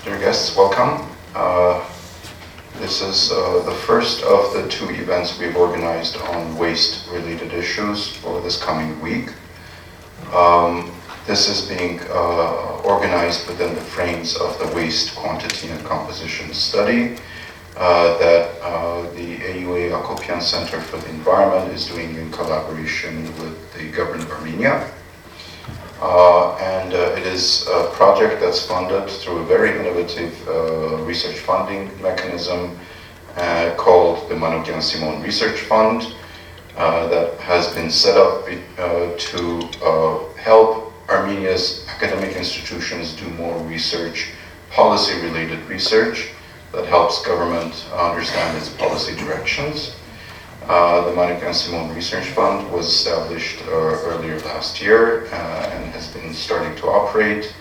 Dear guests, welcome. This is the first of the two events we've organized on waste-related issues for this coming week. This is being organized within the frames of the waste quantity and composition study that the AUA Acopian Center for the Environment is doing in collaboration with the Government of Armenia. It is a project that's funded through a very innovative research funding mechanism called the Manoogian Simone Research Fund that has been set up to help Armenia's academic institutions do more research, policy-related research that helps government understand its policy directions. The Manoogian Simone Research Fund was established earlier last year and has been starting to operate.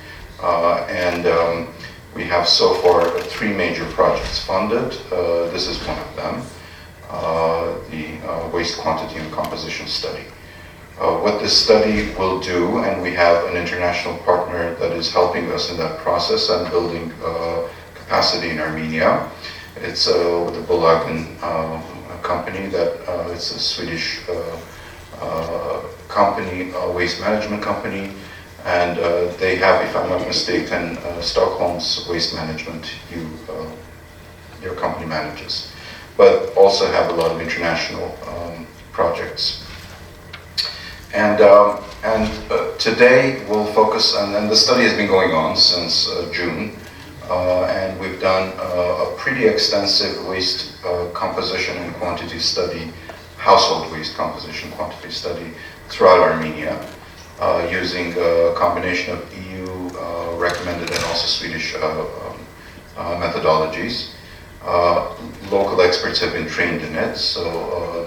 We have so far three major projects funded. This is one of them, the waste quantity and composition study. What this study will do, and we have an international partner that is helping us in that process and building capacity in Armenia. It's the Bolagen company that it's a Swedish company, waste management company, and they have, if I'm not mistaken, Stockholm's waste management your company manages, but also have a lot of international projects. And today we'll focus on, and the study has been going on since June, and we've done a pretty extensive waste composition and quantity study, household waste composition quantity study throughout Armenia, using a combination of EU recommended and also Swedish methodologies. Local experts have been trained in it, so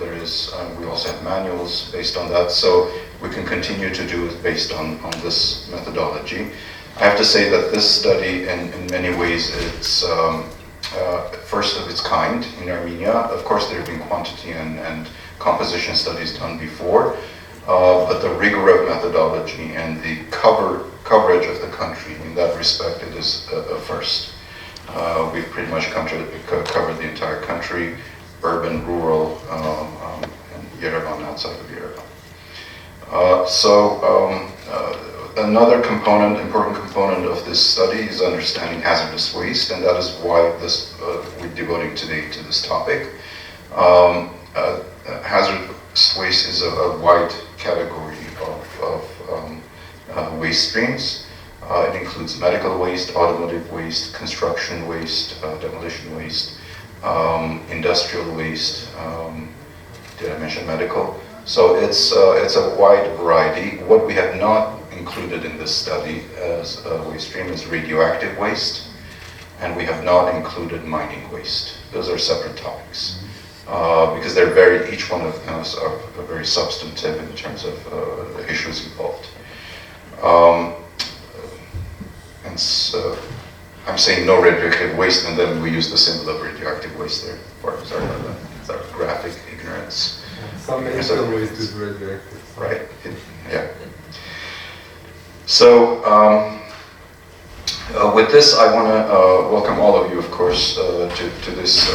we also have manuals based on that, so we can continue to do it based on this methodology. I have to say that this study, in many ways, it's first of its kind in Armenia. Of course, there have been quantity and composition studies done before, but the rigor of methodology and the coverage of the country in that respect, it is a first. We've pretty much covered the entire country, urban, rural, and Yerevan, outside of Yerevan. Another important component of this study is understanding hazardous waste, and that is why we're devoting today to this topic. Hazardous waste is a wide category of waste streams. It includes medical waste, automotive waste, construction waste, demolition waste, industrial waste. Did I mention medical? So it's a wide variety. What we have not included in this study as a waste stream is radioactive waste, and we have not included mining waste. Those are separate topics because each one of them are very substantive in terms of the issues involved. I'm saying no radioactive waste, and then we use the symbol of radioactive waste there. Sorry about that. It's our graphic ignorance. Some medical waste is radioactive. Right. Yeah. So, with this, I want to welcome all of you, of course, to this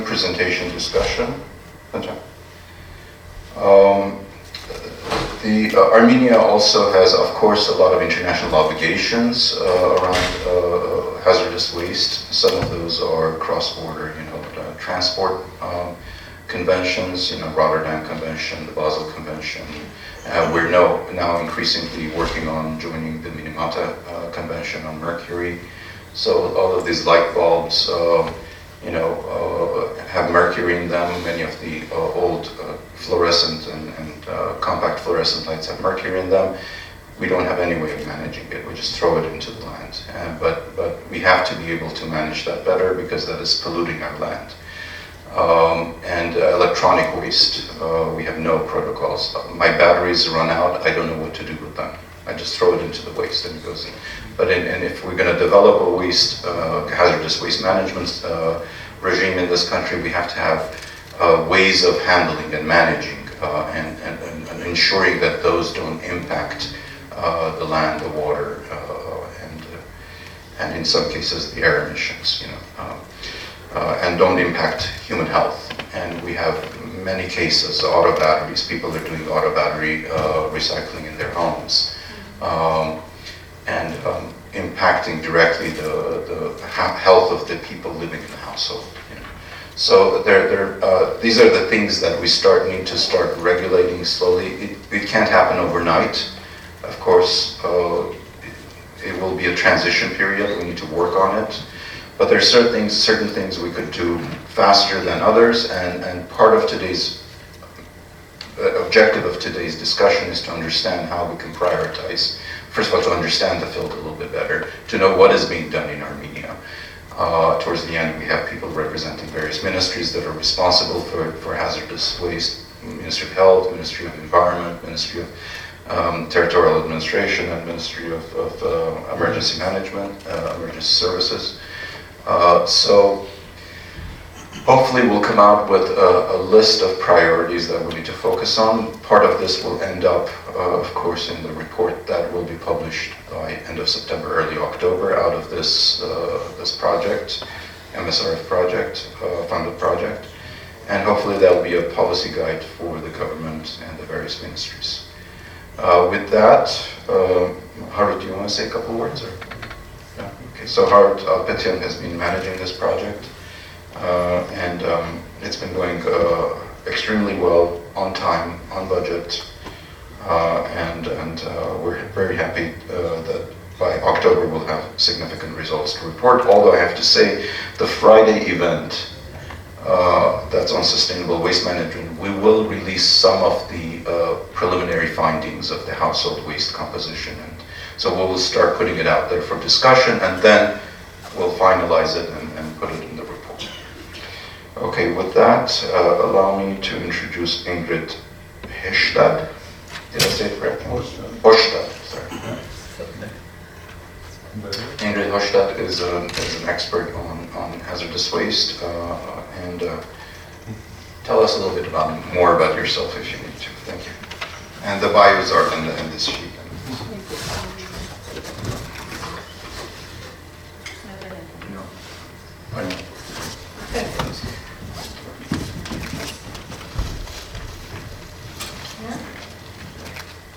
presentation discussion. Armenia also has, of course, a lot of international obligations around hazardous waste. Some of those are cross-border, transport conventions, Rotterdam Convention, the Basel Convention. We're now increasingly working on joining the Minamata Convention on mercury. So all of these light bulbs, have mercury in them. Many of the old fluorescent and compact fluorescent lights have mercury in them. We don't have any way of managing it. We just throw it into the land. But we have to be able to manage that better because that is polluting our land. And electronic waste, we have no protocols. My batteries run out, I don't know what to do with them. I just throw it into the waste and it goes in. But if we're going to develop a hazardous waste management regime in this country, we have to have ways of handling and managing and ensuring that those don't impact the land, the water, and in some cases the air emissions, and don't impact human health. And we have many cases, auto batteries, people are doing auto battery recycling in their homes, and impacting directly the health of the people living in the household. So these are the things that we need to start regulating slowly. It can't happen overnight. Of course, it will be a transition period. We need to work on it. But there are certain things we could do faster than others, and part of today's objective of today's discussion is to understand how we can prioritize. First of all, to understand the field a little bit better, to know what is being done in Armenia. Towards the end, we have people representing various ministries that are responsible for hazardous waste: Ministry of Health, Ministry of Environment, Ministry of Territorial Administration, and Ministry of Emergency Management, Emergency Services. So hopefully we'll come out with a list of priorities that we need to focus on. Part of this will end up, of course, in the report that will be published by end of September, early October, out of this project, MSRF project, funded project. And hopefully that will be a policy guide for the government and the various ministries. With that, Harut, do you want to say a couple words? Or? Yeah? Okay. So Harut Alpetian has been managing this project, and it's been going extremely well, on time, on budget, and we're very happy that by October we'll have significant results to report. Although I have to say, the Friday event that's on sustainable waste management, we will release some of the preliminary findings of the household waste composition, and so we'll start putting it out there for discussion, and then we'll finalize it and put it in the report. Okay, with that, allow me to introduce Ingrid Håstad. Did I say it correctly? Håstad, sorry. Ingrid Håstad is an expert on hazardous waste, and tell us a little bit more about yourself if you need to. Thank you. And the bios are in this sheet. No. I know.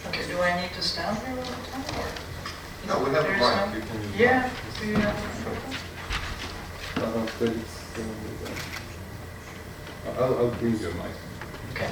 Okay, do I need to stand here all the time, or? No, we have a mic. You can use Yeah, do you have I'll bring you a mic. Okay.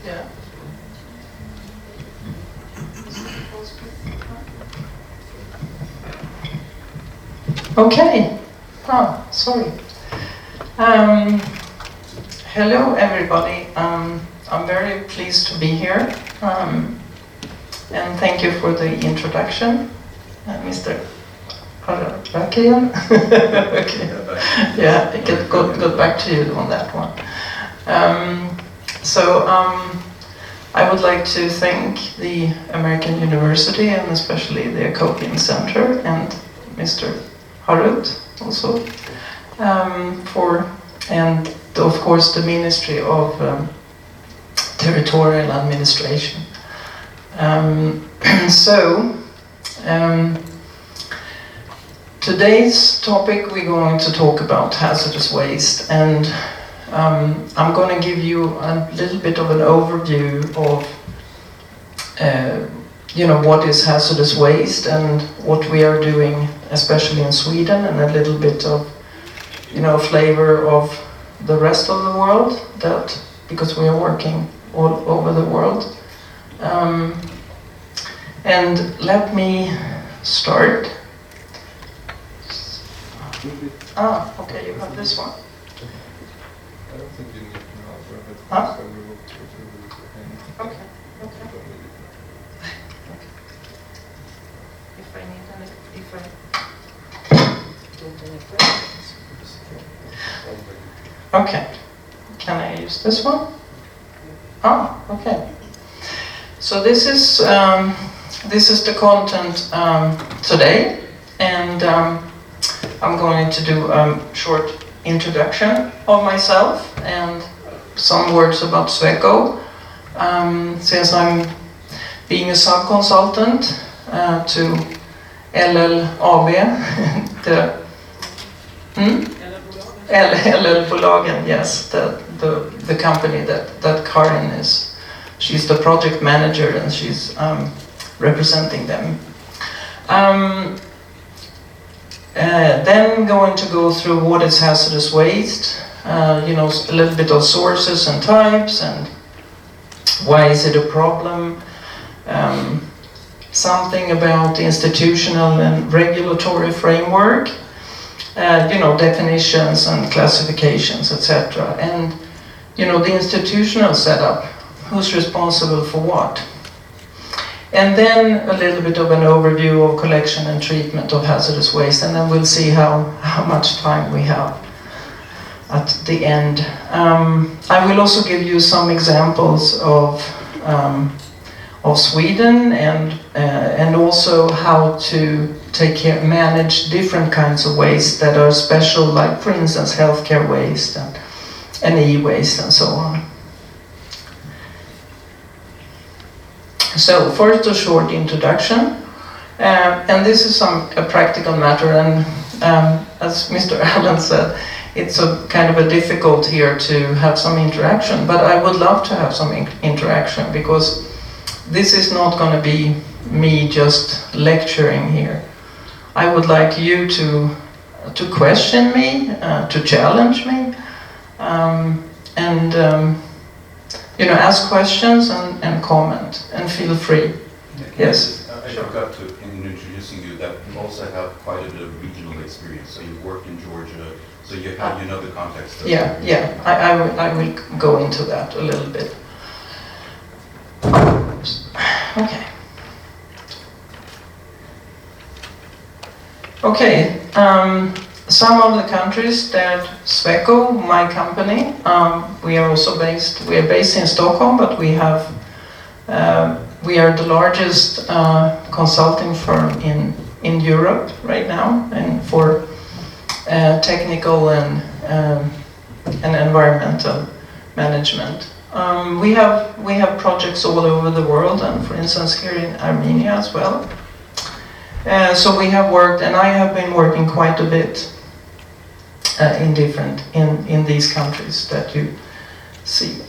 Yeah. Okay. Oh, sorry. Hello, everybody. I'm very pleased to be here, and thank you for the introduction, Mr. Karin. Okay. Yeah, I get got back to you on that one. I would like to thank the American University, and especially the Acopian Center, and Mr. Harut also, and of course the Ministry of Territorial Administration. Today's topic, we're going to talk about hazardous waste, and I'm going to give you a little bit of an overview of what is hazardous waste and what we are doing, especially in Sweden, and a little bit of flavor of the rest of the world that because we are working all over the world. And let me start. Okay, you have this one. I don't think you need to know. Huh? So we will go through the hand. Okay. If I need any, if I get any questions. Okay. Can I use this one? Okay. So this is the content today, and I'm going to do a short introduction of myself and some words about Sweco, since I'm being a sub-consultant to LLAB, LL-bolagen, yes, the company that Karin is. She's the project manager and she's representing them. Then going to go through what is hazardous waste, a little bit of sources and types and why is it a problem, something about the institutional and regulatory framework, definitions and classifications, etc. And, the institutional setup, who's responsible for what. And then a little bit of an overview of collection and treatment of hazardous waste, and then we'll see how much time we have at the end. I will also give you some examples of Sweden and also how to manage different kinds of waste that are special, like for instance healthcare waste and e-waste and so on. So first a short introduction, and this is a practical matter, and as Mr. Allen said, it's a kind of a difficult here to have some interaction, but I would love to have some interaction, because this is not going to be me just lecturing here. I would like you to question me, to challenge me, and ask questions and comment, and feel free. Yes? I forgot to, in introducing you, that you also have quite a bit of regional experience. So you've worked in Georgia, so you know the context. Yeah. I will go into that a little bit. Okay. Some of the countries that Sweco, my company, we are based in Stockholm, but we are the largest consulting firm in Europe right now, and for technical and environmental management. We have projects all over the world, and for instance here in Armenia as well. So we have worked, and I have been working quite a bit in these countries that you see.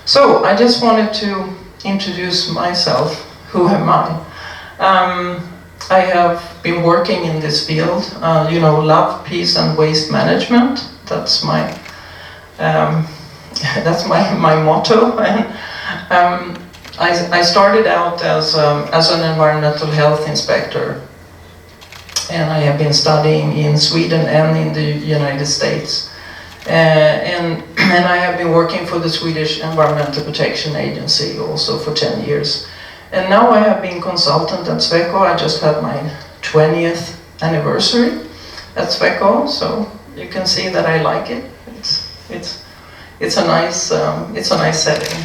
So I just wanted to introduce myself. Who am I? I have been working in this field, love, peace and waste management. That's my motto. And I started out as an environmental health inspector, and I have been studying in Sweden and in the United States. And I have been working for the Swedish Environmental Protection Agency also for 10 years. And now I have been consultant at Sweco. I just had my 20th anniversary at Sweco, so you can see that I like it. It's a nice setting.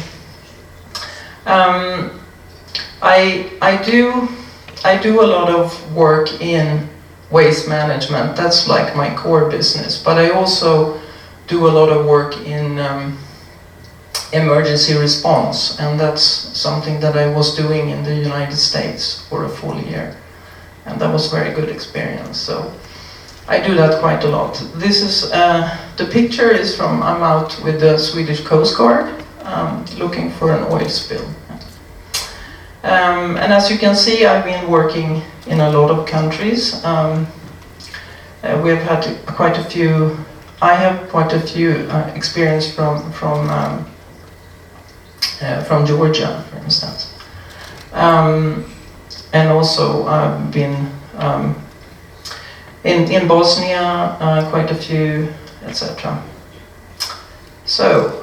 I do a lot of work in waste management. That's like my core business. But I also do a lot of work in emergency response, and that's something that I was doing in the United States for a full year, and that was a very good experience. So I do that quite a lot. This is the picture is from, I'm out with the Swedish Coast Guard looking for an oil spill. And as you can see, I've been working in a lot of countries. We've had quite a few I have quite a few experience from Georgia, for instance, and also I've been in Bosnia, quite a few, etc. So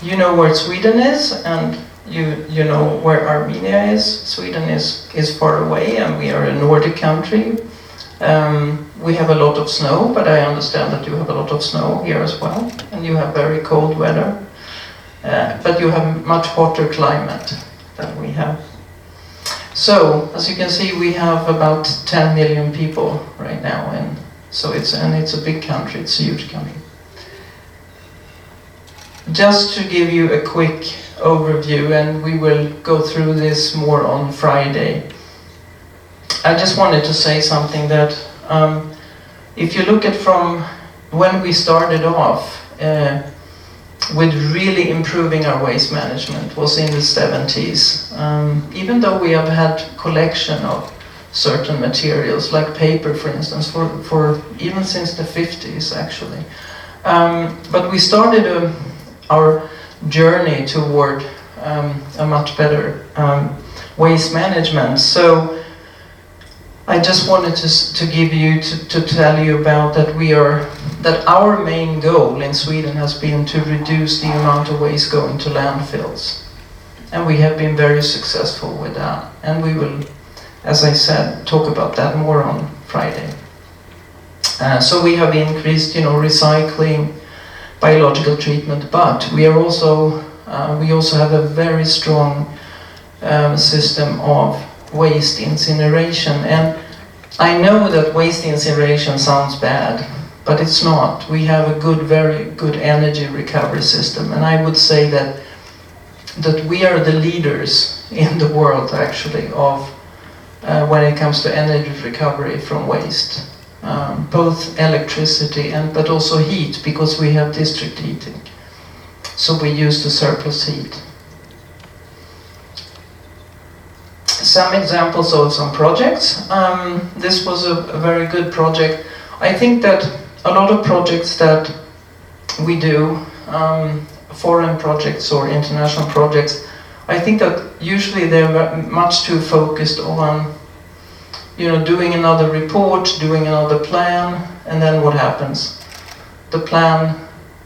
you know where Sweden is, and you know where Armenia is. Sweden is far away, and we are a Nordic country. We have a lot of snow, but I understand that you have a lot of snow here as well, and you have very cold weather. But you have much hotter climate than we have. So, as you can see, we have about 10 million people right now, and so it's a big country. It's a huge country. Just to give you a quick overview, and we will go through this more on Friday. I just wanted to say something that if you look at from when we started off with really improving our waste management was in the 70s. Even though we have had collection of certain materials, like paper, for instance, for even since the 50s, actually. But we started our journey toward a much better waste management. So I just wanted to give you, to tell you about that our main goal in Sweden has been to reduce the amount of waste going to landfills. And we have been very successful with that. And we will, as I said, talk about that more on Friday. So we have increased, recycling, biological treatment, but we also have a very strong system of waste incineration. And I know that waste incineration sounds bad, but it's not. We have a very good energy recovery system, and I would say that we are the leaders in the world, actually, of when it comes to energy recovery from waste. Both electricity but also heat, because we have district heating. So we use the surplus heat. Some examples of some projects. This was a very good project. I think that a lot of projects that we do, foreign projects or international projects, I think that usually they're much too focused on, doing another report, doing another plan, and then what happens? The plan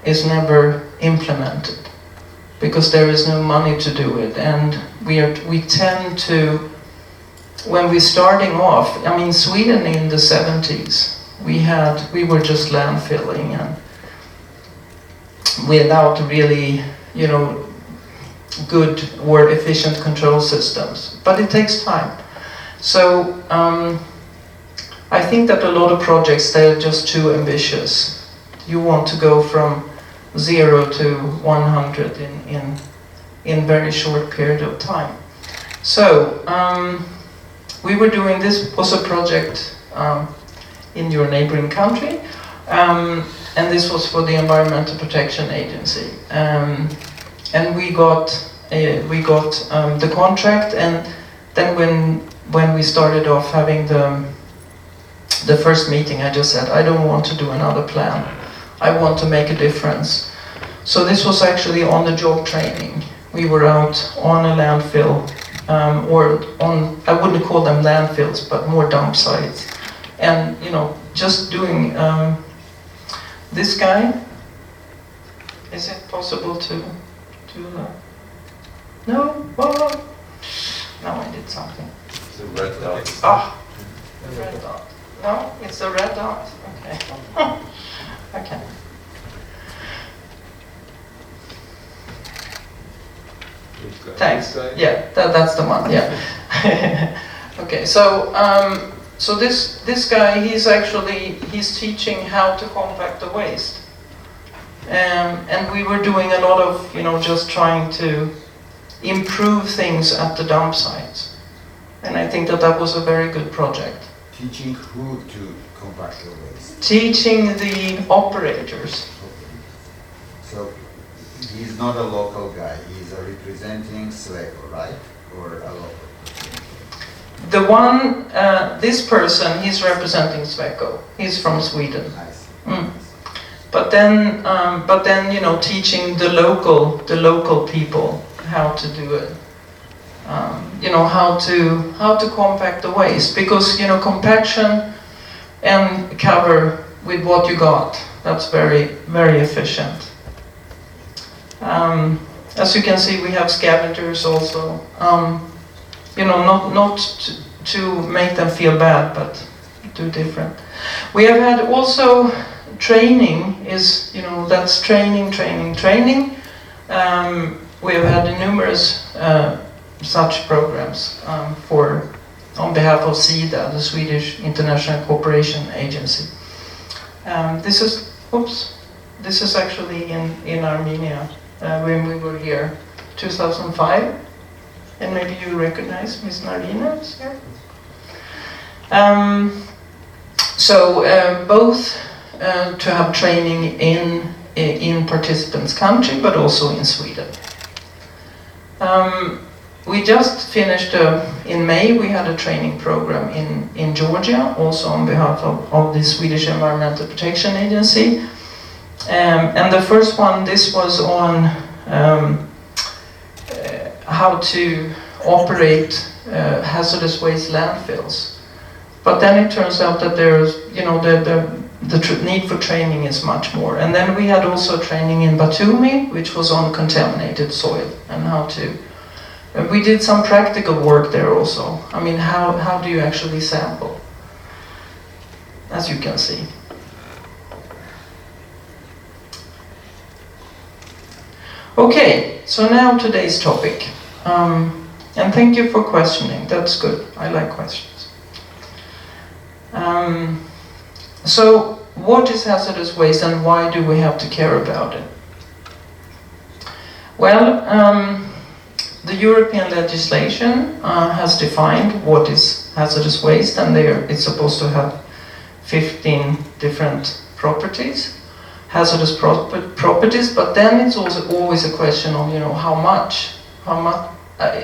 is never implemented because there is no money to do it, and we tend to, when we're starting off, Sweden in the 70s, we were just landfilling and without really, good or efficient control systems. But it takes time. So I think that a lot of projects, they're just too ambitious. You want to go from 0 to 100 in very short period of time. So we were doing, this was a project in your neighboring country, and this was for the Environmental Protection Agency. And we got the contract, and then when we started off having the first meeting, I just said, I don't want to do another plan. I want to make a difference. So this was actually on-the-job training. We were out on a landfill, or on, I wouldn't call them landfills, but more dump sites. And, just doing, this guy, is it possible to no? Whoa. Now I did something. It's a red dot. Ah, the red dot. No, it's a red dot. Okay. Okay. Thanks. Yeah, that's the one. Yeah. Okay. So so this guy, he's teaching how to compact the waste, and we were doing a lot of just trying to improve things at the dump sites, and I think that was a very good project. Teaching who to compact the waste? Teaching the operators. So he's not a local guy, he's representing Sweco, right? Or a local? The one, this person, he's representing Sweco. He's from Sweden. I see. But then you know, teaching the local people how to do it. You know, how to compact the waste, because you know, compaction and cover with what you got, that's very efficient. As you can see, we have scavengers also. You know, not to make them feel bad, but do different. We have had also training is, you know, that's training. We have had numerous such programs on behalf of SIDA, the Swedish International Cooperation Agency. This is actually in Armenia when we were here, 2005, and maybe you recognize Miss Narina is here. Both to have training in participants' country, but also in Sweden. We just finished, in May, we had a training program in Georgia, also on behalf of the Swedish Environmental Protection Agency. And the first one, this was on how to operate hazardous waste landfills. But then it turns out that there's, you know, the need for training is much more. And then we had also training in Batumi, which was on contaminated soil, and how to... we did some practical work there also. I mean, how do you actually sample? As you can see. Okay, so now today's topic. And thank you for questioning, that's good. I like questions. So, what is hazardous waste and why do we have to care about it? Well, the European legislation has defined what is hazardous waste, and it's supposed to have 15 different properties, hazardous properties, but then it's also always a question of, you know, how much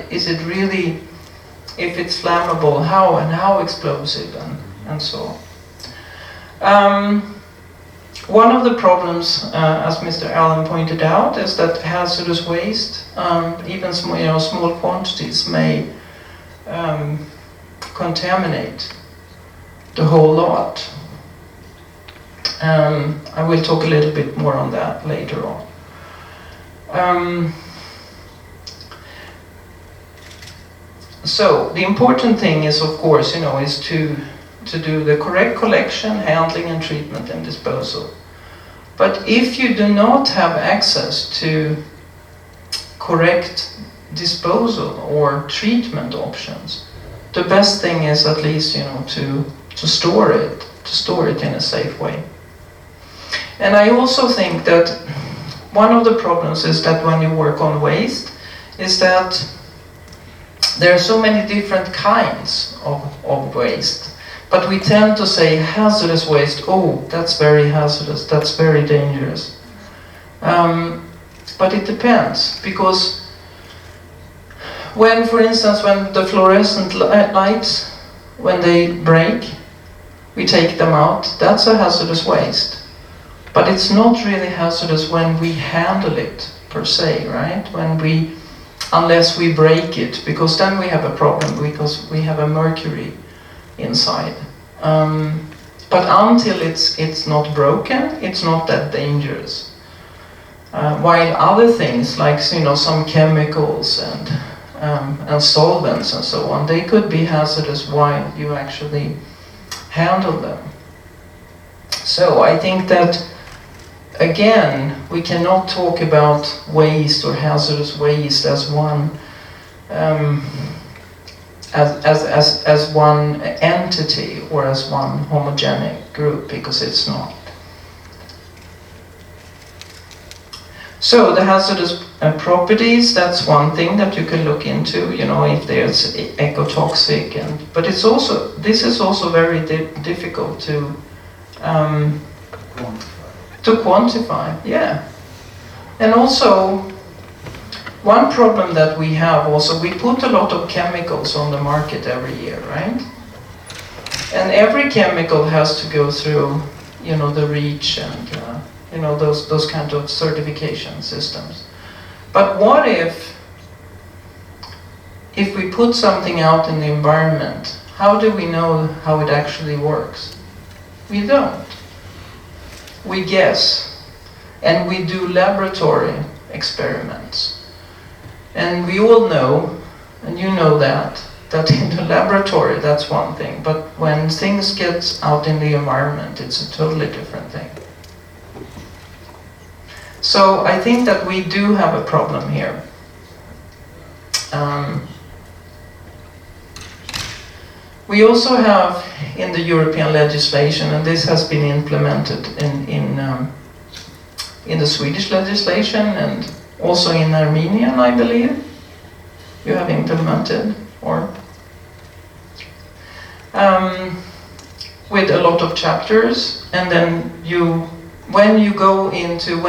is it really, if it's flammable, how explosive, and so on. One of the problems, as Mr. Allen pointed out, is that hazardous waste, even small quantities, may contaminate the whole lot. I will talk a little bit more on that later on. So the important thing is, of course, you know, is to do the correct collection, handling, and treatment and disposal. But if you do not have access to correct disposal or treatment options, the best thing is at least, you know, to store it in a safe way. And I also think that one of the problems is that when you work on waste, is that there are so many different kinds of waste. But we tend to say hazardous waste, oh, that's very hazardous, that's very dangerous. But it depends, because when, for instance, when the fluorescent lights, when they break, we take them out, that's a hazardous waste. But it's not really hazardous when we handle it, per se, right? Unless we break it, because then we have a problem, because we have a mercury inside. But until it's not broken, it's not that dangerous. While other things, like, you know, some chemicals and solvents and so on, they could be hazardous while you actually handle them. So I think that, again, we cannot talk about waste or hazardous waste as one as one entity or as one homogenic group, because it's not. So the hazardous properties, that's one thing that you can look into, you know, if there's ecotoxic, but this is also very difficult to quantify, yeah. And also, one problem that we have also, we put a lot of chemicals on the market every year, right? And every chemical has to go through, you know, the REACH and you know, those kind of certification systems. But what if we put something out in the environment, how do we know how it actually works? We don't. We guess. And we do laboratory experiments. And we all know, and you know that in the laboratory that's one thing, but when things get out in the environment, it's a totally different thing. So I think that we do have a problem here. We also have in the European legislation, and this has been implemented in the Swedish legislation and also in Armenian, I believe, you have implemented, or with a lot of chapters, and then when you go into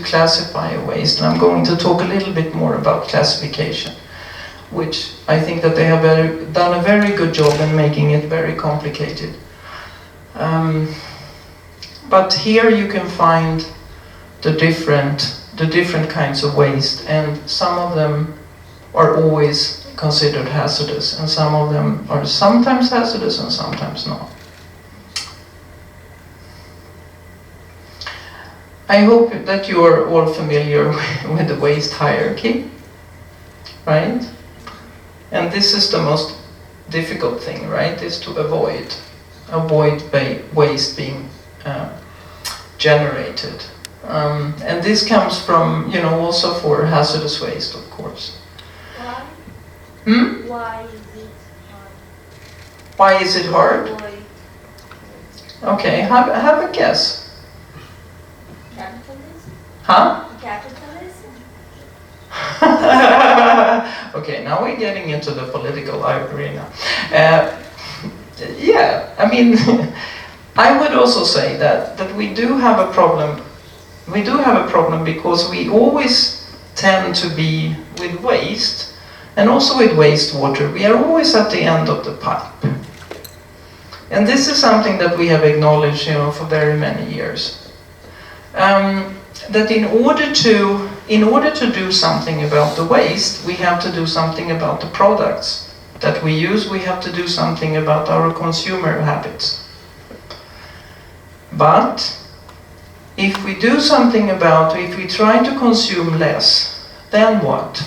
classify a waste, and I'm going to talk a little bit more about classification, which I think that they have done a very good job in making it very complicated. But here you can find the different kinds of waste, and some of them are always considered hazardous, and some of them are sometimes hazardous and sometimes not. I hope that you are all familiar with the waste hierarchy, right? And this is the most difficult thing, right? Is to avoid waste being generated. And this comes from, you know, also for hazardous waste, of course. Why? Hmm? Why is it hard? Why is it hard? Avoid Okay, have a guess. capitalism? Huh? Capitalism? Okay, now we're getting into the political arena. Yeah, I mean, I would also say that we do have a problem. We do have a problem because we always tend to be with waste, and also with wastewater, we are always at the end of the pipe. And this is something that we have acknowledged, you know, for very many years. That in order to do something about the waste, we have to do something about the products that we use. We have to do something about our consumer habits. But if we do something if we try to consume less, then what?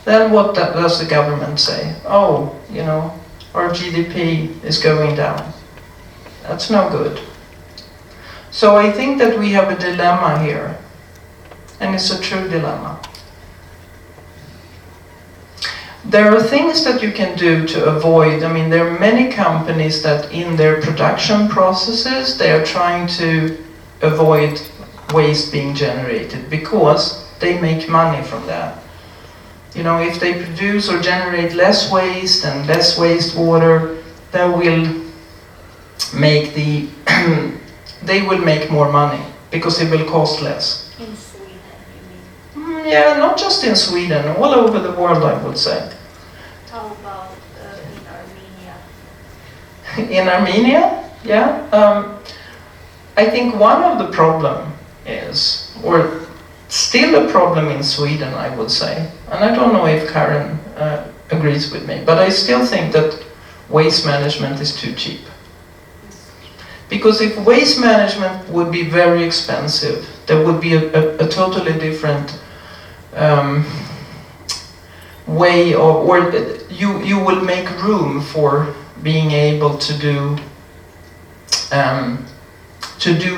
Then what does the government say? Oh, you know, our GDP is going down. That's no good. So I think that we have a dilemma here, and it's a true dilemma. There are things that you can do to avoid. I mean, there are many companies that in their production processes, they are trying to avoid waste being generated because they make money from that. You know, if they produce or generate less waste and less wastewater, they will make they will make more money because it will cost less. In Sweden, you mean? Yeah, not just in Sweden, all over the world, I would say. How about in Armenia? In Armenia, yeah. I think one of the problem is, or still a problem in Sweden, I would say, and I don't know if Karin agrees with me, but I still think that waste management is too cheap. Because if waste management would be very expensive, there would be a totally different way of, or you will make room for being able to do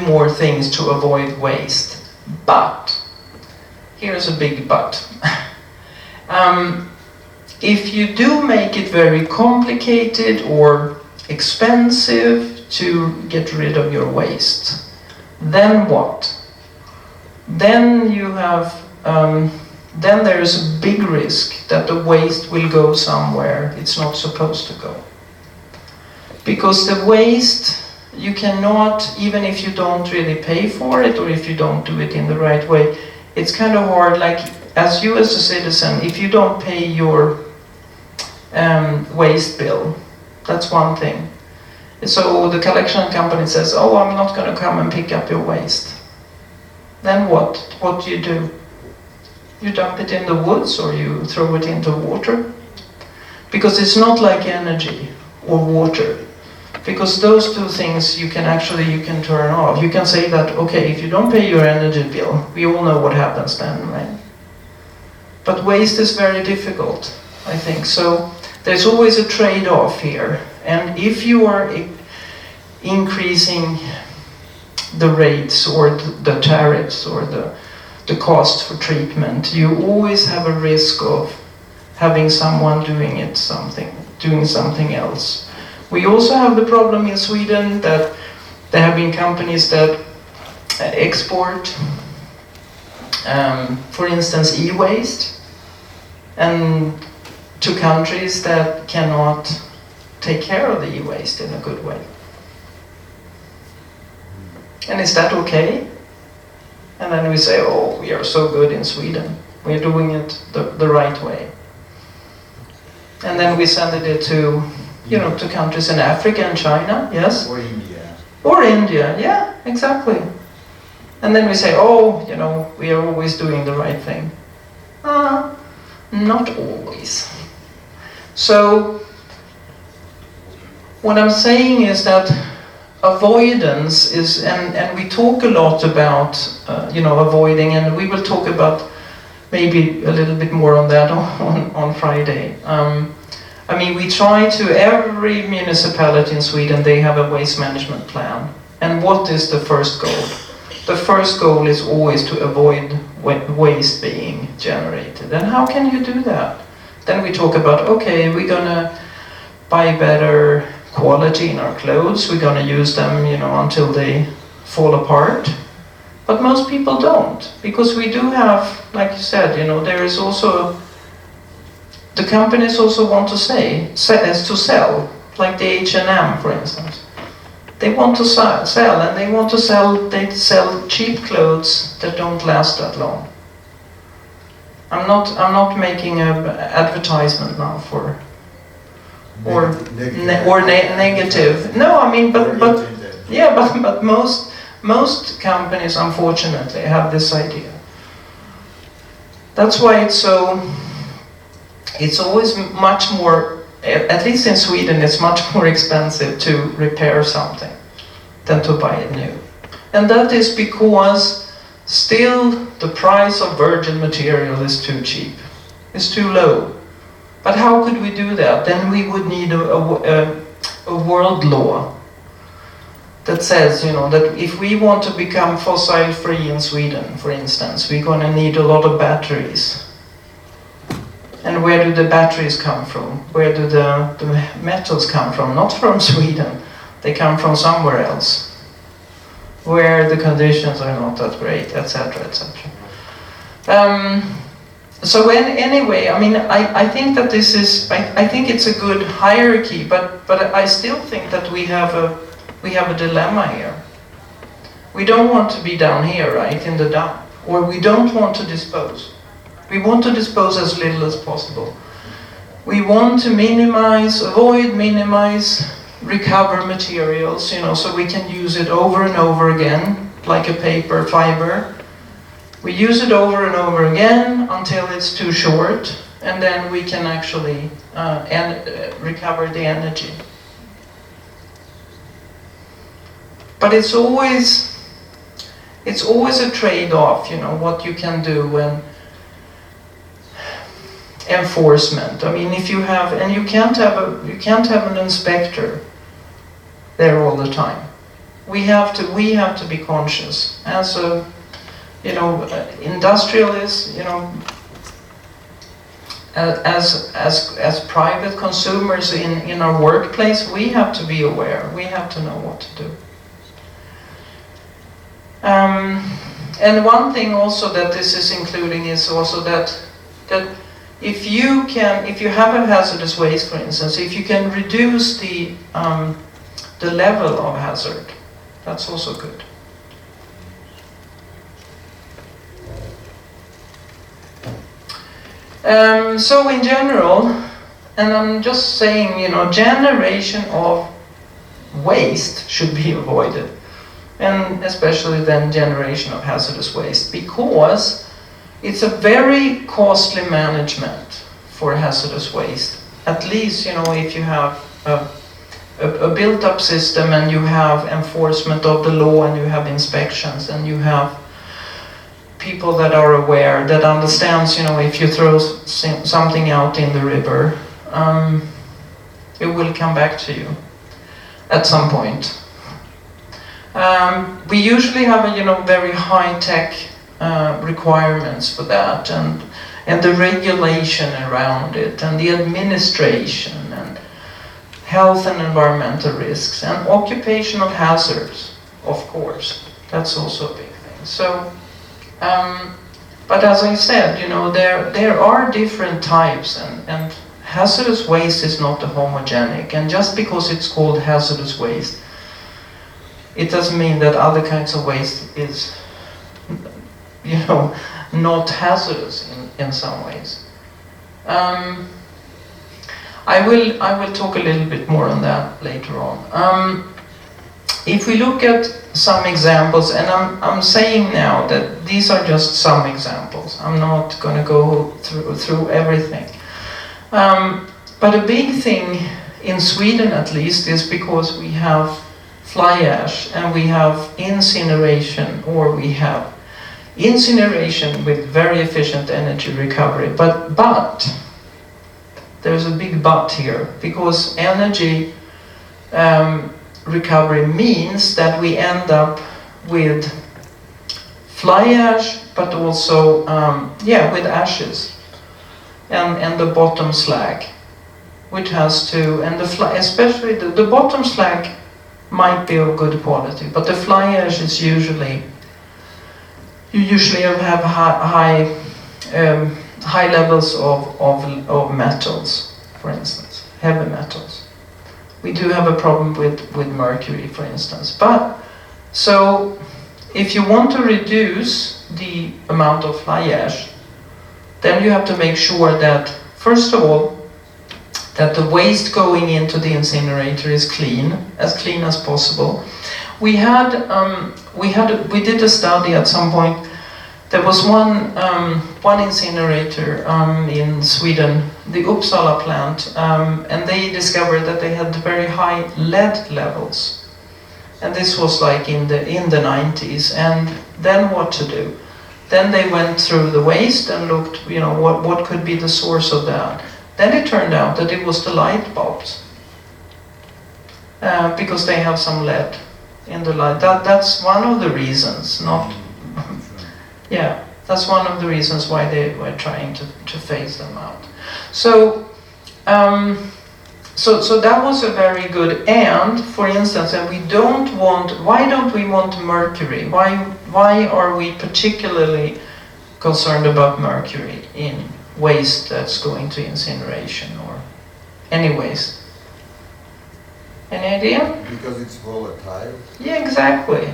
more things to avoid waste. But, here's a big but. If you do make it very complicated or expensive to get rid of your waste, then what? Then you have, then there is a big risk that the waste will go somewhere it's not supposed to go. Because the waste, you cannot, even if you don't really pay for it or if you don't do it in the right way, it's kind of hard, like as you as a citizen, if you don't pay your waste bill, that's one thing. So the collection company says, oh, I'm not going to come and pick up your waste. Then what? What do? You dump it in the woods or you throw it into water? Because it's not like energy or water. Because those two things you can turn off. You can say that, okay, if you don't pay your energy bill, we all know what happens then, right? But waste is very difficult, I think. So there's always a trade-off here. And if you are increasing the rates or the tariffs or the cost for treatment, you always have a risk of having someone doing something else. We also have the problem in Sweden that there have been companies that export, for instance, e-waste, and to countries that cannot take care of the e-waste in a good way. And is that okay? And then we say, oh, we are so good in Sweden. We're doing it the right way. And then we send it to, to countries in Africa and China, yes? Or India. Or India, yeah, exactly. And then we say, oh, we are always doing the right thing. Not always. So, what I'm saying is that avoidance is, and we talk a lot about, avoiding, and we will talk about maybe a little bit more on that on Friday. We try to, every municipality in Sweden, they have a waste management plan. And what is the first goal? The first goal is always to avoid waste being generated. And how can you do that? Then we talk about, okay, we're gonna buy better quality in our clothes, we're gonna use them, until they fall apart. But most people don't, because we do have, like you said, there is also, the companies also want to sell, like the H&M, for instance. They want to sell, and they sell cheap clothes that don't last that long. I'm not making an advertisement now for, or negative. No, but most companies, unfortunately, have this idea. That's why it's always much more, at least in Sweden, it's much more expensive to repair something than to buy it new. And that is because still the price of virgin material is too cheap, it's too low. But how could we do that? Then we would need a world law that says, that if we want to become fossil-free in Sweden, for instance, we're going to need a lot of batteries. And where do the batteries come from? Where do the metals come from? Not from Sweden. They come from somewhere else, where the conditions are not that great, etc., etc. So anyway, I think that this is, I think it's a good hierarchy, but I still think that we have a dilemma here. We don't want to be down here, right, in the dump, or we don't want to dispose. We want to dispose as little as possible. We want to avoid, minimize, recover materials, so we can use it over and over again, like a paper fiber. We use it over and over again until it's too short, and then we can actually recover the energy. But it's always a trade-off, what you can do and enforcement. If you have, and you can't have an inspector there all the time. We have to be conscious as a industrialists, as private consumers in our workplace, we have to be aware. We have to know what to do. And one thing also that this is including is also that if you have a hazardous waste, for instance, if you can reduce the level of hazard, that's also good. So in general, and I'm just saying, generation of waste should be avoided, and especially then generation of hazardous waste, because it's a very costly management for hazardous waste. At least, you know, if you have a built-up system and you have enforcement of the law and you have inspections and you have people that are aware, that understands, you know, if you throw something out in the river, it will come back to you at some point. We usually have a, you know, very high-tech requirements for that, and the regulation around it, and the administration, and health and environmental risks, and occupational hazards, of course. That's also a big thing. So, but as I said, you know, there are different types, and hazardous waste is not homogenic. And just because it's called hazardous waste, it doesn't mean that other kinds of waste is, you know, not hazardous in some ways. I will talk a little bit more on that later on. If we look at some examples, and I'm saying now that these are just some examples. I'm not going to go through everything. But a big thing in Sweden, at least, is because we have fly ash and we have incineration, or we have incineration with very efficient energy recovery. But there's a big but here, because energy recovery means that we end up with fly ash, but also with ashes and the bottom slag, which has to, and the fly, especially the bottom slag might be of good quality, but the fly ash is usually, you usually have high levels of metals, for instance, heavy metals. We do have a problem with mercury, for instance. But, so, if you want to reduce the amount of fly ash, then you have to make sure that, first of all, that the waste going into the incinerator is clean as possible. We did a study at some point. There was one incinerator in Sweden, the Uppsala plant, and they discovered that they had very high lead levels, and this was like in the 90s. And then what to do? Then they went through the waste and looked, you know, what could be the source of that. Then it turned out that it was the light bulbs, because they have some lead in the light. That's one of the reasons, not. Yeah, that's one of the reasons why they were trying to phase them out. So, so that was a very good. And for instance, and why don't we want mercury? Why are we particularly concerned about mercury in waste that's going to incineration or any waste? Any idea? Because it's volatile. Yeah, exactly.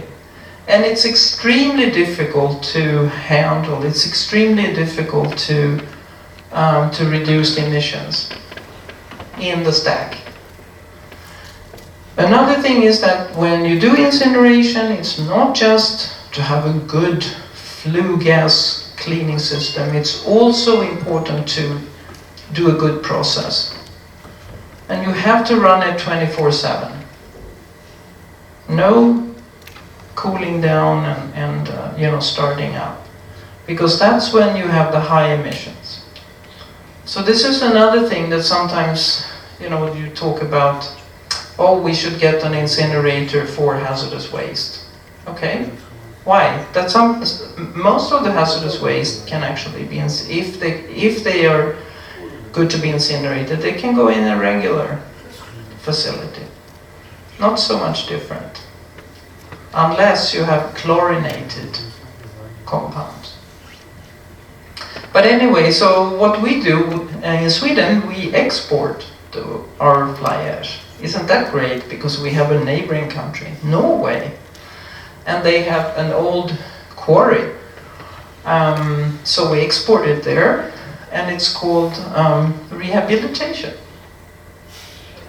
And it's extremely difficult to handle. It's extremely difficult to reduce the emissions in the stack. Another thing is that when you do incineration, it's not just to have a good flue gas cleaning system. It's also important to do a good process. And you have to run it 24/7. No cooling down and you know, starting up, because that's when you have the high emissions. So this is another thing that sometimes, you know, you talk about, oh, we should get an incinerator for hazardous waste. Okay, why? Most of the hazardous waste can actually be, if they are good to be incinerated, they can go in a regular facility. Not so much different, unless you have chlorinated compounds. But anyway, so what we do in Sweden, we export our fly ash. Isn't that great? Because we have a neighboring country, Norway, and they have an old quarry. So we export it there, and it's called rehabilitation.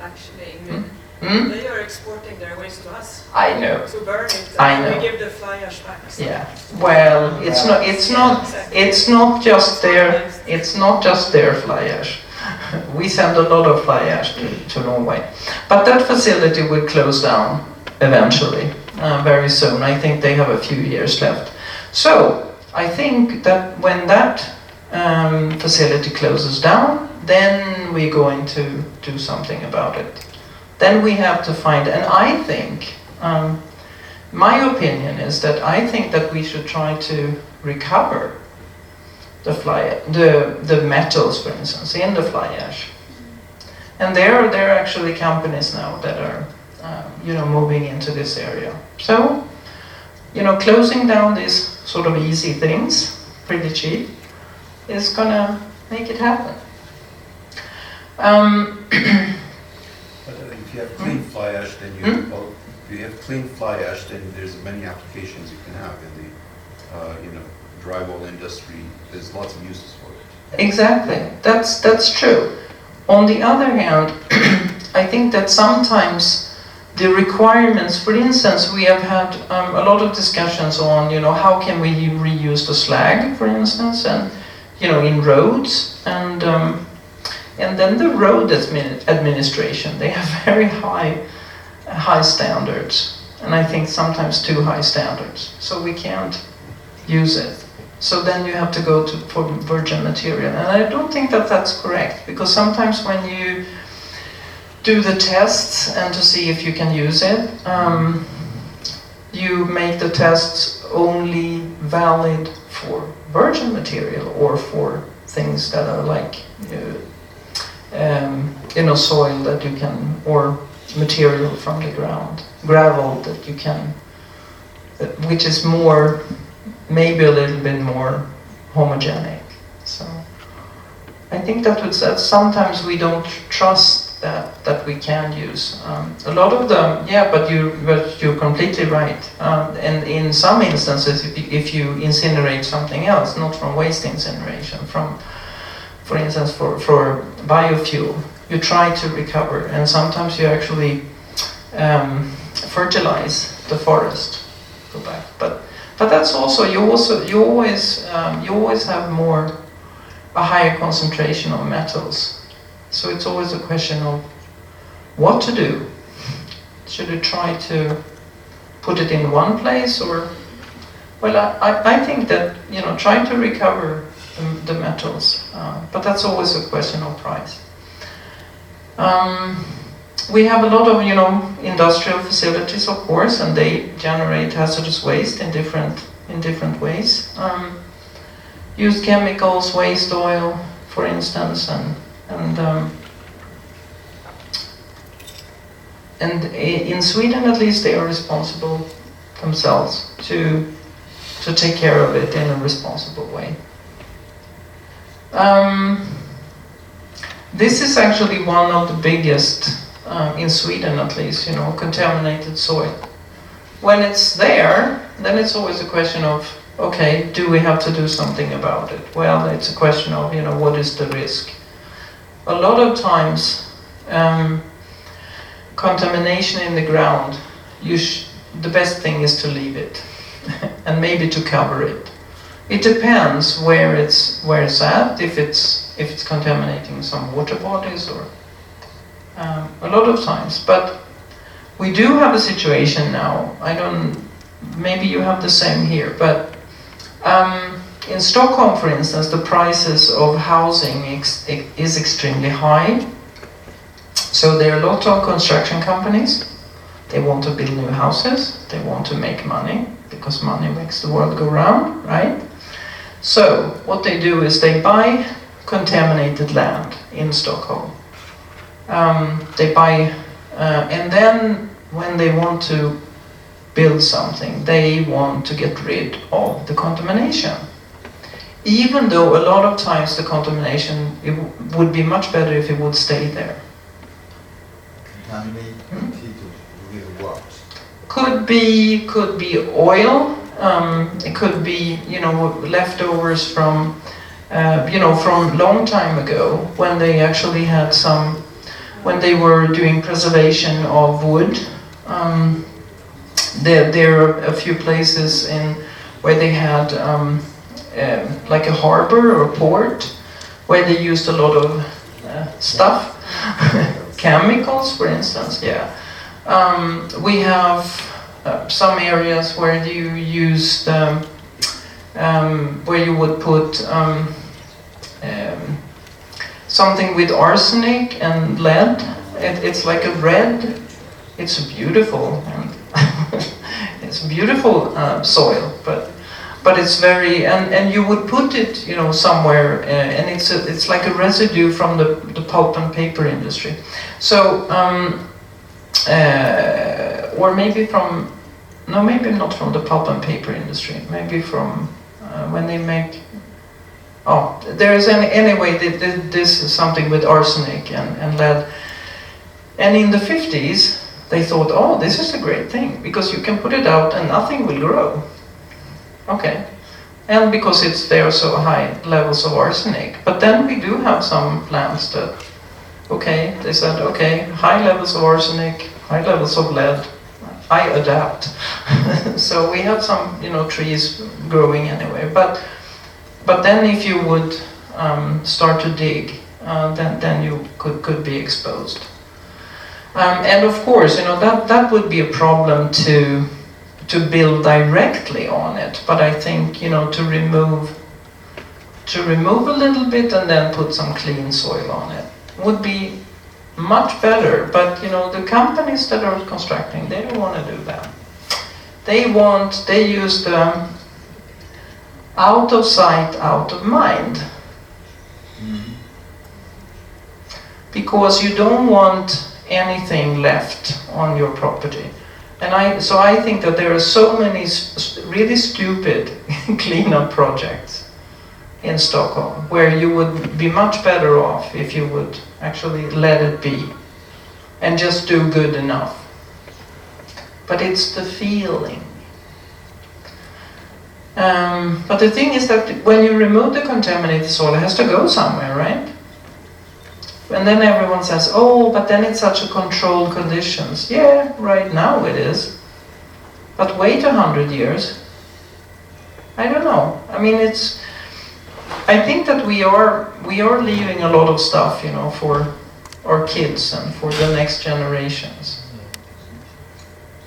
Actually, Ingrid, Hmm? They are exporting their waste to us I know. to burn it. I And know. we give the fly ash back. So Yeah. Well, it's not just their fly ash. We send a lot of fly ash to Norway, but that facility will close down eventually, very soon. I think they have a few years left. So I think that when that facility closes down, then we're going to do something about it. Then we have to find, and I think, my opinion is that I think that we should try to recover the metals, for instance, in the fly ash. And there are actually companies now that are, moving into this area. So, closing down these sort of easy things, pretty cheap, is gonna make it happen. But if you have clean fly ash, then there's many applications you can have in the, drywall industry. There's lots of uses for it. Exactly, that's true. On the other hand, I think that sometimes the requirements, for instance, we have had a lot of discussions on, how can we reuse the slag, for instance, and, in roads, and then the road administration, they have very high standards, and I think sometimes too high standards, so we can't use it. So then you have to go for virgin material, and I don't think that that's correct, because sometimes when you do the tests and to see if you can use it, you make the tests only valid for virgin material or for things that are like soil that you can, or material from the ground, gravel that you can, which is more, maybe a little bit more homogenic. So I think that sometimes we don't trust that we can use. A lot of them, yeah, but you're completely right. And in some instances, if you incinerate something else, not from waste incineration, for instance, for biofuel, you try to recover, and sometimes you actually fertilize the forest. Go back, but that's also you always have a higher concentration of metals. So it's always a question of what to do. Should you try to put it in one place, or? Well, I think that try to recover the metals, but that's always a question of price. We have a lot of industrial facilities, of course, and they generate hazardous waste in different ways. Used chemicals, waste oil, for instance, and in Sweden, at least, they are responsible themselves to take care of it in a responsible way. This is actually one of the biggest, in Sweden at least, contaminated soil. When it's there, then it's always a question of, okay, do we have to do something about it? Well, it's a question of, what is the risk? A lot of times, contamination in the ground, the best thing is to leave it, and maybe to cover it. It depends where it's at, if it's contaminating some water bodies, or a lot of times. But we do have a situation now. Maybe you have the same here, but in Stockholm, for instance, the prices of housing is extremely high. So there are a lot of construction companies. They want to build new houses. They want to make money, because money makes the world go round, right? So what they do is they buy contaminated land in Stockholm. They buy, and then when they want to build something, they want to get rid of the contamination. Even though a lot of times the contamination, it would be much better if it would stay there. Contaminated with what? Could be oil. It could be leftovers from from long time ago, when they actually had some when they were doing preservation of wood. There are a few places where they had like a harbor or port, where they used a lot of stuff, chemicals, for instance. Yeah, we have some areas where you used where you would put something with arsenic and lead. It's like a red. It's beautiful, and it's beautiful soil, but it's very, and you would put it, you know, somewhere, and it's like a residue from the pulp and paper industry. So, or maybe from, no, maybe not from the pulp and paper industry. Maybe from when they make. Oh, there is anyway. This is something with arsenic and lead, and in the 50s. They thought, oh, this is a great thing, because you can put it out and nothing will grow. Okay. And because there are so high levels of arsenic. But then we do have some plants that, okay, they said, okay, high levels of arsenic, high levels of lead, I adapt. So we have some, you know, trees growing anyway. But then if you would start to dig, then you could be exposed. And of course, you know, that would be a problem to build directly on it. But I think, you know, to remove a little bit and then put some clean soil on it would be much better. But you know, the companies that are constructing, they don't want to do that. They use the out of sight, out of mind. Because you don't want anything left on your property. And so I think that there are so many really stupid cleanup projects in Stockholm, where you would be much better off if you would actually let it be and just do good enough. But it's the feeling. But the thing is that when you remove the contaminated soil, it has to go somewhere, right? And then everyone says, oh, but then it's such a controlled conditions. Yeah, right now it is. But wait 100 years. I don't know. I mean, I think that we are leaving a lot of stuff, you know, for our kids and for the next generations.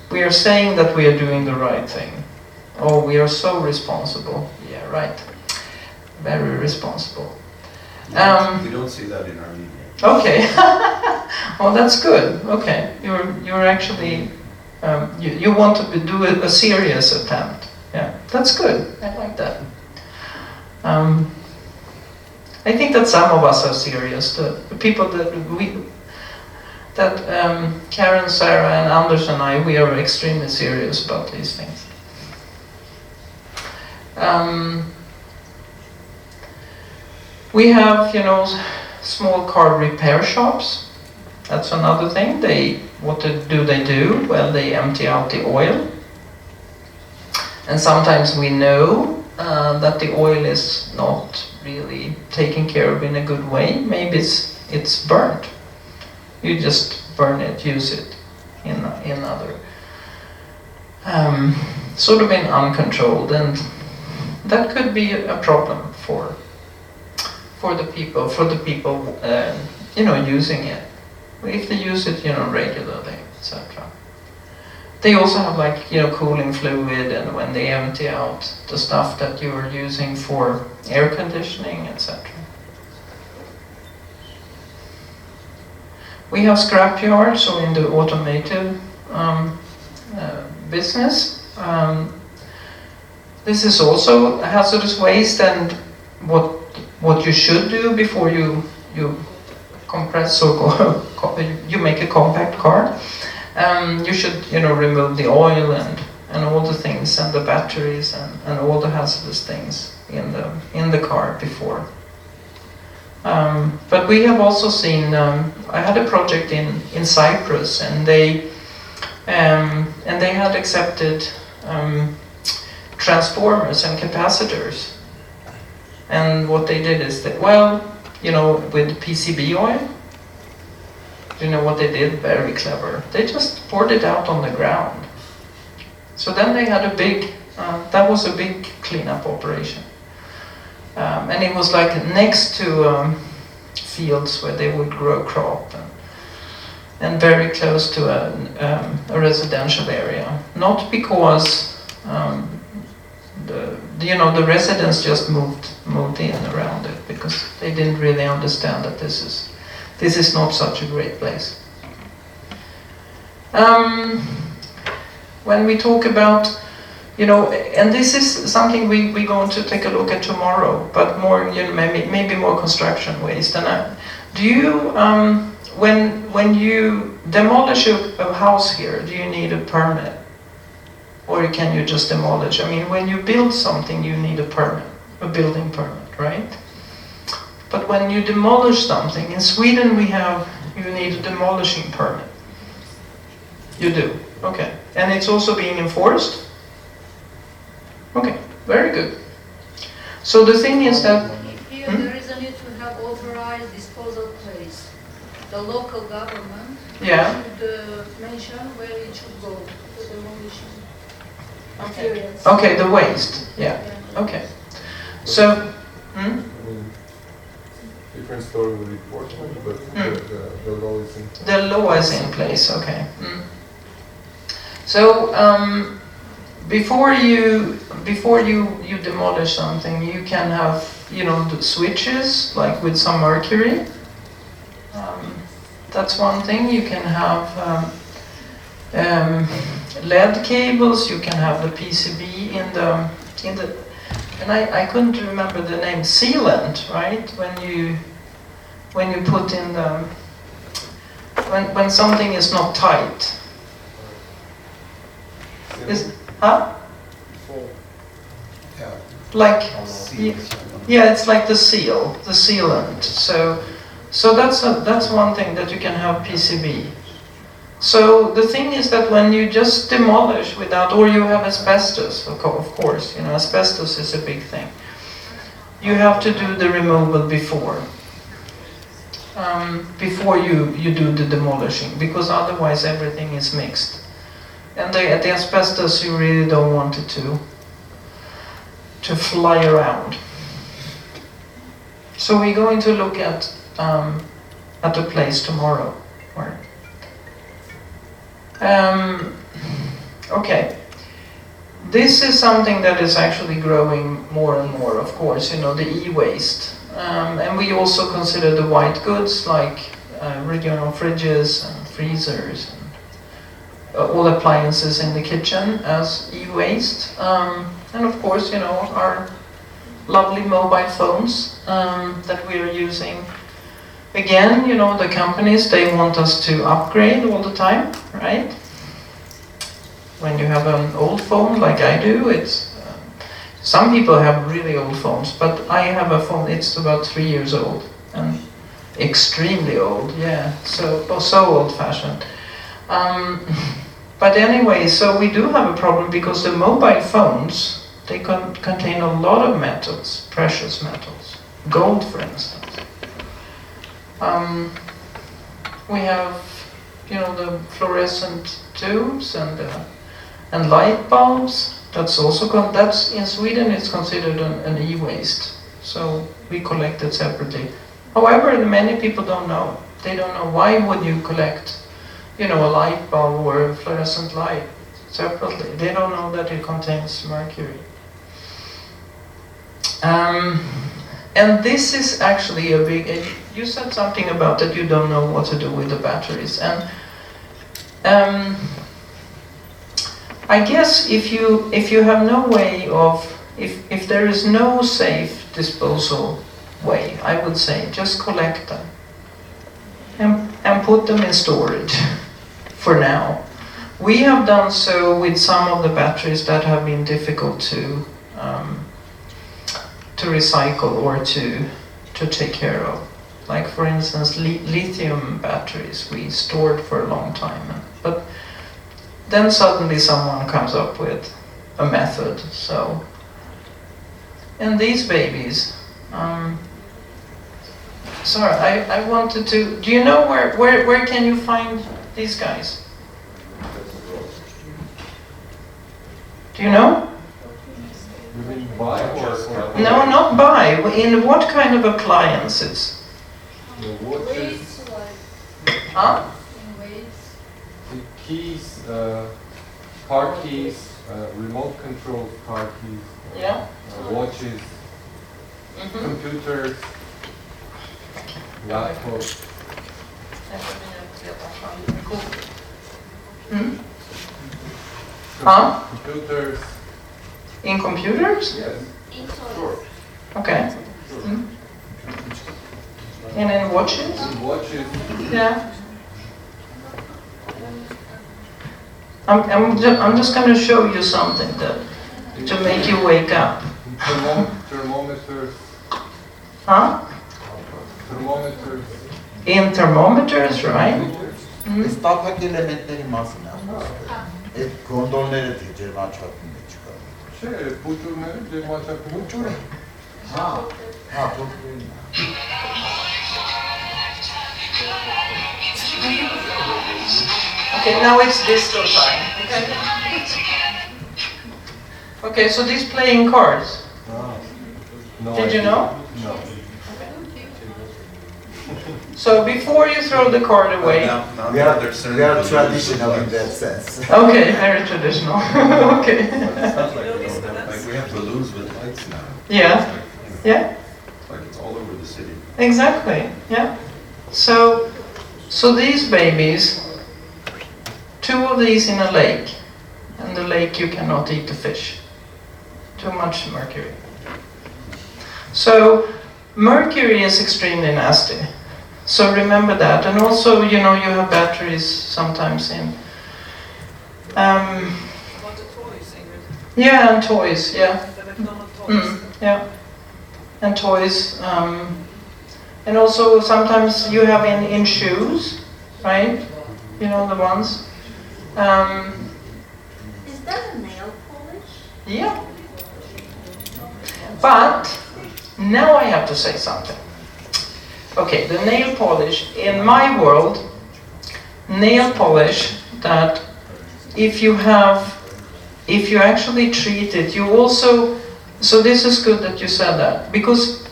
We are saying that we are doing the right thing. Oh, we are so responsible. Yeah, right. Very responsible. We don't see that in Armenia. Okay. Well, that's good. Okay, you're actually you want to do a serious attempt. Yeah, that's good. I like that. I think that some of us are serious. The people that Karen, Sarah, and Anders and I, we are extremely serious about these things. We have, you know, small car repair shops. That's another thing. What do they do? Well, they empty out the oil. And sometimes we know that the oil is not really taken care of in a good way. Maybe it's burnt. You just burn it, use it in other sort of in uncontrolled, and that could be a problem for the people you know, using it, if they use it, you know, regularly, etc. They also have, like, you know, cooling fluid, and when they empty out the stuff that you are using for air conditioning, etc. We have scrap yards, so in the automotive business. This is also hazardous waste, and what you should do before you compress or you make a compact car. You should, you know, remove the oil and all the things, and the batteries and all the hazardous things in the car before. But we have also seen. I had a project in Cyprus, and they had accepted transformers and capacitors. And what they did is that, well, you know, with PCB oil, Do you know what they did? Very clever. They just poured it out on the ground. So then they had a big, that was a big cleanup operation. And it was like next to fields where they would grow crop and very close to a residential area. Not because the residents just moved in around it, because they didn't really understand that this is not such a great place. When we talk about, and this is something we're going to take a look at tomorrow, but more, maybe more construction waste. And do you, when you demolish a house here, do you need a permit? Or can you just demolish? I mean, when you build something, you need a permit, a building permit, right? But when you demolish something, in Sweden you need a demolishing permit. You do, okay. And it's also being enforced? Okay, very good. So the thing is that... Here there is a need to have authorized disposal place. The local government should mention where it should go, the demolition materials. Okay, the waste, okay. So... I mean, different story with reporting, but the law is in... The law is in place, okay. So, before you demolish something, you can have, the switches, like with some mercury. That's one thing. You can have LED cables. You can have the PCB in the, and I couldn't remember the name, sealant, right? When you put in the, when something is not tight. Like, it's like the sealant. So that's one thing, that you can have PCB. So the thing is that when you just demolish without, or you have asbestos, of course, asbestos is a big thing. You have to do the removal before you do the demolishing, because otherwise everything is mixed. And the asbestos, you really don't want it to fly around. So we're going to look at the place tomorrow. Okay. This is something that is actually growing more and more, of course, the e-waste. And we also consider the white goods, like regional fridges and freezers, all appliances in the kitchen as e-waste. And of course, our lovely mobile phones that we are using. Again, the companies, they want us to upgrade all the time, right? When you have an old phone like I do, it's some people have really old phones, but I have a phone, it's about 3 years old, and extremely old, so old-fashioned. But anyway, so we do have a problem, because the mobile phones, they contain a lot of metals, precious metals, gold, for instance. We have, the fluorescent tubes and light bulbs. That's also that's in Sweden. It's considered an e-waste, so we collect it separately. However, many people don't know. They don't know, why would you collect, a light bulb or a fluorescent light separately. They don't know that it contains mercury. And this is actually a big... You said something about that you don't know what to do with the batteries. And I guess if you have no way of... If there is no safe disposal way, I would say just collect them. And put them in storage for now. We have done so with some of the batteries that have been difficult to recycle or to take care of. Like, for instance, lithium batteries we stored for a long time, but then suddenly someone comes up with a method. And these babies, Sorry, I wanted to. Do you know where can you find these guys? Do you know? You mean buy or No, not buy. In what kind of appliances? the watches, Weights, like Huh? in weights. the keys, car keys, remote control car keys, Yeah. watches, Mhm. computers, laptops. Hmm? Huh? Computers. In computers? Yes. In Sure. toys. Okay. Hmm? And in watches? Watches. Yeah. I'm just going to show you something to make you wake up. Thermometers. Huh? Thermometers. In thermometers, right? Hmm? Այս տափակ էլեմենտների մասին է խոսքը։ Այդ գոնդոլները թե ջերմաչափում է չկա։ Չէ, փուճուրները ջերմաչափում փուճուրը։ Հա, հա, փոքրին։ Okay, now it's disco time. Okay. Okay, so these playing cards. No Did you idea. know? No. So before you throw the card away. We are traditional in that sense. Okay, very traditional. Okay. Like we have balloons with lights now. Yeah. Yeah. Like it's all over the city. Exactly. Yeah. So these babies, 2 of these in a lake, and the lake you cannot eat the fish. Too much mercury. So mercury is extremely nasty. So remember that. And also, you know, you have batteries sometimes in. About the toys, Ingrid. Yeah, and toys. Yeah. The McDonald's toys. Yeah. And toys. And also sometimes you have in shoes, right? You know the ones. Is that a nail polish? Yeah. But now I have to say something. Okay, the nail polish, in my world, nail polish that if you actually treat it, you also, so this is good that you said that, because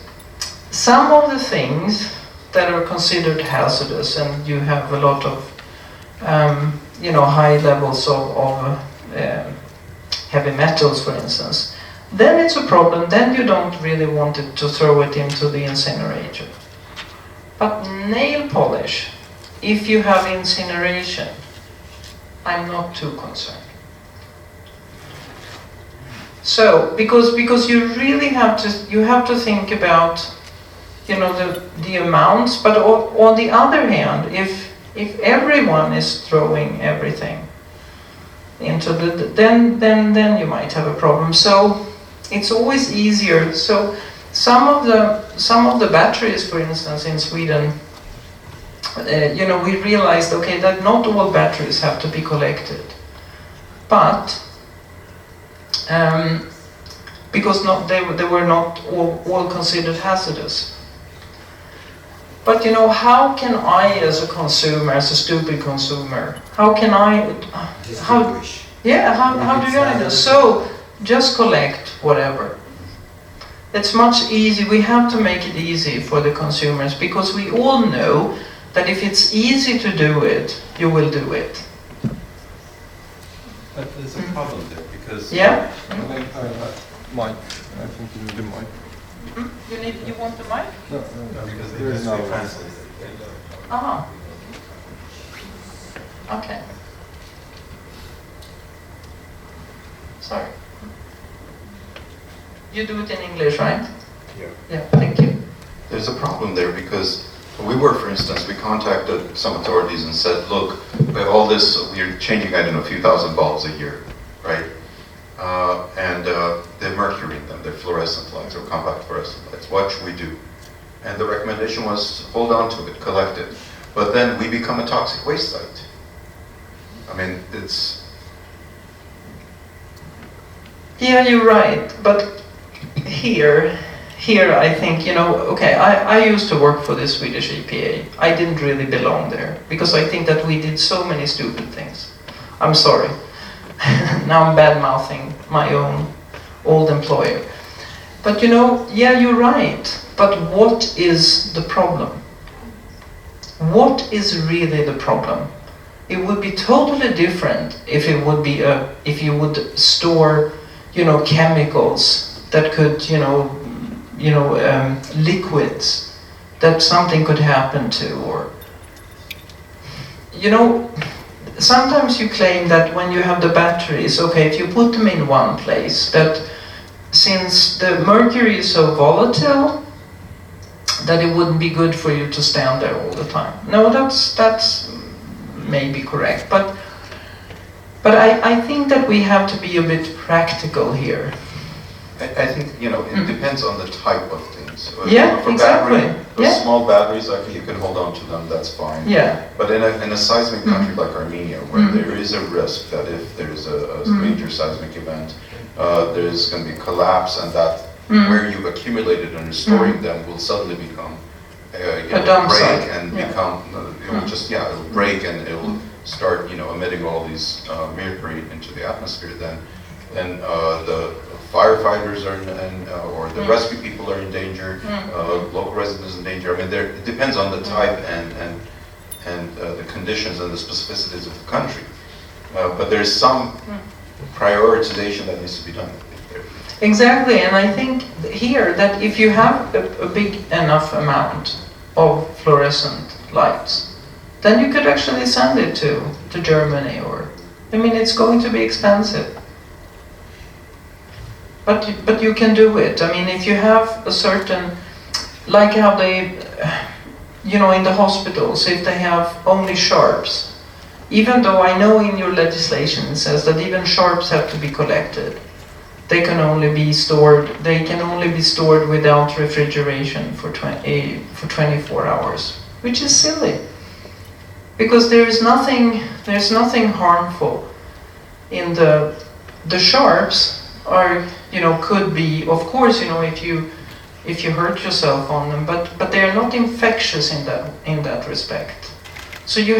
some of the things that are considered hazardous, and you have a lot of, you know, high levels of heavy metals, for instance, then it's a problem, then you don't really want it to throw it into the incinerator. But nail polish, if you have incineration, I'm not too concerned. So, because you really have to think about, you know, the amounts, but on the other hand, if everyone is throwing everything into then you might have a problem. So it's always easier. So some of the batteries, for instance, in Sweden, you know, we realized, okay, that not all batteries have to be collected, but because they were not all considered hazardous. But you know, how can I, as a consumer, as a stupid consumer, how can I, how do you know? So just collect whatever. It's much easier. We have to make it easy for the consumers, because we all know that if it's easy to do it, you will do it. But there's a problem there because Yeah? Mic. I think you need the mic. You want the mic? No, because there is no they one. translate. Uh-huh. Okay. Sorry. You do it in English, right? Yeah. Yeah, thank you. There's a problem there because we were, for instance, we contacted some authorities and said, look, we have all this, we're changing, I don't know, a few thousand bulbs a year, right? And they're mercury in them, they're fluorescent lights or compact fluorescent lights. What should we do? And the recommendation was hold on to it, collect it. But then we become a toxic waste site. I mean, it's... Yeah, you're right, but here here I think, you know, okay, I used to work for the Swedish EPA. I didn't really belong there because I think that we did so many stupid things. I'm sorry. Now I'm bad-mouthing my own old employer. But you know, yeah, you're right. But what is the problem? What is really the problem? It would be totally different if it would be if you would store, you know, chemicals that could, liquids that something could happen to, or, you know, sometimes you claim that when you have the batteries, okay, if you put them in one place, that since the mercury is so volatile, that it wouldn't be good for you to stand there all the time. No, that's maybe correct, but I think that we have to be a bit practical here. I think, you know, it depends on the type of things. Yeah, for exactly. For Yeah. small batteries, I think you can hold on to them, that's fine. Yeah. But in a seismic country like Armenia, where there is a risk that if there's a major seismic event, there's going to be collapse, and that where you've accumulated and storing them will suddenly become A dump break site. and Yeah. become it will just it'll break and it'll start emitting all these mercury into the atmosphere. Then the firefighters are or the rescue people are in danger. Local residents in danger. I mean, it depends on the type and the conditions and the specificities of the country. But there's some prioritization that needs to be done. Exactly, and I think here that if you have a big enough amount of fluorescent lights, then you could actually send it to Germany, or, I mean, it's going to be expensive. But you can do it. I mean, if you have a certain, like how they, in the hospitals, if they have only sharps, even though I know in your legislation it says that even sharps have to be collected, they can only be stored without refrigeration for 24 hours, which is silly, because there's nothing harmful in the sharps. Are, could be, of course, if you hurt yourself on them, but they are not infectious in that respect. So you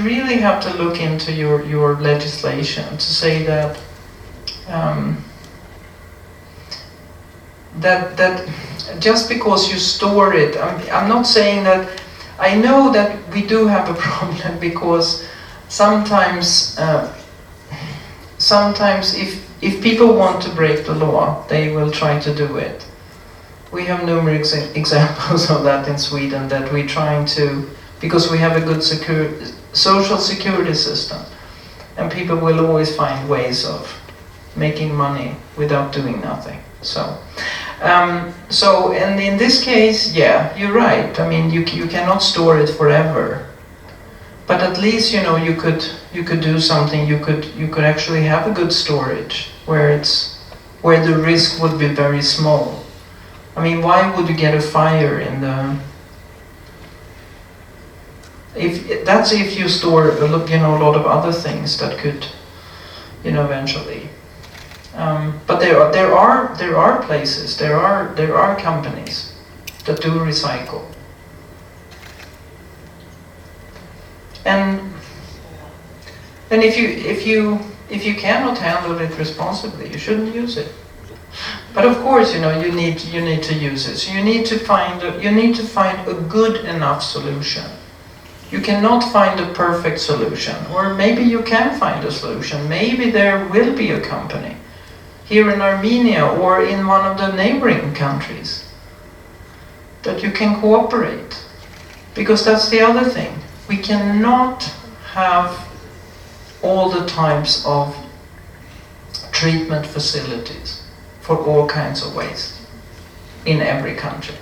really have to look into your legislation to say that that just because you store it, I'm not saying that. I know that we do have a problem because sometimes if people want to break the law, they will try to do it. We have numerous examples of that in Sweden, that we're trying to, because we have a good social security system, and people will always find ways of making money without doing nothing. So and in this case, yeah, you're right. I mean, you cannot store it forever. But at least you could do something. You could actually have a good storage where the risk would be very small. I mean, why would you get a fire in the? If you store a lot of other things that could eventually. But there are places, there are companies that do recycle. And if you cannot handle it responsibly, you shouldn't use it. But of course, you need to use it. So you need to find a good enough solution. You cannot find a perfect solution, or maybe you can find a solution. Maybe there will be a company here in Armenia or in one of the neighboring countries that you can cooperate. Because that's the other thing. We cannot have all the types of treatment facilities for all kinds of waste in every country.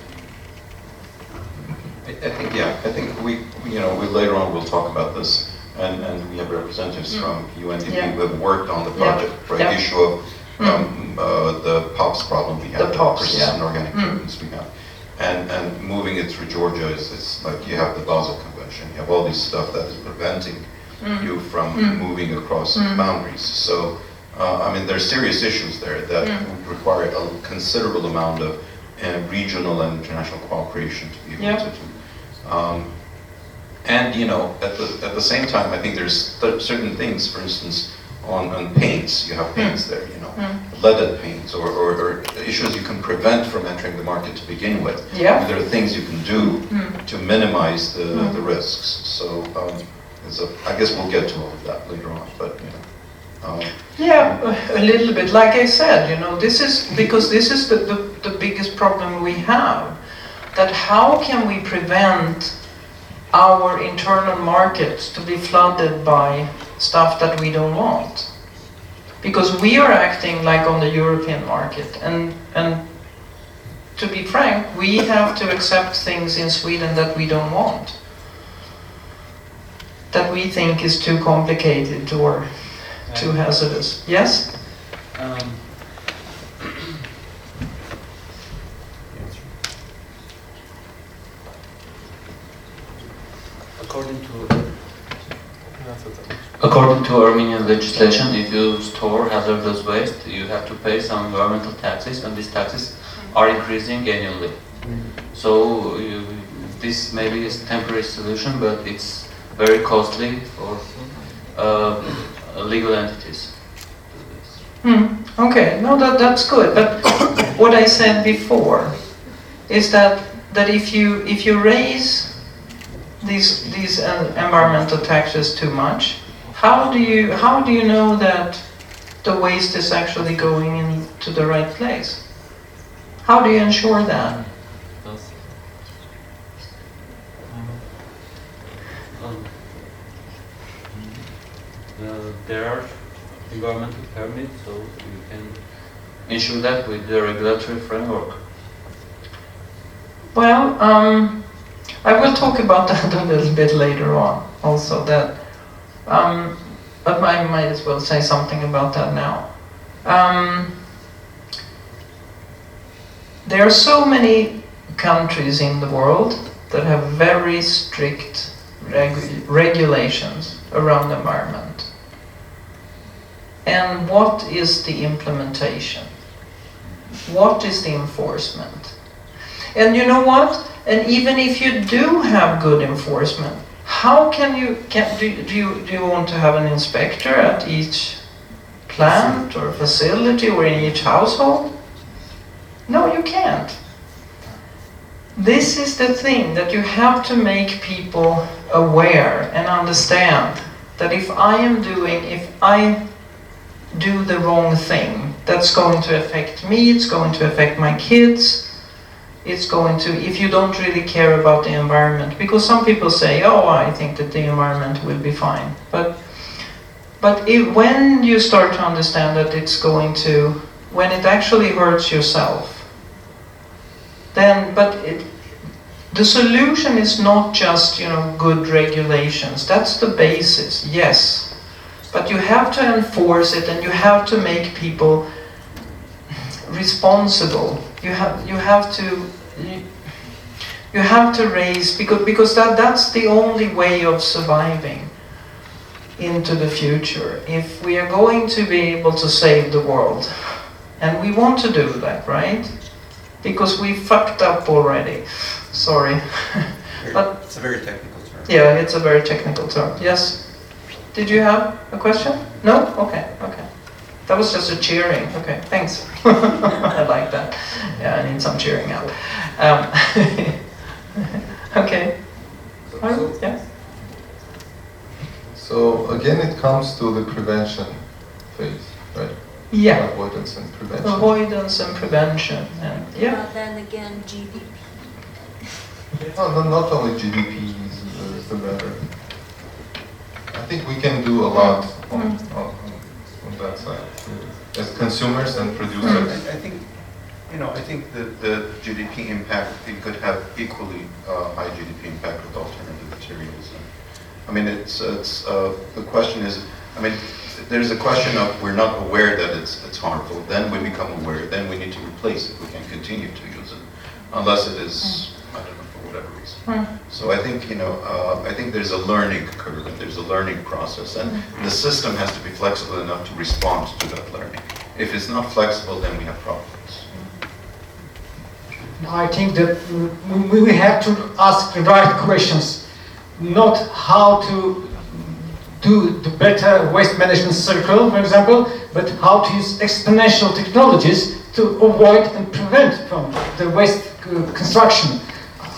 I think we later on we'll talk about this, and we have representatives from UNDP who have worked on the project for the issue of the POPs problem we have, persistent organic pollutants we have. And moving it through Georgia it's like you have the Basel Convention, you have all this stuff that is preventing you from moving across boundaries. So, there's serious issues there that would require a considerable amount regional and international cooperation to be able Yeah. to do. And you know, at the same time, I think there's certain things, for instance, on paints. You have paints there, you know, leaded paints or issues you can prevent from entering the market to begin with. Yeah. There are things you can do to minimize the risks. So I guess we'll get to all of that later on, but you know. Yeah, a little bit. Like I said, you know, this is because this is the biggest problem we have. That how can we prevent our internal markets to be flooded by stuff that we don't want? Because we are acting like on the European market, and to be frank, we have to accept things in Sweden that we don't want, that we think is too complicated or too hazardous. Yes? According to Armenian legislation, if you store hazardous waste, you have to pay some environmental taxes, and these taxes are increasing annually. So this may be a temporary solution, but it's very costly for legal entities. Okay, no, that's good. But what I said before is that if you raise these environmental taxes too much, how do you know that the waste is actually going into the right place? How do you ensure that? There are environmental permits, so you can ensure that with the regulatory framework. Well, I will talk about that a little bit later on also, that, but I might as well say something about that now. There are so many countries in the world that have very strict regulations around the environment. And what is the implementation? What is the enforcement? And you know what? And even if you do have good enforcement, how can you, do you want to have an inspector at each plant or facility or in each household? No, you can't. This is the thing, that you have to make people aware and understand that if I do the wrong thing, that's going to affect me, it's going to affect my kids, it's going to, if you don't really care about the environment, because some people say, oh, I think that the environment will be fine. But when you start to understand that it's going to, when it actually hurts yourself, then, the solution is not just, you know, good regulations. That's the basis, yes. But you have to enforce it, and you have to make people responsible. You have to raise, because that's the only way of surviving into the future. If we are going to be able to save the world, and we want to do that, right? Because we fucked up already. Sorry. But it's a very technical term. Yeah, it's a very technical term. Yes. Did you have a question? No? Okay, okay. That was just a cheering. Okay, thanks. I like that. Yeah, I need some cheering up. Okay. Yeah. So again, it comes to the prevention phase, right? Yeah. Avoidance and prevention. Avoidance and prevention. And yeah. But then again, GDP. No, not only GDP is the matter. I think we can do a lot on that side, as consumers and producers. I think, you know, I think that the GDP impact, it could have equally high GDP impact with alternative materials. I mean, the question is, I mean, there's a question of we're not aware that it's harmful. Then we become aware. Then we need to replace it. We can continue to use it, unless it is, I don't know, for whatever reason. So I think, you know, I think there's a learning curve and there's a learning process, and the system has to be flexible enough to respond to that learning. If it's not flexible, then we have problems. I think that we have to ask the right questions, not how to do the better waste management circle, for example, but how to use exponential technologies to avoid and prevent from the waste construction.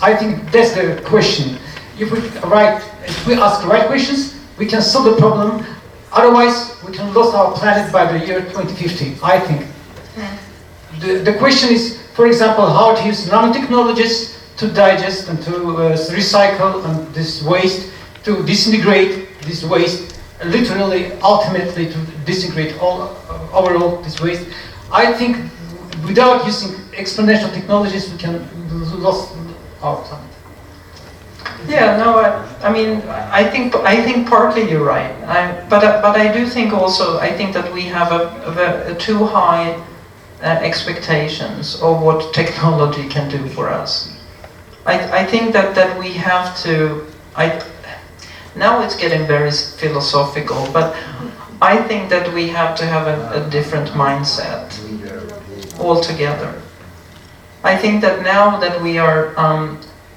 I think that's the question. If we ask the right questions, we can solve the problem. Otherwise, we can lose our planet by the year 2050, I think. The question is, for example, how to use nanotechnologies to digest and to recycle and this waste, to disintegrate this waste, literally, ultimately to disintegrate overall this waste. I think without using exponential technologies, we can lose our planet. Yeah, no, I mean, I think partly you're right. But I do think also, I think that we have a too high expectations of what technology can do for us. I think that we have to, now it's getting very philosophical, but I think that we have to have a different mindset altogether. I think that now that we are,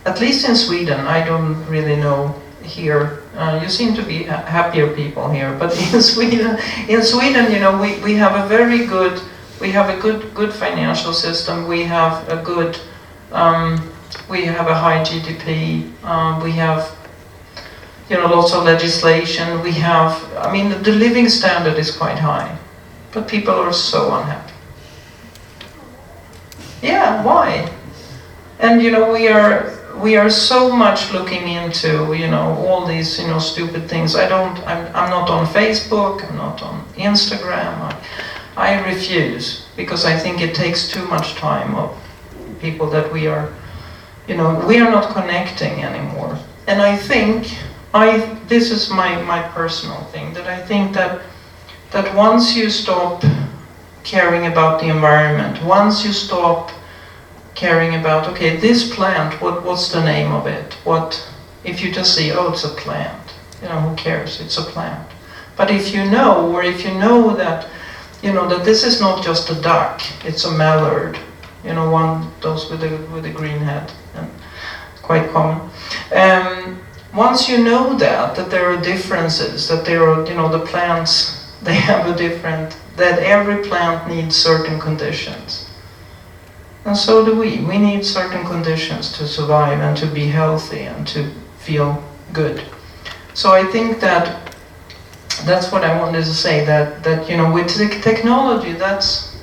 at least in Sweden, I don't really know here, you seem to be happier people here, but in Sweden, you know, we have a very good, we have a good financial system, we have a good, we have a high GDP, we have, you know, lots of legislation, we have, I mean, the living standard is quite high, but people are so unhappy. Yeah, why? And you know, we are so much looking into, you know, all these, you know, stupid things. I'm not on Facebook, I'm not on Instagram. I refuse, because I think it takes too much time of people that we are, you know, we are not connecting anymore. And I think, this is my personal thing, that I think that once you stop caring about the environment, once you stop caring about, okay, this plant, what's the name of it? If you just say, oh, it's a plant, you know, who cares? It's a plant. But if you know, or if you know that, you know, that this is not just a duck, it's a mallard, you know, those with the green head, and quite common. Once you know that there are differences, that there are, you know, the plants, they have a different, that every plant needs certain conditions. And so do we. We need certain conditions to survive and to be healthy and to feel good. So I think that's what I wanted to say, that you know, with technology, that's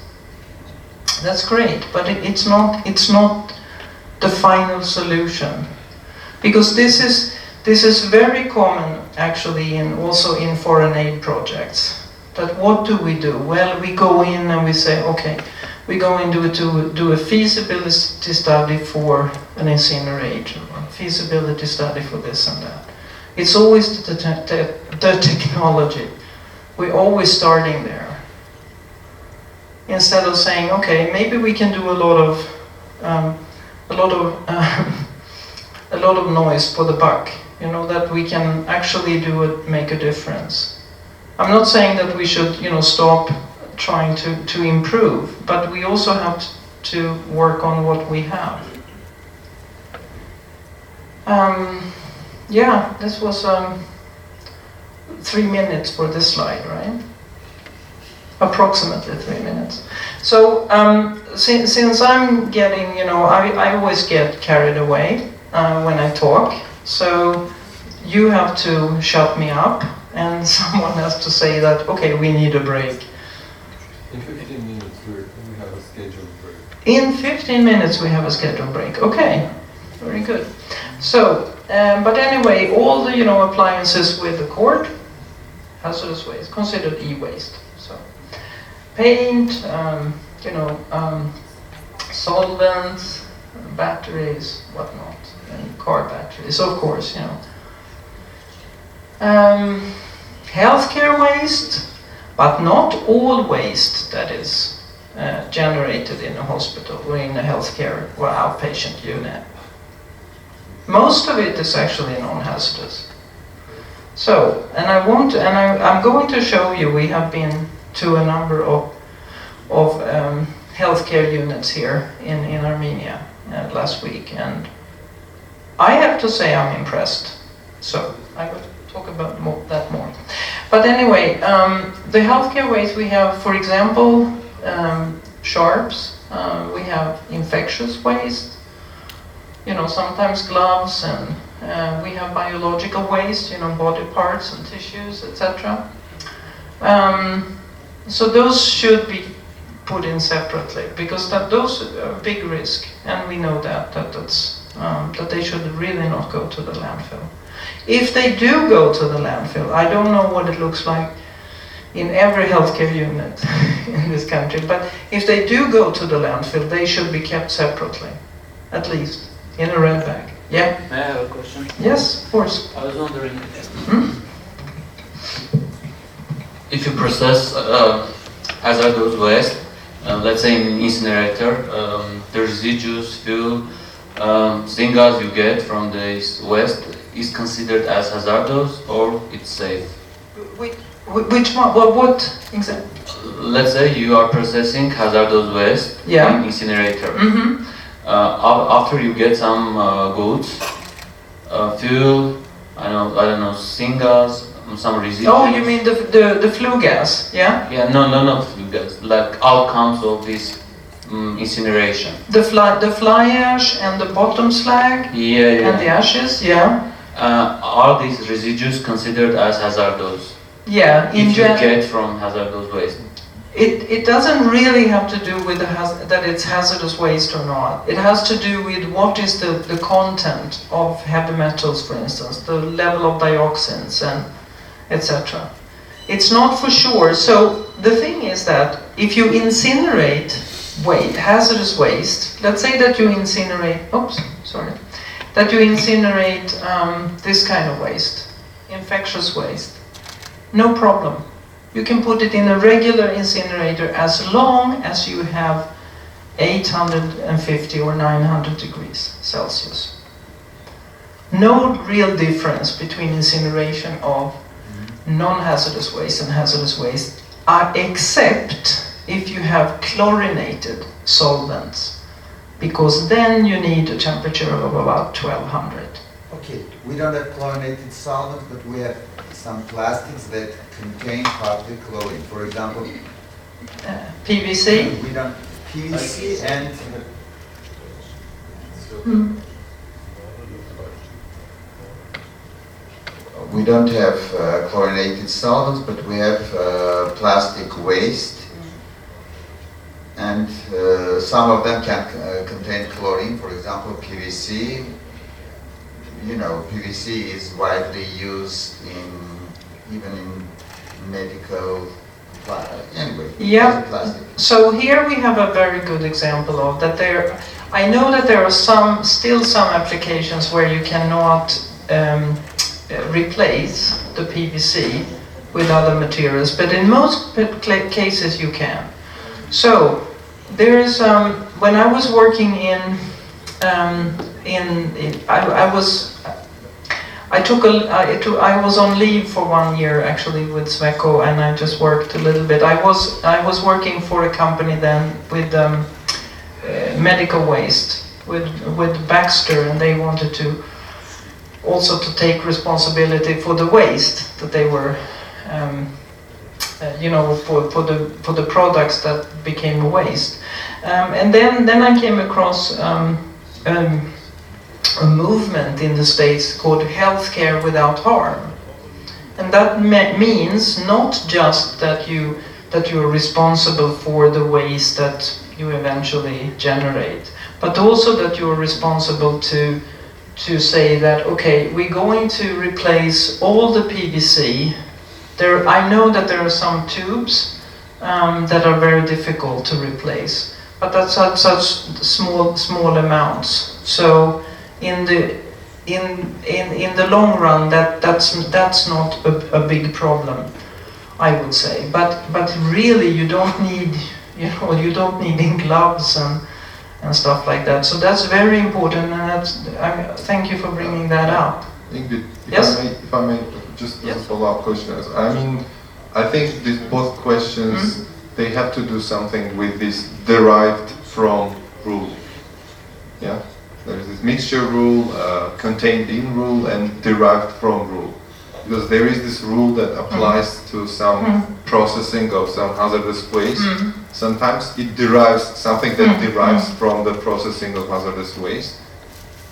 great, but it's not the final solution, because this is very common actually also in foreign aid projects. That what do? Well, we go in and we say, okay, we're going to do a feasibility study for an incinerator, or a feasibility study for this and that. It's always the technology. We're always starting there. Instead of saying, okay, maybe we can do a lot of noise for the buck. You know, that we can actually make a difference. I'm not saying that we should, you know, stop trying to improve, but we also have to work on what we have. Yeah, this was 3 minutes for this slide, right? Approximately 3 minutes. So since I'm getting, you know, I always get carried away when I talk, so you have to shut me up, and someone has to say that, okay, we need a break. In 15 minutes we have a scheduled break. In 15 minutes we have a scheduled break. Okay, very good. So, but anyway, all the, you know, appliances with the cord, hazardous waste, considered e-waste. So, paint, you know, solvents, batteries, whatnot, and car batteries, of course, you know. Healthcare waste, but not all waste that is generated in a hospital or in a healthcare or outpatient unit. Most of it is actually non-hazardous. So, and I'm going to show you, we have been to a number of healthcare units here in Armenia. last week, and I have to say I'm impressed. So I will talk about that more. But anyway, the healthcare waste we have, for example, sharps, we have infectious waste, you know, sometimes gloves, and we have biological waste, you know, body parts and tissues, etc. So those should be put in separately, because those are a big risk, and we know that they should really not go to the landfill. If they do go to the landfill, I don't know what it looks like in every healthcare unit in this country, but if they do go to the landfill, they should be kept separately, at least in a red bag. Yeah? May I have a question? Yes, of course. I was wondering, if you process hazardous waste, let's say in an incinerator, the residues, fuel, syngas you get from this waste is considered as hazardous, or it's safe? Which one? What exactly? Let's say you are processing hazardous waste in incinerator. After you get some goods, fuel, I don't know, syngas, some residues. Oh, you mean the flue gas? Yeah. Yeah. No, flue gas. Like outcomes of this incineration. The fly ash and the bottom slag. Yeah. And the ashes. Yeah. Are these residues considered as hazardous? Yeah. If you get from hazardous waste. It doesn't really have to do with that it's hazardous waste or not. It has to do with what is the content of heavy metals, for instance, the level of dioxins and etc. It's not for sure. So the thing is that if you incinerate hazardous waste, let's say that you incinerate, this kind of waste, infectious waste, no problem. You can put it in a regular incinerator as long as you have 850 or 900 degrees Celsius. No real difference between incineration of non-hazardous waste and hazardous waste, except if you have chlorinated solvents, because then you need a temperature of about 1200. Okay, we don't have chlorinated solvents, but we have some plastics that contain partly chlorine. For example, PVC? We don't PVC and we don't have chlorinated solvents, but we have plastic waste, and some of them can contain chlorine. For example, PVC. You know, PVC is widely used even in medical, anyway. Yeah. So here we have a very good example of that. I know that there are still some applications where you cannot replace the PVC with other materials, but in most cases you can. So there is when I was working I was on leave for 1 year actually with Sweco, and I just worked a little bit. I was working for a company then with medical waste with Baxter, and they wanted to also to take responsibility for the waste that they were for the products that became a waste. And then I came across a movement in the States called Healthcare Without Harm, and that means not just that you are responsible for the waste that you eventually generate, but also that you are responsible to say that, okay, we're going to replace all the PVC. I know that there are some tubes that are very difficult to replace, but that's at such small amounts. So in the long run, that's not a big problem, I would say. But really, you don't need gloves and stuff like that. So that's very important, and thank you for bringing that up. Ingrid, Yes? if I may, just as a follow-up question. I mean, I think these both questions, they have to do something with this derived from rule. Yeah, there is this mixture rule, contained in rule, and derived from rule. Because there is this rule that applies to some processing of some hazardous waste. Sometimes it derives, something that derives from the processing of hazardous waste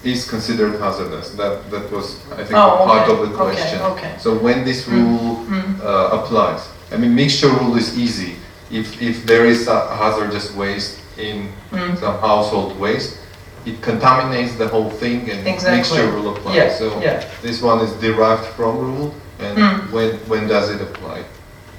is considered hazardous. That was, I think, part of the question. So when this rule applies, I mean, mixture rule is easy. If there is a hazardous waste in some household waste, it contaminates the whole thing, and mixture rule applies. This one is derived from rule, and when does it apply?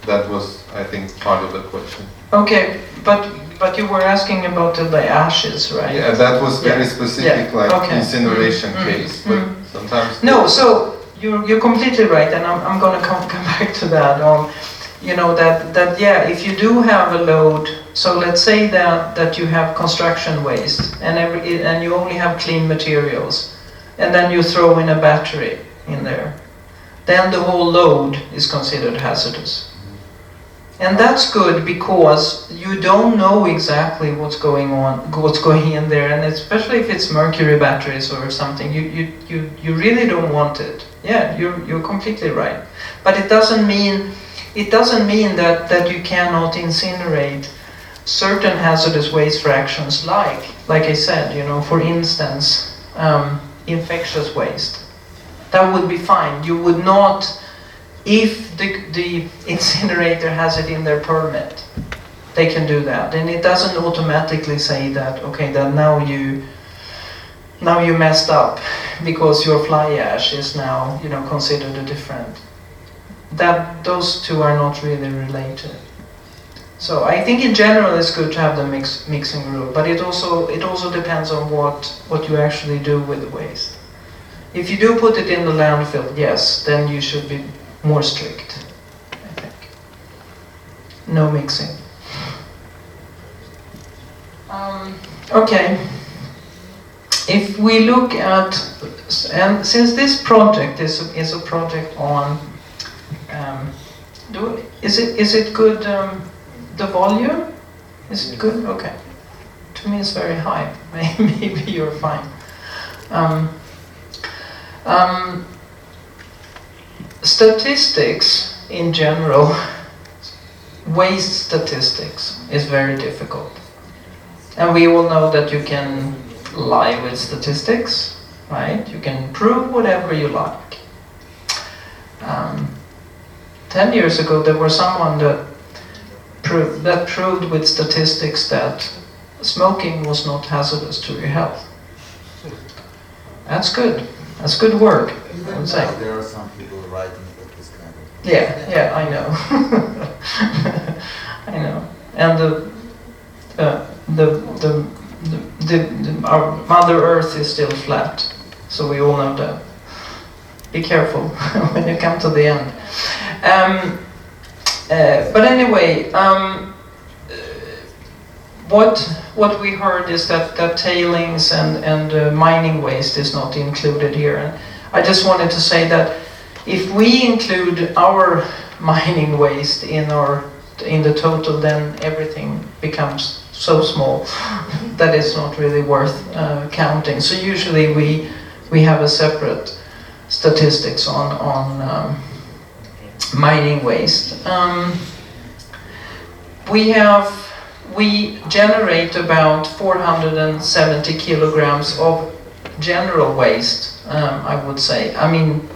That was, I think, part of the question. Okay, but you were asking about the ashes, right? Yeah, that was very specific, like incineration case. But sometimes no. So you're completely right, and I'm going to come back to that. You know that yeah, if you do have a load, so let's say that you have construction waste and you only have clean materials, and then you throw in a battery in there, then the whole load is considered hazardous. And that's good because you don't know exactly what's going in there, and especially if it's mercury batteries or something, you really don't want it. Yeah, you're completely right. But it doesn't mean that you cannot incinerate certain hazardous waste fractions, like I said, you know, for instance, infectious waste. That would be fine. You would not, if the incinerator has it in their permit, they can do that. And it doesn't automatically say that, okay, that now you messed up because your fly ash is now, you know, considered a different. That those two are not really related. So I think in general it's good to have the mixing rule, but it also depends on what you actually do with the waste. If you do put it in the landfill, yes, then you should be more strict, I think. No mixing. Okay. If we look at, and since this project is a project on, is it good? The volume, is it good? Okay. To me, it's very high. Maybe you're fine. Statistics in general, waste statistics is very difficult. And we all know that you can lie with statistics, right? You can prove whatever you like. 10 years ago, there was someone that proved with statistics that smoking was not hazardous to your health. That's good. That's good work, I would say. There are some people writing about this kind of... Yeah, I know. I know. And our Mother Earth is still flat, so we all know that. Be careful when you come to the end. But anyway, what we heard is that tailings and mining waste is not included here. And I just wanted to say that if we include our mining waste in the total, then everything becomes so small that it's not really worth counting. So usually we have a separate statistics on mining waste. We generate about 470 kilograms of general waste, I would say. I mean,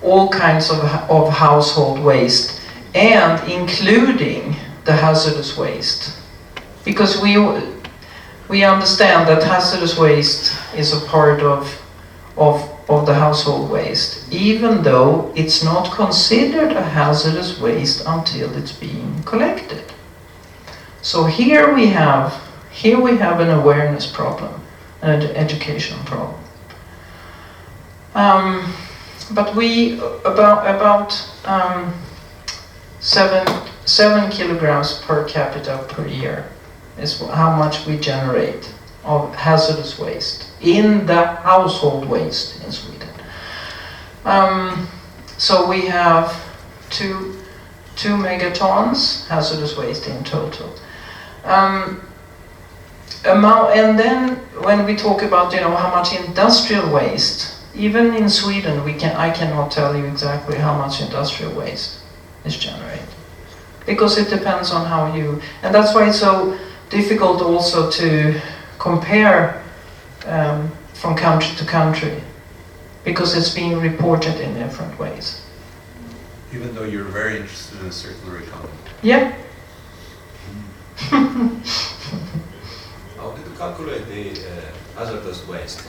all kinds of household waste, and including the hazardous waste. Because we understand that hazardous waste is a part of the household waste, even though it's not considered a hazardous waste until it's being collected. So here we have an awareness problem, an education problem. But about 7 kilograms per capita per year is how much we generate of hazardous waste in the household waste in Sweden. So we have 2 megatons hazardous waste in total. And then when we talk about, how much industrial waste, even in Sweden, I cannot tell you exactly how much industrial waste is generated, because it depends on how you, and that's why it's so difficult also to compare from country to country, because it's being reported in different ways. Even though you're very interested in a circular economy. Yeah. How did you calculate the hazardous waste?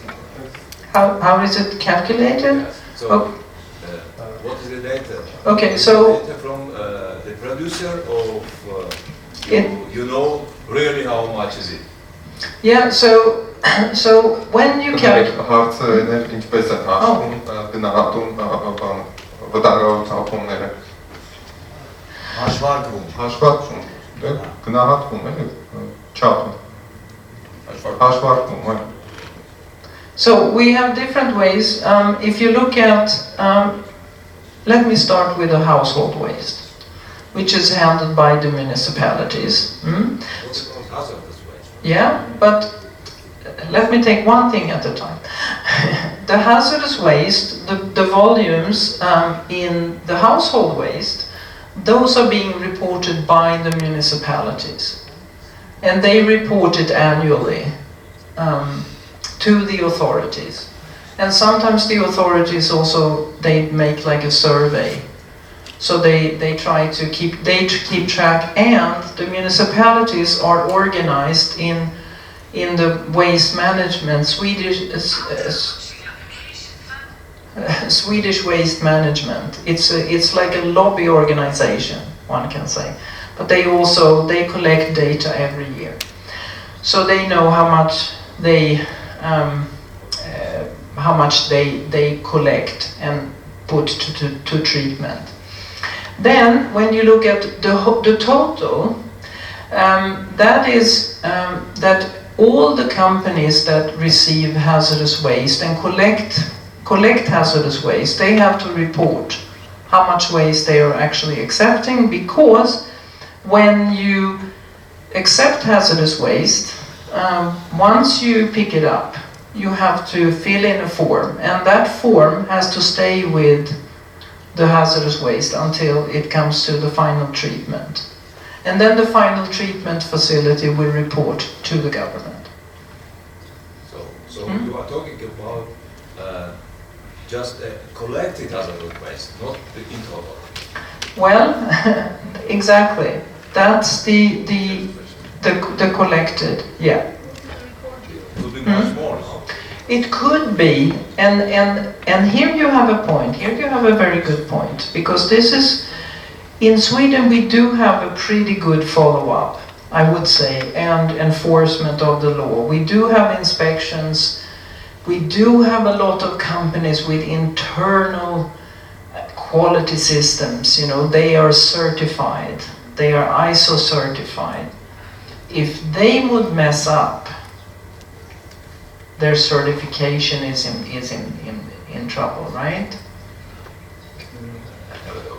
How is it calculated? Yes. So, what is the data? Okay, so Data from the producer of you know really how much is it? Yeah, so when you calculate Հարցերն ինչպես է հաշվում գնահատում վտանգավոր ցապումները հաշվարկում գնահատվում է չափը հաշվարկում So we have different ways. If you look at, let me start with the household waste, which is handled by the municipalities. Yeah, but let me take one thing at a time. The hazardous waste, the volumes in the household waste, those are being reported by the municipalities. And they report it annually to the authorities. And sometimes the authorities also, they make like a survey. So they try to keep track, and the municipalities are organized in the waste management, Swedish waste management. It's like a lobby organization, one can say. But they collect data every year. So they know how much they collect and put to treatment. Then, when you look at the total, that is that all the companies that receive hazardous waste and collect hazardous waste, they have to report how much waste they are actually accepting, because when you accept hazardous waste, once you pick it up, you have to fill in a form, and that form has to stay with the hazardous waste until it comes to the final treatment. And then the final treatment facility will report to the government. So you are talking about just collected hazardous waste, not in total. Well, exactly. That's the collected, yeah. It would be much more, no? It could be, and here you have a point. Here you have a very good point, because this is, in Sweden we do have a pretty good follow-up, I would say, and enforcement of the law. We do have inspections. We do have a lot of companies with internal quality systems. They are certified. They are ISO certified. If they would mess up, their certification is in trouble, right?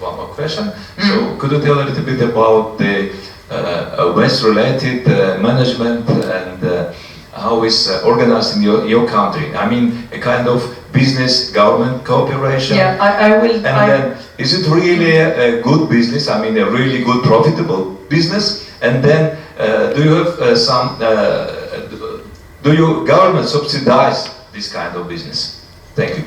One more question. So, could you tell a little bit about the waste-related management and how it's organized in your country? I mean, a kind of business-government cooperation. Yeah, I will. And then, is it really a good business? I mean, a really good, profitable business? And then, do you have do your government subsidize this kind of business? Thank you.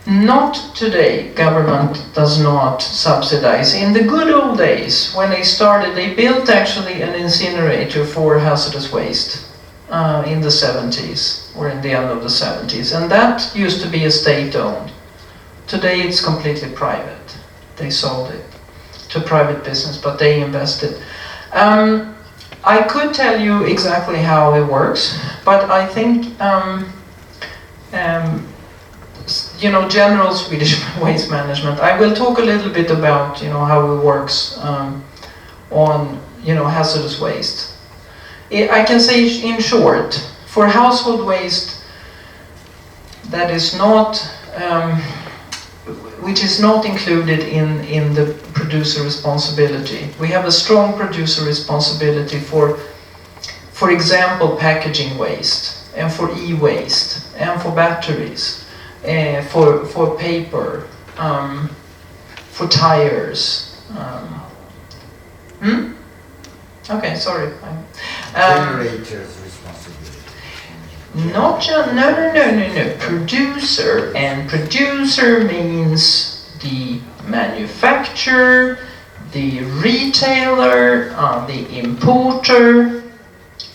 Not today. Government does not subsidize. In the good old days, when they started, they built actually an incinerator for hazardous waste in the 70s, or in the end of the 70s, and that used to be a state-owned. Today it's completely private. They sold it to private business, but they invested. I could tell you exactly how it works, but I think general Swedish waste management. I will talk a little bit about how it works on hazardous waste. I can say in short, for household waste that is not which is not included in the producer responsibility. We have a strong producer responsibility for for example, packaging waste, and for e-waste, and for batteries, for paper, for tires. Okay, sorry. Generator's responsibility. Not just, no. Producer, and producer means the manufacturer, the retailer, the importer,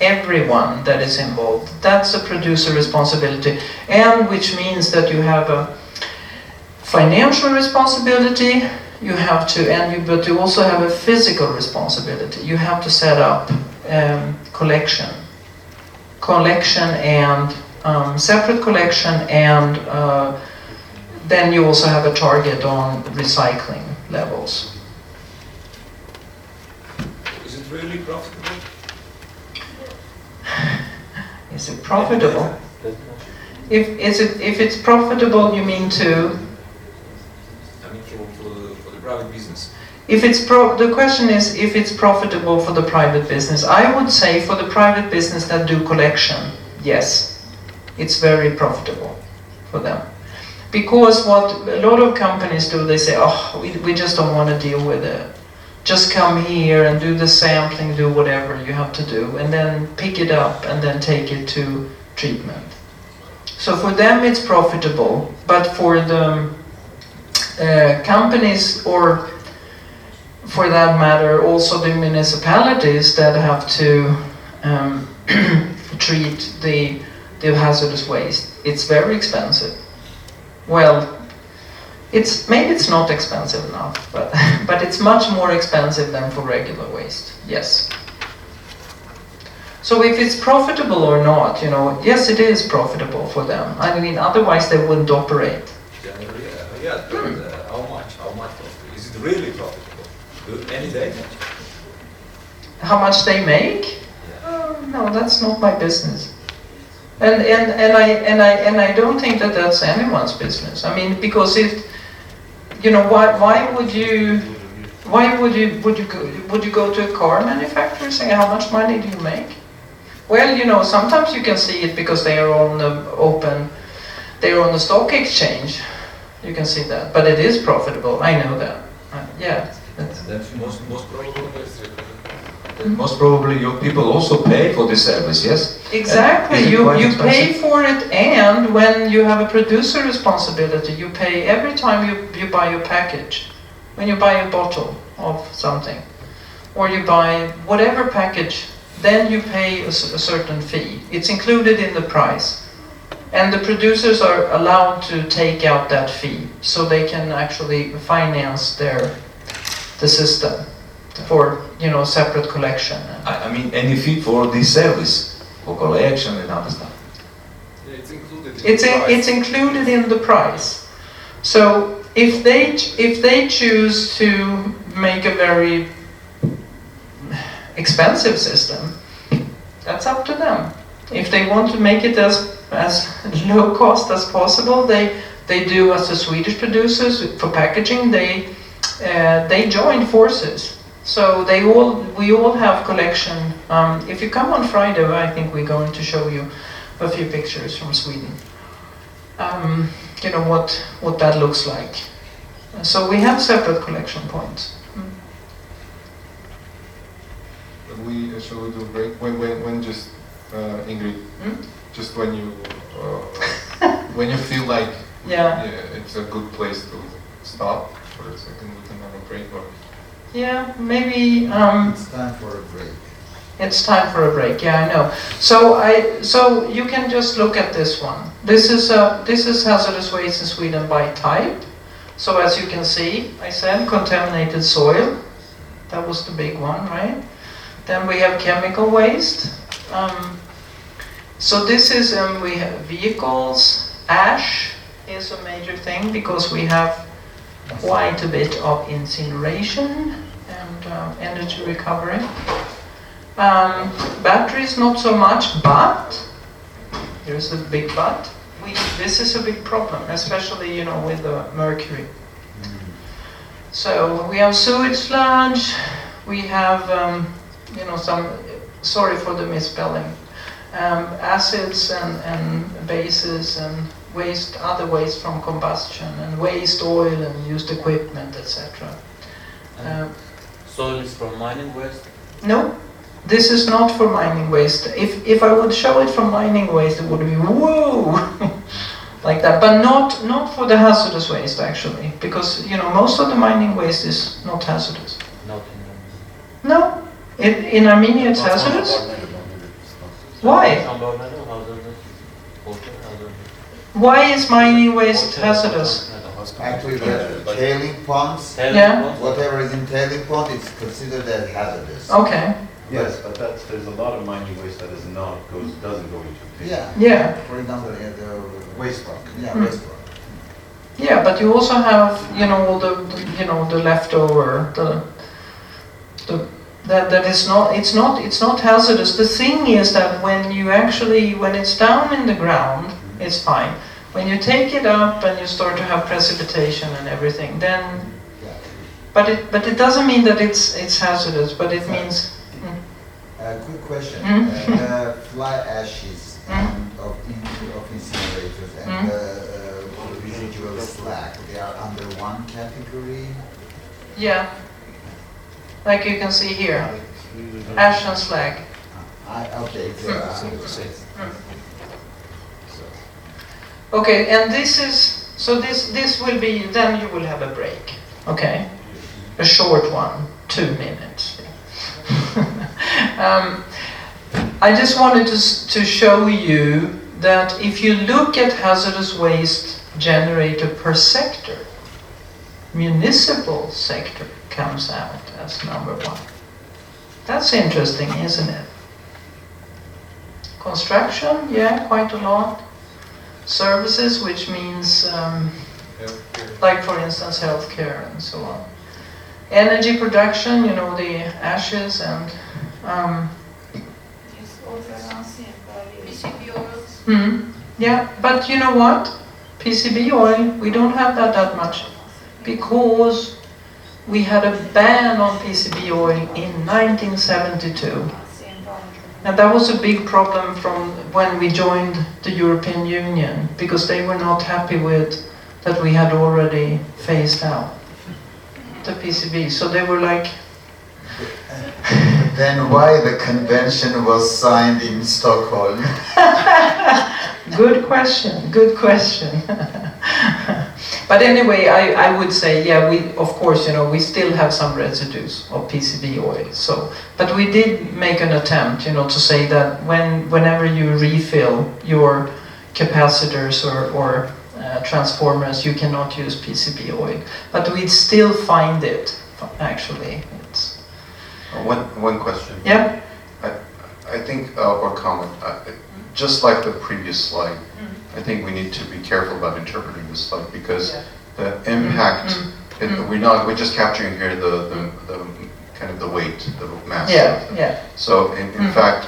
everyone that is involved. That's a producer responsibility, and which means that you have a financial responsibility. You have to, but you also have a physical responsibility. You have to set up collection and separate collection, and then you also have a target on recycling levels. Is it really profitable? Is it profitable? If it's profitable, you mean to? I mean, for the private business. If it's the question is if it's profitable for the private business. I would say for the private business that do collection, yes, it's very profitable for them. Because what a lot of companies do, they say, oh, we just don't want to deal with it. Just come here and do the sampling, do whatever you have to do, and then pick it up and then take it to treatment. So for them it's profitable, but for the companies, or for that matter also the municipalities that have to treat the hazardous waste, it's very expensive. Well, maybe it's not expensive enough, but it's much more expensive than for regular waste, yes. So if it's profitable or not, yes, it is profitable for them. I mean, otherwise they wouldn't operate. Yeah, but how much profit? Is it really profitable? Any data? How much they make? Yeah. No, that's not my business. And I don't think that that's anyone's business. I mean, because why would you go to a car manufacturer saying how much money do you make? Well, sometimes you can see it because they are on the stock exchange. You can see that, but it is profitable. I know that. Yeah. That's most probably. Most probably your people also pay for this service, yes? Exactly, you pay for it, and when you have a producer responsibility, you pay every time you buy your package. When you buy a bottle of something, or you buy whatever package, then you pay a certain fee. It's included in the price. And the producers are allowed to take out that fee, so they can actually finance the system for separate collection. I mean, any fee for this service, for collection and other stuff. Yeah, it's included. It's included in the price. So if they choose to make a very expensive system, that's up to them. If they want to make it as low cost as possible, they do as the Swedish producers for packaging. They join forces. So we all have collection. If you come on Friday, I think we're going to show you a few pictures from Sweden. What that looks like. So we have separate collection points. Shall we do a break? When just Ingrid, just when you feel like it's a good place to stop for a second, we can have a break. Or yeah, maybe. It's time for a break. It's time for a break. Yeah, I know. So you can just look at this one. This is hazardous waste in Sweden by type. So as you can see, I said contaminated soil. That was the big one, right? Then we have chemical waste. So this is we have vehicles. Ash is a major thing because we have quite a bit of incineration and energy recovery. Batteries not so much, but here's a big but. This is a big problem, especially with the mercury. So we have sewage sludge. We have sorry for the misspelling, acids and bases and waste, other waste from combustion, and waste oil and used equipment, etc. Soil is from mining waste? No, this is not for mining waste. If I would show it from mining waste, it would be whoa, like that. But not for the hazardous waste actually, because most of the mining waste is not hazardous. Not in No, in Armenia it's hazardous. Why? Why is mining waste hazardous? Actually, the tailing ponds, Yeah. whatever is in tailing pond, it's considered as hazardous. Okay. Yes, but there's a lot of mining waste that doesn't go into it. Yeah. Yeah. For example, the Waste rock. yeah, waste rock. Yeah, but you also have, all the leftover, that is not, it's not hazardous. The thing is that when it's down in the ground, it's fine. When you take it up and you start to have precipitation and everything, then, but it doesn't mean that it's hazardous, but it means. Quick question. Fly ashes of incinerators and residual slag, they are under one category? Yeah. Like you can see here, ash and slag. Okay, Okay, and this will be, then you will have a break, okay? A short one, 2 minutes. I just wanted to show you that if you look at hazardous waste generated per sector, municipal sector comes out as number 1. That's interesting, isn't it? Construction, yeah, quite a lot. Services, which means, like for instance, healthcare and so on. Energy production, the ashes and PCB oils. Yeah, but you know what? PCB oil, we don't have that much because we had a ban on PCB oil in 1972. And that was a big problem from when we joined the European Union, because they were not happy with that we had already phased out the PCB. So they were like... Then why the convention was signed in Stockholm? Good question, good question. But anyway, I would say, yeah, of course, we still have some residues of PCB oil. So, but we did make an attempt, to say that whenever you refill your capacitors or transformers, you cannot use PCB oil. But we'd still find it, actually. One question. Yeah. I think, or comment, just like the previous slide, I think we need to be careful about interpreting this slide, because the impact, we're just capturing here the kind of the weight, the mass. Yeah. So in fact,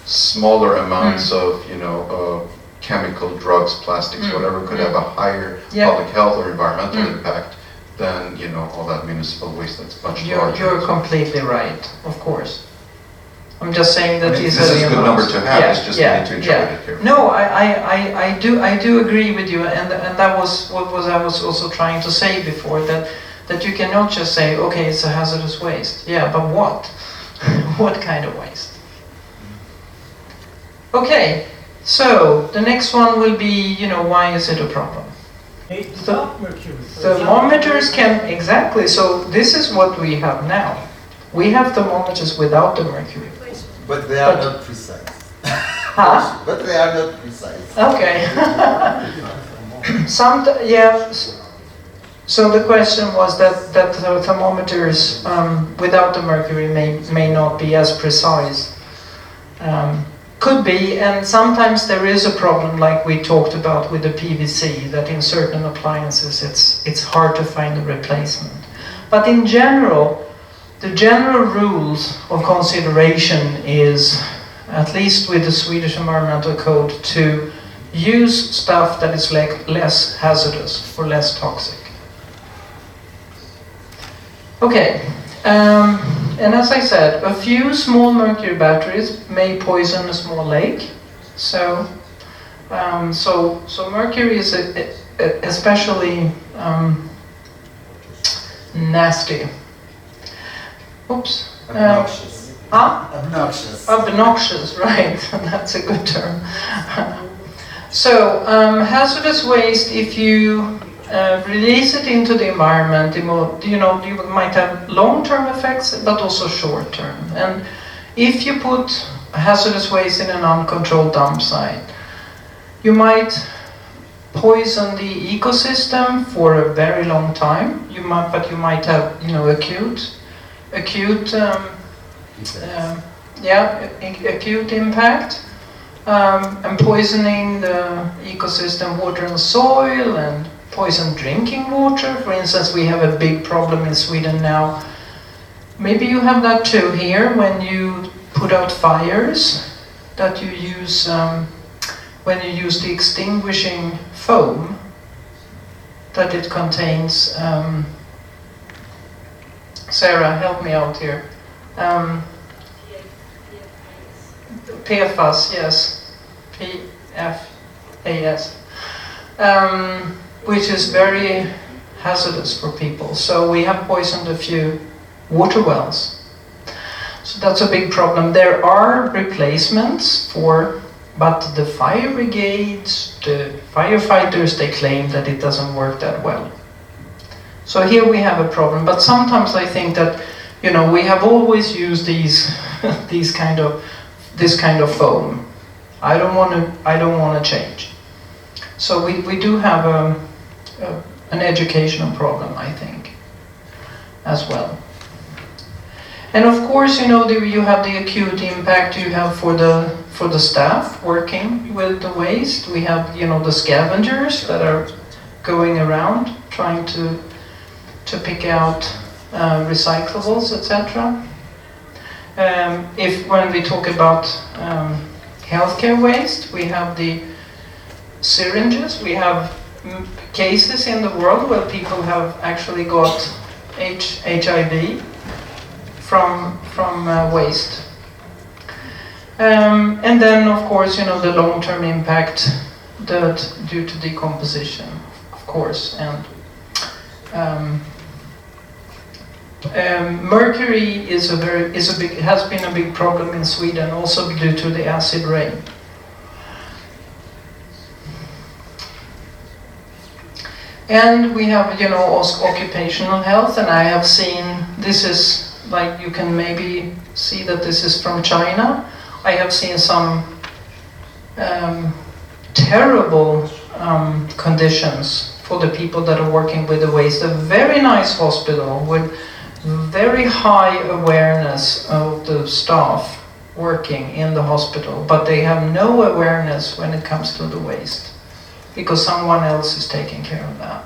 smaller amounts of chemical, drugs, plastics, whatever, could have a higher public health or environmental impact than all that municipal waste that's much larger. You're completely right, of course. I'm just saying that this is a good number to have. It's just we need to interpret it here. No, I do agree with you, and that was what I was also trying to say before, that you cannot just say, okay, it's a hazardous waste. Yeah, but what? What kind of waste? Okay, so the next one will be, why is it a problem? Thermometers can, exactly, so this is what we have now. We have thermometers without the mercury. But they are not precise. Huh? But they are not precise. Okay. So the question was that the thermometers without the mercury may not be as precise. Could be, and sometimes there is a problem, like we talked about with the PVC, that in certain appliances it's hard to find a replacement. But in general, the general rules of consideration is, at least with the Swedish Environmental Code, to use stuff that is less hazardous or less toxic. Okay. And as I said, a few small mercury batteries may poison a small lake. So mercury is especially nasty. Oops. Obnoxious. Obnoxious. Obnoxious, right. That's a good term. So, hazardous waste, if you release it into the environment, you might have long-term effects, but also short-term. And if you put hazardous waste in an uncontrolled dump site, you might poison the ecosystem for a very long time. But you might have, acute impact, and poisoning the ecosystem, water and soil, and poison drinking water. For instance, we have a big problem in Sweden now. Maybe you have that too here, when you put out fires, that you use, when you use the extinguishing foam, that it contains, Sarah, help me out here. PFAS, yes, PFAS, which is very hazardous for people. So we have poisoned a few water wells. So that's a big problem. There are replacements but the fire brigades, the firefighters, they claim that it doesn't work that well. So here we have a problem. But sometimes I think that, we have always used this kind of foam. I don't want to change. So we do have an educational problem, I think, as well. And of course, you have the acute impact you have for the staff working with the waste. We have, the scavengers that are going around trying to pick out recyclables, etc. When we talk about healthcare waste, we have the syringes. We have cases in the world where people have actually got HIV from waste. And then, of course, the long-term impact due to decomposition, of course, and mercury has been a big problem in Sweden, also due to the acid rain. And we have, also occupational health, and I have seen, this is, like, you can maybe see that this is from China. I have seen some terrible conditions for the people that are working with the waste. A very nice hospital with very high awareness of the staff working in the hospital, but they have no awareness when it comes to the waste, because someone else is taking care of that.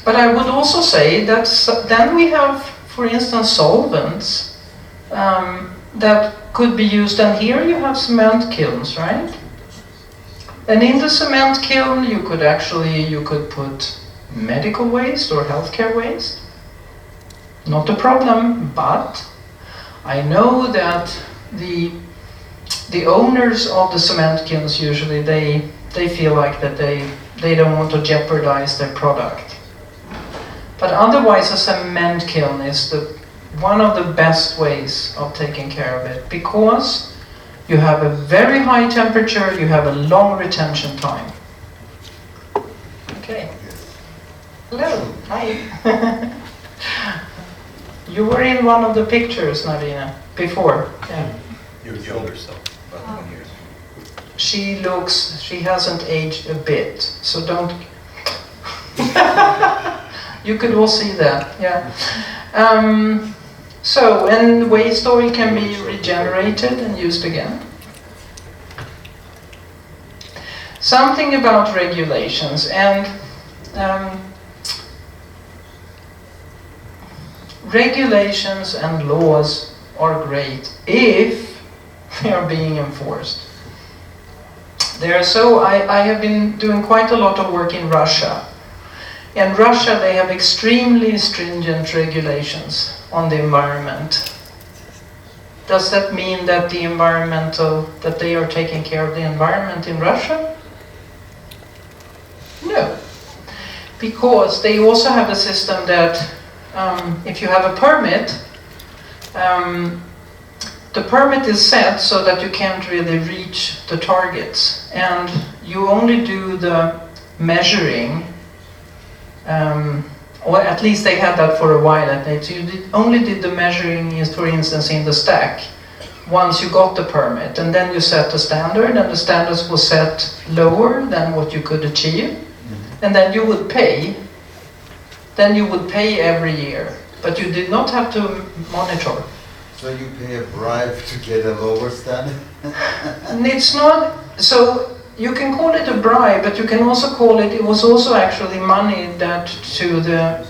But I would also say that then we have, for instance, solvents that could be used, and here you have cement kilns, right? And in the cement kiln you could put medical waste or healthcare waste. Not a problem, but I know that the owners of the cement kilns usually they feel like that they don't want to jeopardize their product. But otherwise a cement kiln is one of the best ways of taking care of it, because you have a very high temperature, you have a long retention time. Okay. Hello. Hi. You were in one of the pictures, Nadina, before. Yeah. Your younger self, about 20 years. She hasn't aged a bit, so don't... You could all see that, yeah. And waste oil can be regenerated and used again. Something about regulations, and regulations and laws are great if they are being enforced. So I have been doing quite a lot of work in Russia. In Russia, they have extremely stringent regulations on the environment. Does that mean that that they are taking care of the environment in Russia? No. Because they also have a system that if you have a permit, the permit is set so that you can't really reach the targets, and you only do the measuring, or at least they had that for a while. So you only did the measuring, for instance, in the stack once you got the permit, and then you set the standard, and the standards was set lower than what you could achieve, and then you would pay. Then you would pay every year, but you did not have to monitor. So you pay a bribe to get a lower standard? And it's not, so you can call it a bribe, but you can also call it was also actually money that to the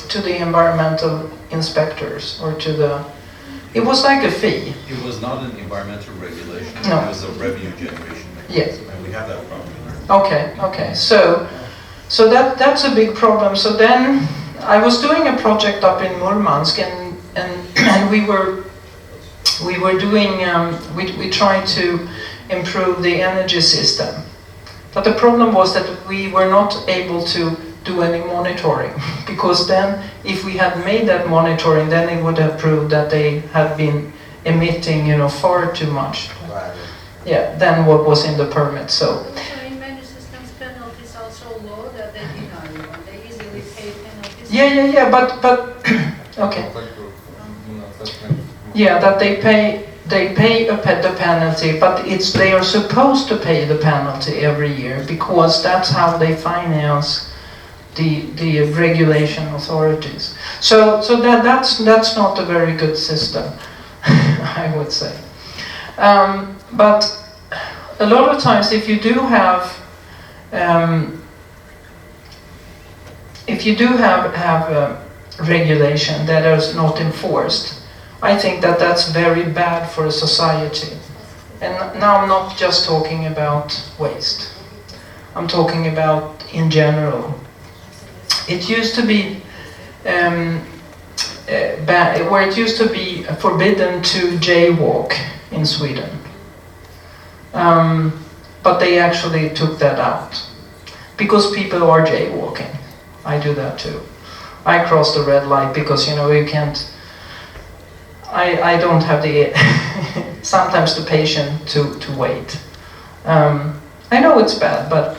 to the environmental inspectors, or to the, it was like a fee. It was not an environmental regulation, No. it was a revenue generation mechanism, Yes. and we have that problem. Okay. So that's a big problem. So then I was doing a project up in Murmansk, and we were doing we tried to improve the energy system, but the problem was that we were not able to do any monitoring, because then if we had made that monitoring, then it would have proved that they had been emitting, far too much. Right. Yeah, than what was in the permit. So. Also in many systems, penalties are so low that they deny you, and they easily pay penalties. Yeah, but okay. Yeah, that they pay the penalty, but they are supposed to pay the penalty every year, because that's how they finance the regulation authorities. So that's not a very good system, I would say. But a lot of times, if you do have regulation that is not enforced, I think that that's very bad for a society. And now I'm not just talking about waste. I'm talking about in general. It used to be where it used to be forbidden to jaywalk in Sweden. But they actually took that out, because people are jaywalking. I do that too. I cross the red light because, you can't, I don't have the, sometimes the patience to wait. I know it's bad, but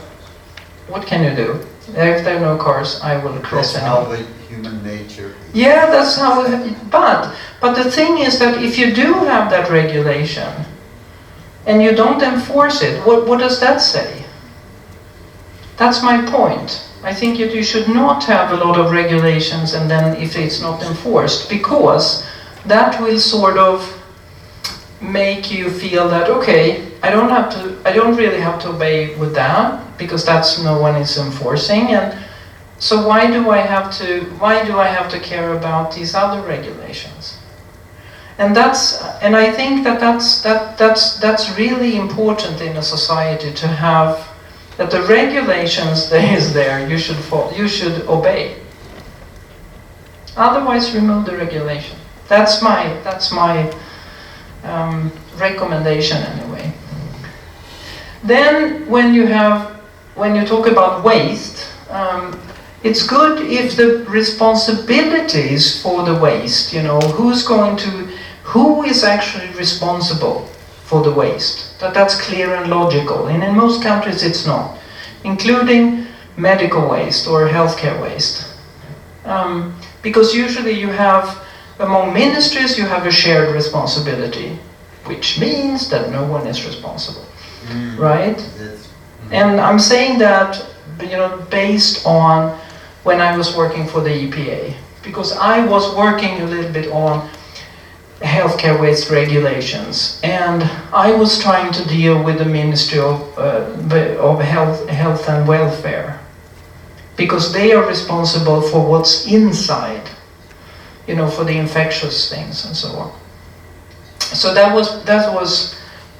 what can you do? If there are no cars, I will cross. That's how the human nature is. Yeah, that's how but the thing is that if you do have that regulation and you don't enforce it, what does that say? That's my point. I think that you should not have a lot of regulations, and then if it's not enforced, because that will sort of make you feel that, okay, I don't really have to obey with that, because that's no one is enforcing, and so why do I have to care about these other regulations? And I think that's really important in a society, to have that the regulations that is there, you should obey. Otherwise, remove the regulation. That's my recommendation anyway. Then when you talk about waste, it's good if the responsibilities for the waste, who is actually responsible for the waste, that's clear and logical. And in most countries it's not, including medical waste or healthcare waste. Because usually you have, among ministries, you have a shared responsibility, which means that no one is responsible, right? And I'm saying that, based on when I was working for the EPA, because I was working a little bit on healthcare waste regulations, and I was trying to deal with the Ministry of Health and Welfare, because they are responsible for what's inside, for the infectious things and so on. So that was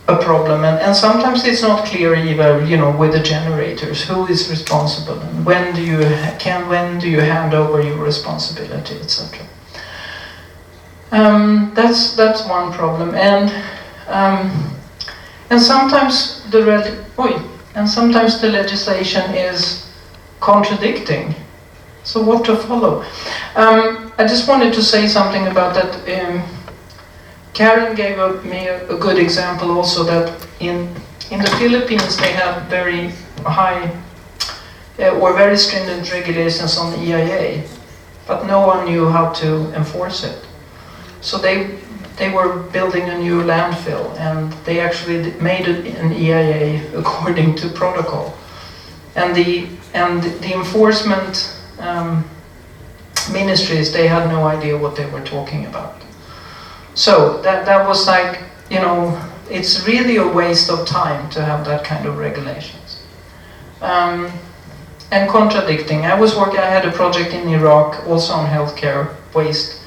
a problem, and sometimes it's not clear either, you know, with the generators, who is responsible, and when do you hand over your responsibility, etc. That's one problem, and sometimes the legislation is contradicting. So what to follow? I just wanted to say something about that. Karin gave me a good example also, that in the Philippines they have very high or very stringent regulations on the EIA, but no one knew how to enforce it. So they were building a new landfill, and they actually made an EIA according to protocol, and the enforcement ministries, they had no idea what they were talking about. So that was like, you know, it's really a waste of time to have that kind of regulations. And contradicting. I had a project in Iraq also on healthcare waste.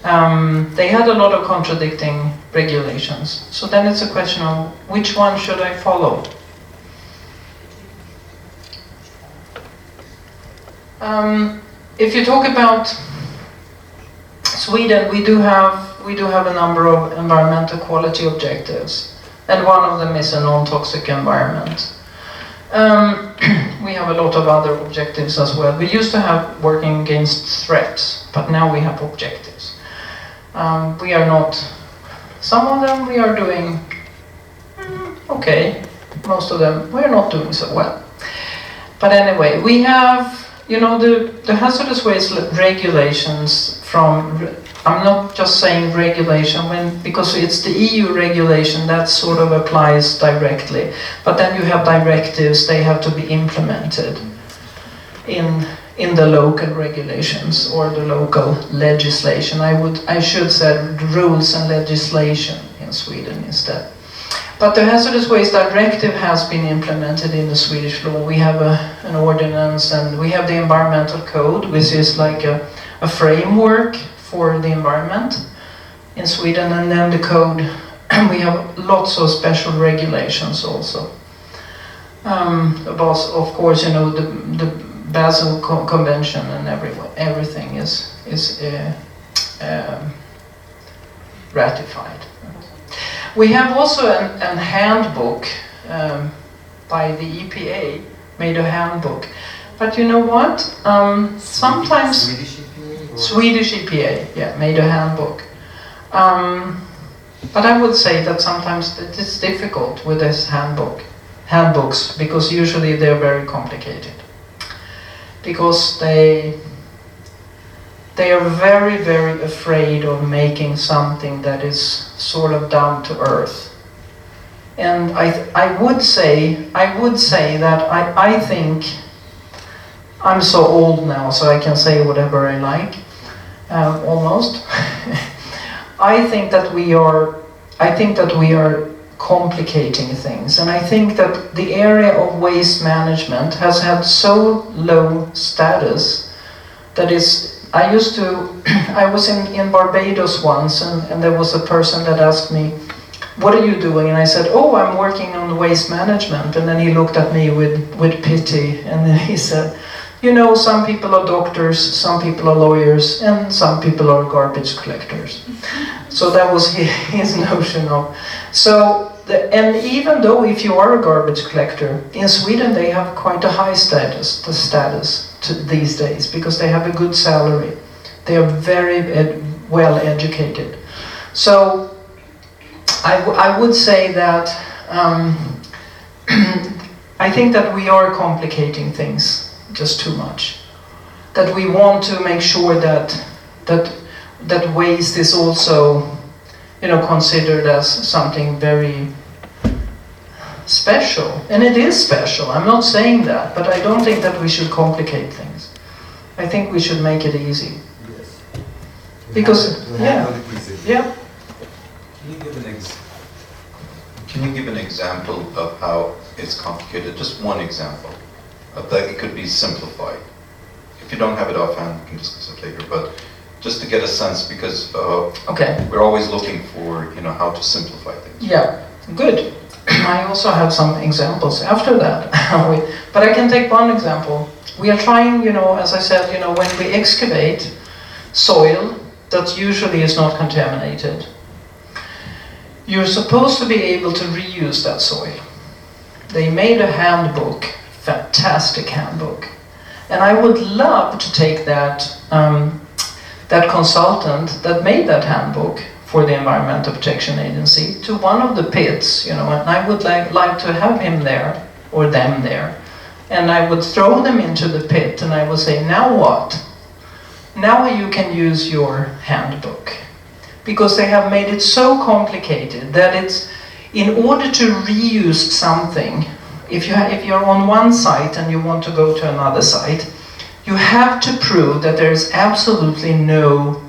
They had a lot of contradicting regulations. So then it's a question of which one should I follow? If you talk about Sweden, we do have a number of environmental quality objectives, and one of them is a non-toxic environment. We have a lot of other objectives as well. We used to have working against threats, but now we have objectives. We are not, some of them we are doing okay, most of them we're not doing so well. But anyway, we have, you know, the hazardous waste regulations from, I'm not just saying regulation because it's the EU regulation that sort of applies directly, but then you have directives, they have to be implemented in the local regulations or the local legislation. I should say rules and legislation in Sweden instead. But the hazardous waste directive has been implemented in the Swedish law. We have an ordinance, and we have the environmental code, which is like a framework for the environment in Sweden, and then the code, we have lots of special regulations also. About, of course, you know, the Basel Convention and everything is ratified. We have also a handbook by the EPA, made a handbook. But you know what? Sometimes Swedish EPA, yeah, made a handbook. But I would say that sometimes it's difficult with this handbooks, because usually they're very complicated. Because they are very, very afraid of making something that is sort of down to earth. And I would say that I think, I'm so old now, so I can say whatever I like, almost. I think that we are complicating things, and I think that the area of waste management has had so low status that I was in Barbados once, and there was a person that asked me, "What are you doing?" And I said, "Oh, I'm working on waste management." And then he looked at me with pity, and then he said, "You know, some people are doctors, some people are lawyers, and some people are garbage collectors." So that was his notion of. And even though if you are a garbage collector, in Sweden they have quite a high status these days, because they have a good salary. They are very well educated. So I would say that I think that we are complicating things just too much. That we want to make sure that waste is also, you know, considered as something very special. And it is special, I'm not saying that, but I don't think that we should complicate things. I think we should make it easy. Yes. Because, yeah. Can you give an example of how it's complicated? Just one example of that it could be simplified. If you don't have it offhand, we can discuss it later. But just to get a sense, because we're always looking for, you know, how to simplify things. Yeah, good. I also have some examples after that. But I can take one example. We are trying, you know, as I said, you know, when we excavate soil that usually is not contaminated, you're supposed to be able to reuse that soil. They made a handbook, fantastic handbook. And I would love to take that, that consultant that made that handbook for the Environmental Protection Agency to one of the pits, you know, and I would like to have him there, or them there. And I would throw them into the pit and I would say, now what? Now you can use your handbook. Because they have made it so complicated that it's, in order to reuse something, if you're on one site and you want to go to another site, you have to prove that there is absolutely no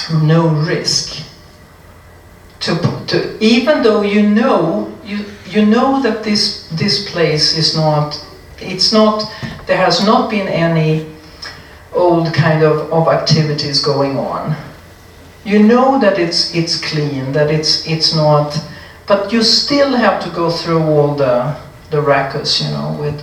risk. Even though you know that this place is not, there has not been any old kind of activities going on. You know that it's clean, that it's not, but you still have to go through all the ruckus, you know, with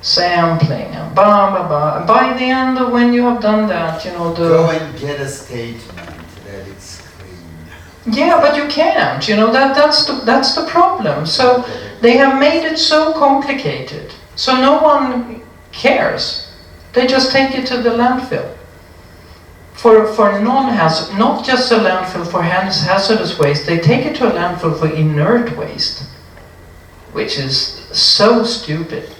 sampling and blah blah blah. And by the end of when you have done that, you know, go and get a statement that it's clean. Yeah, but you can't, you know, that's the problem. So they have made it so complicated, so no one cares. They just take it to the landfill. For non-hazardous, not just a landfill for hazardous waste, they take it to a landfill for inert waste, which is so stupid.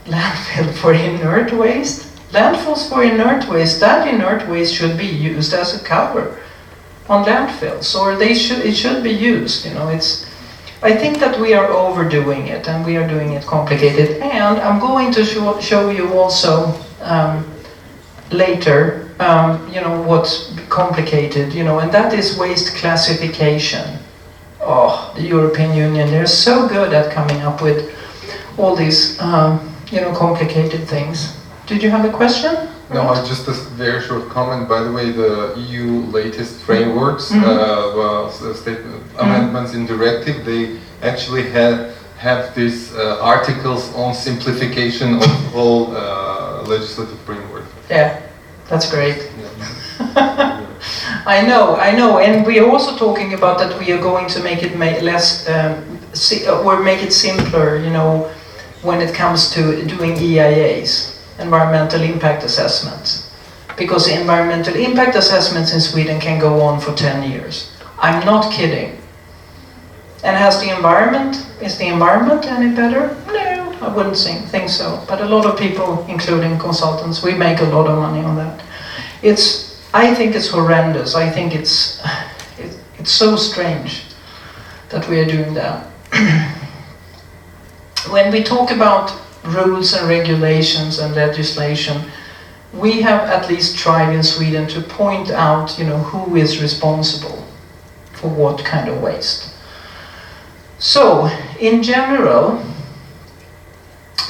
Landfill for inert waste? Landfills for inert waste, that inert waste should be used as a cover on landfills, or it should be used, you know. I think that we are overdoing it, and we are doing it complicated. And I'm going to show you also later, you know, what's complicated, you know, and that is waste classification. Oh, the European Union, they're so good at coming up with all these, you know, complicated things. Did you have a question? No, just a very short comment. By the way, the EU latest frameworks, amendments in directive, they actually have these articles on simplification of the whole legislative framework. Yeah, that's great. Yeah. I know, and we are also talking about that we are going to make it less, or make it simpler, you know, when it comes to doing EIAs. Environmental impact assessments, because environmental impact assessments in Sweden can go on for 10 years. I'm not kidding. And is the environment any better? No, I wouldn't think so. But a lot of people, including consultants, we make a lot of money on that. I think it's horrendous. I think it's so strange that we are doing that. When we talk about rules and regulations and legislation, we have at least tried in Sweden to point out, you know, who is responsible for what kind of waste. So, in general,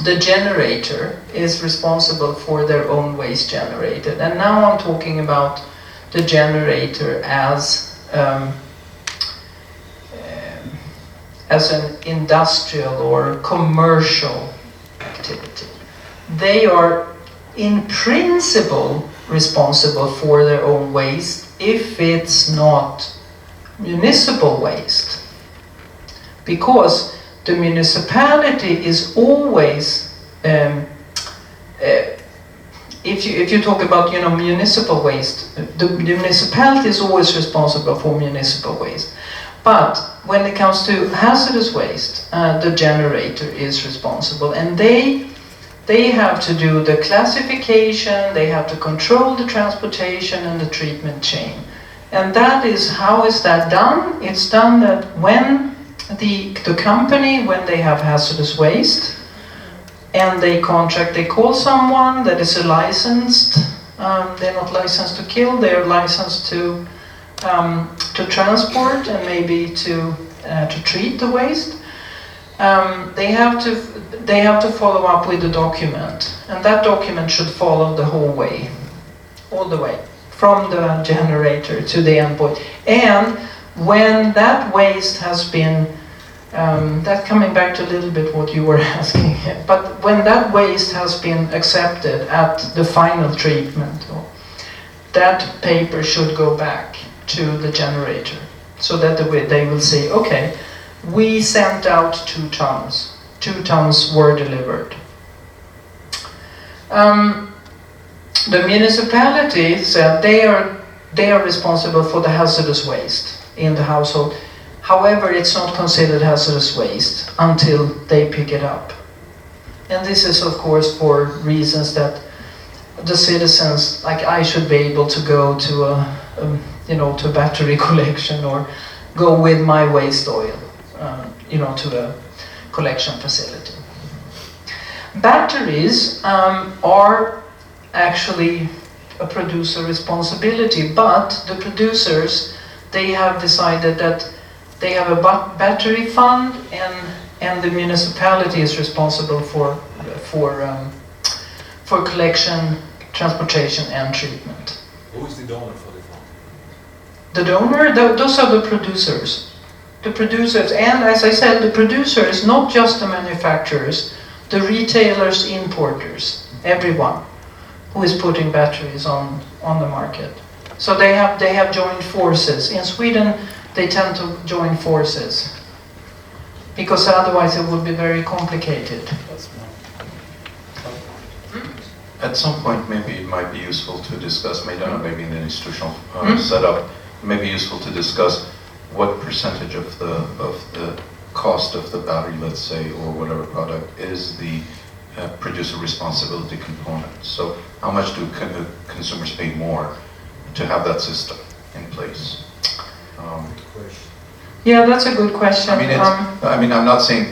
the generator is responsible for their own waste generated. And now I'm talking about the generator as an industrial or commercial activity. They are in principle responsible for their own waste if it's not municipal waste, because the municipality is always if you talk about, you know, municipal waste, the municipality is always responsible for municipal waste. But when it comes to hazardous waste, the generator is responsible, and they have to do the classification, they have to control the transportation and the treatment chain. And that is, how is that done? It's done that when the company, when they have hazardous waste, and they call someone that is licensed, they're not licensed to kill, they're licensed to transport and maybe to treat the waste. They have to follow up with a document, and that document should follow the whole way, all the way, from the generator to the endpoint. And when that waste has been That coming back to a little bit what you were asking, but when that waste has been accepted at the final treatment, that paper should go back to the generator, so that they will say, okay, we sent out 2 tons. 2 tons were delivered. The municipality said they are responsible for the hazardous waste in the household. However, it's not considered hazardous waste until they pick it up. And this is, of course, for reasons that the citizens, like I, should be able to go to a battery collection or go with my waste oil, to a collection facility. Batteries are actually a producer responsibility, but the producers, they have decided that they have a battery fund, and the municipality is responsible for collection, transportation, and treatment. Who is the donor for the fund? The donor, those are the producers. The producers, and as I said, the producers, not just the manufacturers, the retailers, importers, everyone who is putting batteries on the market. So they have joined forces. In Sweden, they tend to join forces, because otherwise it would be very complicated. At some point, maybe it might be useful to discuss, maybe in the institutional setup, it may be useful to discuss what percentage of the cost of the battery, let's say, or whatever product, is the producer responsibility component. So how much do consumers pay more to have that system in place? Yeah, that's a good question. I'm not saying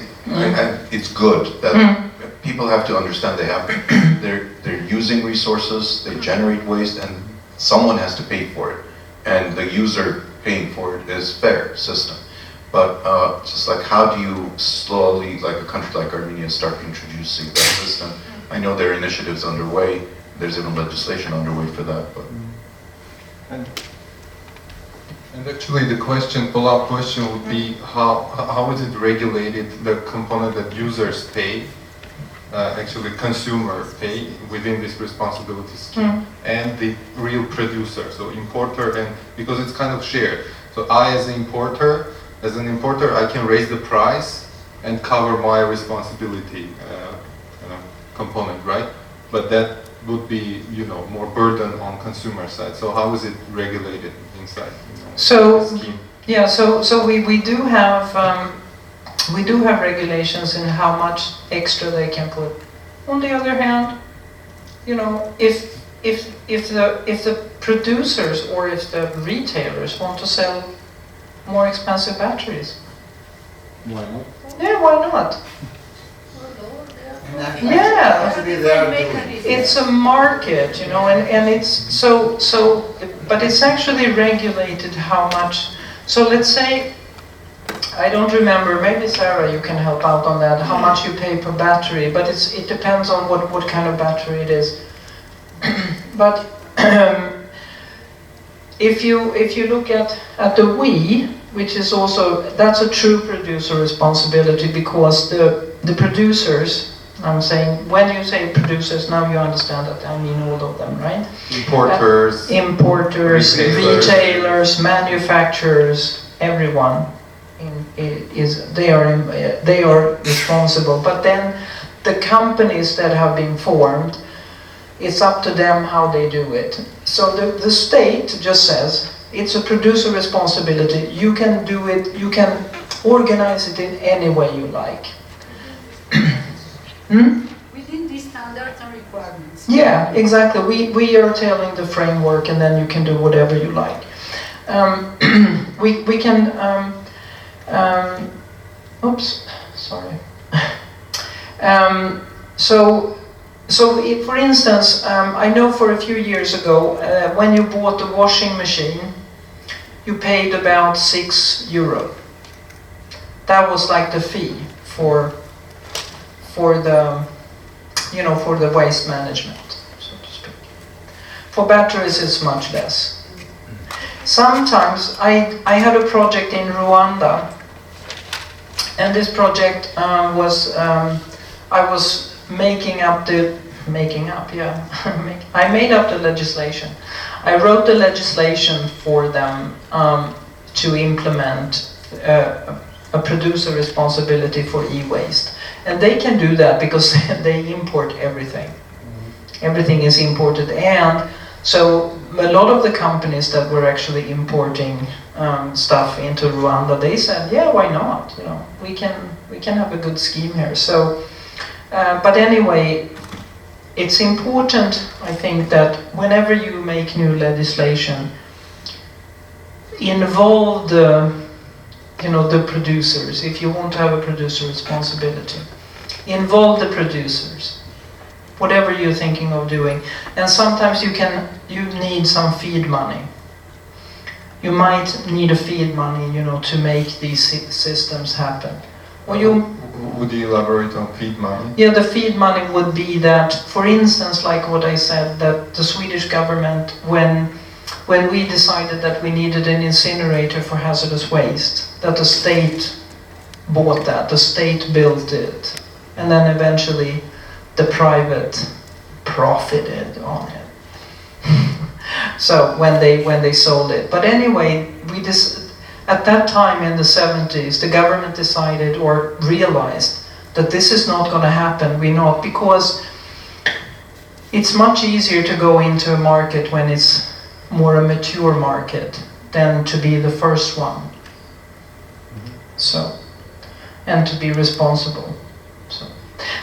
it's good that people have to understand they're using resources, they generate waste, and someone has to pay for it, and the user paying for it is fair system. But just like, how do you slowly, like a country like Armenia, start introducing that system? I know there are initiatives underway. There's even legislation underway for that. But and actually, the follow-up question would be how is it regulated, the component that users pay, actually consumer pay within this responsibility scheme, and the real producer, so importer, and because it's kind of shared. So as an importer, I can raise the price and cover my responsibility component, right? But that would be, more burden on consumer side. So how is it regulated inside? So yeah, so we do have regulations in how much extra they can put. On the other hand, if the producers or if the retailers want to sell more expensive batteries, why not? Yeah, why not? Yeah, it's a market, and it's so, but it's actually regulated how much. So let's say, I don't remember, maybe Sarah, you can help out on that, how much you pay per battery, but it depends on what kind of battery it is. But if you look at the WE, which is also, that's a true producer responsibility, because the producers, I'm saying, when you say producers, now you understand that I mean all of them, right? Importers, retailers, manufacturers, everyone they are responsible. But then the companies that have been formed, it's up to them how they do it. So the state just says it's a producer responsibility. You can do it. You can organize it in any way you like. Within these standards and requirements. Yeah, exactly. We are telling the framework, and then you can do whatever you like. We can. Oops, sorry. So if, for instance, I know for a few years ago, when you bought a washing machine, you paid about €6. That was like the fee for the waste management, so to speak. For batteries, it's much less. Sometimes I had a project in Rwanda And this project was, I was making up, yeah. I made up the legislation. I wrote the legislation for them to implement a producer responsibility for e-waste. And they can do that because they import everything. Everything is imported, and so a lot of the companies that were actually importing stuff into Rwanda, they said, yeah, why not? You know, we can have a good scheme here. So, but anyway, it's important, I think, that whenever you make new legislation, involve the, you know, the producers. If you want to have a producer responsibility, involve the producers. Whatever you're thinking of doing, and sometimes you need some feed money. You might need a feed money, you know, to make these systems happen. Or would you elaborate on feed money? Yeah, the feed money would be that, for instance, like what I said, that the Swedish government, when we decided that we needed an incinerator for hazardous waste, that the state bought that, the state built it, and then eventually the private profited on it. So when they sold it. But anyway, at that time in the 70s, the government decided or realized that this is not going to happen. Because it's much easier to go into a market when it's more a mature market than to be the first one. So, and to be responsible.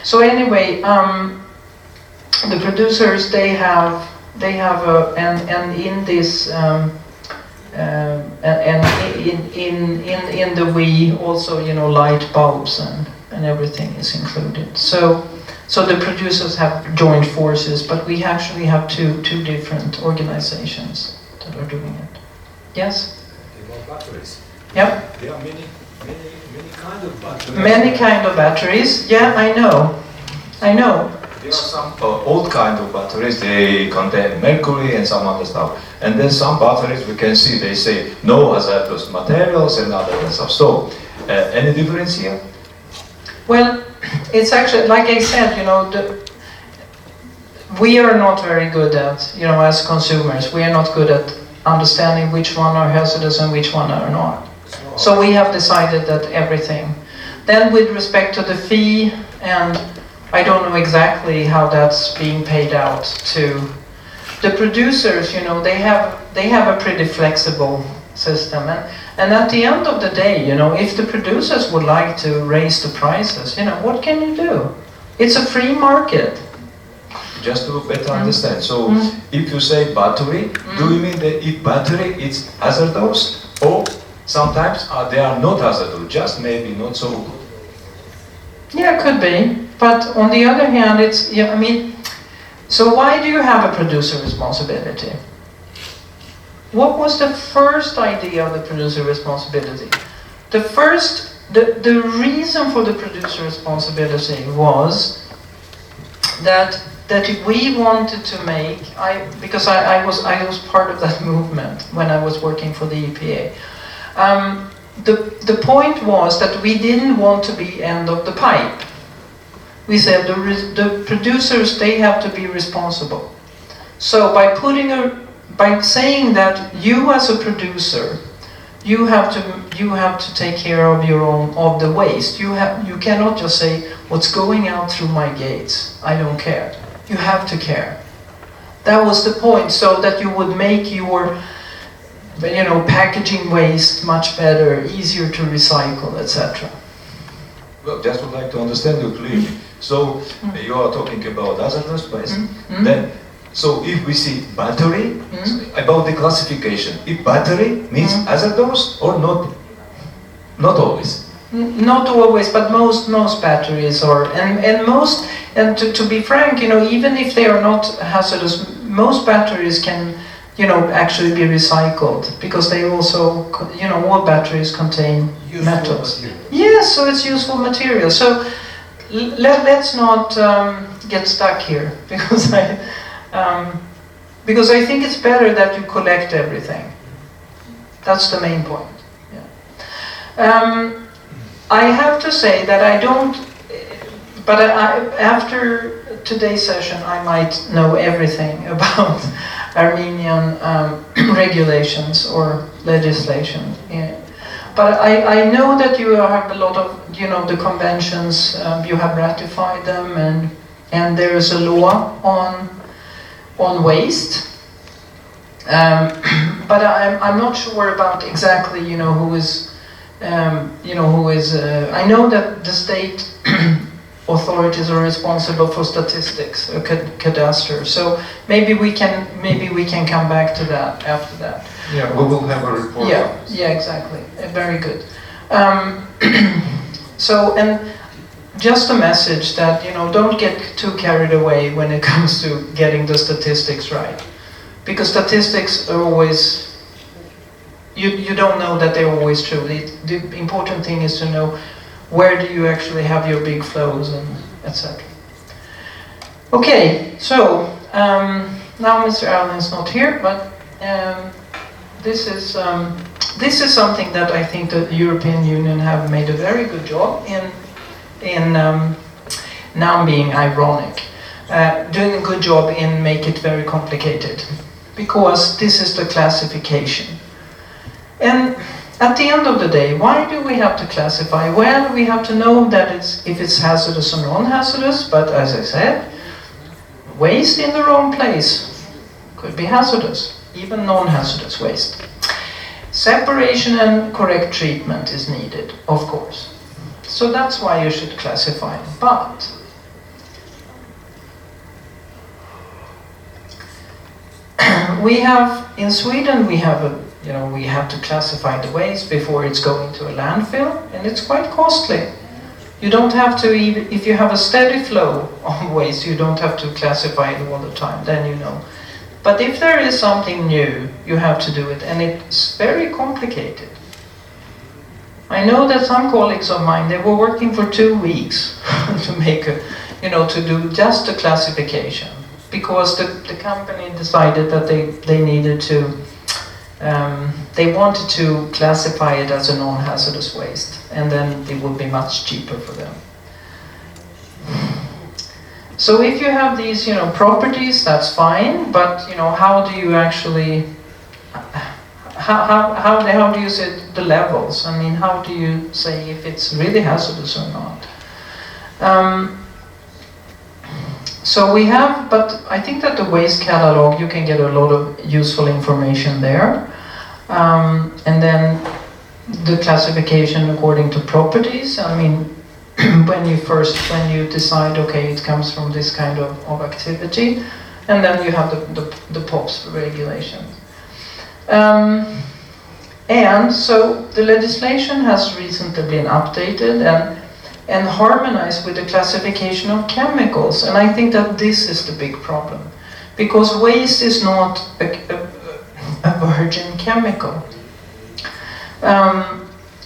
So anyway, the producers, they have and in this and in the we also, you know, light bulbs and everything is included. So the producers have joined forces, but we actually have two different organizations that are doing it. Yes. About batteries. Yep. There are many kind of batteries. Many kind of batteries. Yeah, I know. There are some old kind of batteries, they contain mercury and some other stuff. And then some batteries we can see, they say no hazardous materials and other stuff. So, any difference here? Well, it's actually, like I said, you know, we are not very good at, you know, as consumers, we are not good at understanding which one are hazardous and which one are not. So we have decided that everything. Then with respect to the fee, and I don't know exactly how that's being paid out to the producers, you know, they have a pretty flexible system. And at the end of the day, you know, if the producers would like to raise the prices, you know, what can you do? It's a free market. Just to better understand, so if you say battery, do you mean that if battery is hazardous, or sometimes they are not hazardous, just maybe not so good? Yeah, it could be. But on the other hand, it's, yeah, I mean, so why do you have a producer responsibility? What was the first idea of the producer responsibility? The reason for the producer responsibility was that we wanted to make, because I was part of that movement when I was working for the EPA. The point was that we didn't want to be end of the pipe. We said the producers, they have to be responsible. So by saying that you as a producer, you have to take care of of the waste. You cannot just say what's going out through my gates, I don't care. You have to care. That was the point, so that you would make your, you know, packaging waste much better, easier to recycle, etc. Well, just would like to understand you clearly. So you are talking about hazardous waste. Then, so if we see battery, about the classification, if battery means hazardous or not? Not always. Not always, but most batteries are, and to be frank, you know, even if they are not hazardous, most batteries can, you know, actually be recycled, because they also, you know, all batteries contain metals. Yes, so it's useful material. So let's not get stuck here, because I think it's better that you collect everything. That's the main point. Yeah. I have to say that I don't, but after today's session I might know everything about Armenian regulations or legislation. Yeah. But I know that you have a lot of, you know, the conventions, you have ratified them, and there is a law on waste. But I'm not sure about exactly, you know, who is, I know that the state authorities are responsible for statistics, cadastre. So maybe we can come back to that after that. Yeah, we will have a report. Yeah, yeah, exactly. Very good. So, and just a message that, you know, don't get too carried away when it comes to getting the statistics right. Because statistics are always, you don't know that they're always true. The important thing is to know where do you actually have your big flows and etc. Okay, so now Mr. Allen is not here, but this is something that I think the European Union have made a very good job in now I'm being ironic, doing a good job in make it very complicated, because this is the classification. And at the end of the day, why do we have to classify? Well, we have to know that if it's hazardous or non-hazardous, but as I said, waste in the wrong place could be hazardous, even non-hazardous waste. Separation and correct treatment is needed, of course. So that's why you should classify. But we have, in Sweden, we have we have to classify the waste before it's going to a landfill, and it's quite costly. You don't have to, even if you have a steady flow of waste, you don't have to classify it all the time, then you know. But if there is something new, you have to do it, and it's very complicated. I know that some colleagues of mine, they were working for 2 weeks to make to do just the classification, because the company decided that they needed to, they wanted to classify it as a non-hazardous waste, and then it would be much cheaper for them. So if you have these, properties, that's fine, but, how do you actually, how do you set the levels? I mean, how do you say if it's really hazardous or not? So we have, but I think that the waste catalog, you can get a lot of useful information there. And then the classification according to properties, I mean, when you decide, okay, it comes from this kind of activity, and then you have the POPs regulation. And so the legislation has recently been updated and harmonized with the classification of chemicals, and I think that this is the big problem, because waste is not a virgin chemical.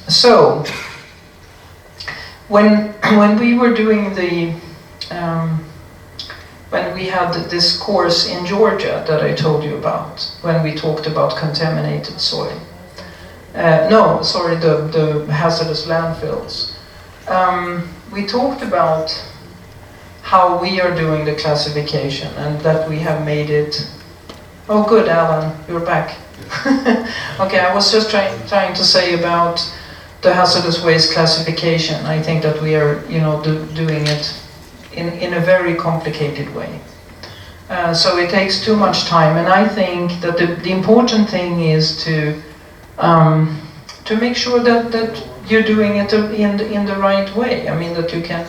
So when we were doing when we had this course in Georgia that I told you about, when we talked about contaminated soil, the hazardous landfills, we talked about how we are doing the classification and that we have made it. Oh, good, Alan, you're back. Okay, I was just trying to say about the hazardous waste classification. I think that we are, doing it in a very complicated way. So it takes too much time, and I think that the important thing is to make sure that you're doing it in the right way. I mean, that you can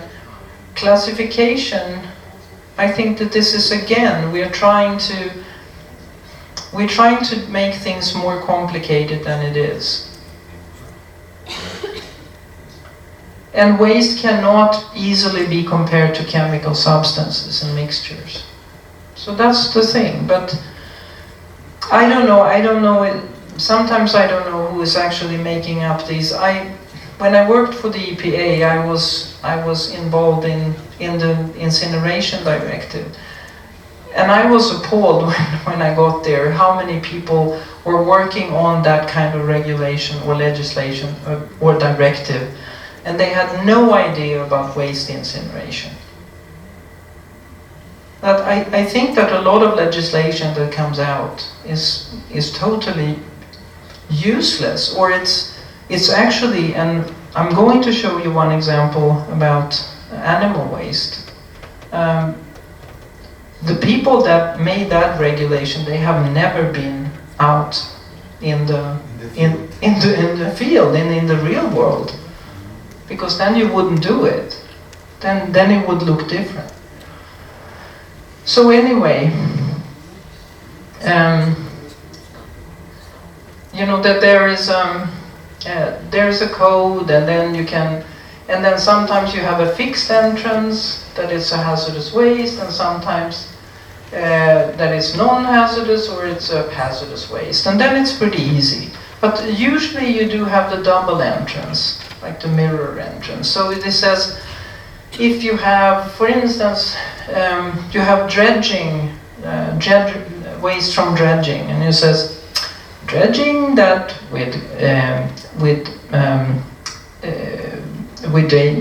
classification. I think that this is, again, we're trying to make things more complicated than it is. And waste cannot easily be compared to chemical substances and mixtures. So that's the thing, but I don't know, sometimes I don't know who is actually making up these. When I worked for the EPA, I was involved in the incineration directive. And I was appalled when I got there, how many people were working on that kind of regulation or legislation or directive. and they had no idea about waste incineration. That I think that a lot of legislation that comes out is totally useless, or it's actually, and I'm going to show you one example about animal waste. The people that made that regulation, they have never been out in the field, in the real world, because then you wouldn't do it. Then it would look different. So anyway, you know that there's a code, and then sometimes you have a fixed entrance that is a hazardous waste, and sometimes that is non-hazardous, or it's a hazardous waste, and then it's pretty easy. But usually you do have the double entrance, like the mirror entrance. So it says, if you have, for instance, you have dredging, waste from dredging, and it says dredging that with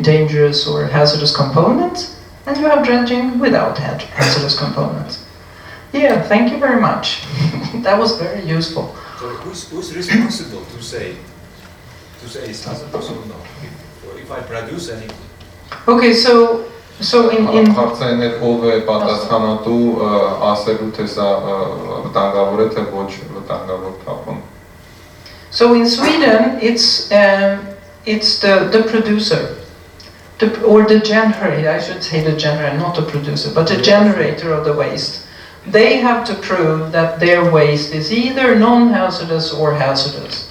dangerous or hazardous components, and you have dredging without hazardous components. Yeah, thank you very much. That was very useful. So who's responsible to say it's hazardous or not? If I produce anything. Okay, so in Հարցերն ով է պատասխանատու ասելու թե սա վտանգավոր է թե ոչ վտանգավոր փափում. So in Sweden, it's the producer, or the generator. I should say the generator, not the producer, but the generator of the waste. They have to prove that their waste is either non-hazardous or hazardous.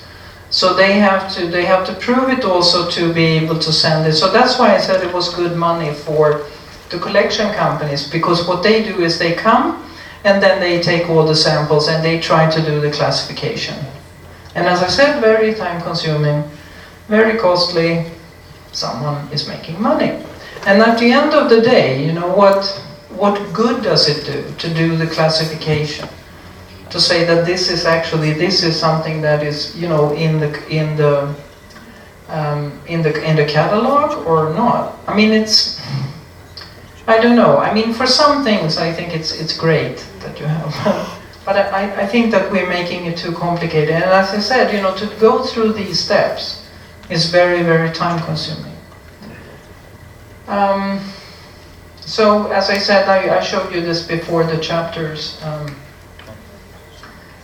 So they have to prove it also to be able to send it. So that's why I said it was good money for the collection companies, because what they do is they come and then they take all the samples and they try to do the classification. And as I said, very time consuming, very costly. Someone is making money. And at the end of the day, you know, what good does it do to do the classification? To say that this is something that is, you know, in the catalog or not. I mean, I don't know. I mean, for some things, I think it's great that you have, but I think that we're making it too complicated. And as I said, you know, to go through these steps is very, very time consuming. So, as I said, I showed you this before, the chapters.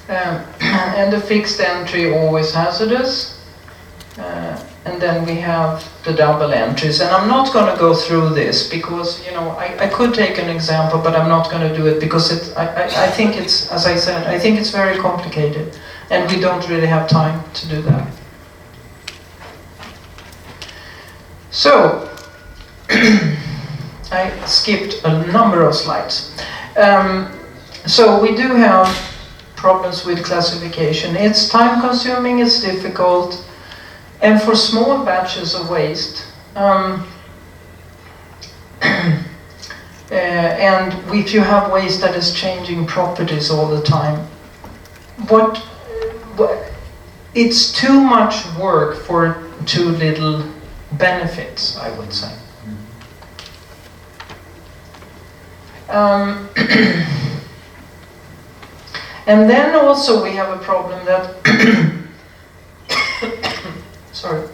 And the fixed entry, always hazardous. And then we have the double entries. And I'm not going to go through this because, you know, I could take an example, but I'm not going to do it because I think it's, as I said, I think it's very complicated. And we don't really have time to do that. So, I skipped a number of slides. So we do have problems with classification. It's time consuming, it's difficult, and for small batches of waste, and if you have waste that is changing properties all the time, it's too much work for too little benefits, I would say. And then also we have a problem that sorry,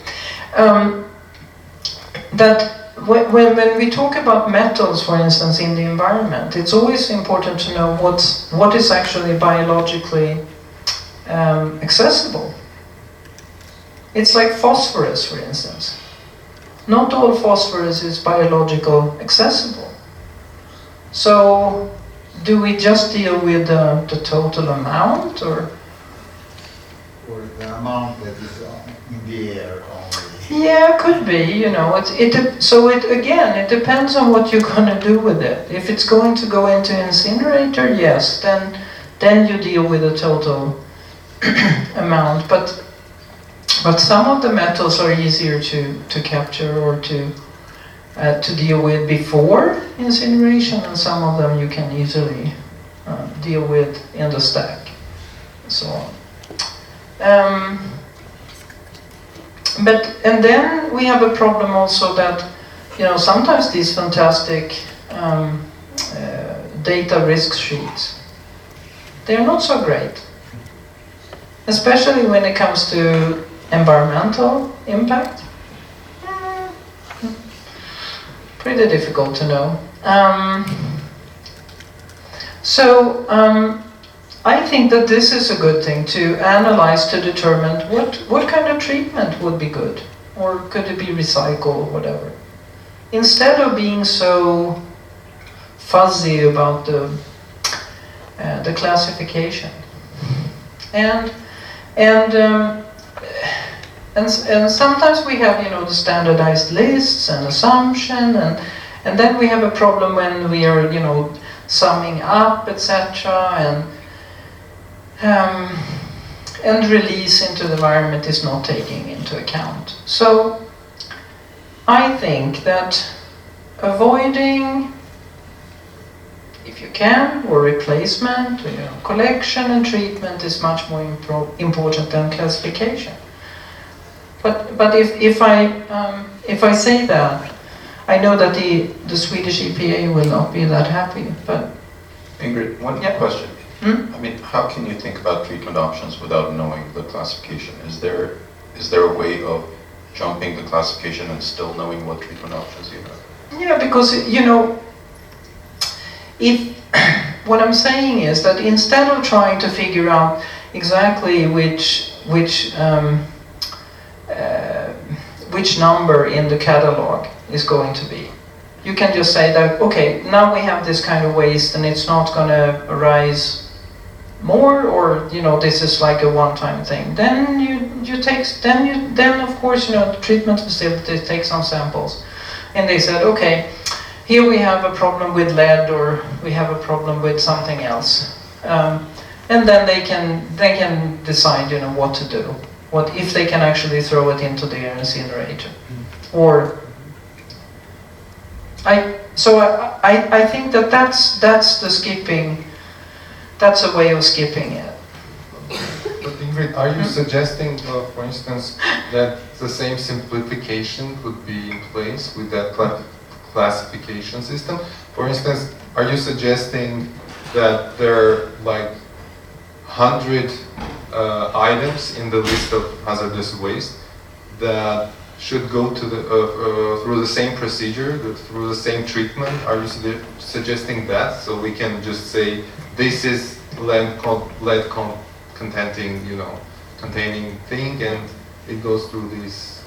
that when we talk about metals, for instance, in the environment, it's always important to know what is actually biologically accessible. It's like phosphorus, for instance. Not all phosphorus is biological accessible. So, do we just deal with the total amount, or the amount that is in the air only? Yeah, could be. You know, it depends on what you're going to do with it. If it's going to go into incinerator, yes, then you deal with the total amount. But some of the metals are easier to capture or to deal with before incineration, and some of them you can easily deal with in the stack, and so on. and then we have a problem also that, sometimes these fantastic data risk sheets, they're not so great. Especially when it comes to environmental impact. Pretty difficult to know. I think that this is a good thing to analyze, to determine what kind of treatment would be good, or could it be recycled, whatever. Instead of being so fuzzy about the classification. And sometimes we have, the standardized lists and assumption, and then we have a problem when we are, summing up, etc. And release into the environment is not taking into account. So I think that avoiding, if you can, or replacement, collection and treatment is much more important than classification. But if I say that, I know that the Swedish EPA will not be that happy. But Ingrid, one question. I mean, how can you think about treatment options without knowing the classification? Is there a way of jumping the classification and still knowing what treatment options you have? Yeah, because if what I'm saying is that instead of trying to figure out exactly which number in the catalog is going to be, you can just say that, okay, now we have this kind of waste and it's not going to arise more, or this is like a one-time thing. Then then of course the treatment facility takes some samples, and they said, okay, here we have a problem with lead, or we have a problem with something else, and then they can decide what to do, what if they can actually throw it into the incinerator, or I think that's the skipping. That's a way of skipping it. But Ingrid, are you suggesting, for instance, that the same simplification could be in place with that classification system? For instance, are you suggesting that there are like 100 items in the list of hazardous waste that should go to through the same procedure, through the same treatment? Are you suggesting that, so we can just say this is lead containing thing, and it goes through this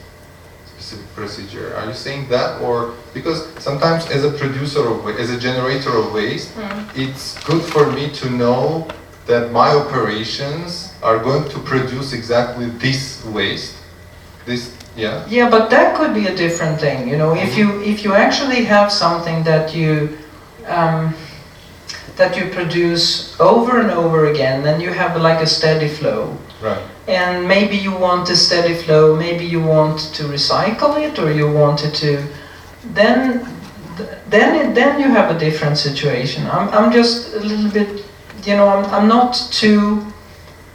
specific procedure? Are you saying that, or because sometimes as a producer of waste, as a generator of waste, it's good for me to know that my operations are going to produce exactly this waste. Yeah, but that could be a different thing. If you actually have something that you produce over and over again, then you have like a steady flow. Right. And maybe you want a steady flow. Maybe you want to recycle it, or you want it to. Then you have a different situation. I'm just a little bit. I'm not too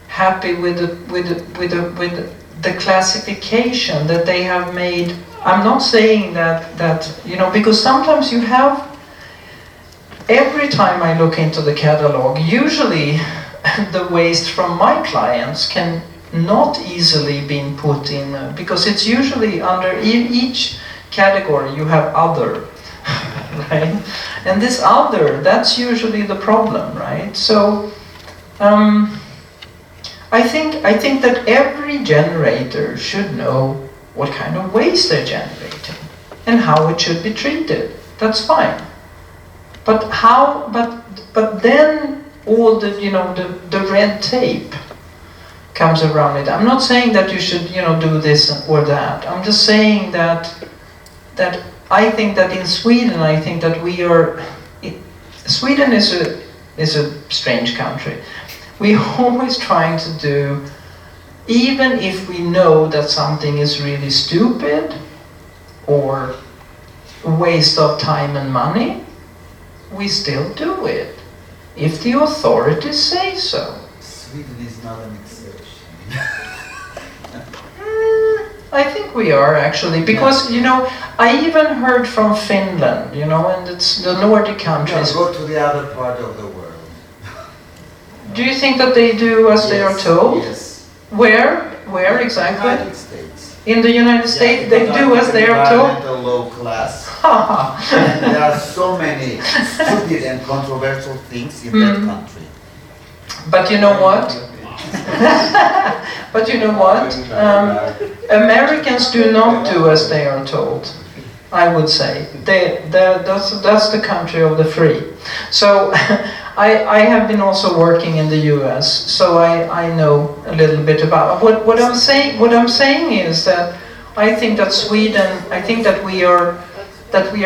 happy with the classification that they have made. I'm not saying that because sometimes you have, every time I look into the catalog, usually the waste from my clients can not easily be put in, because it's usually under each category you have other, right? And this other, that's usually the problem, right? So I think that every generator should know what kind of waste they're generating and how it should be treated. That's fine. But how? But then all the the red tape comes around it. I'm not saying that you should do this or that. I'm just saying that I think that in Sweden, I think that Sweden is a strange country. We're always trying to do, even if we know that something is really stupid or a waste of time and money, we still do it, if the authorities say so. Sweden is not an exception. I think we are actually, because, you know, I even heard from Finland, you know, and it's the Nordic countries. Go to the other part of the world. Do you think that they do as they are told? Yes. Where? Where exactly? United States. In the United States, they do as they are told? The low class. And there are so many stupid and controversial things in that country. But you know what? But you know what? Americans do not do as they are told, I would say. That's the country of the free. So I have been also working in the US, so I know a little bit about what I'm saying. What I'm saying is that I think that Sweden, I think that we are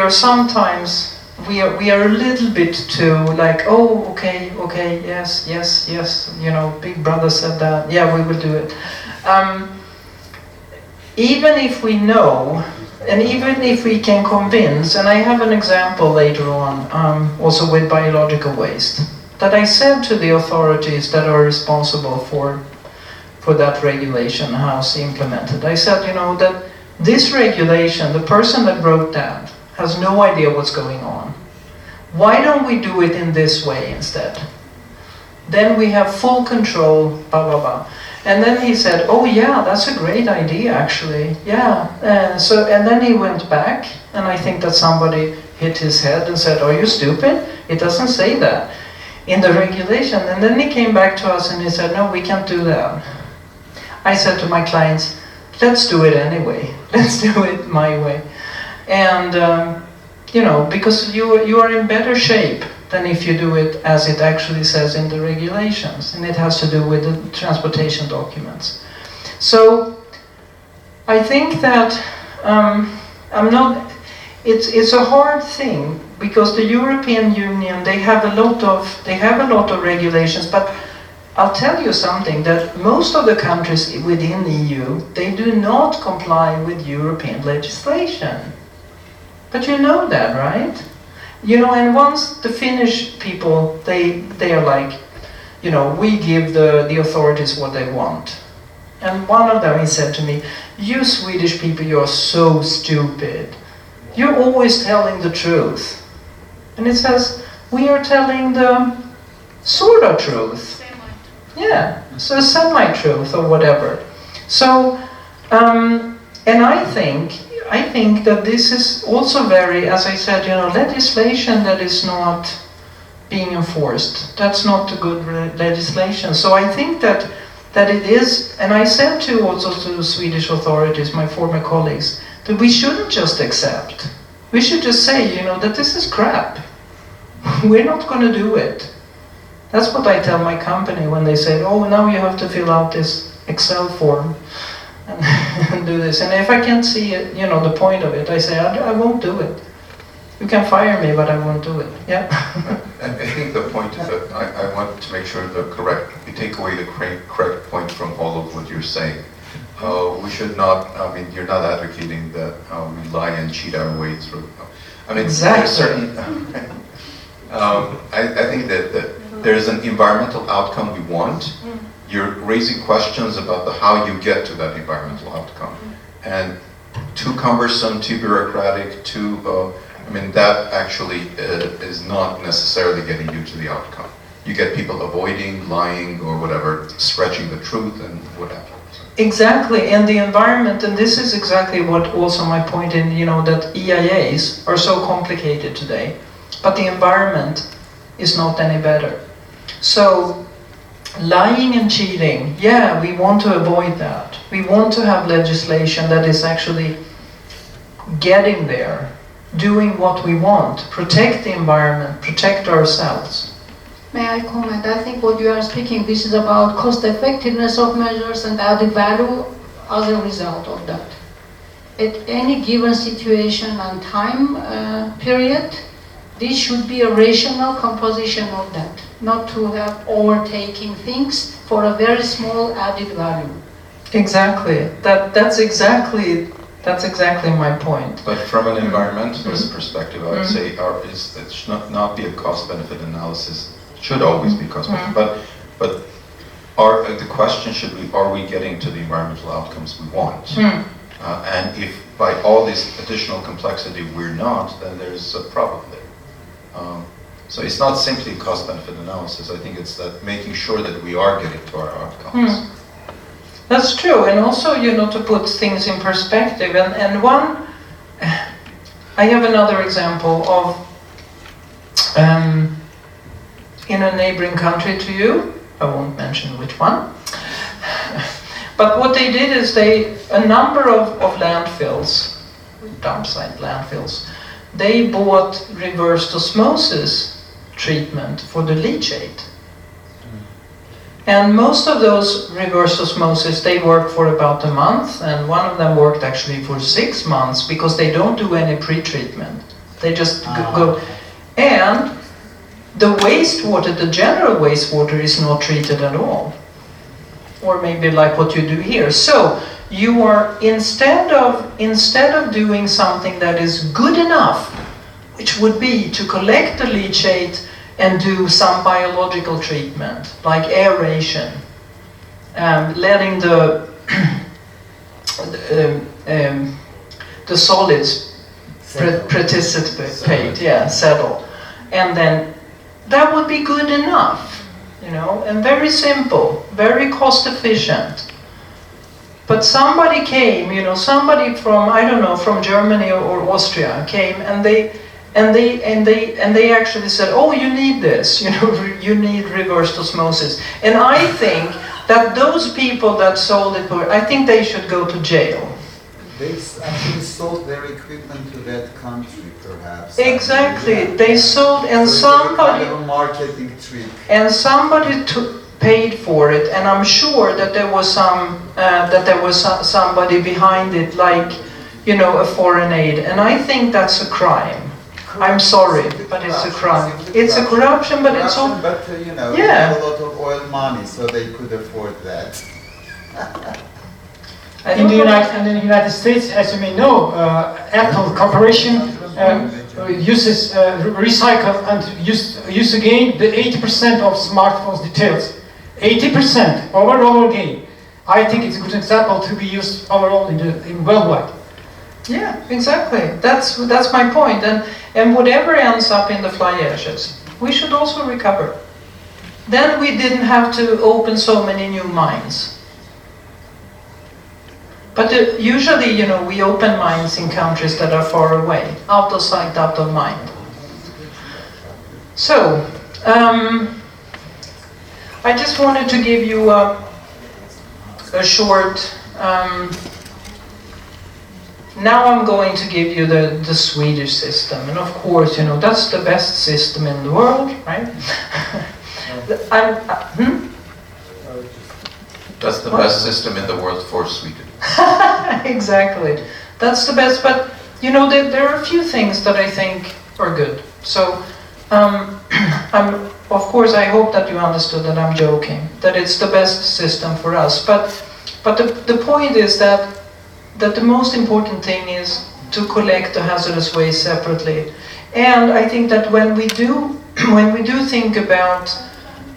sometimes we are a little bit too like, oh, okay, yes, you know, Big Brother said that, yeah, we will do it. Even if we know, and even if we can convince, and I have an example later on, also with biological waste, that I said to the authorities that are responsible for that regulation, how it's implemented. I said, you know, that this regulation, the person that wrote that, has no idea what's going on. Why don't we do it in this way instead? Then we have full control, blah, blah, blah. And then he said, oh yeah, that's a great idea actually, yeah. And then he went back, and I think that somebody hit his head and said, are you stupid? It doesn't say that in the regulation. And then he came back to us and he said, no, we can't do that. I said to my clients, let's do it anyway. Let's do it my way. And, you know, because you are in better shape than if you do it as it actually says in the regulations, and it has to do with the transportation documents. So I think that it's a hard thing, because the European Union, they have a lot of regulations, but I'll tell you something, that most of the countries within the EU, they do not comply with European legislation. But you know that, right? You know, and once the Finnish people, they are like, you know, we give the authorities what they want. And one of them, he said to me, you Swedish people, you're so stupid. You're always telling the truth. And it says, we are telling the sort of truth. Yeah, so semi-truth or whatever. So, and I think that this is also very, as I said, you know, legislation that is not being enforced. That's not a good legislation. So I think that it is, and I said also to the Swedish authorities, my former colleagues, that we shouldn't just accept. We should just say, you know, that this is crap. We're not going to do it. That's what I tell my company when they say, oh, now you have to fill out this Excel form and do this. And if I can't see it, you know, the point of it, I say, I won't do it. You can fire me, but I won't do it. Yeah. And I think the point is that I want to make sure we take away the correct point from all of what you're saying. We should not, I mean, you're not advocating that we lie and cheat our way through. I mean, exactly. Certain, I think that there's an environmental outcome we want. You're raising questions about how you get to that environmental outcome. And too cumbersome, too bureaucratic, I mean, that actually is not necessarily getting you to the outcome. You get people avoiding, lying, or whatever, stretching the truth and whatever. Exactly, and the environment, and this is exactly what also my point in, you know, that EIAs are so complicated today, but the environment is not any better. So, lying and cheating, yeah, we want to avoid that. We want to have legislation that is actually getting there, doing what we want, protect the environment, protect ourselves. May I comment? I think what you are speaking, this is about cost effectiveness of measures and added value as a result of that. At any given situation and time period, this should be a rational composition of that, not to have overtaking things for a very small added value. Exactly. That's exactly my point. But from an environmentalist perspective, I would say it should not be a cost-benefit analysis. It should always be cost-benefit. But the question should be: are we getting to the environmental outcomes we want? And if by all this additional complexity we're not, then there's a problem there. So it's not simply cost-benefit analysis. I think it's that making sure that we are getting to our outcomes. That's true, and also, to put things in perspective, and one, I have another example of, in a neighboring country to you, I won't mention which one, but what they did is a number of landfills, dump site landfills, they bought reversed osmosis treatment for the leachate. And most of those reverse osmosis, they work for about a month, and one of them worked actually for 6 months because they don't do any pre-treatment. They just go. And the wastewater, the general wastewater, is not treated at all. Or maybe like what you do here. So you are, instead of doing something that is good enough, which would be to collect the leachate and do some biological treatment, like aeration, letting the solids participate, settle, and then that would be good enough, and very simple, very cost efficient. But somebody came, somebody from, I don't know, from Germany or Austria came, and they actually said, oh, you need this, you need reversed osmosis. And I think that those people that sold it, I think they should go to jail. They actually sold their equipment to that country, perhaps. Exactly, they sold, and somebody, kind of a marketing trick. And somebody paid for it, and I'm sure that there was somebody behind it, like, a foreign aid, and I think that's a crime. I'm sorry, but it's a crime. It's a corruption, but it's all... But, they have a lot of oil money, so they could afford that. In the United States, as you may know, Apple Corporation uses recycle and use again the 80% of smartphones details. 80% overall again. I think it's a good example to be used overall in worldwide. Yeah, exactly. That's my point. And whatever ends up in the fly ashes, we should also recover. Then we didn't have to open so many new mines. But usually, we open mines in countries that are far away, out of sight, out of mind. So, I just wanted to give you a short... now I'm going to give you the Swedish system, and of course, that's the best system in the world, right? That's the best system in the world for Sweden. Exactly. That's the best, but there are a few things that I think are good. So, of course, I hope that you understood that I'm joking, that it's the best system for us. But the point is that the most important thing is to collect the hazardous waste separately. And I think that when we do think about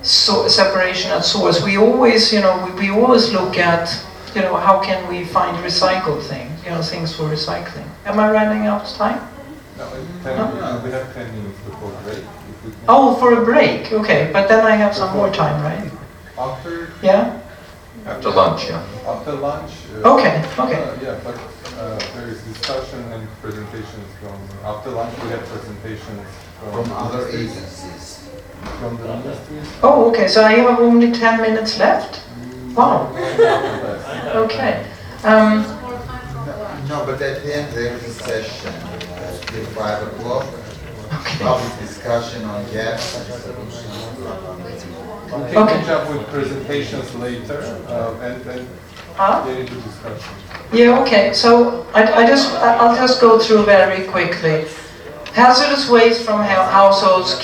separation at source, we always, we always look at, how can we find recycled things, things for recycling. Am I running out of time? No, we have 10 minutes before break. Oh, for a break, okay. But then I have some more time, right? After? Yeah? After lunch, yeah. After lunch. Okay. Yeah, but there is discussion and presentations from, after lunch we have presentations from other agencies. From the ministries. Oh, okay, so I have only 10 minutes left? Wow. Okay. No, but at the end there is a session till 5 o'clock. Okay. Public discussion on gaps and solutions. We can catch up with presentations later and get into discussion. Yeah, okay. So I'll just go through very quickly. Hazardous waste from households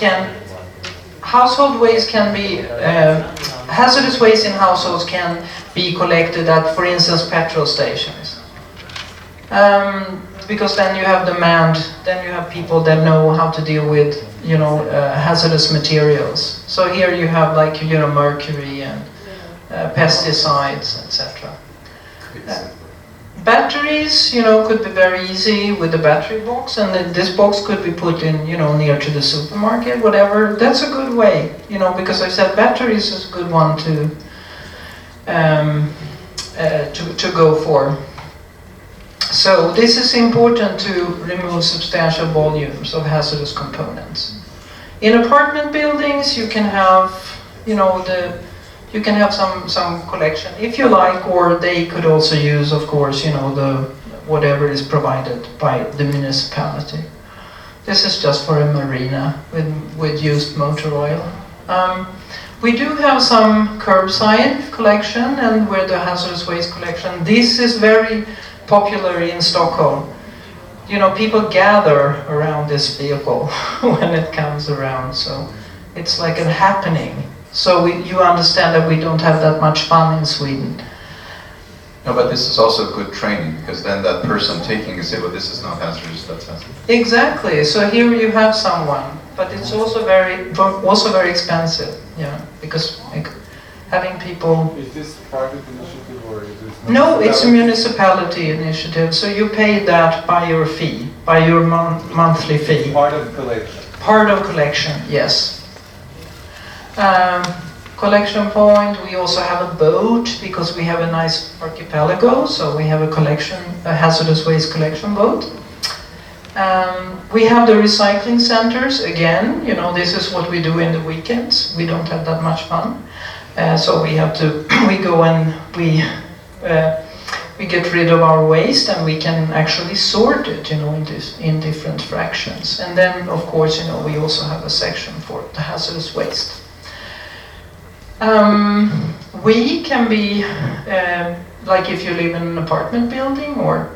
hazardous waste in households can be collected at, for instance, petrol stations. Because then you have demand, then you have people that know how to deal with, hazardous materials. So here you have like, mercury and pesticides, etc. Batteries, you know, could be very easy with the battery box, and then this box could be put in, you know, near to the supermarket, whatever. That's a good way, you know, because I said batteries is a good one to go for. So this is important to remove substantial volumes of hazardous components. In apartment buildings, you can have, you know, you can have some collection if you like, or they could also use, of course, you know, whatever is provided by the municipality. This is just for a marina with used motor oil. We do have some curbside collection and where the hazardous waste collection. This is very popular in Stockholm. You know, people gather around this vehicle when it comes around, so it's like a happening. So you understand that we don't have that much fun in Sweden. No, but this is also good training, because then that person taking it say, well, this is not hazardous, that's hazardous. Exactly. So here you have someone, but it's also very expensive. Yeah, because like, having people. Is this private initiative or is this? No, it's a municipality initiative. So you pay that by your fee, by your monthly fee. It's part of collection. Part of collection, yes. Collection point, we also have a boat because we have a nice archipelago, so we have a hazardous waste collection boat. We have the recycling centers, again, you know, this is what we do in the weekends. We don't have that much fun. So we have to, we go and we get rid of our waste and we can actually sort it, you know, in different fractions. And then, of course, you know, we also have a section for the hazardous waste. We can be, like if you live in an apartment building, or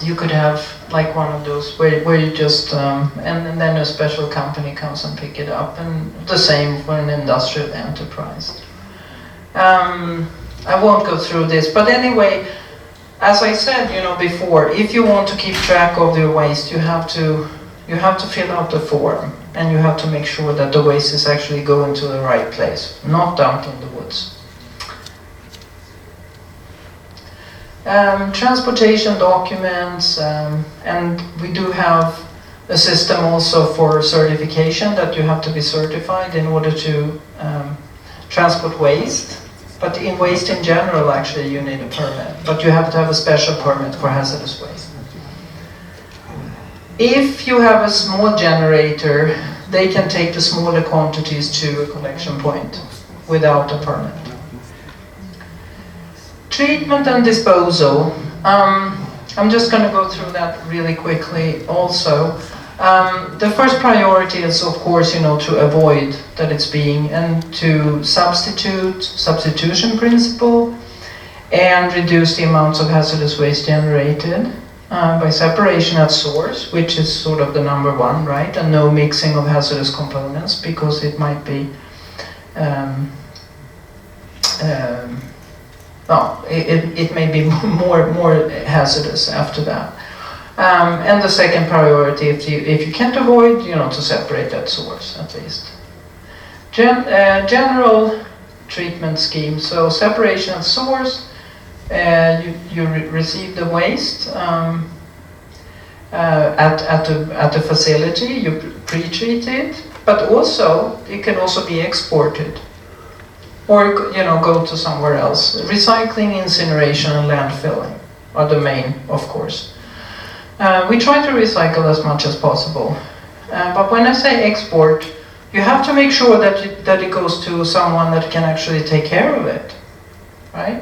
you could have like one of those where you just, and then a special company comes and pick it up, and the same for an industrial enterprise. I won't go through this, but anyway, as I said, you know, before, if you want to keep track of your waste, you have to fill out the form. And you have to make sure that the waste is actually going to the right place, not dumped in the woods. Transportation documents, and we do have a system also for certification that you have to be certified in order to transport waste. But in waste in general, actually, you need a permit. But you have to have a special permit for hazardous waste. If you have a small generator, they can take the smaller quantities to a collection point without a permit. Treatment and disposal. I'm just going to go through that really quickly also. The first priority is, of course, you know, to avoid that it's being, and to substitution principle, and reduce the amounts of hazardous waste generated. By separation at source, which is sort of the number one, right? And no mixing of hazardous components, because it might be, it may be more hazardous after that. And the second priority, if you can't avoid, you know, to separate at source at least. General treatment scheme. So separation at source. You receive the waste at the facility, you pre-treat it, but also it can also be exported, or you know, go to somewhere else. Recycling, incineration, and landfilling are the main, of course. We try to recycle as much as possible, but when I say export, you have to make sure that it goes to someone that can actually take care of it, right?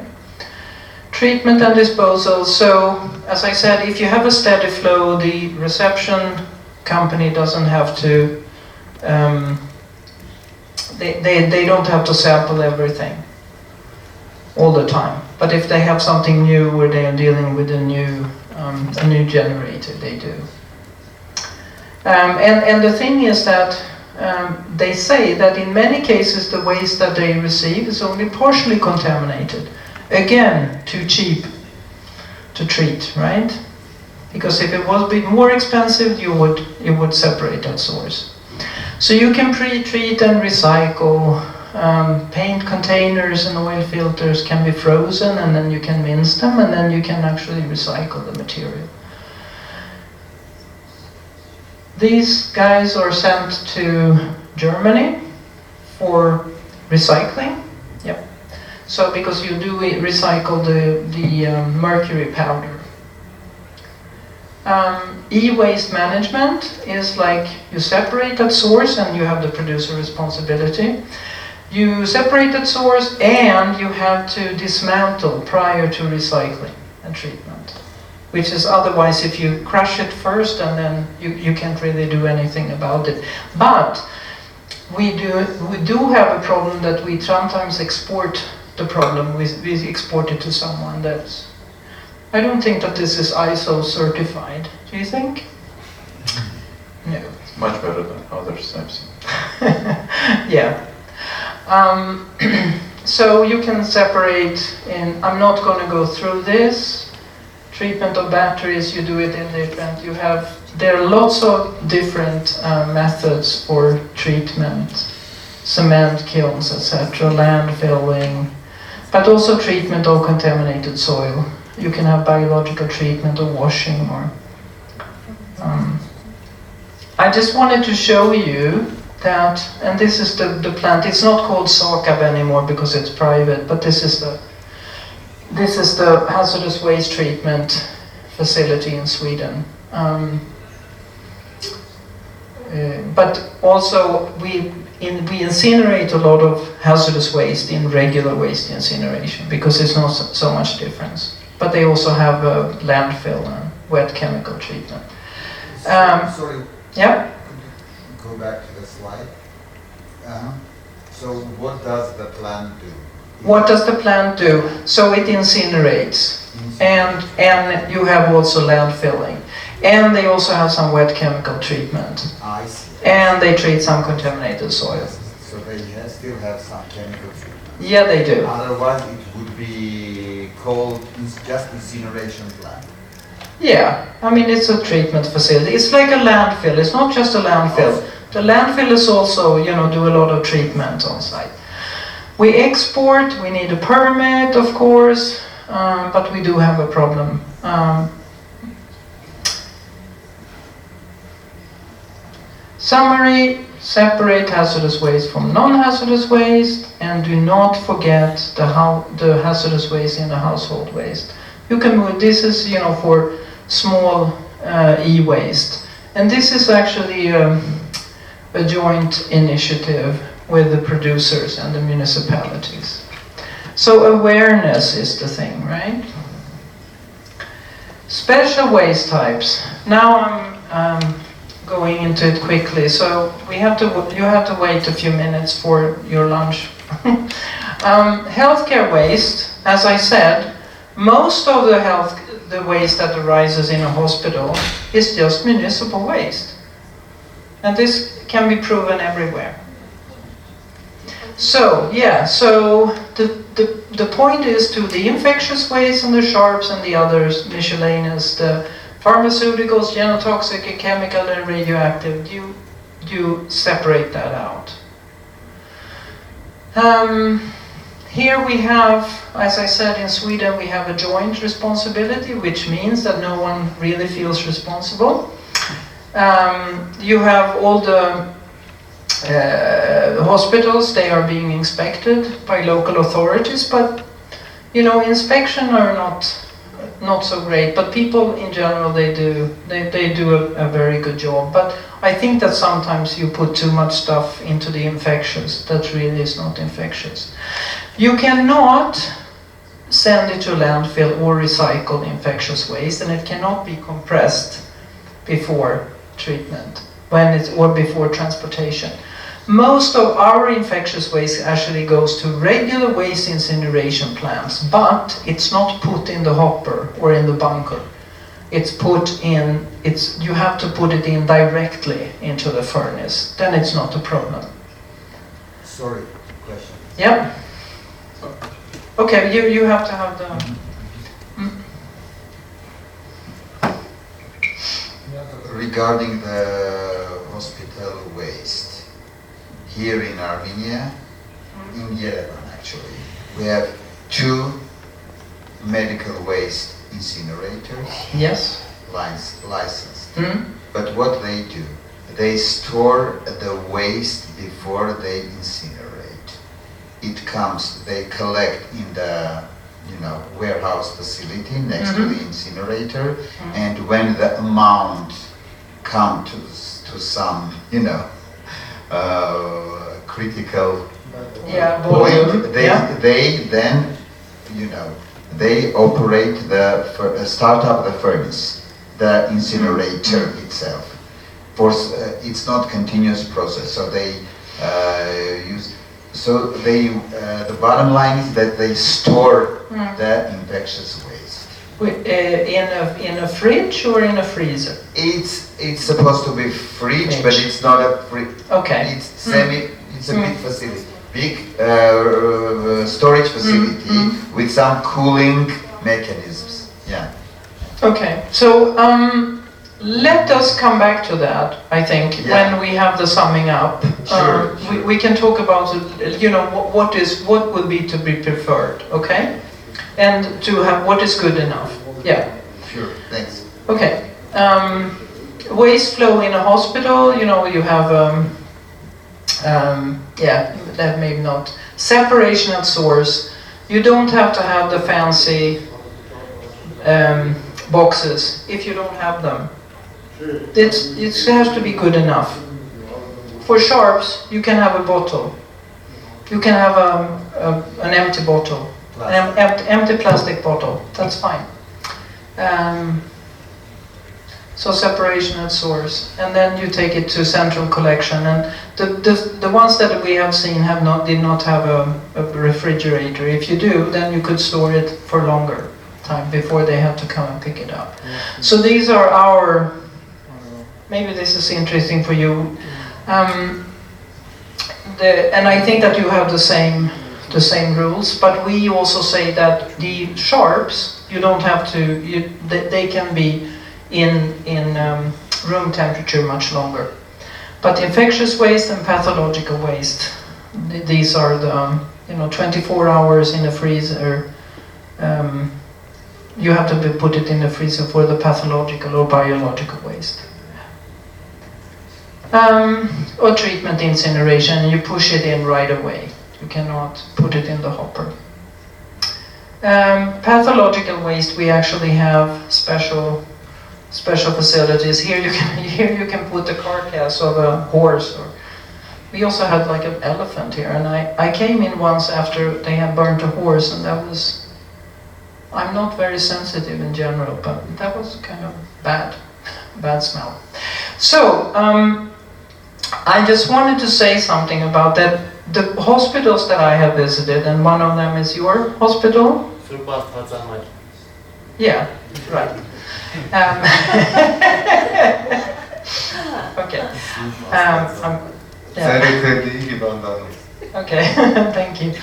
Treatment and disposal. So, as I said, if you have a steady flow, the reception company doesn't have to, they don't have to sample everything all the time. But if they have something new where they are dealing with a new generator, they do. And the thing is that they say that in many cases the waste that they receive is only partially contaminated. Again, too cheap to treat, right? Because if it was a bit more expensive, you would separate at source. So you can pre-treat and recycle paint containers and oil filters can be frozen, and then you can mince them, and then you can actually recycle the material. These guys are sent to Germany for recycling. Yep. So because you do recycle the mercury powder. E-waste management is like you separate at source and you have the producer responsibility. You separate at source and you have to dismantle prior to recycling and treatment. Which is otherwise if you crush it first and then you can't really do anything about it. But we do have a problem that we sometimes export the problem. We export it to someone that's... I don't think that this is ISO certified. Do you think? No. It's much better than others I've seen. Yeah. So you can separate in... I'm not going to go through this. Treatment of batteries, you do it in different... There are lots of different methods for treatment. Cement kilns, etc. Landfilling. But also treatment of contaminated soil. You can have biological treatment or washing or... I just wanted to show you that, and this is the plant, it's not called SAKAB anymore because it's private, but this is the hazardous waste treatment facility in Sweden. But also we incinerate a lot of hazardous waste in regular waste incineration because it's not so much difference. But they also have a landfill and wet chemical treatment. Sorry. Yeah? Could you go back to the slide? So what does the plant do? What does the plant do? So it incinerates. And you have also landfilling. And they also have some wet chemical treatment. I see. And they treat some contaminated soil. So they still have some chemical treatment. Yeah, they do. Otherwise it would be called just incineration plant. Yeah, I mean it's a treatment facility. It's like a landfill. It's not just a landfill. The landfill is also, do a lot of treatment on site. We export, we need a permit, of course, but we do have a problem. Summary, separate hazardous waste from non-hazardous waste, and do not forget the hazardous waste in the household waste. You can move, this is, for small e-waste. And this is actually a joint initiative with the producers and the municipalities. So awareness is the thing, right? Special waste types. Now I'm going into it quickly, so you have to wait a few minutes for your lunch. Healthcare waste, as I said, most of the waste that arises in a hospital is just municipal waste. And this can be proven everywhere. So, the point is to the infectious waste and the sharps and the others, miscellaneous, the pharmaceuticals, genotoxic, chemical and radioactive, you separate that out. Here we have, as I said, in Sweden we have a joint responsibility, which means that no one really feels responsible. You have all the hospitals, they are being inspected by local authorities, but inspection are not so great, but people in general, they do a very good job. But I think that sometimes you put too much stuff into the infectious that really is not infectious. You cannot send it to landfill or recycle infectious waste, and it cannot be compressed before treatment or before transportation. Most of our infectious waste actually goes to regular waste incineration plants, but it's not put in the hopper or in the bunker. You have to put it in directly into the furnace. Then it's not a problem. Sorry, question. Yep. Okay, you have to have the... Regarding the hospital waste, here in Armenia, in Yerevan actually. We have 2 medical waste incinerators. Yes. Licensed. But what they do, they store the waste before they incinerate. It comes, they collect in the warehouse facility next to the incinerator, and when the amount comes to some critical point, they then they operate start up the furnace, the incinerator itself. It's not continuous process, so they the bottom line is that they store the infectious waste. In a fridge or in a freezer? It's supposed to be fridge, but it's not a fridge. Okay. It's a big facility, big storage facility with some cooling mechanisms. Yeah. Okay. So let us come back to that, I think, when we have the summing up. Sure. We can talk about, what would be to be preferred, okay? And to have what is good enough. Yeah. Sure, thanks. Okay. Waste flow in a hospital, you have, that maybe not. Separation at source. You don't have to have the fancy boxes if you don't have them. It has to be good enough. For sharps, you can have a bottle. You can have an empty bottle, an empty plastic bottle. That's fine. So separation at source, and then you take it to central collection. And the ones that we have seen did not have a refrigerator. If you do, then you could store it for longer time before they have to come and pick it up. So these are our. Maybe this is interesting for you. And I think that you have the same rules, but we also say that the sharps, you don't have to, they can be in room temperature much longer. But infectious waste and pathological waste, these are the 24 hours in the freezer. You have to put it in the freezer for the pathological or biological waste. Or treatment incineration, you push it in right away. You cannot put it in the hopper. Pathological waste, we actually have special facilities. Here you can put the carcass of a horse. Or we also had like an elephant here, and I came in once after they had burnt a horse, and that was. I'm not very sensitive in general, but that was kind of bad smell. So. I just wanted to say something about that. The hospitals that I have visited, and one of them is your hospital? Yeah, right. Okay. Okay, thank you.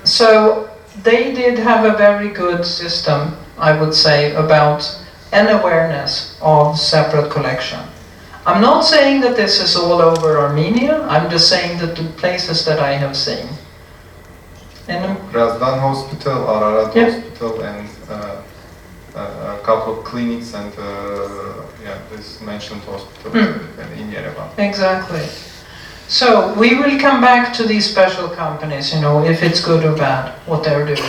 So they did have a very good system, I would say, about an awareness of separate collection. I'm not saying that this is all over Armenia, I'm just saying that the places that I have seen. Razdan Hospital, Ararat Hospital, and a couple of clinics and this mentioned hospital in Yerevan. Exactly. So we will come back to these special companies, if it's good or bad, what they're doing.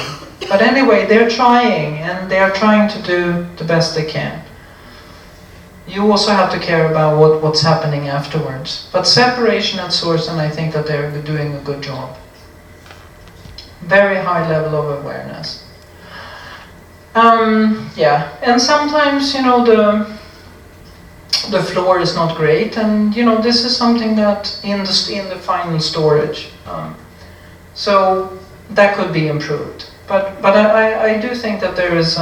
But anyway, they're trying, and they're trying to do the best they can. You also have to care about what's happening afterwards. But separation at source, and I think that they're doing a good job. Very high level of awareness. And sometimes, the floor is not great, and this is something that in the final storage, so that could be improved. But I do think that there is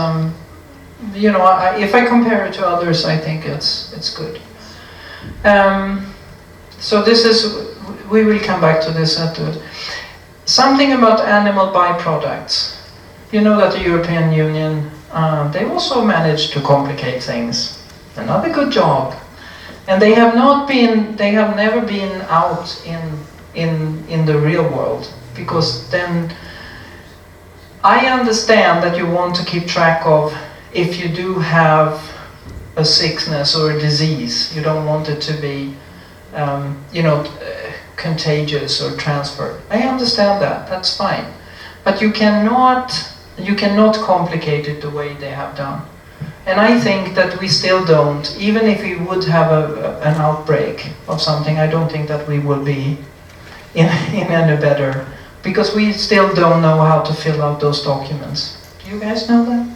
if I compare it to others, I think it's good. So this is, we will come back to this afterwards. Something about animal byproducts. You know that the European Union, they also managed to complicate things. Another good job. And they have never been out in the real world. because then I understand that you want to keep track of if you do have a sickness or a disease, you don't want it to be, contagious or transferred. I understand that, that's fine. But you cannot complicate it the way they have done. And I think that we still don't, even if we would have an outbreak of something, I don't think that we will be in any better, because we still don't know how to fill out those documents. Do you guys know that?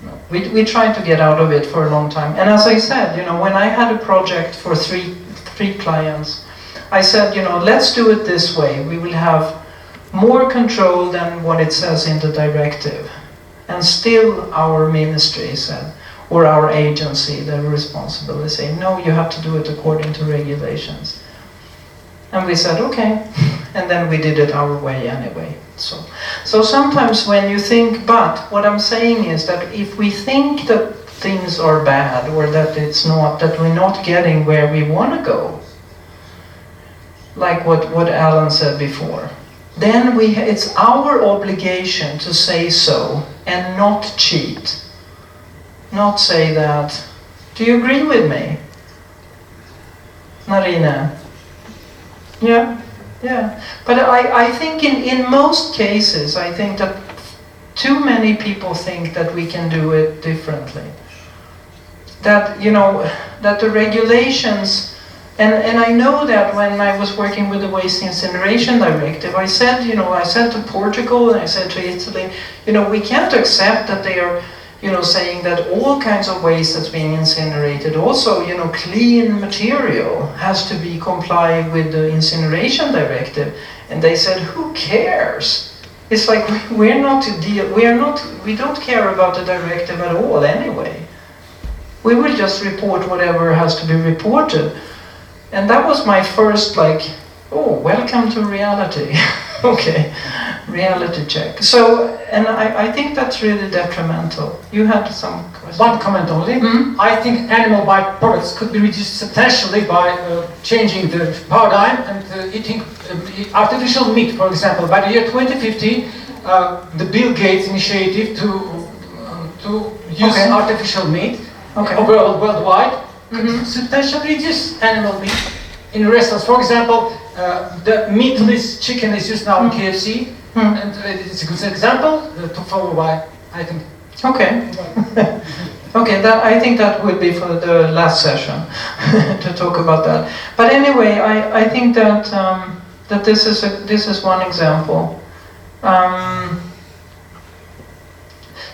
No. We tried to get out of it for a long time. And as I said, when I had a project for three clients, I said, let's do it this way. We will have more control than what it says in the directive. And still our ministry said, or our agency, the responsible, they say, no, you have to do it according to regulations. And we said, okay. And then we did it our way anyway. So sometimes when you think, but what I'm saying is that if we think that things are bad, or that that we're not getting where we want to go, like what Alan said before, then it's our obligation to say so and not cheat. Not say that. Do you agree with me? Narina? Yeah. But I think in most cases, I think that too many people think that we can do it differently. That, that the regulations, and I know that when I was working with the Waste Incineration Directive, I said to Portugal and I said to Italy, we can't accept that they are, saying that all kinds of waste that's being incinerated, also, clean material has to be complied with the Incineration Directive. And they said, who cares? It's like we don't care about the directive at all anyway. We will just report whatever has to be reported. And that was my first, welcome to reality. Okay, reality check. So, and I think that's really detrimental. You had some questions? One comment only. Mm-hmm. I think animal byproducts could be reduced substantially by changing the paradigm and eating artificial meat, for example. By the year 2050, the Bill Gates initiative to use artificial meat worldwide could substantially reduce animal meat in restaurants. For example, the meatless chicken is used now in KFC, and it's a good example to follow by, I think. Okay. Okay, I think that would be for the last session to talk about that. But anyway, I think that that this is one example.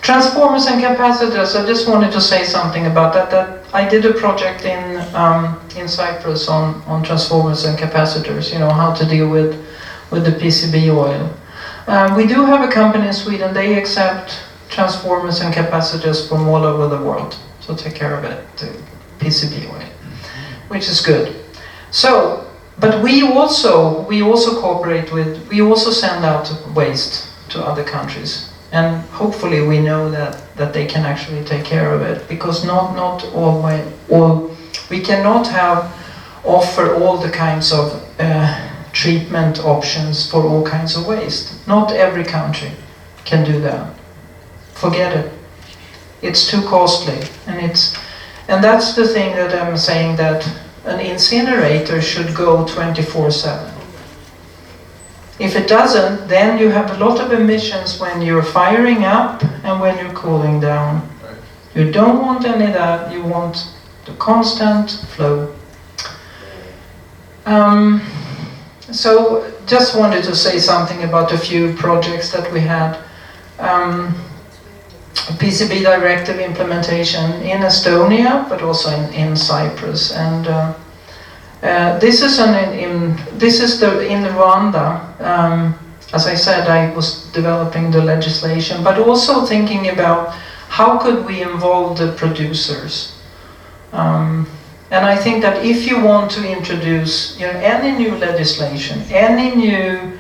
Transformers and capacitors. I just wanted to say something about that. That I did a project in Cyprus on transformers and capacitors. How to deal with the PCB oil. We do have a company in Sweden. They accept transformers and capacitors from all over the world. So take care of it, the PCB oil, which is good. So, but we also cooperate with. We also send out waste to other countries. And hopefully we know that they can actually take care of it, because not all we cannot offer all the kinds of treatment options for all kinds of waste. Not every country can do that. Forget it. It's too costly, and that's the thing that I'm saying, that an incinerator should go 24/7. If it doesn't, then you have a lot of emissions when you're firing up and when you're cooling down. You don't want any of that, you want the constant flow. So just wanted to say something about a few projects that we had. PCB directive implementation in Estonia, but also in Cyprus. And this is in Rwanda. As I said, I was developing the legislation, but also thinking about how could we involve the producers. And I think that if you want to introduce, any new legislation, any new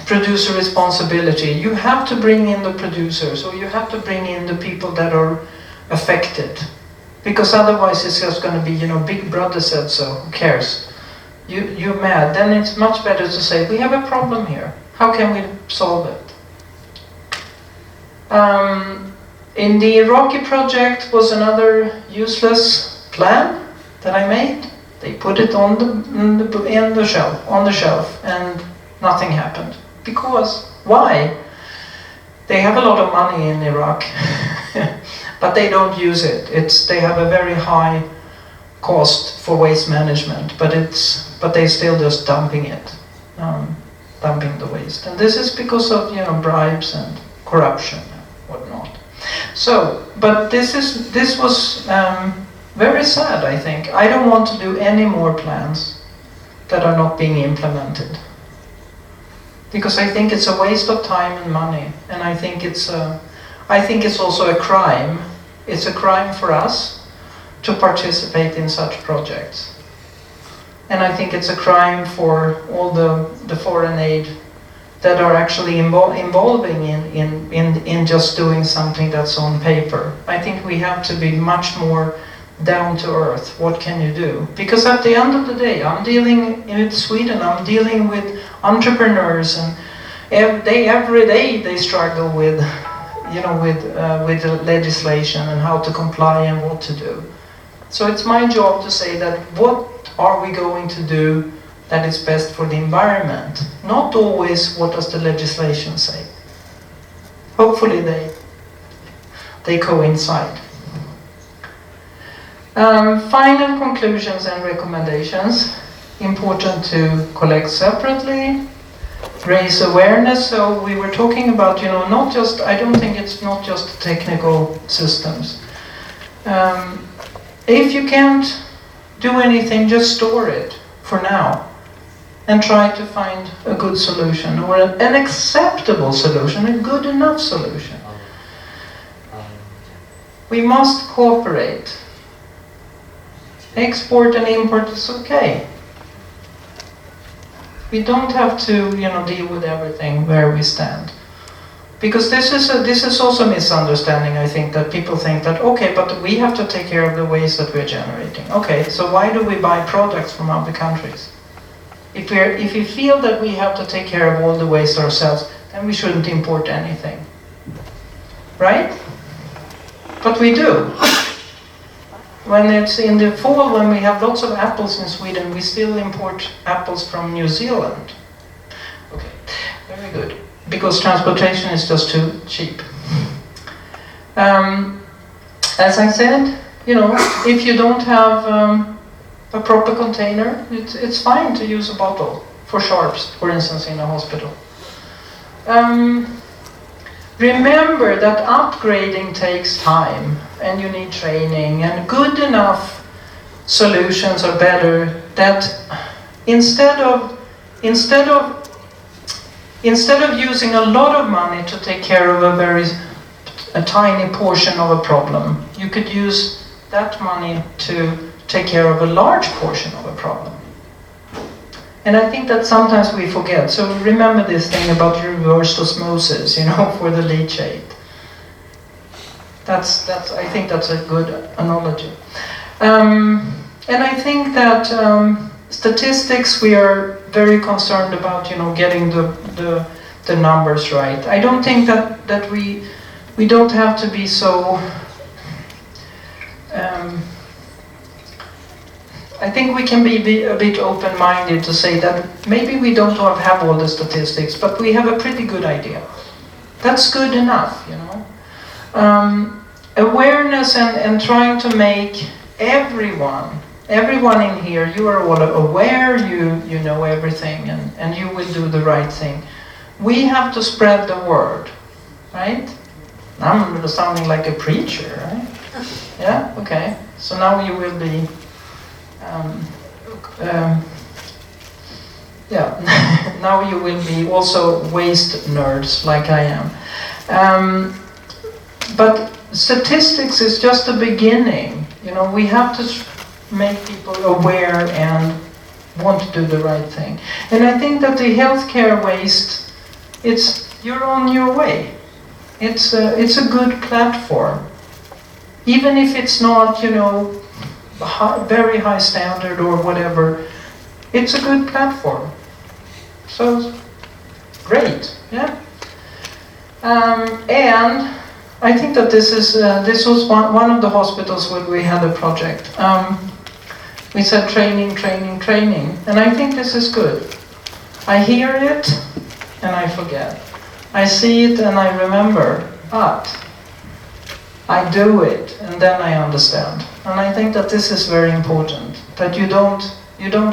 producer responsibility, you have to bring in the producers, or you have to bring in the people that are affected. Because otherwise it's just going to be, Big Brother said so, who cares? you're mad, then it's much better to say, we have a problem here. How can we solve it? In the Iraqi project was another useless plan that I made. They put it on the shelf, and nothing happened. Because why? They have a lot of money in Iraq, but they don't use it. They have a very high cost for waste management, but they're still just dumping it, dumping the waste. And this is because of bribes and corruption and whatnot. So, but this was very sad, I think. I don't want to do any more plans that are not being implemented, because I think it's a waste of time and money, and I think it's also a crime. It's a crime for us to participate in such projects, and I think it's a crime for all the foreign aid that are actually involving in just doing something that's on paper. I think we have to be much more down to earth. What can you do? Because at the end of the day, I'm dealing with Sweden, I'm dealing with entrepreneurs, and every day they struggle with the legislation and how to comply and what to do. So it's my job to say that what are we going to do that is best for the environment? Not always what does the legislation say. Hopefully they coincide. Final conclusions and recommendations. Important to collect separately, raise awareness. So we were talking about, not just, I don't think it's not just technical systems. If you can't do anything, just store it for now and try to find a good solution, or an acceptable solution, a good enough solution. We must cooperate. Export and import is okay. We don't have to, deal with everything where we stand. Because this is also a misunderstanding, I think, that people think that, okay, but we have to take care of the waste that we're generating. Okay, so why do we buy products from other countries? If we feel that we have to take care of all the waste ourselves, then we shouldn't import anything. Right? But we do. When it's in the fall, when we have lots of apples in Sweden, we still import apples from New Zealand. Okay, very good. Because transportation is just too cheap. As I said, if you don't have a proper container, it's fine to use a bottle for sharps, for instance, in a hospital. Remember that upgrading takes time, and you need training, and good enough solutions are better. That instead of using a lot of money to take care of a tiny portion of a problem, you could use that money to take care of a large portion of a problem. And I think that sometimes we forget. So remember this thing about reverse osmosis, for the leachate. I think that's a good analogy. And I think that statistics, we are very concerned about, getting the numbers right. I don't think that we don't have to be so. I think we can be a bit open-minded to say that maybe we don't have all the statistics, but we have a pretty good idea. That's good enough, Awareness and trying to make everyone in here, you are all aware, you know everything, and you will do the right thing. We have to spread the word, right? I'm sounding like a preacher, right? Yeah, okay. So now you will be now you will be also waste nerds like I am. But statistics is just the beginning. We have to make people aware and want to do the right thing. And I think that the healthcare waste, you're on your way. It's a good platform. Even if it's not, very high standard or whatever, it's a good platform. So, great, yeah. And I think that this was one of the hospitals where we had a project. We said training, training, training, and I think this is good. I hear it and I forget. I see it and I remember, but I do it and then I understand. And I think that this is very important, that you don't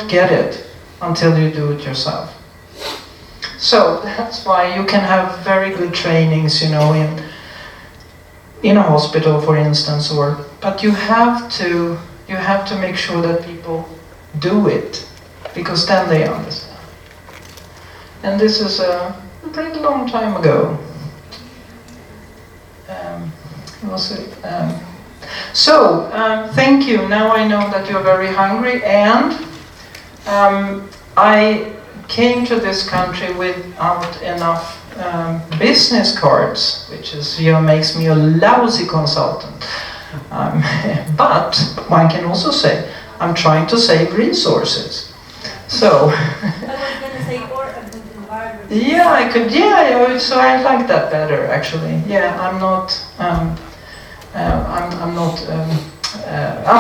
get it until you do it yourself. So that's why you can have very good trainings, you know, in a hospital, for instance, but you have to make sure that people do it, because then they understand. And this is a pretty long time ago. Thank you. Now I know that you're very hungry, and I came to this country without enough business cards, which is, makes me a lousy consultant. But one can also say, I'm trying to save resources. So, yeah, I could, so I like that better, actually. Yeah, I'm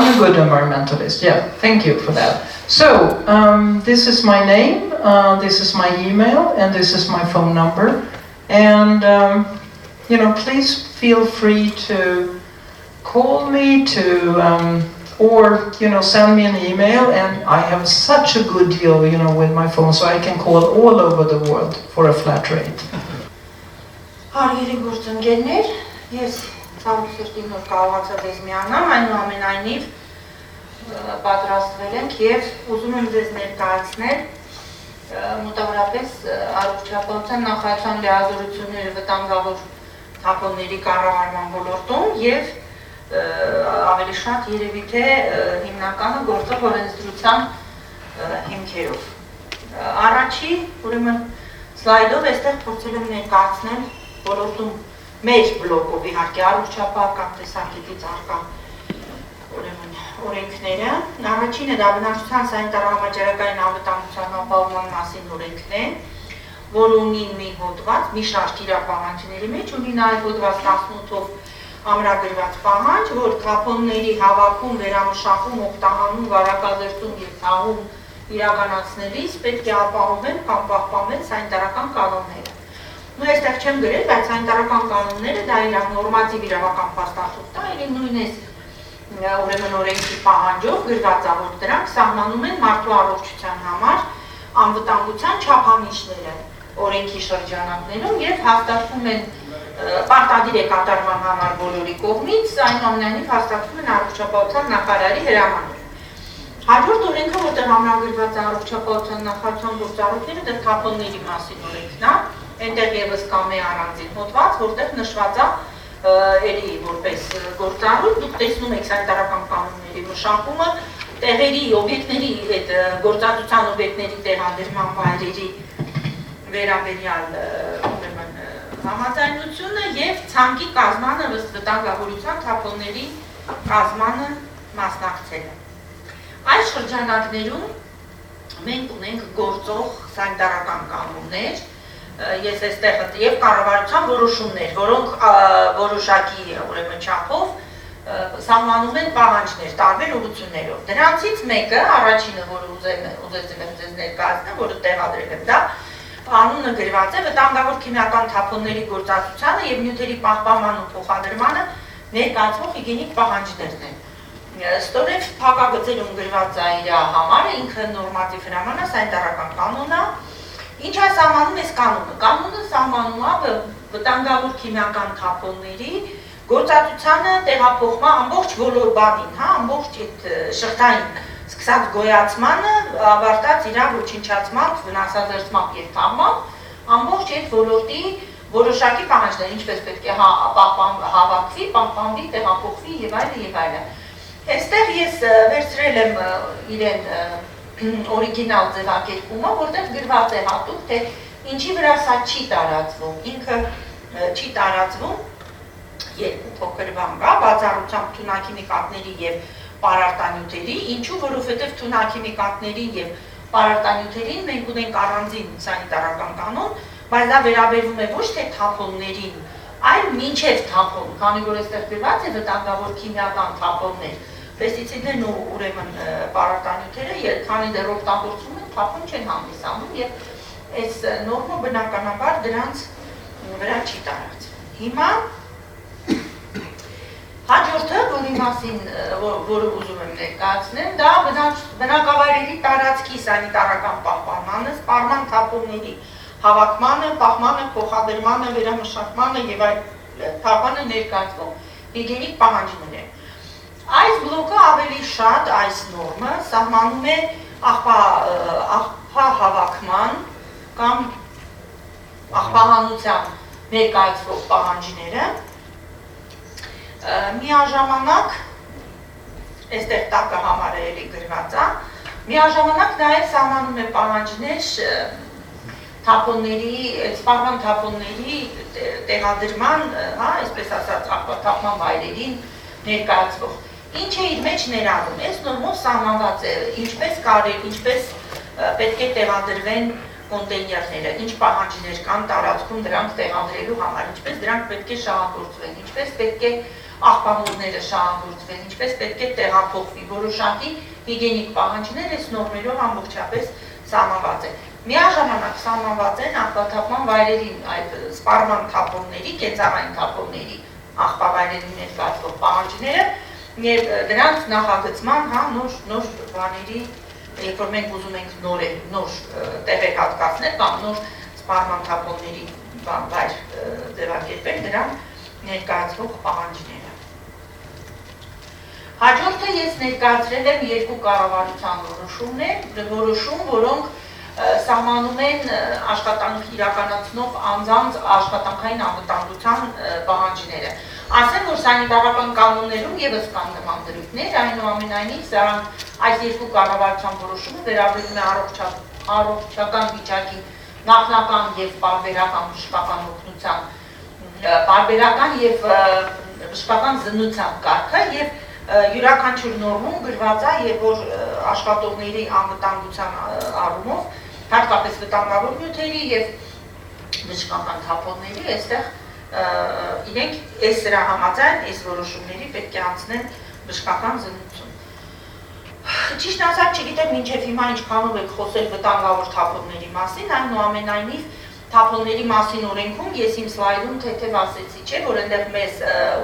a good environmentalist. Yeah, thank you for that. So, this is my name, this is my email, and this is my phone number. And, please feel free to call me, or, send me an email. And I have such a good deal, with my phone, so I can call all over the world for a flat rate. Հարգելի գործընկերներ, ես ցավոք սրտի նոր կարողացա ձեզ միանամ, այնուամենայնիվ պատրաստվել ենք եւ ուզում եմ ձեզ ներկայացնել մոտավորապես առողջապահության նախարարության լիազորությունները վտանգավոր թափոնների կառավարման ոլորտում եւ ավելի շատ երևի թե հիմնականը գործող օրենսդրության հիմքերով։ Առաջի, ուրեմն սլայդով այստեղ փորձել եմ ներկայացնել ոլորտում մեր բլոկով իհարկե առողջապահական տեսակետից առկա օրենքները։ Առաջինը դա բնակչության սանիտար-համաճարակային անվտանգության ապահովման մասին օրենքն է, որը ունի մի հոդված, մի շարք իրապահանջների մեջ, ունի նաև հոդված 18-ով ամրագրված պահանջ, որ թափոնների հավաքում, վերամշակում, օգտահանում, վարակազերծում և թաղում իրականացնելիս պետք է ապահովեն կամ պահպանվեն սանիտարական կանոնները։ Այստեղ չեմ գրել, բայց սանիտարական կանոնները դա իր նորմատիվ իրավական փաստաթուղթ է, или նույնիսկ ուրեմն օրենքի պահանջով գրված է, որ դրանք սահմանում են մարդու առողջության համար անվտանգության չափանիշները օրենքի շրջանակներում եւ հաստատվում են պարտադիր է կատարման համար բոլորի կողմից, այնուամենայնիվ հաստատվում են առողջապահության նախարարի հրամանով։ Հաջորդ օրենքը, որտեղ ամրագրված է առողջապահության նախարարության գործառույթները, դա թափոնների մասին օրենքն է, այնտեղ եւս կա մի առանձին հոդված, որտեղ նշված է էլի որպես գործառույթ, դուք տեսնում եք սանիտարական կանոնների մշակումը, տեղերի, օբյեկտների, այդ գործածության օբյեկտների տեղադրման վայրերի վերաբերյալ համաձայնությունը եւ ցանկի կազմանը ըստ վտանգավորության թափոնների կազմանը մասնակցելը։ Այս շրջանակներում մենք ունենք գործող սանիտարական կանոններ, ես այստեղ եւ կառավարության որոշումներ, որոնք որոշակի ուրեմն չափով սահմանում են պահանջներ տարբեր ուղղություններով։ Դրանցից մեկը, առաջինը, որը ուզեցել եմ ձեզ ներկայացնել, որը տեղադրել եմ, դա անունը գրված է վտանգավոր քիմիական թափոնների գործածությանը եւ նյութերի պահպանման ու փոխադրմանը ներկայացվող հիգիենիկ պահանջներն են։ Ստորև փակագծերում գրված է իր համարը, ինքը նորմատիվ հրաման է, սանիտարական կանոն է։ Ինչ է սահմանում այս կանոնը։ Կանոնը սահմանում է վտանգավոր քիմիական թափոնների գործածությանը տեղափոխման ամբողջ ոլոր բանին, ամբողջ այդ շղթային սկսած գոյացմանը, ավարտած իր ոչնչացմամբ, վնասազերծմամբ եւ թաղմամբ, ամբողջ այդ ոլորտի որոշակի պահանջներ, ինչպես պետք է հավաքվի, պահպանվի, տեղափոխվի եւ այլն եւ այլն։ Այստեղ ես վերցրել եմ իրեն օրիգինալ ձևակերպումը, որտեղ գրված է հատուկ, թե ինչի վրա սա չի տարածվում, ինքը չի տարածվում երկու փոքր բան կա, բացառությամբ թունաքիմիկատների եւ պարարտանյութերի, ինչու, որովհետեւ թունաքիմիկատների եւ պարարտանյութերին մենք ունենք առանձին սանիտարական կանոն, բայց դա վերաբերվում է ոչ թե թափոններին, այլ մինչև թափոն, քանի որ այստեղ գրված է վտանգավոր քիմիական թափոններ, պեստիցիդներն ու ուրեմն պարարտանյութերը, քանի դեռ օգտագործվում են, թափոն չեն հանդիսանում եւ այս նորմը բնականաբար դրանց վրա չի տարածվում։ Հիմա հաջորդը, որի մասին որը ուզում եմ ներկայացնեմ, դա բնակավայրերի տարածքի սանիտարական պահպանմանը, սպառման թափոնների հավաքմանը, պահմանը, փոխադրմանը, վերամշակմանը եւ այլ թափանը ներկայացվող հիգիենիկ պահանջներ են։ Այս բլոկը ավելի շատ այս նորմը սահմանում է աղբահավաքման կամ աղբահանության ներկայացվող պահանջները, միաժամանակ, այստեղ տակը համարը էլի գրված է, միաժամանակ նաև սահմանում է պահանջներ թափոնների, սպառման թափոնների տեղադրման, այսպես ասած, աղբաթափման վայրերին ներկայացվող։ Ինչ է իր մեջ ներառում, այս նորմով սահմանված է, ինչպես պետք է տեղադրվեն կոնտեյներները, ինչ պահանջներ կան տարածքում դրանք տեղադրելու համար, ինչպես դրանք պետք է շահագործվեն, ինչպես պետք է աղբամուռները շահագործվեն, ինչպես պետք է տեղափոխվի, որոշակի հիգիենիկ պահանջներ այս նորմերով ամբողջապես սահմանված են։ Միաժամանակ սահմանված են աղբաթափման վայրերին այդ սպառման թափոնների, կենցաղային թափոնների աղբավայրերին ներկայացվող պահանջները եւ դրանց նախագծման, նոր բաների, երբ որ մենք ուզում ենք նոր տեղեր հատկացնել կամ նոր սպառման թափոնների վայր ձևակերպել, դրան ներկայացվող պահանջները։ Հաջորդը ես ներկայացրել եմ երկու կառավարության որոշում, որոնք սահմանում են աշխատանք իրականացնող անձանց աշխատանքային անվտանգության պահանջները։ Ասեմ, որ սանիտարական կանոններում ևս կան նման դրույթներ, այնուամենայնիվ սրանք այս երկու կառավարության որոշումը վերաբերում է առողջական վիճակի նախնական եւ պարբերական բժշկական օգնության, պարբերական եւ բժշկական զննության կարգը եւ յուրաքանչյուր նորմում գրված է, եւ որ աշխատողների անվտանգության առումով, հատկապես վտանգավոր նյութերի եւ բժշկական թափոնների, այստեղ իրենք այս սրա համաձայն, այս որոշումների պետք է անցնեն բժշկական զննություն։ Ճիշտ ասած, չգիտեմ մինչև հիմա ինչքանով եք խոսել վտանգավոր թափոնների մասին, այնուամենայնիվ թափոնների մասին օրենքում ես իմ սլայդում թեթև ասեցի, չէ, որ այնտեղ մեզ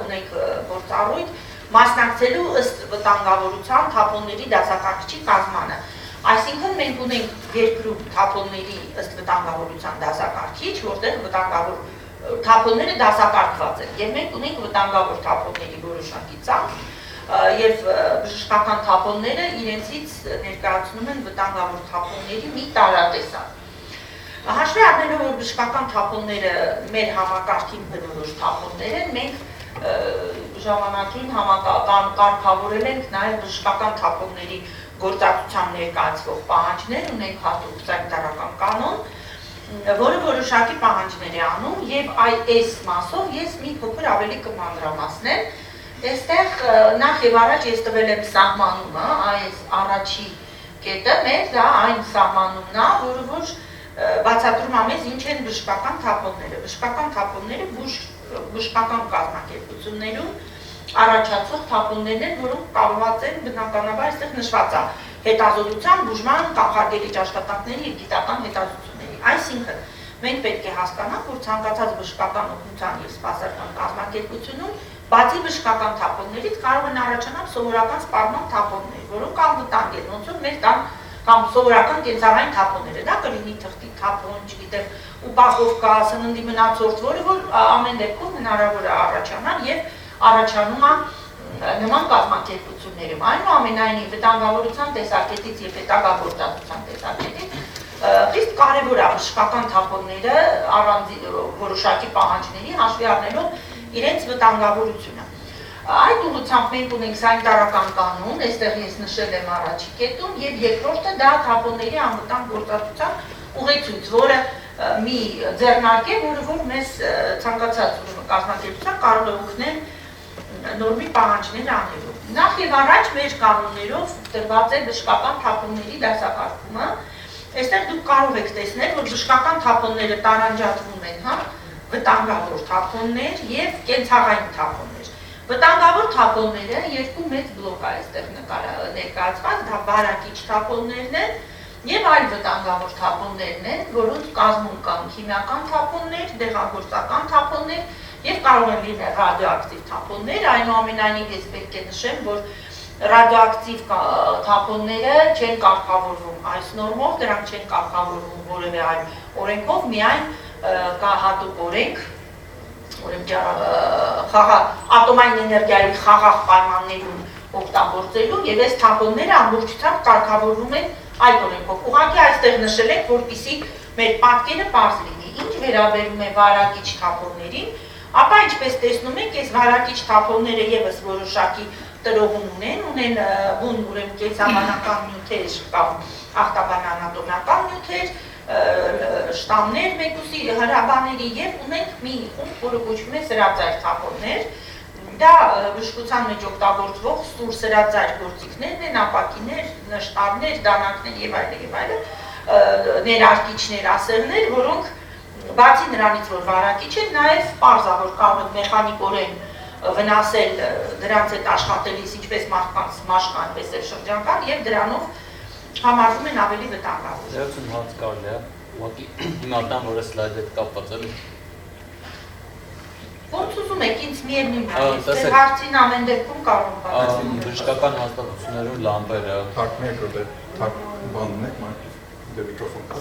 ունենք գործառույթ մասնակցելու ըստ վտանգավորության թափոնների դասակարգչի կազմանը։ Այսինքն մենք ունենք երկրում թափոնների ըստ վտանգավորության դասակարգիչ, որտեղ վտանգավոր թափոնները դասակարգված են, եւ մենք ունենք վտանգավոր թափոնների որոշակի ցանց, եւ բժշկական թափոնները իրենցից ներկայացնում են վտանգավոր թափոնների մի տարատեսակ։ Հաշվի առնելով, որ բժշկական թափոնները մեր համակարգին բնորոշ թափոններ են, մենք ժամանակին կարգավորել ենք նաև բժշկական թափոնների գործակցության ներկայացվող պահանջներ, ունենք հատուկ սանիտարական կանոն, որը որոշակի պահանջներ է անում եւ այս մասով ես մի փոքր ավելի կմանրամասնեմ։ Այստեղ նախ եւ առաջ ես տվել եմ սահմանումը, այս առաջի կետը մեր դա այն սահմանումն է, որը որ բացատրում է մեզ ինչ են բժշկական թափոնները։ Բժշկական թափոնները բժշկական կազմակերպություններում առաջացող թափոններն են, որոնք կապված են բնականաբար այստեղ նշված է հետազոտության, բուժման, կանխարգելիչ աշխատանքների եւ գիտական հետազոտությունների։ Այսինքն մենք պետք է հասկանանք, որ ցանկացած բժշկական օգնության եւ սպասարկման կազմակերպությունում բացի բժշկական թափոններից կարող են առաջանալ սովորական սպառման թափոններ, որոնք անվտանգ են, ոնց որ մեր տան կամ սովորական կենցաղային թափոնները, դա կլինի թղթի թափոն, չգիտեմ, ուպակովկա, սննդի մնացորդ, որը որ ամեն դեպքում հնարավոր է առաջանալ եւ առաջանում է նման կազմակերպություններում։ Այնուամենայնիվ վտանգավորության տեսակետից եւ հետագա գործածության տեսակետից խիստ կարևոր է բժշկական թափոնները որոշակի պահանջների հաշվի առնելով իրենց վտանգավորությունը։ Այդ ուղղությամբ մենք ունենք սանիտարական կանոն, այստեղ ես նշել եմ առաջի կետում, եւ երկրորդը դա թափոնների անվտանգ գործածության ուղեցույց, որը մի ձեռնարկ է, որը որ մեզ ցանկացած կազմակերպության կարող է օգնել նորմի պահանջներ անելու։ Նախ եւ առաջ մեր կանոններով տրված է բժշկական թափոնների դասակարգումը այստեղ դուք կարող եք տեսնել, որ բժշկական թափոնները տարանջատվում են, հա, վտանգավոր թափոններ եւ կենցաղային թափոններ։ Վտանգավոր թափոնները երկու մեծ բլոկ է այստեղ ներկայացված, դա վարակիչ թափոններն են եւ այլ վտանգավոր թափոններն են, որոնց կազմում կան քիմիական թափոններ, դեղագործական թափոններ եւ կարող են լինել ռադիոակտիվ թափոններ, այնուամենայնիվ ես պետք է նշեմ, որ ռադիոակտիվ թափոնները չեն կարգավորվում այս նորմով, դրանք չեն կարգավորվում որևէ այլ օրենքով, միայն կա հատուկ օրենք, ատոմային էներգիայի խաղաղ պայմաններում օգտագործելու եւ այս թափոնները ամբողջությամբ կարգավորվում են այդ օրենքով։ Ուղղակի այստեղ նշել ենք, որպեսզի մեր պատկերը պարզ լինի։ Ինչ վերաբերում է վարակիչ թափոններին, ապա ինչպես տեսնում եք, այս վարակիչ թափոնները եւս որոշակի տրոհում ունեն բուն ուրեմն կենսաբանական նյութեր կամ ախտաբանանատոնական նյութեր, շտամներ, մեկուսի հրաբաների եւ ունենք մի խումբ, որը կոչվում է սրածայր թափոններ։ Դա բժշկության մեջ օգտագործվող սուր սրածայր գործիքներն են, ապակիներ, նշտարներ, դանակներ եւ այլն, ներարկիչներ, ասեղներ, որոնք բացի նրանից, որ վարակիչ են, նաեւ պարզավոր կարող են մեխանիկորեն վնասել դրանց հետ աշխատելիս ինչպես մարդկանց մաշկ, այնպես էլ շրջանկան եւ դրանով համարվում են ավելի վտանգավոր։ Ձերություն հարց կարելի է, ուղղակի իմաստան, որ սլայդը հետ կապված էլի։ Ոնց ուզում եք, ինձ միևնույն է, ես հարցին ամեն դեպքում կարող եմ պատասխանել։ Բժշկական հաստատություններում լամպերը։ Թարք մեկ րոպե, թարք բանն եք, դե միկրոֆոն կա։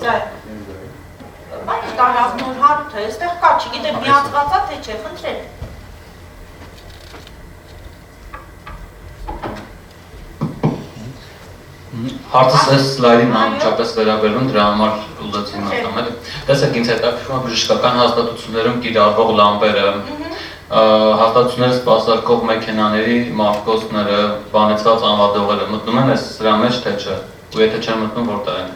Բայց տարավ նոր հարութ է, այստեղ կա, չգիտեմ միացված է, թե չէ, խնդրել։ Հարցս այս սլայդին անմիջապես վերաբերում, դրա համար ուզեցի մասնամել։ Տեսեք, ինձ հետաքրքրում է բժշկական հաստատություններում կիրառվող լամպերը, հաստատությունները սպասարկող մեքենաների մարտկոցները, բանեցված անվադողերը մտնում են սրա մեջ, թե չէ, ու եթե չեն մտնում, որտեղ են։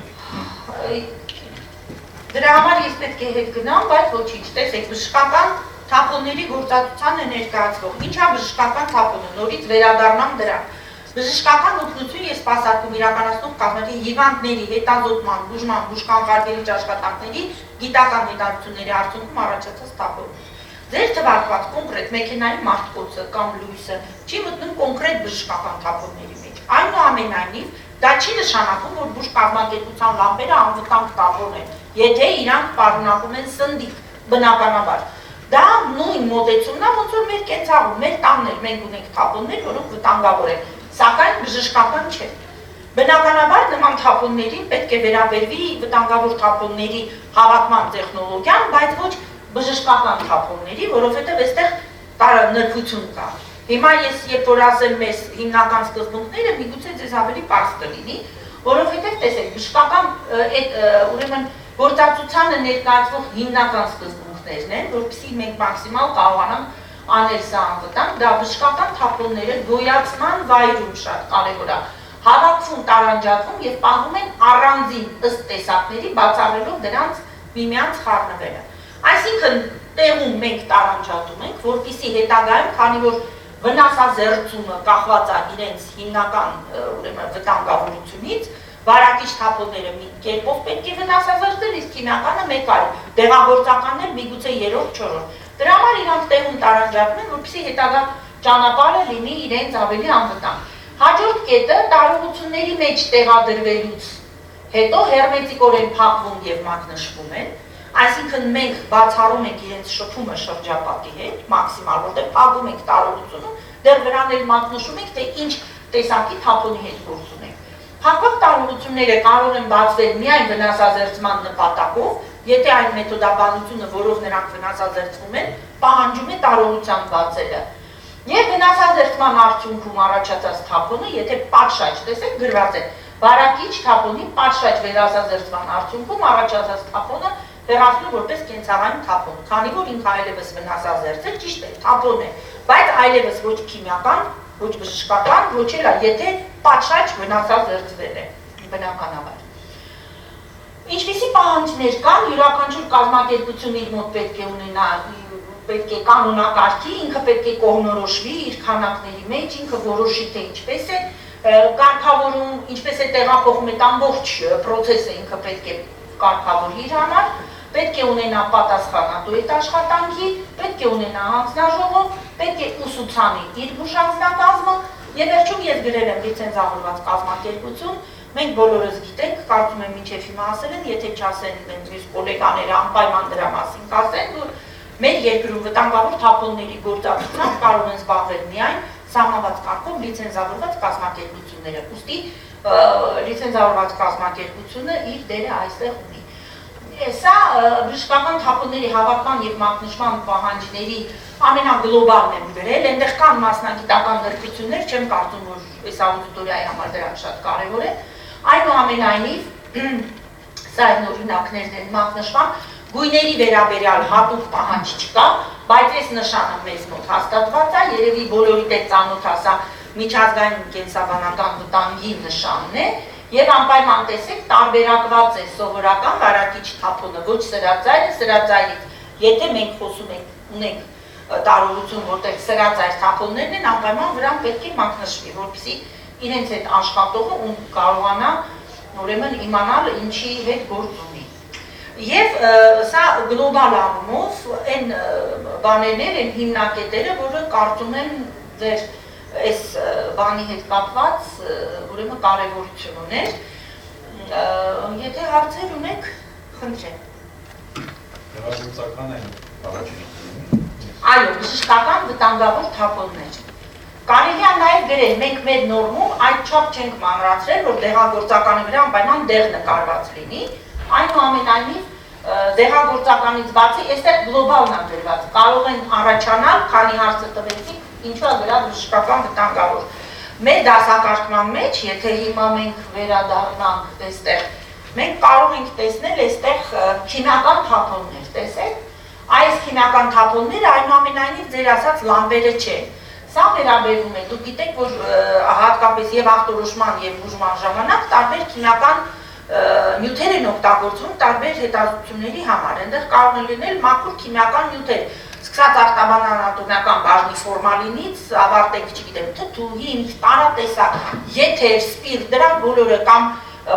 Դրա համար ես պետք է հետ գնամ, բայց ոչինչ, տեսեք, բժշկական թափոնների գործածության է ներկայացվող։ Ինչա բժշկական թափոնը, նորից վերադառնամ դրան։ Բժշկական օգնություն եւ սպասարկում իրականացնող կազմակերպի հիվանդների հետազոտման, բուժման, բուժկանխարգելիչ աշխատանքների գիտական հետազոտությունների արդյունքում առաջացած թափոն։ Ձեր թվարկված կոնկրետ մեքենայի մարտկոցը կամ լույսը չի մտնում կոնկրետ բժշկական թափոնների մեջ։ Այնուամենայնիվ, դա չի նշանակում, որ բուժ կազմակերպության լամպերը անվտանգ թափոն են, եթե իրանք պարունակում են սնդիկ, բնականաբար։ Դա նույն մոտեցումն է, ոնց որ մեր կենցաղում, մեր տաններ, մենք ունենք թափոններ, որոնք վտանգավոր են, սակայն բժշկական չէ։ Բնականաբար նման թափոններին պետք է վերաբերվի վտանգավոր թափոնների հավաքման տեխնոլոգիան, բայց ոչ բժշկական թափոնների, որովհետև այստեղ նրբություն կա։ Հիմա ես երբ որ ասեմ մեզ հիմնական սկզբունքները, միգուցե ձեզ ավելի պարզ կլինի, որովհետև տեսեք, բժշկական ուրեմն գործածությանը ներկայացվող հիմնական սկզբունքներն են, որպեսզի մենք մաքսիմալ կարողանանք անել սա անվտանգ, դա բժշկական թափոնները գոյացման վայրում շատ կարևոր է, հավաքվում, տարանջատվում եւ պահվում են առանձին ըստ տեսակների, բացառելով դրանց միմյանց խառնվելը։ Այսինքն տեղում մենք տարանջատում ենք, որպեսզի հետագայում, քանի որ վնասազերծումը կախված է իրենց հիմնական վտանգավորությունից, վարակիչ թափոնները մի կերպով պետք է վնասազերծել, իսկ քիմիականը մեկ այլ, դեղագործականն էլ միգուցե երրորդ, չորրորդ։ Դրա համար իրանք տեղում տարանջատում են, որպեսզի հետագա ճանապարհը լինի իրենց ավելի անվտանգ։ Հաջորդ կետը տարողությունների մեջ տեղադրվելուց հետո հերմետիկորեն փակվում եւ մատնշվում են, այսինքն մենք բացառում ենք իրենց շփումը շրջապատի հետ, մաքսիմալ, որտեղ փակում ենք տարողությունը, դեռ վրան էլ մատնշում ենք, թե ինչ տեսակի թափոնի հետ գործ ունենք։ Փակված տարողությունները կարող են բացվել միայն վնասազերծման նպատակով, եթե այն մեթոդաբանությունը, որով նրանք վնասազերծվում են, պահանջում է տարողության բացելը։ Եվ վնասազերծման արդյունքում առաջացած թափոնը, եթե պատշաճ, տեսեք գրված է, վարակիչ թափոնի պատշաճ վնասազերծման արդյունքում առաջացած թափոնը հեռացնում որպես կենցաղային թափոն, քանի որ ինքը այլևս վնասազերծել, ճիշտ է, թափոն է, բայց այլևս ոչ քիմիական, ոչ բժշկական, ոչ էլ է, եթե պատշաճ վնասազերծվել է, բնականաբար։ Ինչպիսի պահանջներ կան, յուրաքանչյուր կազմակերպություն իր մոտ պետք է ունենա, պետք է կանոնակարգի, ինքը պետք է կողմնորոշվի իր քանակների մեջ, ինքը որոշի թե ինչպես է կարգավորում, ինչպես է տեղափոխում այդ ամբողջ պրոցեսը ինքը պետք է կարգավորի իր համար, պետք է ունենա պատասխանատու այդ աշխատանքի, պետք է ունենա հանձնաժողով, պետք է ուսուցանի իր բուժանձնակազմը, եւ վերջում ես գրել եմ լիցենզավորված կազմակերպություն, մենք բոլորս գիտենք, կարծում եմ մինչև հիմա ասել են, եթե չասեն մյուս գոլեգաները անպայման դրա մասին կասեն, որ մեր երկրում վտանգավոր թափոնների գործածությամբ կարող են զբաղվել միայն սահմանված կարգով լիցենզավորված կազմակերպությունները, ուստի լիցենզավորված կազմակերպությունը իր դերը այստեղ ունի։ Սա բժշկական թափոնների հավաքման եւ մատնշման պահանջների ամենագլոբալն եմ գրել, այնտեղ կան մասնագիտական նրբություններ, չեմ կարծում, որ այս աուդիտորիայի համար դրանք շատ կարևոր է, այնուամենայնիվ սա այն օրինակներն են մատնշման, գույների վերաբերյալ հատուկ պահանջ չկա, բայց այս նշանը մեզ մոտ հաստատված է, երևի բոլորիդ է ծանոթ է, սա միջազգային կենսաբանական վտանգի նշանն է, եւ անպայման տեսեք տարբերակված է սովորական վարակիչ թափոնը, ոչ սրածայրը, սրածայրից, եթե մենք խոսում ունենք տարողություն, որտեղ սրածայր թափոններն են, անպայման վրան պետք է մատնշվի, որպեսզի իրենց այդ աշխատողը կարողանա ուրեմն իմանալ ինչի հետ գործ ունի։ Եվ սա գլոբալ առումով այն բաներն են հիմնակետերը, որը կարծում եմ ձեր այս բանի հետ կապված ուրեմն կարևորություն ուներ, եթե հարցեր ունեք, խնդրեմ։ Հեղափոխական են առաջին։ Այո, բժշկական վտանգավոր թափոններ։ Կարելի է նաև գրել, մենք մեր նորմում այդչափ չենք մանրացրել, որ դեղագործականի վրա անպայման դեղ նկարված լինի, այնուամենայնիվ դեղագործականից բացի, այստեղ գլոբալն է գրված, կարող են առաջանալ, քանի հարցը տվեցիք, ինչու է գրած բժշկական վտանգավոր։ Մեր դասակարգման մեջ, եթե հիմա մենք վերադառնանք այստեղ, մենք կարող ենք տեսնել այստեղ քիմիական թափոններ, տեսեք, այս քիմիական թափոնները այնուամենայնիվ ձեր ասած լամպերը չեն։ Սա վերաբերում է, դուք գիտեք, որ հատկապես եւ ախտորոշման եւ բուժման ժամանակ տարբեր քիմիական նյութեր են օգտագործվում տարբեր հետազոտությունների համար, այնտեղ կարող են լինել մաքուր քիմիական նյութեր, սկսած արտաբանանատոմիական բաժնի ֆորմալինից, ավարտենք, չգիտեմ, թթու, հիմք, տարատեսակ, եթեր, սպիրտ, դրանք բոլորը կամ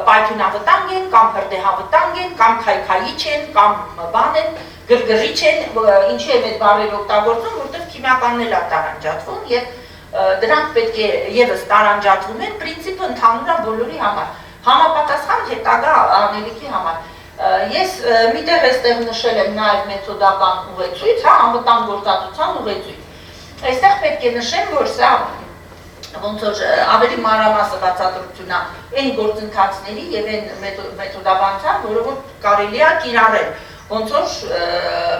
պայթյունավտանգ են, կամ հրդեհավտանգ են, կամ քայքայիչ են, կամ բան են, գրգռիչ են, ինչի է այդ բառերը օգտագործում, որտեղ քիմիականն էլ է տարանջատվում եւ դրանք պետք է եւս տարանջատվում են, պրինցիպը ընդհանուր է բոլորի համար, համապատասխան հետագա անելիքի համար։ Ես միտեղ այստեղ նշել եմ նաև մեթոդական ուղեցույց, հա, անվտանգ գործածության ուղեցույց։ Այստեղ պետք է նշեմ, որ սա ոնց որ ավելի մանրամասն բացատրություն է այն գործընթացների եւ այն մեթոդաբանության, որը որ կարելի է կիրառել, ոնց որ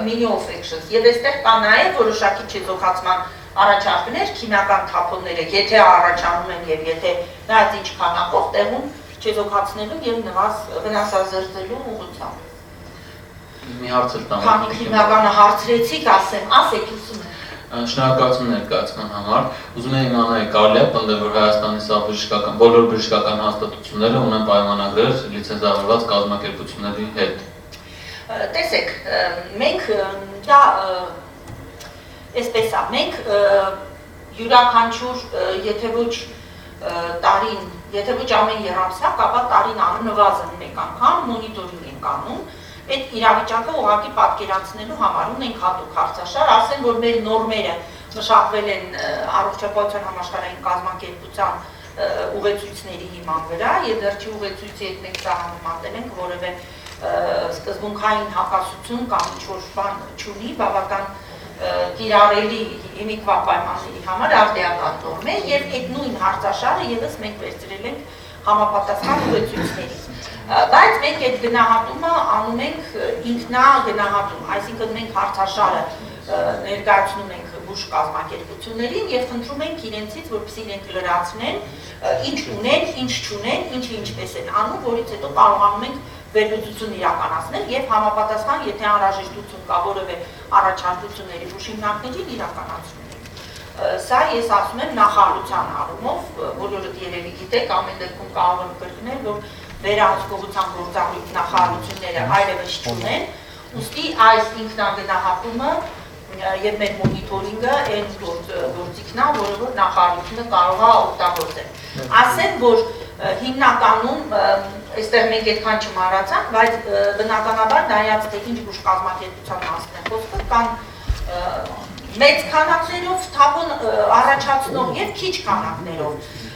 mini of actions։ Եվ այստեղ կա նաև որոշակի չեզոքացման առաջարկներ, քիմիական թափոնները, եթե առաջանում են եւ եթե նայած ինչ քանակով տեղում չեզոքացնելու եւ վնասազերծելու ուղղությամբ։ Մի հարց էլ տամ։ Քանի քիմիականը հարցրեցիք, ասեք, ուսում եմ։ Շնորհակալություն ներկայացման համար։ Ուզում եմ իմանալ, կարելի է պնդել, որ Հայաստանի սա բժշկական, բոլոր բժշկական հաստատությունները ունեն պայմանագրեր լիցենզավորված կազմակերպությունների հետ։ Տեսեք, մենք դա այսպես է, մենք յուրաքանչյուր, եթե ոչ տարին, եթե ոչ ամեն երամսյակ, ապա տարին առնվազն մեկ անգամ մոնիտորինգ ենք անում, այդ իրավիճակը ուղղակի պատկերացնելու համար ունենք հատուկ հարցաշար, ասեն, որ մեր նորմերը մշակվել են առողջապահության համաշխարհային կազմակերպության ուղեցույցների հիման վրա եւ վերջի ուղեցույցի հետ մենք սահմանել ենք որևէ սկզբունքային հակասություն կամ ինչ-որ բան չունի, բավական կիրառելի հիմիկվա պայմանների համար արդիական նորմ է եւ այդ նույն հարցաշարը եւս մենք վերցրել ենք համապատասխան ուղեցույցներից։ Բայց մենք այդ գնահատումը անում ենք ինքնագնահատում, այսինքն մենք հարցաշարը ներկայացնում ենք բուժ կազմակերպություններին եւ խնդրում ենք իրենցից, որպեսզի իրենք լրացնեն, ինչ ունեն, ինչ չունեն, ինչը ինչպես են անում, որից հետո կարողանում ենք վերլուծություն իրականացնել եւ համապատասխան, եթե անհրաժեշտություն կա որևէ առաջարկությունների բուժ հիմնարկներին իրականացնել։ Սա ես ասում եմ նախարարության առումով, բոլորդ երևի գիտեք, ամեն դեպքում կարող եմ կրկնել, որ վերահսկողության գործառույթ նախարարությունները այլևս չունեն, ուստի այս ինքնագնահատումը եւ մեր մոնիտորինգը այն գործիքն է, որը որ նախարարությունը կարող է օգտագործել։ Ասեմ, որ հիմնականում այստեղ մենք այդքան չմարացանք, բայց բնականաբար նայած թե ինչ ուժ կազմակերպության մասն է խոսքը, կան մեծ քանակներով թափոն առաջացնող եւ քիչ քանակներով։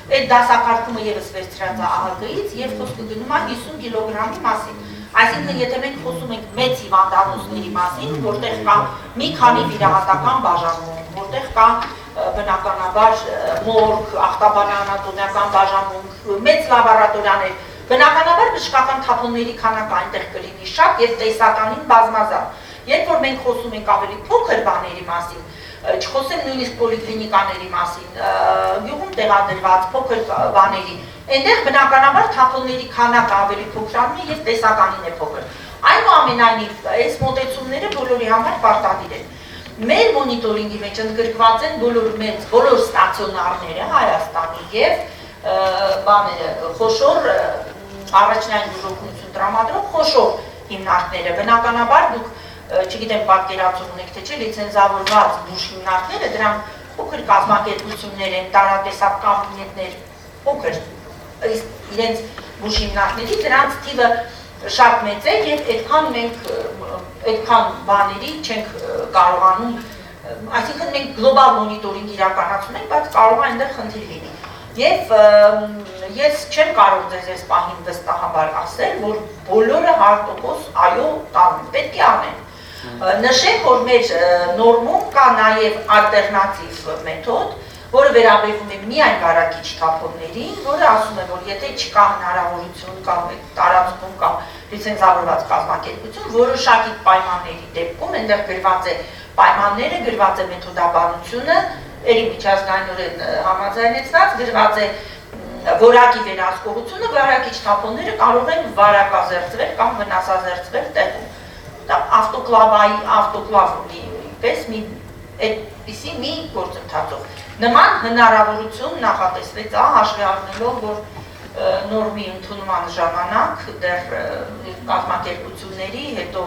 Այդ դասակարգումը եւս վերցրած է ԱՀԿ-ից եւ խոսքը գնում է 50 կիլոգրամի մասին։ Այսինքն եթե մենք խոսում ենք մեծ հիվանդանոցների մասին, որտեղ կա մի քանի վիրահատական բաժանում, որտեղ կա բնականաբար մորգ, ախտաբանանատոնական բաժանմունք, մեծ լաբորատորիաներ, բնականաբար բժշկական թափոնների քանակը այնտեղ կլինի շատ եւ տեսականին բազմազան։ Երբ որ մենք խոսում ենք ավելի փոքր բաների մասին, չխոսեմ նույնիսկ պոլիկլինիկաների մասին, գյուղում տեղադրված փոքր բաների, այնտեղ բնականաբար թափոնների քանակը ավելի փոքրանում է եւ տեսականին է փոքր։ Այնուամենայնիվ, այս մոտեցումները բոլորի համար պարտադիր են։ Մեր մոնիտորինգի մեջ ընդգրկված են բոլոր ստացիոնարները Հայաստանի եւ բաները, խոշոր առաջնային բուժօգնություն տրամադրող խոշոր հիմնարկները։ Բնականաբար դուք չգիտեմ պատկերացում ունեք թե չէ, լիցենզավորված բուժ հիմնարկները, դրանք փոքր կազմակերպություններ են, տարատեսակ կաբինետներ, փոքր, իրենց բուժ հիմնարկների, դրանց թիվը շատ մեծ է եւ այդքան մենք այդքան բաների չենք կարողանում, այսինքն մենք գլոբալ մոնիտորինգ իրականացնում ենք, բայց կարող է այնտեղ խնդիր լինի։ Եվ ես չեմ կարող ձեզ այս պահին վստահաբար ասել, որ բոլորը 100% այո տանեն, պետք է անեն։ Նշենք, որ մեր նորմում կա նաև ալտերնատիվ մեթոդ, որը վերաբերվում է միայն վարակիչ թափոններին, որը ասում է, որ եթե չկա հնարավորություն կամ տարածքում կամ լիցենզավորված կազմակերպություն, որոշակի պայմանների դեպքում այնտեղ գրված է պայմանները, գրված է մեթոդաբանությունը, երի միջազգայինորեն համաձայնեցված, գրված է որակի վերահսկողությունը, վարակիչ թափոնները կարող են վարակազերծվել կամ վնասազերծվել տեղում։ Ավտոկլավի պես այդպիսի մի գործընթացով։ Նման հնարավորություն նախատեսվեց հաշվի առնելով, որ նորմի ընդունման ժամանակ դեռ կազմակերպությունների, հետո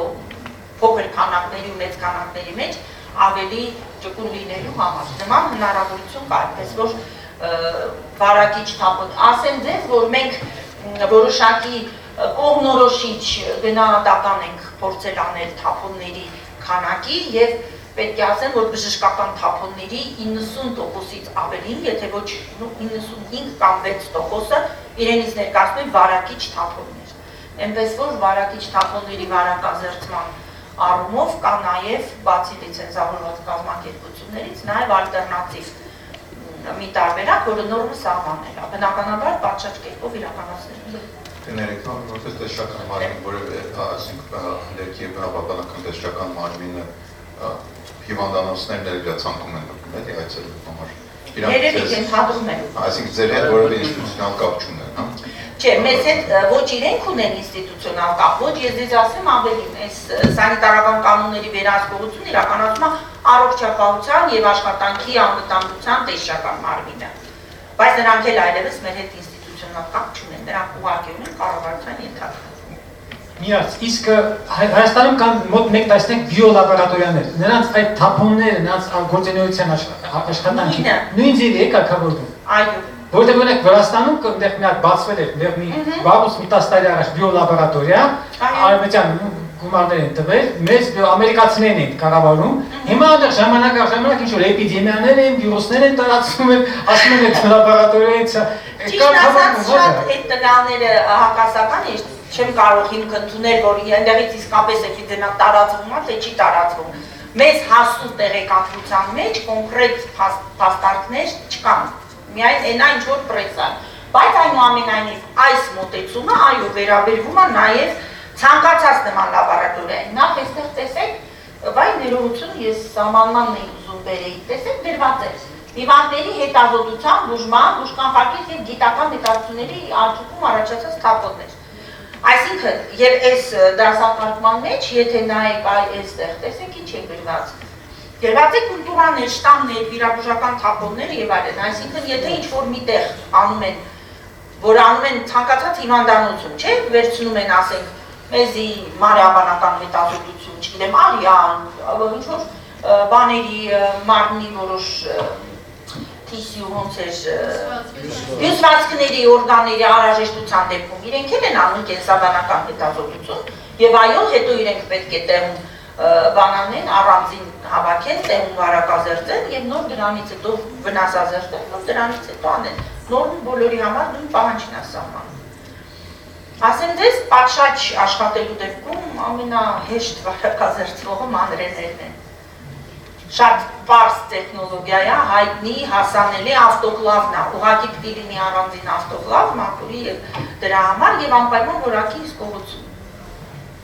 փոքր քանակների ու մեծ քանակների մեջ ավելի ճկուն լինելու համար։ Նման հնարավորություն կա, այնպես որ վարակիչ թափոն։ Ասեմ ձեզ, որ մենք որոշակի կողմնորոշիչ գնահատական ենք փորձել անել թափոնների քանակի եւ պետք է ասեմ, որ բժշկական թափոնների 90%-ից ավելին, եթե ոչ 95 կամ 6%-ը իրենից ներկայացնում են վարակիչ թափոններ։ Այնպես որ վարակիչ թափոնների վարակազերծման առումով կա նաև բացի լիցենզավորված կազմակերպություններից նաև ալտերնատիվ մի տարբերակ, որը նորմը սահմանել է, բնականաբար պատշաճ կերպով իրականացնել է։ Ներեկան որպես տեսչական մարմին, որը ասենք ներքի եւ բնապահպանական տեսչական մարմինը հիվանդանոցներն էլ ցանկում են լքում, էլի այցելելու համար։ Երևի ենթադրում են։ Այսինքն ձեր հետ որևէ ինստիտուցիոնալ կապ չունեն, հա։ Չէ, մեզ հետ ոչ իրենք ունեն ինստիտուցիոնալ կապ, ոչ ես ձեզ ասեմ ավելին, այս սանիտարական կանոնների վերահսկողությունը իրականացում է առողջապահության եւ աշխատանքի անվտանգության տեսչական մարմինը։ Բայց նրանք էլ այլևս մեր հետ ինստիտուցիոնալ կապ չունեն, նրանք ուղղակի ունեն կառավարության ենթակա։ Միած, իսկ Հայաստանում կան մոտ 1/10 բիոլաբորատորիաներ, նրանց այդ թափոնները, նրանց գործունեության աշխատանքի նույն ձևի է կարգավորվում։ Այո։ Որտեղ օրինակ Վրաստանում այնտեղ մի հատ բացվել էր, այնտեղ մի վաղուց մի 10 տարի առաջ բիոլաբորատորիա, արևմտյան գումարներ են տվել, մեծ ամերիկացիներն են կառավարում։ Հիմա այնտեղ ժամանակ առ ժամանակ ինչ-որ էպիդեմիաներ են, վիրուսներ են տարածվում, ասում են այդ լաբորատորիայից։ Ճիշտ ասած, շատ այդ տվյալները հակասական է, չեմ կարող հիմք ընդունել, որ այնտեղից իսկապես էպիդեմիա տարածվում է, թե չի տարածվում։ Մեզ հասու տեղեկատվության մեջ կոնկրետ փաստարկներ չկան։ Միայն այնա ինչ որ պրեսա։ Բայց այնուամենայնիվ այս մոտեցումը այո վերաբերվում է նաև ցանկացած նման լաբորատորիային։ Նախ այստեղ տեսեք, վայ ներողություն, ես սահմանմանն էի ուզում բերեի, տեսեք դրված է հիվանդների հետազոտության, բուժման, բուժկանխարգելիչ եւ գիտական հետազոտությունների արդյունքում առաջացած թափոններ։ Այսինքն, եւ այս դասակարգման մեջ, եթե նայեք այստեղ, տեսեք ինչ է գրված։ Գրված է կուլտուրաներ, շտամներ, վիրաբուժական թափոններ եւ այլն, այսինքն եթե ինչ-որ միտեղ անում են, որ անում են ցանկացած հիվանդանոցում, չէ, վերցնում են, ասենք, մեզի մարիաբանական հետազոտություն, չգիտեմ, արյան, ինչ-որ բաների մարմնի որոշ թիսյու ոնց էր հյուսվածքների օրգանների անհրաժեշտության դեպքում իրենք էլ են անում կենսաբանական հետազոտություն եւ այո հետո իրենք պետք է տեղում բանանեն առանձին հավաքեն տեղում վարակազերծեն եւ նոր դրանից հետո վնասազերծեն նոր դրանից հետո անեն նորմը բոլորի համար նույն պահանջն է սահմանում ասեմ դες պատշաճ աշխատելու դեպքում ամենահեշտ վարակազերծողը մանրեներն են շատ պարզ տեխնոլոգիա է, հայտնի, հասանելի ավտոկլավն է, ուղղակի պիտի լինի առանձին ավտոկլավ, մաքուրի եւ դրա համար եւ անպայման որակի հսկողություն։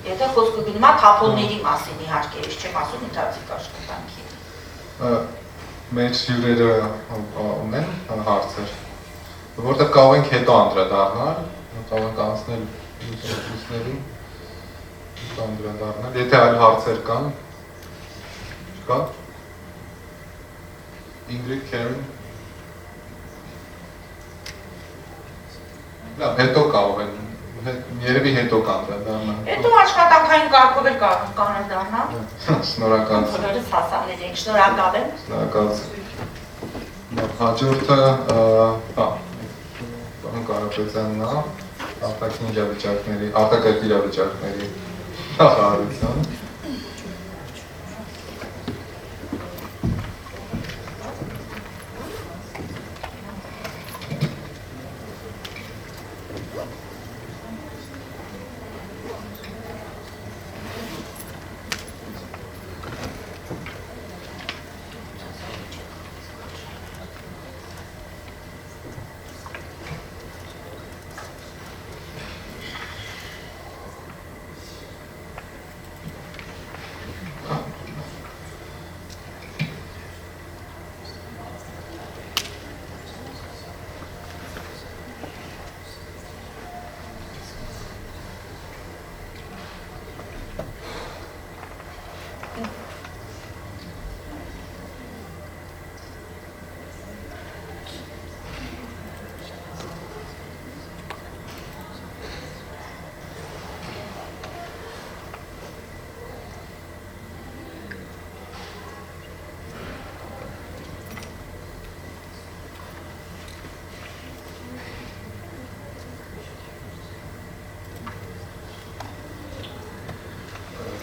Եթե խոսքը գնում է թափոնների մասին իհարկե, ես չեմ ասում ընթացիկ աշխատանքի։ Մեր հյուրերը ունեն հարցեր, որտեղ կարող ենք հետո անդրադառնալ, կարող ենք անցնել ուսուցիչներին, անդրադառնալ, եթե այլ հարցեր կան, կա։ Ingrid Karin. Լավ, հետո կարող են, երևի հետո կանդրադառնան։ Հետո աշխատանքային կարգով էլ կարող են դառնալ։ Շնորհակալ։ Բոլորս հասանելի ենք, շնորհակալ եմ։ Շնորհակալ։ Հաջորդը, պարոն Կարապետյանն է, արտակարգ իրավիճակների նախարարության։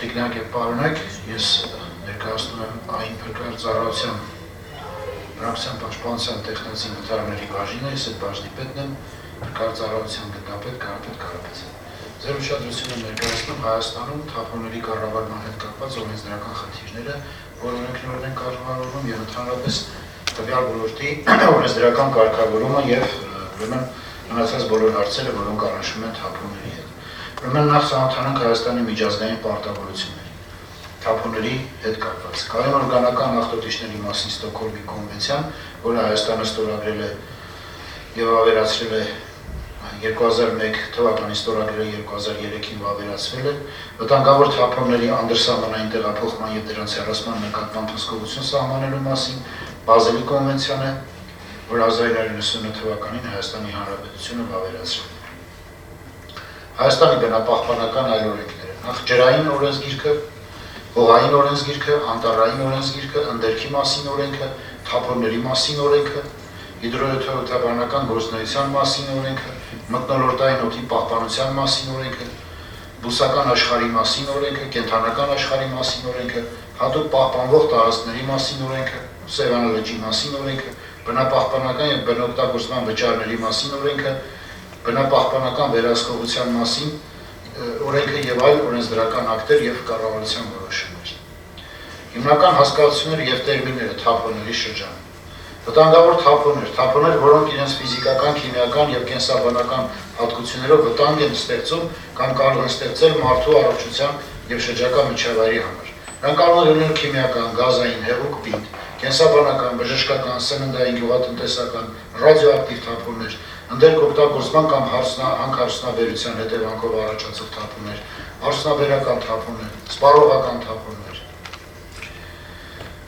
Տիկնակ և պարոնակ, ես ներկայացնում եմ այն փրկար ծառայության բնակության պաշտպանության տեխնացի նկարների բաժինը, ես այդ բաժնի պետն եմ, փրկար ծառայության գտնապետ Կարապետյան։ Ձեր ուշադրությունը ներկայացնում Հայաստանում թափոնների կառավարման հետ կապված օրենսդրական խնդիրները, որ օրենքներով են կառավարվում եւ ընդհանրապես տվյալ ոլորտի օրենսդրական կարգավորումը եւ ուրեմն մնացած բոլոր հարցերը, որոնք առնչվում են թափոնների հետ։ Ուրեմն նախ ծանոթանանք Հայաստանի միջազգային պարտավորությունների, թափոնների հետ կապված։ Կայուն օրգանական աղտոտիչների մասին Ստոկհոլմի կոնվենցիան, որը Հայաստանը ստորագրել է եւ ավերացրել է 2001 թվականին ստորագրել է 2003-ին ավերացվել է, վտանգավոր թափոնների անդրսահմանային տեղափոխման եւ դրանց հեռացման նկատմամբ հսկողություն սահմանելու մասին Բազելի կոնվենցիան է, որ 1990 թվականին Հայաստանի Հանրապետությունը ավերացրել է։ Հայաստանի բնապահպանական այլ օրենքները, նախ ջրային օրենսգիրքը, հողային օրենսգիրքը, անտառային օրենսգիրքը, ընդերքի մասին օրենքը, թափոնների մասին օրենքը, հիդրոթերապևտաբանական գործունեության մասին օրենքը, մթնոլորտային օդի պահպանության մասին օրենքը, բուսական աշխարհի մասին օրենքը, կենդանական աշխարհի մասին օրենքը, հատուկ պահպանվող տարածքների մասին օրենքը, Սևան լճի մասին օրենքը, բնապահպանական եւ բնօգտագործման վճարների մասին օրենքը, բնապահպանական վերահսկողության մասին օրենքը եւ այլ օրենսդրական ակտեր եւ կառավարության որոշումներ։ Հիմնական հասկացությունները եւ տերմինները թափոնների շրջանում։ Վտանգավոր թափոններ, որոնք իրենց ֆիզիկական, քիմիական եւ կենսաբանական հատկություններով վտանգ են ստեղծում կամ կարող են ստեղծել մարդու առողջության եւ շրջակա միջավայրի համար։ Նրանք կարող են լինել քիմիական, գազային, հեղուկ պինդ, կենսաբանական, բժշկական, սննդային, գյուղատնտեսական, ռադիոակտիվ թափոններ, ընդերք օգտագործման կամ հանքարդյունաբերության հետևանքով առաջացող թափոններ, արդյունաբերական թափոններ, սպառողական թափոններ։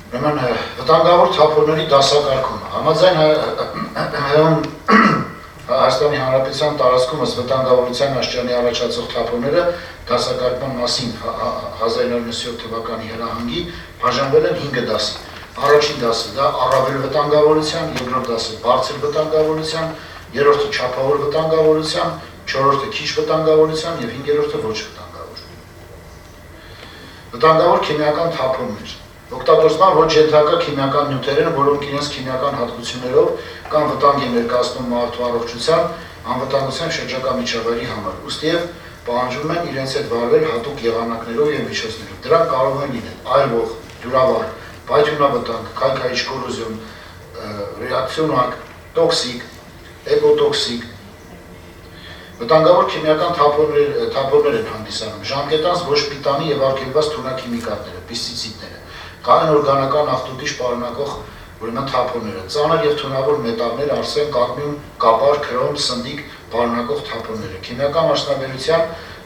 Ուրեմն վտանգավոր թափոնների դասակարգումը համաձայն Հայաստանի Հանրապետության տարածքում ըստ վտանգավորության աստիճանի առաջացող թափոնները դասակարգման մասին 1997 թվականի հրահանգի բաժանվել են 5 դասի։ Առաջին դասը դա առավել վտանգավորության, երկրորդ դասը բարձր վտանգավորության, երրորդը չափավոր վտանգավորության, չորրորդը քիչ վտանգավորության եւ 5-րդը ոչ վտանգավոր։ Վտանգավոր քիմիական թափոններ։ Օգտագործման ոչ ենթակա քիմիական նյութեր են, որոնք իրենց քիմիական հատկություններով կամ վտանգ են ներկայացնում մարդու առողջության, անվտանգության շրջակա միջավայրի համար, ուստիև պահանջում են իրենց հետ վարվել հատուկ եղանակներով եւ միջոցներով։ Դրանք կարող են լինել այրվող, դյուրավառ, պայթյունավտանգ, քայքայիչ կորոզիոն, ռեակցիոնալ, տոքսիկ, էկոտոքսիկ։ Վտանգավոր քիմիական թափոններ են հանդիսանում ժամկետանց ոչ պիտանի եւ արգելված թունաքիմիկատները, պեստիցիդները, կայուն օրգանական աղտոտիչ պարունակող ուրեմն թափոնները, ծանր եւ թունավոր մետաղներ, արսեն, կադմիում, կապար, քրոմ, սնդիկ պարունակող թափոնները, քիմիական մասնաբերության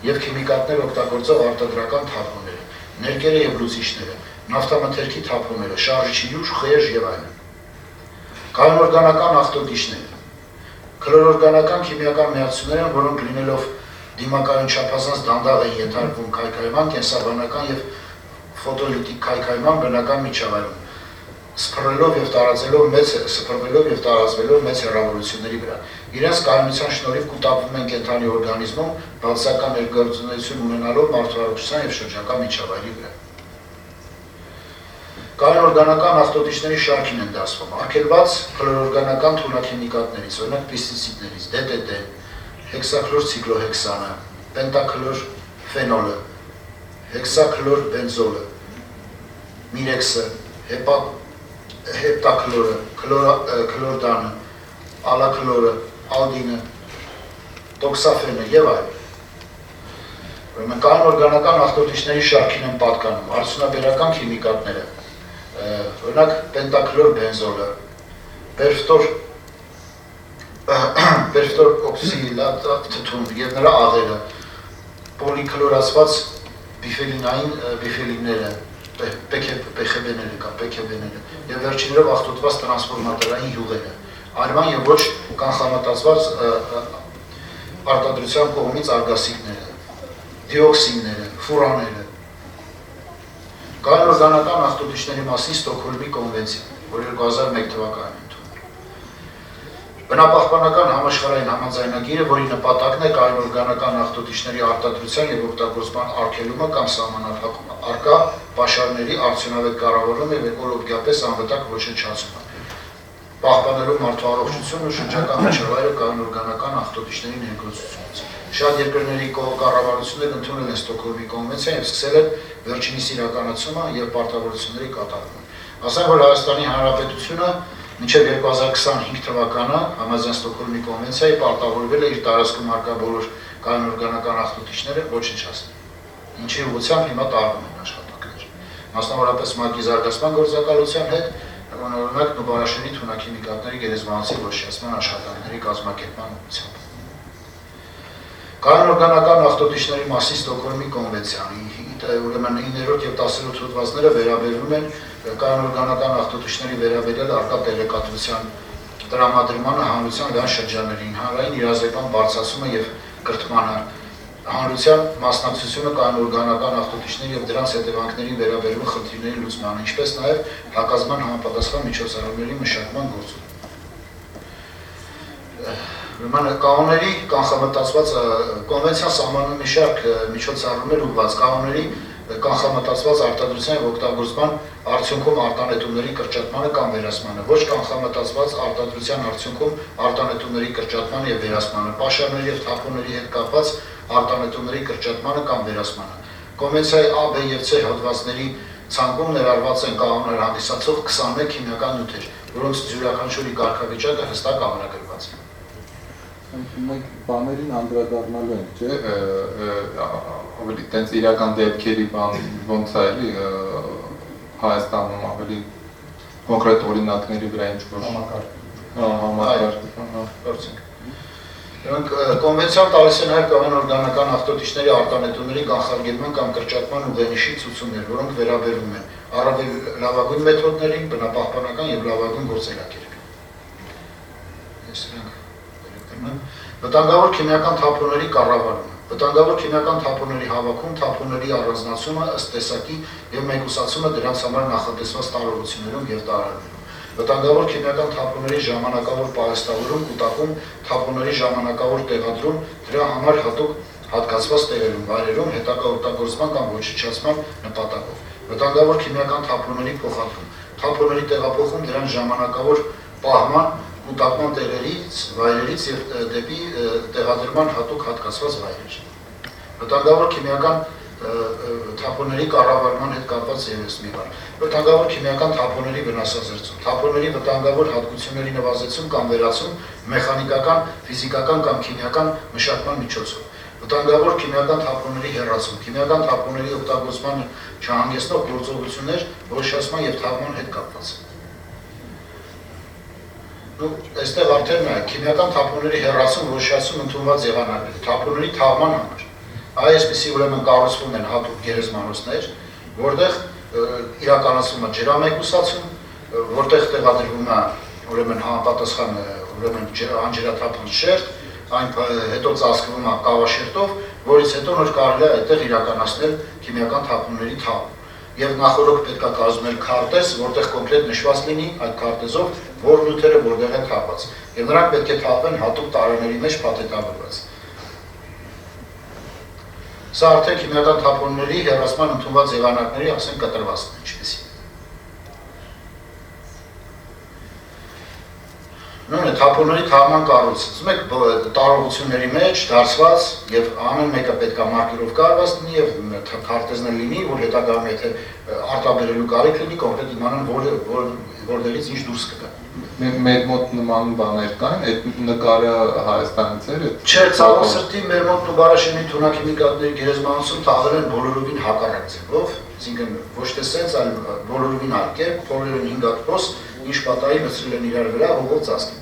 եւ քիմիկատներ օգտագործող արտադրական թափոնները, ներկերը եւ լուծիչները, նավթամթերքի թափոնները, շարժիչի յուժ, խեժ եւ այլն։ Կայուն օրգանական աղտոտիչները, քլորօրգանական քիմիական միացություններ են, որոնք լինելով դիմակայուն չափազանց դանդաղ են ենթարկվում քայքայման, կենսաբանական եւ ֆոտոլիտիկ քայքայման բնական միջավայրում, սփռվելով եւ տարածվելով մեծ հեռավորությունների վրա։ Իրենց կայունության շնորհիվ կուտակվում են կենդանի օրգանիզմում, բացասական ներգործունեություն ունենալով մարդու առողջության եւ շրջակա միջավայրի վրա։ Կայուն օրգանական աղտոտիչների շարքին են դասվում արգելված քլորօրգանական թունաքիմիկատներից, օրինակ պեստիցիդներից, DDT, հեքսաքլորցիկլոհեքսանը, պենտաքլորֆենոլը, հեքսաքլորբենզոլը, միրեքսը, հեպտաքլորը, քլորդանը, ալաքլորը, ալդինը, տոքսաֆենը եւ այլն։ Ուրեմն կայուն օրգանական աղտոտիչների շարքին են պատկանում արդյունաբերական քիմիկատները, օրինակ պենտաքլորբենզոլը, պերֆտորօքսիլատ թթուն եւ նրա աղերը, պոլիկլորացված բիֆելինները, PKB-ները կամ PKB-ները եւ վերջիններով աղտոտված տրանսֆորմատորային յուղերը, արման եւ ոչ կանխամտածված արտադրության կողմից արգասիքները, դիոքսինները, ֆուրանները։ Կայուն օրգանական աղտոտիչների մասին Ստոկհոլմի կոնվենցիա, որ 2001 թվականին Բնապահպանական համաշխարհային համաձայնագիրը, որի նպատակն է կայուն օրգանական աղտոտիչների արտադրության եւ օգտագործման արգելումը կամ սահմանափակումը, առկա պաշարների արդյունավետ կառավարումը եւ էկոլոգիապես անվտանգ ոչնչացումը, պահպանելու մարդու առողջությունն ու շրջակա միջավայրը կայուն օրգանական աղտոտիչների ներգործությունից։ Շատ երկրների կառավարությունները ընդունել են Ստոկհոլմի կոնվենցիան եւ սկսել են վերջինիս իրականացումը եւ պարտավորությունների կատարումը։ Ասեմ, որ Հայաստանի Հանրապետությունը մինչև 2025 թվականը համաձայն Ստոկհոլմի կոնվենցիայի պարտավորվել է իր տարածքում առկա բոլոր կայուն օրգանական աղտոտիչները ոչնչացնել, ինչի ուղղությամբ հիմա տարվում են աշխատանքներ։ Մասնավորապես ՄԱԿ-ի զարգացման գործակալության հետ, օրինակ նուբարաշենի թունաքիմիկատների գերեզմանոցի ոչնչացման աշխատանքների կազմակերպման ուղղությամբ։ Կայուն օրգանական աղտոտիչների մասին Ստոկհոլմի կոնվենցիան, ուրեմն 9-րդ եւ 10-րդ հոդվածները վերաբերվում են կայուն օրգանական աղտոտիչների վերաբերյալ առկա տեղեկատվության տրամադրմանը հանրության լայն շրջաններին, հանրային իրազեկման բարձրացումը եւ կրթմանը, հանրության մասնակցությունը կայուն օրգանական աղտոտիչների եւ դրանց հետևանքներին վերաբերող խնդիրների լուծմանը, ինչպես նաեւ հակազման համապատասխան միջոցառումների մշակման գործում։ Ուրեմն կանոնների կանխամտածված կոնվենցիան սահմանում է մի շարք միջոցառումներ ուղղված կանոնների կանխամտածված արտադրության եւ օգտագործման արդյունքում արտանետումների կրճատմանը կամ վերացմանը, ոչ կանխամտածված արտադրության արդյունքում արտանետումների կրճատմանը եւ վերացմանը, պաշարների եւ թափոնների հետ կապված արտանետումների կրճատմանը կամ վերացմանը։ Կոնվենցիայի A, B եւ C հոդվածների ցանկում ներառված են կանոններ հանդիսացող 21 քիմիական նյութեր, որոնց յուրաքանչյուրի կարգավիճակը հստակ ամրագրված է։ Մենք բաներին անդրադառնալու ենք, չէ՞, ավելի տենց իրական դեպքերի բան ոնց է էլի Հայաստանում ավելի կոնկրետ օրինակների վրա ինչ-որ համակարգ։ Նրանք կոնվենցիան տալիս են հայ կայուն օրգանական աղտոտիչների արտանետումների կանխարգելման կամ կրճատման ուղենիշի ցուցումներ, որոնք վերաբերում են առավել լավագույն մեթոդներին, բնապահպանական եւ լավագույն գործելակերպին։ Վտանգավոր քիմիական թափոնների կառավարումը, վտանգավոր քիմիական թափոնների հավաքում, թափոնների առանձնացումը ըստ տեսակի եւ մեկուսացումը դրանց համար նախատեսված տարողություններում եւ տարածումներում, վտանգավոր քիմիական թափոնների ժամանակավոր պահեստավորում, կուտակում, թափոնների ժամանակավոր տեղադրում, դրա համար հատուկ հատկացված տեղերում, վայրերում, հետագա օգտագործման կամ ոչնչացման նպատակով, վտանգավոր քիմիական թափոնների փոխադրում, թափոնների տեղափոխում դրանց ժամանակավոր պահման կուտակման տեղերից, վայրերից եւ դեպի տեղադրման հատուկ հատկացված վայրեր։ Վտանգավոր քիմիական թափոնների կառավարման հետ կապված ևս մի բան։ Վտանգավոր քիմիական թափոնների վնասազերծում, թափոնների վտանգավոր հատկությունների նվազեցում կամ վերացում մեխանիկական, ֆիզիկական կամ քիմիական մշակման միջոցով։ Վտանգավոր քիմիական թափոնների հեռացում, քիմիական թափոնների օգտագործման չհանգեցնող գործողություններ, որոշացման եւ թաղման հետ կապված։ Այստեղ արդեն քիմիական թափոնների հեռացում, որոշացում ընդունված եղանակներ, թափոնների թաղման համար։ Այսպիսի ուրեմն կառուցվում են հատուկ գերեզմանոցներ, որտեղ իրականացվում է ջրամեկուսացում, որտեղ տեղադրվում է ուրեմն համապատասխան անջրաթափանց շերտ, այն հետո ծածկվում է կավաշերտով, որից հետո նոր կարելի է այդտեղ իրականացնել քիմիական թափոնների թափ։ Եվ նախորդ պետք է կազմել քարտեզ, որտեղ կոնկրետ նշված լինի այդ քարտեզով, որ նյութերը որտեղ են թափված։ Եվ նրանք պետք է թափվեն հատուկ տարաների մեջ փաթեթավորված։ Սա արդեն քիմիական թափոնների հեռացման ընդունված եղանակների, ասենք, կտրվածքն է, ինչպեսի։ Նույնը թափոնների թաղման կառուցում եք տարողությունների մեջ դարձված եւ ամեն մեկը պետք է մարկերով կարված լինի եւ քարտեզներ լինի, որ հետագայում եթե արտաբերելու կարիք լինի, կոնկրետ իմանան որտեղից ինչ դուրս կգա։ Մեր մոտ նման բաներ կային, այդ նկարը Հայաստանից էր։ Չէ, ցավոք սրտի մեր մոտ Նուբարաշենի թունաքիմիկատների գերեզմանոցում թաղել են բոլորովին հակառակ ձևով, այսինքն ոչ թե սենց, այլ բոլորովին այլ կերպ, փորել են 5 հատ ինչ պատահի մտցրել են իրար վրա հողով ծածկել։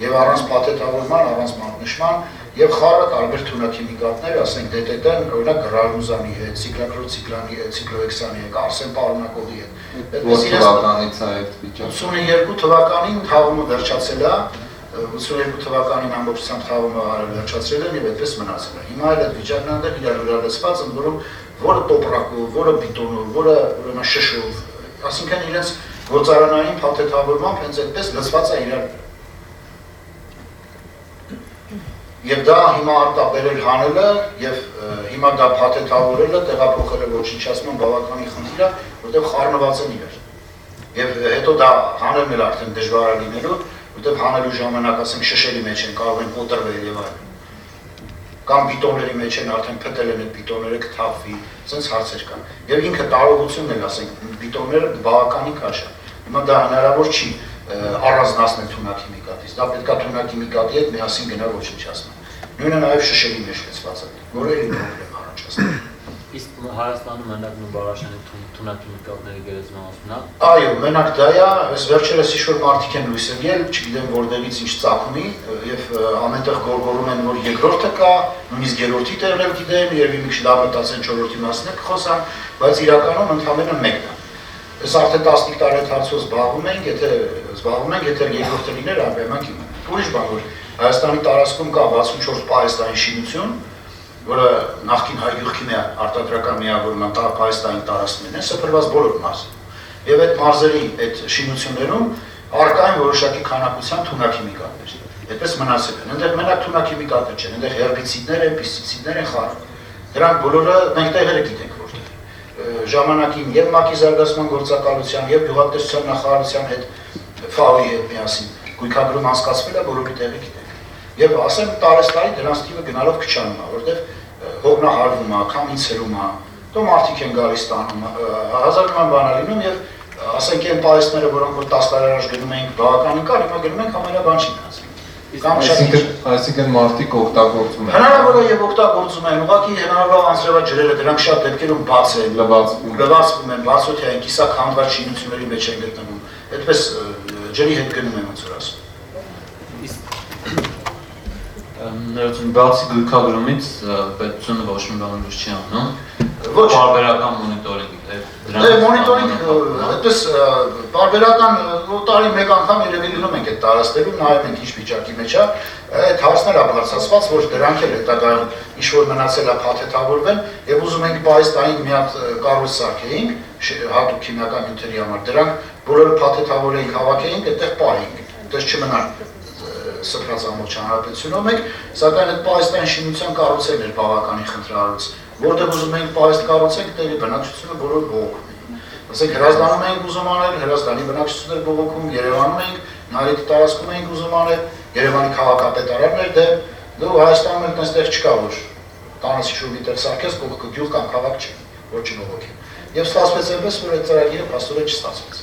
Եվ առանց փաթեթավորման, առանց մատնշման եւ խառը տարբեր թունաքիմիկատներ, ասենք DDT-ն, օրինակ գրալուզանի հետ, ցիկլոքրոցիկլանի հետ, ցիկլոհեքսանի հետ, արսեն պարունակողի հետ։ Որ թվականից է այդ վիճակը։ 82 թվականին թաղումը վերջացել է, 82 թվականին ամբողջությամբ թաղումը վերջացրել են եւ այդպես մնացել է։ Հիմա էլ այդ վիճակն այնտեղ իրար վրա լցված, ընդ որում որը տոպրակով, որը բիտոնով, որը ուրեմն շշով, այսինքն իրենց գործարանային փաթեթավորմամբ հենց այդպես լցված է իրար։ Եվ դա հիմա արտաբերել հանելը եւ հիմա դա փաթեթավորելը, տեղափոխելը ոչնչացման բավականին խնդիր է, որտեղ խառնված են իրար։ Եվ հետո դա հանելն էլ արդեն դժվար է լինելու, որտեղ հանելու ժամանակ ասենք շշերի մեջ են կարող են կոտրվել եւ այլն։ Կամ բիտոնների մեջ են արդեն փտել են այդ բիտոնները կթափվի, sense հարցեր կան։ Եվ ինքը տարողությունն էլ ասենք բիտոնները բավականին քաշ է։ Հիմա դա հնարավոր չի առանձնացնել թունաքիմիկատից, դա պետք է թունաքիմիկատի հետ միասին գնա ոչնչացման։ Նույնը նաև շշերի մեջ լցված է, որը էլի պրոբլեմ առաջացնում։ Իսկ Հայաստանում մենակ Նուբարաշենի թունաքիմիկատների գերեզմանոցն է։ Այո, մենակ դա է, այս վերջերս ինչ-որ մարդիկ են լույս եկել, չգիտեմ որտեղից ինչ ծագումի, եւ ամենտեղ գորգորում են, որ երկրորդը կա, նույնիսկ երրորդի տեղն էլ գիտեն, երևի մի քիչ լավ մտածեն չորրորդի մասն է կխոսան, բայց իրականում ընդհանրապես մեկն է։ Ես արդեն 15 տարի հարցով զբաղվում ենք, եթե երկրորդը լիներ, ապա իմանանք։ Ուրիշ բան, որ Հայաստանի տարածքում կա 64 պահեստային շինություն, որը նախկին հայ գյուղքի արտադրական միավորման պահեստային տարածքներն են, սփռված բոլոր մարզերում։ Եվ այդ մարզերի այդ շինություններում առկա են որոշակի քանակության թունաքիմիկատներ։ Այդպես մնացել են։ Այնտեղ մենակ թունաքիմիկատներ չեն, այնտեղ հերբիցիդներ են, պեստիցիդներ են, խառը։ Դրանք բոլորը մենք տեղերը գիտենք որտեղ։ Ժամանակին եւ ՄԱԿ-ի զարգացման գործակալության եւ գյուղատնտեսության նախարարության հետ ՖԱՕ-ի հետ միասին գույքագրում անցկացվել է, բոլորի տեղը գիտենք։ Եվ ասեմ տարեստարի դրանց թիվը գնալով քչանում է, որտեղ հողնահարվում է, քամիցերում է, դու մարդիկ են գալիս տանում, հազարման բան է լինում եւ ասենք այն պահեստները, որոնք որ 10 տարի առաջ գնում էինք բավականին կար, հիմա գնում ենք համարյա բան չի մնացել։ Այսինքն մարդիկ օգտագործում են։ Հնարավոր է եւ օգտագործում են, ուղղակի հնարավոր անձրևաջրերը դրանք շատ դեպքերում բաց են, լվացվում են, բացօթյա են, կիսակ հանդված շինությունների մեջ են գտնվում։ Այդպես ջրի հետ գնում են ոնց որ ասում։ Ներողություն, բացի գույքագրումից պետությունը ոչ մի բան լույս չի անում։ Ոչ։ Բարբերական մոնիտորինգ է։ Մոնիտորինգ, այդպես Բարբերական տարի մեկ անգամ երևի գնում ենք այդ տարածքներում, նայում ենք ինչ վիճակի մեջ է, այդ հարցներ է բարձրացված, որ դրանք էլ հետագայում ինչ-որ մնացել է փաթեթավորվեն եւ ուզում ենք պահեստային մի հատ կառույց սարքեինք, հատուկ քիմիական նյութերի համար, դրանք բոլորը փաթեթավորեինք, հավաքեինք, այդտեղ պահեինք, այդպես չմնան սփռած ամբողջ հանրապետությունում ենք, սակայն այդ պահեստային շինության կառուցելն էր բավականին խնդրահարույց, որտեղ ուզում ենք պահեստ կառուցենք, տեղի բնակչությունը բոլոր բողոքում էին։ Ասենք Հրազդանում էինք ուզում անել, Հրազդանի բնակչությունները բողոքում, Երևանում էինք, Նարեկի տարածքում էինք ուզում անել, Երևանի քաղաքապետարանն էր դեմ, դու Հայաստանում էլ այստեղ չկա, որ տանից ինչ-որ միտեղ սարքես, կողքը գյուղ կամ քաղաք չի, որ չբողոքի։ Եվ ստացվեց այնպես, որ այդ ծրագիրը փաստորեն չստացվեց։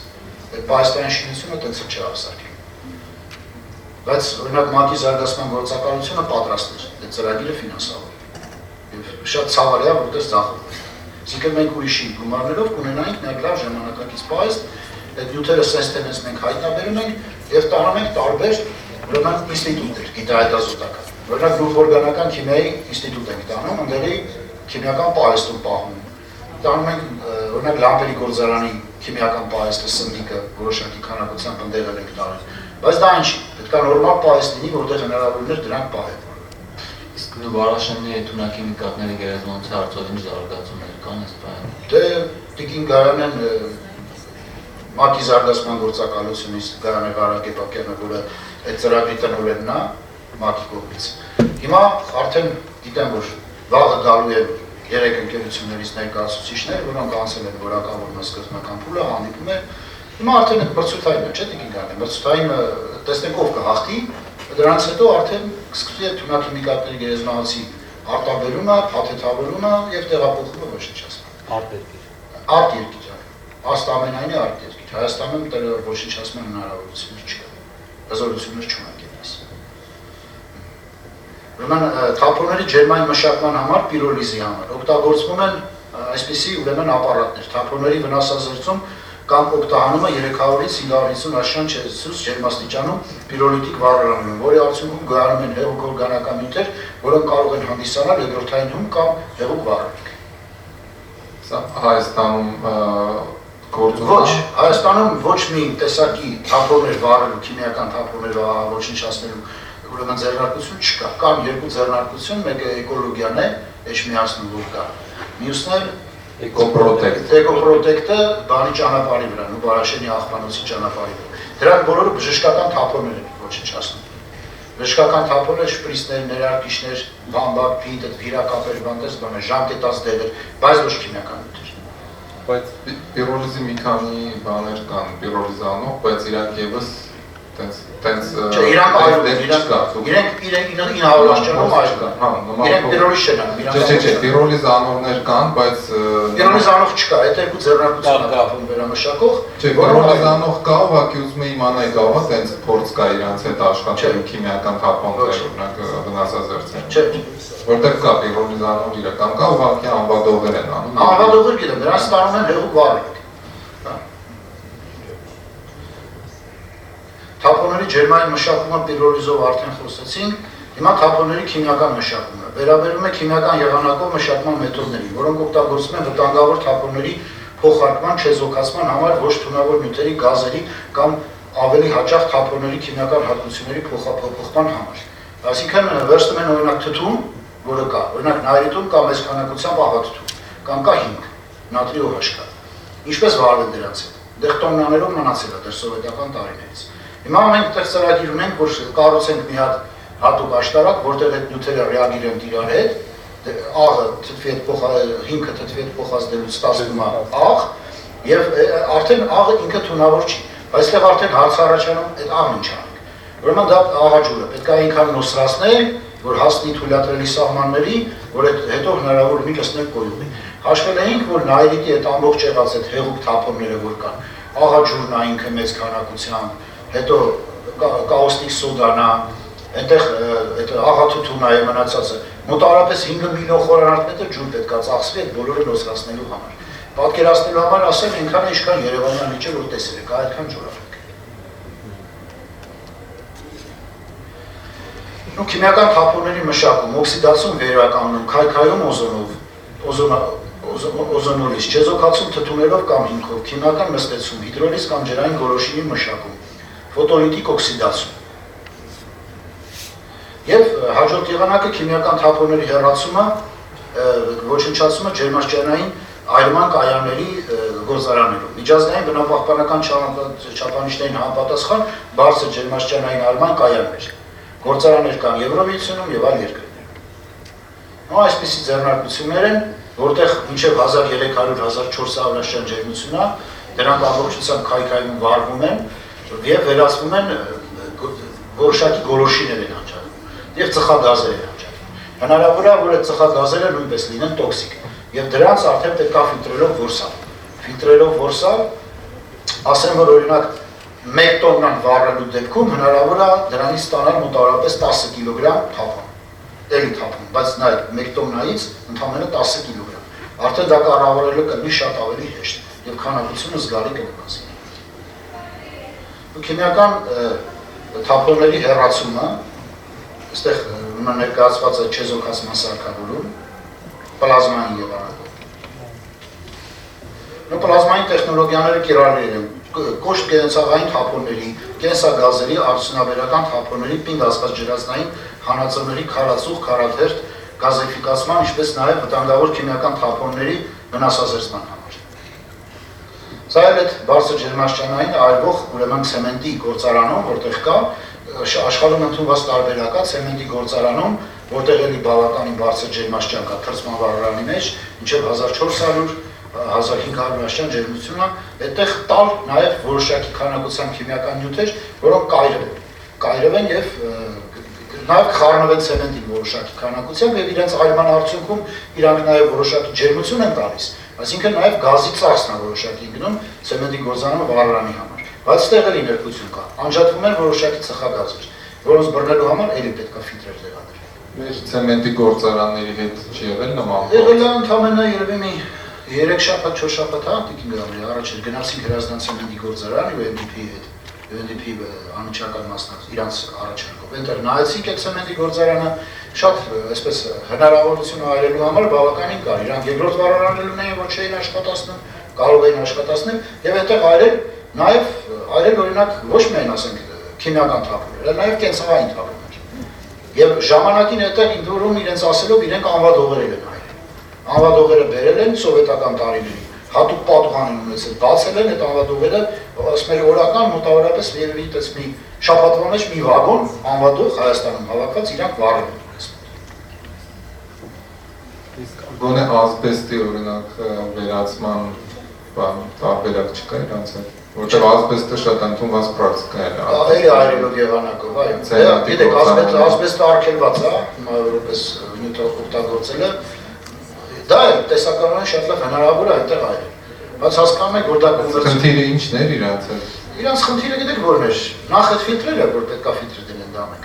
Այդ պահեստային շինությունը տենց չի ավսարկել։ Բայց օրինակ ՄԱԿ-ի զարգացման գործակալությունը պատրաստ էր այդ ծրագիրը ֆինանսավորել։ Եվ շատ ցավալի է, որտեղ ձախողվել։ Այսինքն մենք ուրիշի գումարներով կունենայինք նաև լավ ժամանակակից պահեստ, այդ նյութերը սենստենից մենք հայտնաբերում ենք եւ տանում ենք տարբեր ուրեմն ինստիտուտներ, գիտահետազոտական։ Օրինակ գլուխօրգանական քիմիայի ինստիտուտ ենք տանում, ընդդերի քիմիական պահեստում պահում։ Տանում ենք օրինակ լամպերի գործարանի քիմիական պահեստը սնդիկը որոշակի քանակությամբ ընդդեղել ենք տանում։ Բայց դա ինչի, պետք է նորմալ պահեստ լինի, որտեղ հնարավորներ դրանք պահեն։ Իսկ նվարաշենի թունակիմիկատների գերեզմանոցի հարցով ինչ զարգացումներ կան այս բանը։ Դե Տիկին Գայանեն ՄԱԿ-ի զարգացման գործակալությունից Գայանե Ղարագեպակյանը, որը այդ ծրագրի տնօրենն է ՄԱԿ-ի կողմից։ Հիմա արդեն գիտեմ, որ վաղը գալու են 3 ընկերություններից ներկայացուցիչներ, որոնք անցել են որակավորման սկզբնական փուլը, հանդիպում են։ Հիմա արդեն այդ մրցութային է, չէ՞ Տիկին Գայանե, մրցութային տեսնենք ով կհաղթի, դրանից հետո արդեն սկսվի է թունակիմիկատների գերեզմանոցի արտաբերումը, փաթեթավորումը եւ տեղափոխումը ոչնչացումը։ Արտերկիր։ Աստամենայինի արտերկիր։ Հայաստանում ոչնչացման հնարավորություն չկա։ Հզորություններ չունենք այդպես։ Ուրեմն թափոնների ջերմային մշակման համար պիրոլիզի համար օգտագործվում են այսպիսի ուրեմն ապարատներ։ Թափոնների վնասազերծում կամ օգտահանումը 300-ից 550 աշնան Ցելսիուս ջերմաստիճանում պիրոլիտիկ վառարաններում, որի արդյունքում գարանում են հեղուկ օրգանական նյութեր, որոնք կարող են հանդիսանալ երկրորդային հում կամ հեղուկ վառարան։ Սա Հայաստանում գործում է։ Ոչ, Հայաստանում ոչ մի տեսակի թափոններ վառելու, քիմիական թափոններ ոչնչացնելու ուրեմն ձեռնարկություն չկա։ Կան երկու ձեռնարկություն, մեկը էկոլոգիան է, էջմիածն որ կա։ Մյուսն էլ Էկոպրոտեկտը բանի ճանապարհի վրա, Նուբարաշենի աղբանոցի ճանապարհի վրա։ Դրանք բոլորը բժշկական թափոններ են ոչնչացնում։ Բժշկական թափոններ, շպրիցներ, ներարկիչներ, բամբակ, փիտ, վիրակապեր, բանտես, բանը, ժամկետած դեղեր, բայց ոչ քիմիական նյութեր։ Բայց պիրոլիզի մի քանի բաներ կան, պիրոլիզանող, բայց իրանք եւս տենց իրանք այլ իրենք 900 աշճանում այլ կան։ Իրենք պիրոլիզ չեն, Չէ, պիրոլիզանողներ կան, բայց պիրոլիզանող չկա, այդ երկու ձեռնարկությունն է կապում վերամշակող։ Չէ, պիրոլիզանող կա, ուղղակի ուզում եմ իմանալ կա, տենց փորձ կա իրանց հետ աշխատելու քիմիական թափոններ, օրինակ վնասազերծել։ Չէ, որտեղ կա պիրոլիզանող իրական կա, ուղղակի անվադողեր են անում։ Անվադողեր գիտեմ, դրանց ստանում են հեղուկ վառարան։ Թափոնների ջերմային մշակումը պիրոլիզով արդեն խոսեցինք, հիմա թափոնների քիմիական մշակումը։ Վերաբերում է քիմիական եղանակով մշակման մեթոդներին, որոնք օգտագործվում են վտանգավոր թափոնների փոխարկման, չեզոքացման համար ոչ թունավոր նյութերի, գազերի կամ ավելի հաճախ թափոնների քիմիական հատկությունների փոխափոխման համար։ Այսինքն վերցնում են օրինակ թթուն, որը կա, օրինակ նայրիտում կամ այս քանակությամբ աղաթթու, կամ կա հիմք, նատրի OH կա։ Ինչպես վարվել դրանց հետ։ Դեռ տոննաներով մնացել է դեռ սովետական տարիներից։ Հիմա մենք այդտեղ ծրագիր ունենք, որ կառուցենք մի հատ հատուկ աշտարակ, որտեղ այդ նյութերը ռեագիրեն իրար հետ, աղը թթվի հետ հիմքը թթվի հետ փոխազդելուց ստացվում է աղ, եւ արդեն աղը ինքը թունավոր չի, բայց այստեղ արդեն հարց առաջանում այդ աղն ինչ անենք։ Ուրեմն դա աղաջուրը պետք է այնքան նոսրացնել, որ հասնի թույլատրելի սահմանների, որ հետո հնարավոր լինի լցնել կոյուղի։ Հաշվել էինք, որ նայրիտի այդ ամբողջ եղած այդ հեղուկ թափոնները որ կան, աղաջուրն է ինքը մեծ քանակությամբ, հետո կաուստիկ սոդան է, այնտեղ այդ աղաթթուն է մնացածը, մոտավորապես 5 միլիոն խորանարդ ջուր պետք է ծախսվի այդ բոլորը նոսրացնելու համար։ Պատկերացնելու համար ասեմ, այնքան է ինչքան Երևանյան լիճը որ տեսել եք, այդքան ջուրավեք։ Քիմիական թափոնների մշակում, օքսիդացում վերականգնում, քայքայում օզոնով, օզոնոլիզ, չեզոքացում թթուներով կամ հիմքով, քիմիական նստեցում, հիդրոլիզ կամ ջրային գոլորշինի մշակում, ֆոտոլիտիկ օքսիդացում։ Եվ հաջորդ եղանակը քիմիական թափոնների հեռացումը, ոչնչացումը ջերմաշրջանային այրման կայանների գործարաններում։ Միջազգային բնապահպանական չափանիշներին համապատասխան բարձր ջերմաշրջանային այրման կայաններ։ Գործարաններ կան Եվրոմիությունում եւ այլ երկրներում։ Այսպիսի ձեռնարկություններ են, որտեղ մինչև 1300-1400 աշճան ջերմություն է, դրանք ամբողջությամբ քայքայում վառվում են եւ վերածվում են որոշակի գոլորշիներ են անջատվում եւ ծխագազեր են անջատվում։ Հնարավոր է, որ այդ ծխագազերը նույնպես լինեն տոքսիկ եւ դրանց արդեն պետք է ֆիլտրելով որսալ։ Ֆիլտրելով որսալ, ասեմ որ օրինակ 1 տոննան վառելու դեպքում հնարավոր է դրանից ստանալ մոտավորապես 10 կիլոգրամ թափոն։ Էլի թափում, բայց նայեք 1 տոննայից ընդամենը 10 կիլոգրամ։ Արդեն դա կառավարելը կլինի շատ ավելի հեշտ եւ քանակությունը զգալի կնկատի։ Քիմիական թափոնների հեռացումը, այստեղ ներկայացված է չեզոքացման սարքավորում, պլազմային եղանակով։ Պլազմային տեխնոլոգիաները կիրառել են կոշտ կենցաղային թափոնների, կենսագազերի, արդյունաբերական թափոնների, պինդ ասված ջրածնային հանածոների քարածուխ, քարաթերթ, գազიფիկացման, ինչպես նաև վտանգավոր քիմիական թափոնների վնասազերծման համար։ Սա էլ այդ բարձր ջերմաշրջանային այրվող ուրեմն ցեմենտի գործարանում, որտեղ կա աշխարհում ընդունված տարբերակա ցեմենտի գործարանում, որտեղ էլի բավականին բարձր ջերմաշրջան կա թրծման վառարանի մեջ, մինչև 1400-1500 աշճան ջերմություն է, այդտեղ տալ նաև որոշակի քանակությամբ քիմիական նյութեր, որոնք կայրև են եւ նաև խառնվեն ցեմենտին որոշակի քանակությամբ եւ իրենց այրման արդյունքում իրանք նաև որոշակի ջերմություն են տալիս, այսինքն նաև գազի ծախսն է որոշակի գնում ցեմենտի գործարանը վառարանի համար։ Բայց ստեղ էլի ներկայություն կա, անջատվում են որոշակի ծխագազեր, որոնց բռնելու համար էլի պետք է ֆիլտրեր տեղադրել։ Մեր ցեմենտի գործարանների հետ չի եղել նման։ Եղել է ընդամենը երևի մի 3 շաբաթ, 4 շաբաթ տիկին գալի առաջ էր գնացինք Հրազդան ցեմենտի գործարան UNDP-ի հետ, UNDP անմիջական մասնակից իրանց առաջարկով։ Այնտեղ նայեցինք այդ ցեմենտի գործարանը, շատ այսպես հնարավորություն այրելու համար բավականին կար։ Իրանք երկրորդ վառարանն ունեին, ոչ չէին աշխատացնում, կարող էին աշխատացնել եւ այնտեղ այրել, նաեւ այրել օրինակ ոչ միայն ասենք քիմիական թափոններ, այլ նաեւ կենցաղային թափոններ։ Եվ ժամանակին այդտեղ ինքնուրույն իրենց ասելով իրենք անվադողեր են այրել։ Անվադողերը բերել են սովետական տարիներին, հատուկ պատուհան են ունեցել, բացել են այդ անվադողերը, ասում են օրական մոտավորապես երևի այդպես մի շաբաթվա մեջ մի վագոն անվադող Հայաստանում հավաքված իրանք վառել են։ Գոնե ասբեստի օրինակ վերացման բան տարբերակ չկա իրանց հետ, որտեղ ասբեստը շատ ընդունված պրակտիկա է։ Այլ այրելով եղանակով, այո։ Գիտեք, ասբեստը արգելված է, հիմա որպես նյութ օգտագործել է։ Դա է տեսականորեն շատ լավ հնարավոր է այդտեղ այրել։ Բայց հասկանում եք, որ դա խնդիրը ի՞նչն էր իրանց հետ։ Իրանց խնդիրը գիտեք որն էր։ Նախ այդ ֆիլտրերը, որ պետք է ֆիլտր դնեն դա մեկ։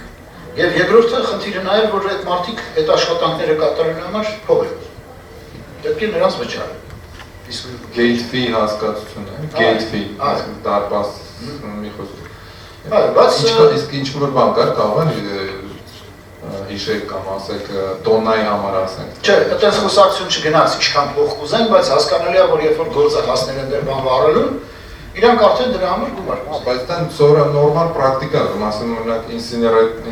Եվ երկրորդը խնդիրը նա էր, որ այդ մարդիկ այդ աշխատանքները կատարելու համար փող են ուզում։ Պետք է նրանց վճարել։ Gate fee հասկացությունը, gate fee, դարպաս մի խոսք։ Բայց իսկ ինչ որ բան կար, կարող է հիշեք կամ ասեք տոննայի համար ասենք։ Չէ, այդպես խոսակցություն չգնաց, ինչքան փող կուզեն, բայց հասկանալի է, որ երբ որ գործը հասնել են դեր բան վառելուն, իրանք արդեն դրա համար գումար կուզեն։ Բայց դա սովորաբար նորմալ պրակտիկա է, ասեմ օրինակ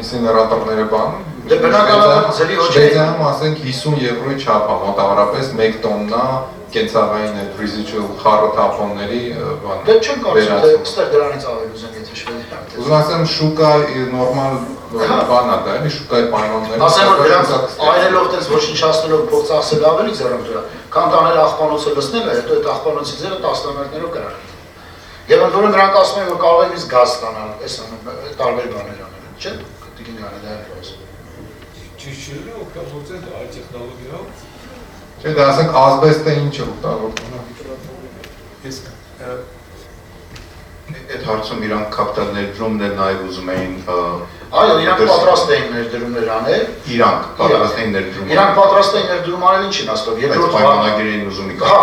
ինսիներատորները բան։ Դե բնականաբար ձելի ոչինչ։ Բեզայում ասենք 50 եվրոյի չափ է, մոտավորապես 1 տոննա կենցաղային այդ residual խառը թափոնների բան։ Դե չեմ կարծում, թե այստեղ դրանից ավելի ուզեն եթե շվեդի։ Ուզում ասեմ շուկայի նորմալ բան է դա, էլի շուկայի պայմանները։ Ասեմ որ դրանց այրելով տես ոչնչացնելով փող ծախսել ավելի ձեռք դրա, քան տանել աղբանոցը լցնել, հետո այդ աղբանոցի ձերը տասնամյակներով կրան։ Եվ ընդ որում նրանք ասում են որ կարող են իսկ գազ ստանալ, այս տարբեր բաներ անել, չէ՞։ Դիգին անը դա է ասում։ Ճիշտ չէ՞ օգտագործել այդ տեխնոլոգիան։ Չէ, դա ասենք ասբեստը ինչ է օգտագործվում։ Իսկ այդ հարցում իրանք կապիտալ ներդրումն էլ նաև ուզում էին այո, իրանք պատրաստ էին ներդրումներ անել։ Իրանք պատրաստ էին ներդրում։ Իրանք պատրաստ էին ներդրում անել ինչի նստով։ Երկրորդ պայմանագիր էին ուզում Հա,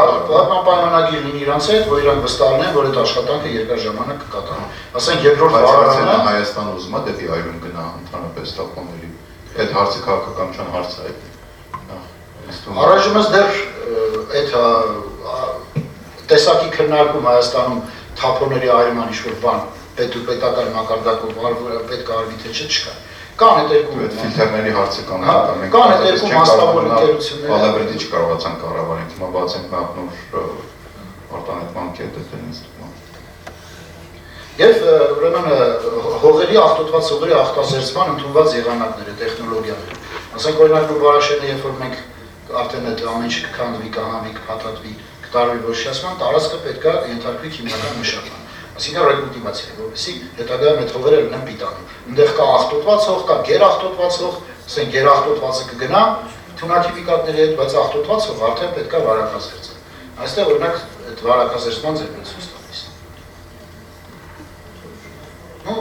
պայմանագիր լինի իրանց հետ, որ իրանք վստահեն, որ այդ աշխատանքը երկար ժամանակ կկատարեն։ Ասենք երկրորդ վարարանը Հայաստան ուզում է դեպի այրում գնա ընդհանրապես տապոնների։ Այդ հարցը քաղաքականության հարց է։ Առայժմս դեռ այդ տեսակի քննարկում Հայաստանում թափոնների այրման ինչ-որ բան պետական մակարդակով պետք է արվի թե չկա։ Կան այդ երկու ֆիլտրների հարցը կան, կան այդ երկու մասնավոր ընկերությունները։ Ալավերդի չկարողացան կառավարենք, հիմա բացենք նախնոր արտանետման կետը դրանից։ Եվ ուրեմն հողերի աղտոտված հողերի աղտազերծման ընդունված եղանակները, տեխնոլոգիաները։ Ասենք օրինակ Նուբարաշենը, երբ որ մենք արդեն այդ ամեն ինչ կքանդվի, կհանվի, կփաթաթվի, կտարվի ոչնչացման, տարածքը պետք է ենթարկվի քիմիական մշակման։ Այսինքն ռեկուլտիվացիա, որովհետեւ հետագայում այդ հողերը լինեն պիտանի։ Այնտեղ կա աղտոտված հող, կա գերաղտոտված հող, ասենք գերաղտոտվածը կգնա թունաքիմիկատների հետ, բայց աղտոտված հող արդեն պետք է վարակազերծել։ Այստեղ օրինակ այդ վարակազերծման ձևն ցույց տալիս։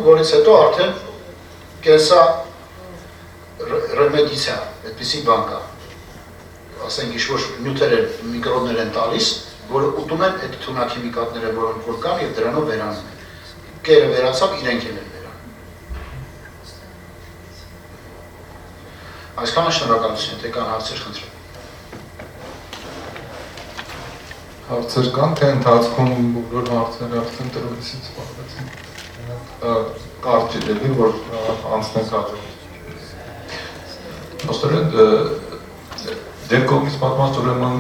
Որից հետո արդեն կենսա ռեմեդիցիա, այդպիսի բան կա։ Ասենք ինչ-որ նյութեր են, միկրոբներ են տալիս, որը ուտում են այդ թունաքիմիկատները, որոնք որ կան եւ դրանով վերանում են։ Կերը վերացավ, իրենք են վերանում։ Այսքանը շնորհակալություն, թե կան հարցեր, խնդրեմ։ Հարցեր կան, թե ընթացքում բոլոր հարցերը արդեն տրվեցից պատմեցին։ Կարճ ելի, որ անցնենք հաջորդ։ Ոստորեն, դեր կողմից պատմած ուրեմն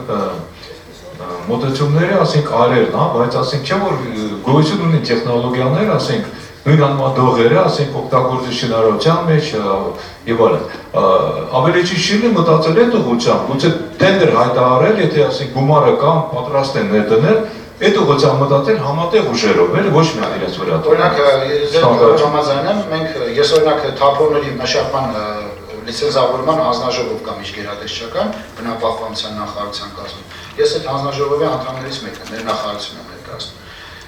մոտեցումները, ասենք, արելն, բայց ասենք չէ, որ գոյություն ունի տեխնոլոգիաներ, ասենք, նույն անմատողերը, ասենք, օգտագործի շինարարության մեջ եւ այլն։ Ավելի ճիշտ չի մտածել այդ ուղղությամբ, գուցե տենդեր հայտարարել, եթե ասենք գումարը կամ պատրաստ են ներդնել, այդ ուղղությամբ մտածել համատեղ ուժերով, էլ ոչ միայն իրենց վրա։ Օրինակ, համաձայն եմ, ես օրինակ թափոնների մշակման լիցենզավորման հանձնաժողով կամ միջգերատեսչական բնապահպանության նախարարության կազմում։ Ես այդ հանձնաժողովի անդամներից մեկն եմ, ներնախարարություն եմ ներկայացնում։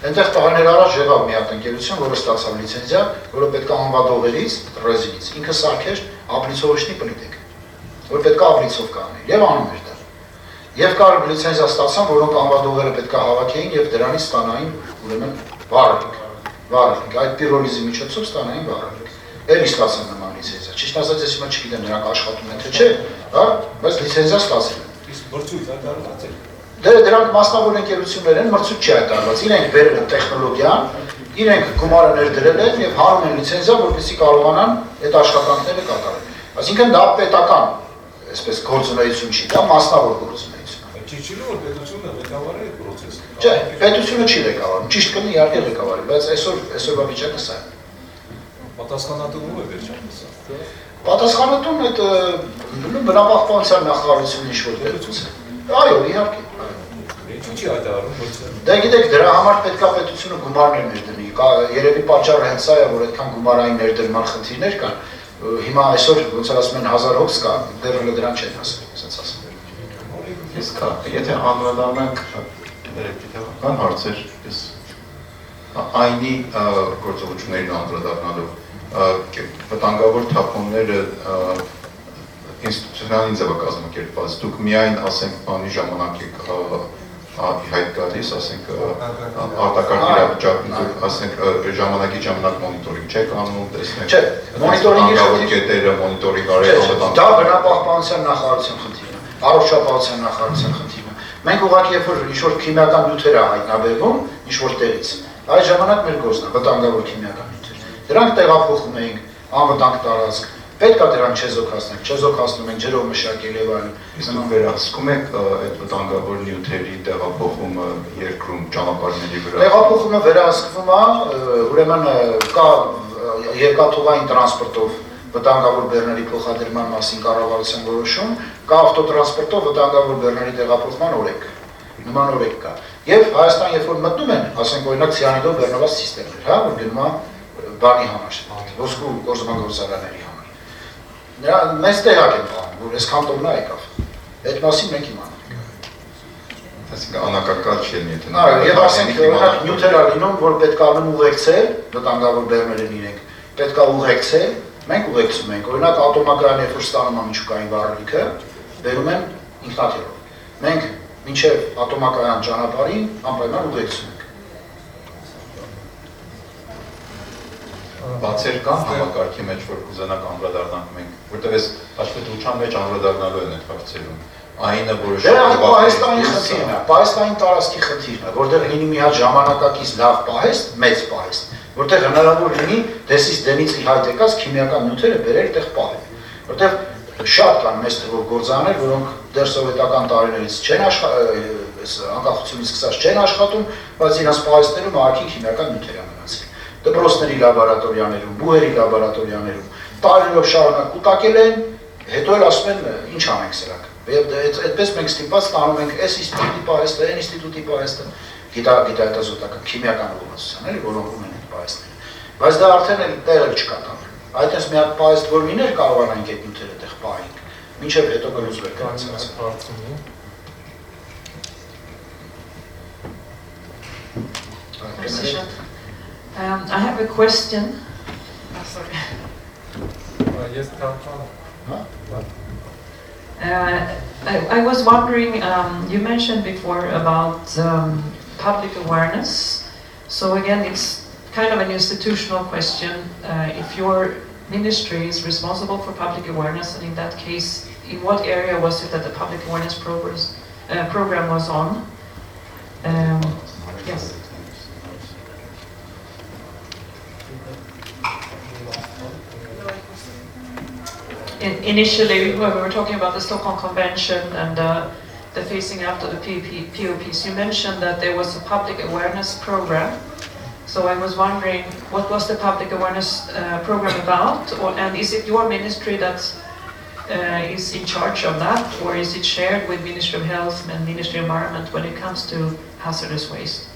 Այնտեղ տարիներ առաջ եղավ մի հատ ընկերություն, որը ստացավ լիցենզիա, որը պետք է անվադողերից, ռեզինից, ինքը սարքեր աբլիցովիչնի պլիտեք, որ պետք է աբլիցով կաներ, եւ անում էր դա։ Եվ կար լիցենզիա ստացան, որոնք անվադողերը պետք է հավաքեին եւ դրանից ստանային ուրեմն վարելիք, այդ պիրոլիզի միջոցով ստանային վարելիք։ Էլի ստացան նման լիցենզիա։ Ճիշտ ասած, ես հիմա չգիտեմ նրանք աշխատում են թե չէ, հա, բայց լիցենզիա ստացել են։ Իսկ մրցույթ հայտարարել։ Դրանք մասնավոր ընկերություններ են, մրցույթ չի հայտարարված։ Իրենք բերել են տեխնոլոգիան, իրենք գումարը ներդրել են եւ հարում են լիցենզիա, որպեսզի կարողանան այդ աշխատանքները կատարել։ Այսինքն դա պետական, այսպես գործունեություն չի, դա մասնավոր գործունեություն է։ Չի որ պետությունը ղեկավարի այդ process-ը։ Չէ, պետությունը չի ղեկավարում, ճիշտ կլինի իհարկե ղեկավարի, բայց այսօրվա վիճակը սա է։ Պատասխանատուն ով է վերջապես։ Պատասխանատուն այդ բնապահպանության նախարարությունը ինչ-որ պետություն է։ Այո, իհարկե։ Ինչու՞ չի հայտարարում մրցել։ Դե գիտեք, դրա համար պետք է պետությունը գումարներ ներդնի։ Երևի պատճառը հենց սա է, որ այդքան գումարային ներդրման խնդիրներ կան։ Հիմա այսօր ոնց որ ասում են 1000 հոգս կա, դեռ դրան չեն հասել, ասենց ասեմ։ Իսկ եթե անդրադառնանք կան հարցեր, ես այնի գործողություններին անդրադառնալով վտանգավոր թափոնները ինստիտուցիոնալին ձևը կազմակերպված, դուք միայն, ասենք, բանի ժամանակ եք հայտ գալիս, ասենք, արտակարգ իրավիճակի, ասենք, ժամանակի ժամանակ մոնիտորինգ չեք անում, տեսնեք, վտանգավոր կետերը մոնիտորինգ արել, դա բնապահպանության նախարարության խնդիրն է, առողջապահության նախարարության խնդիրն է։ Մենք ուղղակի երբ որ ինչ-որ քիմիական նյութեր է հայտնաբերվում, ինչ-որ տեղից, այդ ժամանակ մեր գործն է վտանգավոր քիմիական նյութեր։ Դրանք տեղափոխում էինք անվտանգ տարածք, պետք է դրանք չեզոքացնում ենք, ջրով մշակել եւ այլն։ Իսկ դուք վերահսկում եք այդ վտանգավոր նյութերի տեղափոխումը երկրում ճանապարհների վրա։ Տեղափոխումը վերահսկվում է, ուրեմն կա երկաթուղային տրանսպորտով վտանգավոր բեռների փոխադրման մասին կառավարության որոշում, կա ավտոտրանսպորտով վտանգավոր բեռների տեղափոխման օրենք։ Նման օրենք կա։ Եվ Հայաստան երբ որ մտնում են, ասենք օրինակ ցիանիդով բեռնված սիստեմներ, հա, որ գնում է բանի համար, ոսկու գործբանգործարանների համար։ Նրա մեծ տեղակ են բանում, որ այսքան տոննա եկավ։ Այդ մասին մենք իմանանք։ Այսինքն անակակալ չեն եթե։ Այո, եւ ասենք օրինակ նյութեր ա լինում, որ պետք է անում ուղեկցել, վտանգավոր բեռներ են իրենք, պետք է ուղեկցել, մենք ուղեկցում ենք։ Օրինակ ատոմակայան երբ որ ստանում են միջուկային վառելիքը, բերում են ինքնաթիռով։ Մենք մինչև ատոմակայան ճանապարհին անպայման ուղեկցում ենք։ Բացեր կան համակարգի մեջ, որ կուզենաք անդրադառնանք մենք, որտեղ այս հաշվետվության մեջ անդրադառնալու են այդ հարցերում։ Այնը որը Դե այդ պահեստային խնդիրն է, պահեստային տարածքի խնդիրն է, որտեղ լինի մի հատ ժամանակակից լավ պահեստ, մեծ պահեստ, որտեղ հնարավոր լինի դեսից դենից ի հայտ եկած քիմիական նյութերը բերել այդտեղ պահել, որտեղ շատ կան մեծ թվով գործարաններ, որոնք դեռ սովետական տարիներից չեն անկախությունից սկսած չեն աշխատում, բայց իրենց պահեստներում ահագին քիմիական նյութեր են մնացել։ Դպրոցների լաբորատորիաներում, բուհերի լաբորատորիաներում տարիներով շարունակ կուտակել են, հետո էլ ասում են ինչ անենք սրանք։ Եվ այդպես մենք ստիպված ստանում ենք այս ինստիտուտի պահեստը, այն ինստիտուտի պահեստը, գիտահետազոտական քիմիական ուղղվածության, էլի, որոնք ունեն այդ պահեստները։ Բայց դա արդեն էլ տեղը չկա տանը։ Այդպես մի հատ պահեստ որ լիներ կարողանանք այդ նյութերը այդտեղ պահենք, մինչև հետո կլուծվեր I have a question. Sorry. Yes, I was wondering, you mentioned before about public awareness. So again, it's kind of an institutional question. If your ministry is responsible for public awareness, and in that case, in what area was it that the public awareness program was on? Yes. Initially, when we were talking about the Stockholm Convention and the phasing out of the POPs, you mentioned that there was a public awareness program. So I was wondering, what was the public awareness program about? And is it your ministry that is in charge of that? Or is it shared with Ministry of Health and Ministry of Environment when it comes to hazardous waste?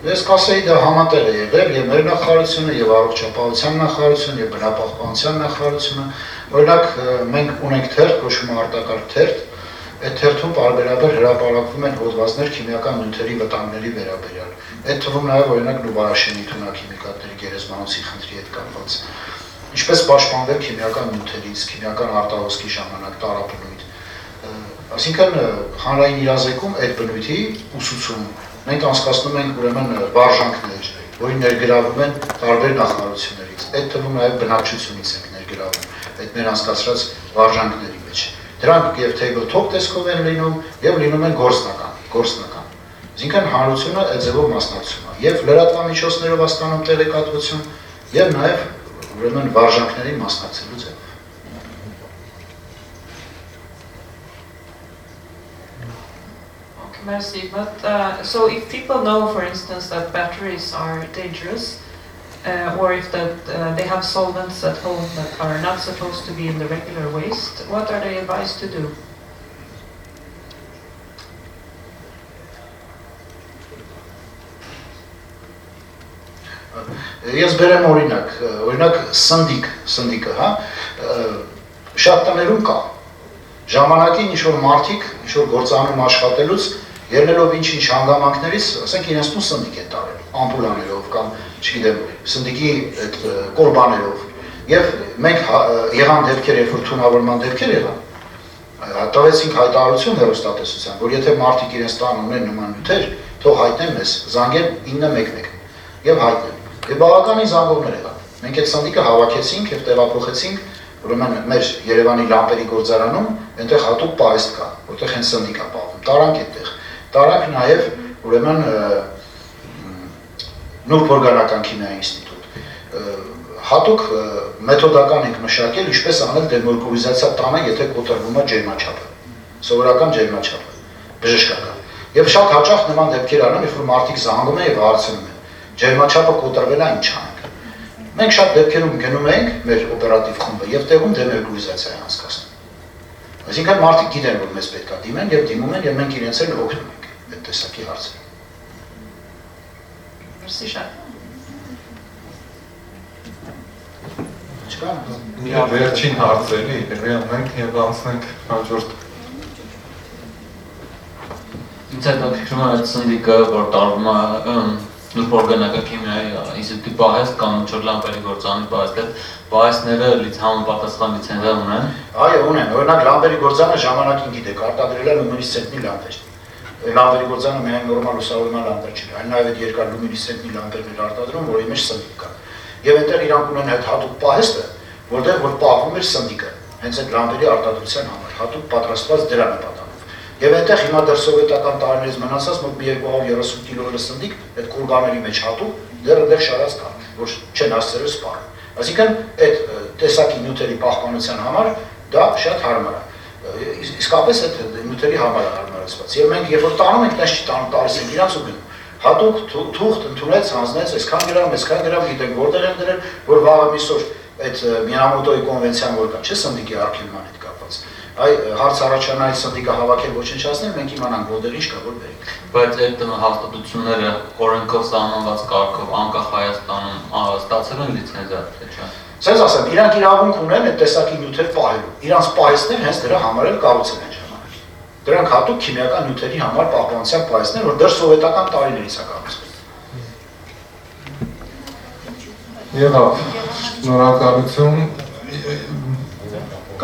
Ես կասեի դա համատեղ է եղել եւ մեր նախարարությունը եւ առողջապահության նախարարությունը եւ բնապահպանության նախարարությունը, օրինակ մենք ունենք թերթ, կոչվում է արտակարգ թերթ, այդ թերթում պարբերաբար հրապարակվում են հոդվածներ քիմիական նյութերի վտանգների վերաբերյալ։ Այդ թվում նաեւ օրինակ Նուբարաշենի թունաքիմիկատների գերեզմանոցի խնդրի հետ կապված։ Ինչպես պաշտպանվել քիմիական նյութերից, քիմիական արտահոսքի ժամանակ տարապանույթ։ Այսինքն հանրային իրազեկում այդ բնույթի ուսուցում մենք անցկացնում ենք ուրեմն վարժանքներ, որին ներգրավում են տարբեր նախարարություններից։ Այդ թվում նաև բնակչությունից ենք ներգրավում այդ մեր անցկացրած վարժանքների մեջ։ Դրանք եւ table top տեսքով են լինում եւ լինում են գործնական։ Այսինքն հանրությունը այդ ձևով մասնակցում է եւ լրատվամիջոցներով ստանում տեղեկատվություն եւ նաեւ ուրեմն վարժանքներին մասնակցելու ձևով։ Merci, but so if people know, for instance, that batteries are dangerous, or if that they have solvents at home that are not supposed to be in the regular waste, what are they advised to do? Ես բերեմ օրինակ սնդիկը, հա, շատ տներում կա, ժամանակին ինչ-որ մարդիկ, ինչ-որ գործանում աշխատելուց, ելնելով ինչ-ինչ հանգամանքներից, ասենք իրենց տուն սնդիկ են տարել, ամպուլաներով կամ, չգիտեմ, սնդիկի կորբաներով, եւ մենք եղան դեպքեր, երբ որ թունավորման դեպքեր եղան, տվեցինք հայտարարություն հեռուստատեսության, որ եթե մարդիկ իրենց տան ունեն նման նյութեր, թող հայտնեն մեզ, զանգեն 911 եւ հայտնեն։ Եվ բավականին զանգողներ եղան։ Մենք այդ սնդիկը հավաքեցինք եւ տեղափոխեցինք ուրեմն մեր Երևանի լամպերի գործարանում, այնտեղ հատուկ պահեստ կա, որտեղ հենց սնդիկ է պահվում։ Տարանք այդտեղ։ Տարանք նաեւ ուրեմն Նուրբ օրգանական քիմիայի ինստիտուտ։ Հատուկ մեթոդական ենք մշակել, ինչպես անել դեմորկուլիզացիա տանը, եթե կոտրվում է ջերմաչափը։ Սովորական ջերմաչափը, բժշկական։ Եվ շատ հաճախ նման դեպքեր անում, երբ որ մարդիկ զանգում են եւ հարցնում են։ Ջերմաչափը կոտրվել է, ինչ անենք։ Մենք շատ դեպքերում գնում ենք մեր օպերատիվ խումբը եւ տեղում դեմորկուլիզացիա է անցկացնում։ Այսինքն մարդիկ գիտեն, որ մեզ պետք է դիմեն եւ դիմում են եւ մենք իրենց էլ օգնում ենք այդ տեսակի հարցերում։ Merci շատ։ Վերջին հարցերի մենք եւ անցնենք հաջորդ։ Ինձ հետաքրքրում է այդ սնդիկը, որ տարվում է Նուրբ օրգանական քիմիայի ինստիտուտի պահեստ կամ ինչ-որ լամպերի գործարանի պահեստները համապատասխան լիցենզիա ունեն։ Այո, ունեն։ Օրինակ լամպերի գործարանը ժամանակին գիտեք, արտադրել է լումինեսցենտի լամպեր։ Լամպերի գործարանը միայն նորմալ լուսավորման լամպեր չէ, այլ նաև այդ երկար լումինեսցենտի լամպերներ արտադրում, որի մեջ սնդիկ կա։ եւ այնտեղ իրանք ունեն այդ հատուկ պահեստը, որտեղ որ պահվում էր սնդիկը, հենց այդ լամպերի արտադրության համար, հատուկ պատրաստված դրա նպատակով։ Եվ այնտեղ հիմա դեռ սովետական տարիներից մնացած մոտ 230 կիլո սնդիկ այդ կուրգաների մեջ հատուկ դեռ շարած կա, որ չեն հասցրել սպառել։ Այսինքն այդ տեսակի նյութերի պահպանության համար դա շատ հարմար է։ Իսկապես այդ նյութերի համար է հարմարացված։ Եվ մենք երբ որ տանում ենք, այնպես չի տանում, տալիս ենք իրանց ու գնում։ Հատուկ թուղթ ընդունեց, հանձնեց, այսքան գրամ, գիտենք որտեղ են դրել, որ վաղը միսօր այդ Minamoto-ի կոնվենցիան որ կա, չէ՞ սնդիկի արգելման հետ կապված։ Այ հարց առաջանա այդ սնդիկը հավաքել ոչնչացնել, մենք իմանանք որտեղ ինչ կա, որ բերենք։ Բայց այդ հաստատությունները օրենքով սահմանված կարգով անկախ Հայաստանում ստացել են լիցենզիա, թե չէ։ Սենց ասեմ, իրանք իրավունք ունեն այդ տեսակի նյութեր պահելու։ Իրանց պահեստներ հենց դրա համար էլ կառուցել են ժամանակ։ Դրանք հատուկ քիմիական նյութերի համար պահպանության պահեստներ, որ դեռ սովետական տարիներից է կառուցվել։ Եղավ, շնորհակալություն,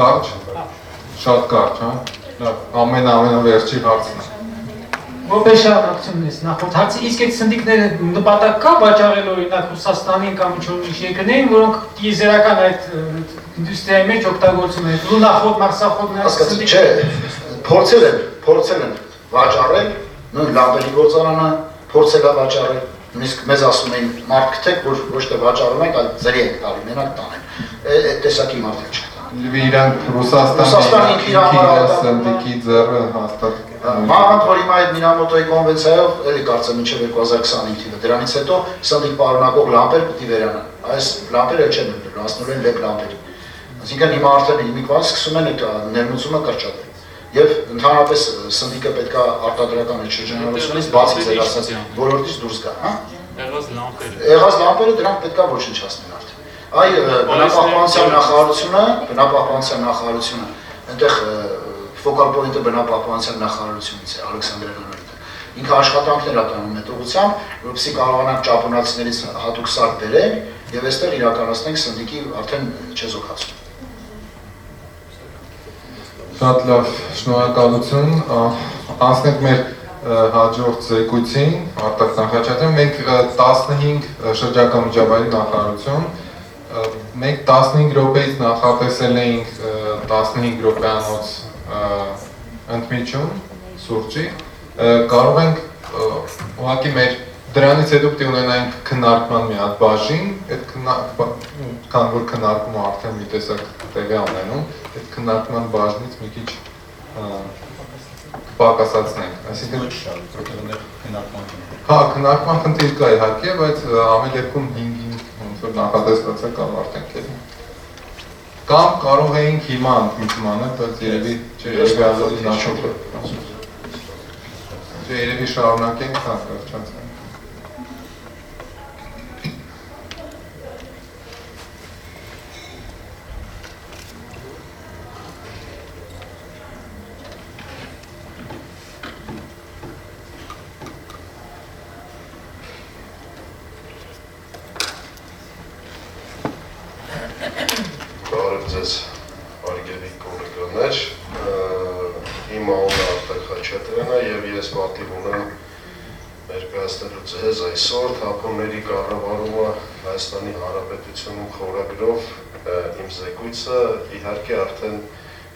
կարճ, շատ կարճ, ամենավերջի հարցն է։ Որպես շարունակություն ես նախորդ հարցը, իսկ այդ սնդիկները նպատակ կա վաճառել օրինակ Ռուսաստանին կամ ինչ-որ երկրներին, որոնք տիեզերական այդ ինդուստրիայի մեջ օգտագործում են, ու նախորդ մաքսախոդները սնդիկ։ Չէ, փորձել են վաճառել, նույն լամպերի գործարանը փորձել է վաճառել, նույնիսկ մեզ ասում էին մարդ գտեք, որ ոչ թե վաճառում եք, այլ ձրի եք տալի, մենակ տանեն։ Այդ տեսակի մարդիկ չկան։ Իրանք Ռուսաստանի սնդիկի ձեռը հաստատ Մանավանդ որ հիմա այդ Minamoto-ի կոնվենցիայով էլի կարծեմ մինչև 2025 թիվը, դրանից հետո սնդիկ պարունակող լամպեր պետք է վերանան։ Այս լամպերը չեն դրել, հասնում են լեգ լամպերի։ Այսինքն հիմա արդեն հիմիկվան սկսում են այդ ներմուծումը կրճատել։ Եվ ընդհանրապես սնդիկը պետք է արտադրական այդ շրջանառությունից բացի ձեր ասած ոլորտից դուրս գա, հա։ Եղած լամպերը դրանք պետք է ոչնչացնել արդեն։ Այ բնապահպանության նախարարությունը, այնտեղ ֆոկալ պոինտը բնապահպանության նախարարությունից է, Ալեքսանդր Լեոնիդը։ Ինքը աշխատանքներ է տանում այդ ուղղությամբ, որպեսզի կարողանանք ճապոնացիներից հատուկ սարք բերենք եւ այստեղ իրականացնենք սնդիկի արդեն չեզոքացում։ Շատ լավ, շնորհակալություն, անցնենք մեր հաջորդ զեկույցին, Արտակ Նախաչատրյան, մենք 15 շրջակա միջավայրի նախարարություն, մենք 15 րոպեից նախատեսել էինք 15 րոպեանոց ընդմիջում սուրճի, կարող ենք ուղղակի մեր դրանից հետո պետք է ունենանք քննարկման մի հատ բաժին, քան որ քննարկումը արդեն մի տեսակ տեղի ունենում, այդ քննարկման բաժնից մի քիչ պակասացնենք, այսինքն հա, քննարկման խնդիր կա իհարկե, բայց ամեն դեպքում 5-ին ոնց որ նախատեսված է կավարտենք էլի։ Կամ կարող էինք հիմա ընդմիջում անել, բայց երևի շարունակենք, հա, վերջացնենք։ Այսօր թափոնների կառավարումը Հայաստանի Հանրապետությունում խորագրով իմ զեկույցը իհարկե արդեն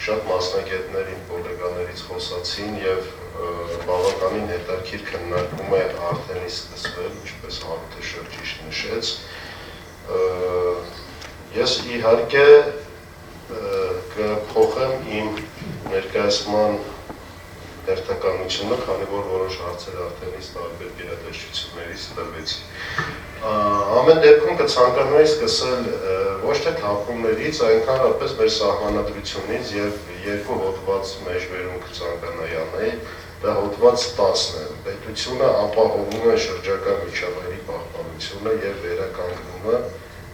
շատ մասնագետներին, կոլեգաներից խոսացին եւ բավականին հետաքրքիր քննարկում է արդեն սկսվել, ինչպես Հարութ Շրջիշ նշեց։ Ես իհարկե կփոխեմ իմ ներկայացման հերթականությունը, քանի որ որոշ հարցեր արդեն իսկ տարբեր գերատեսչություններից տվեցի։ Ամեն դեպքում կցանկանայի սկսել ոչ թե թափումներից, այլ ընդհանրապես մեր սահմանադրությունից եւ երկու հոդված մեջբերում կցանկանայի անել, դա հոդված 10-ն է։ Պետությունը ապահովում է շրջակա միջավայրի պահպանությունը եւ վերականգնումը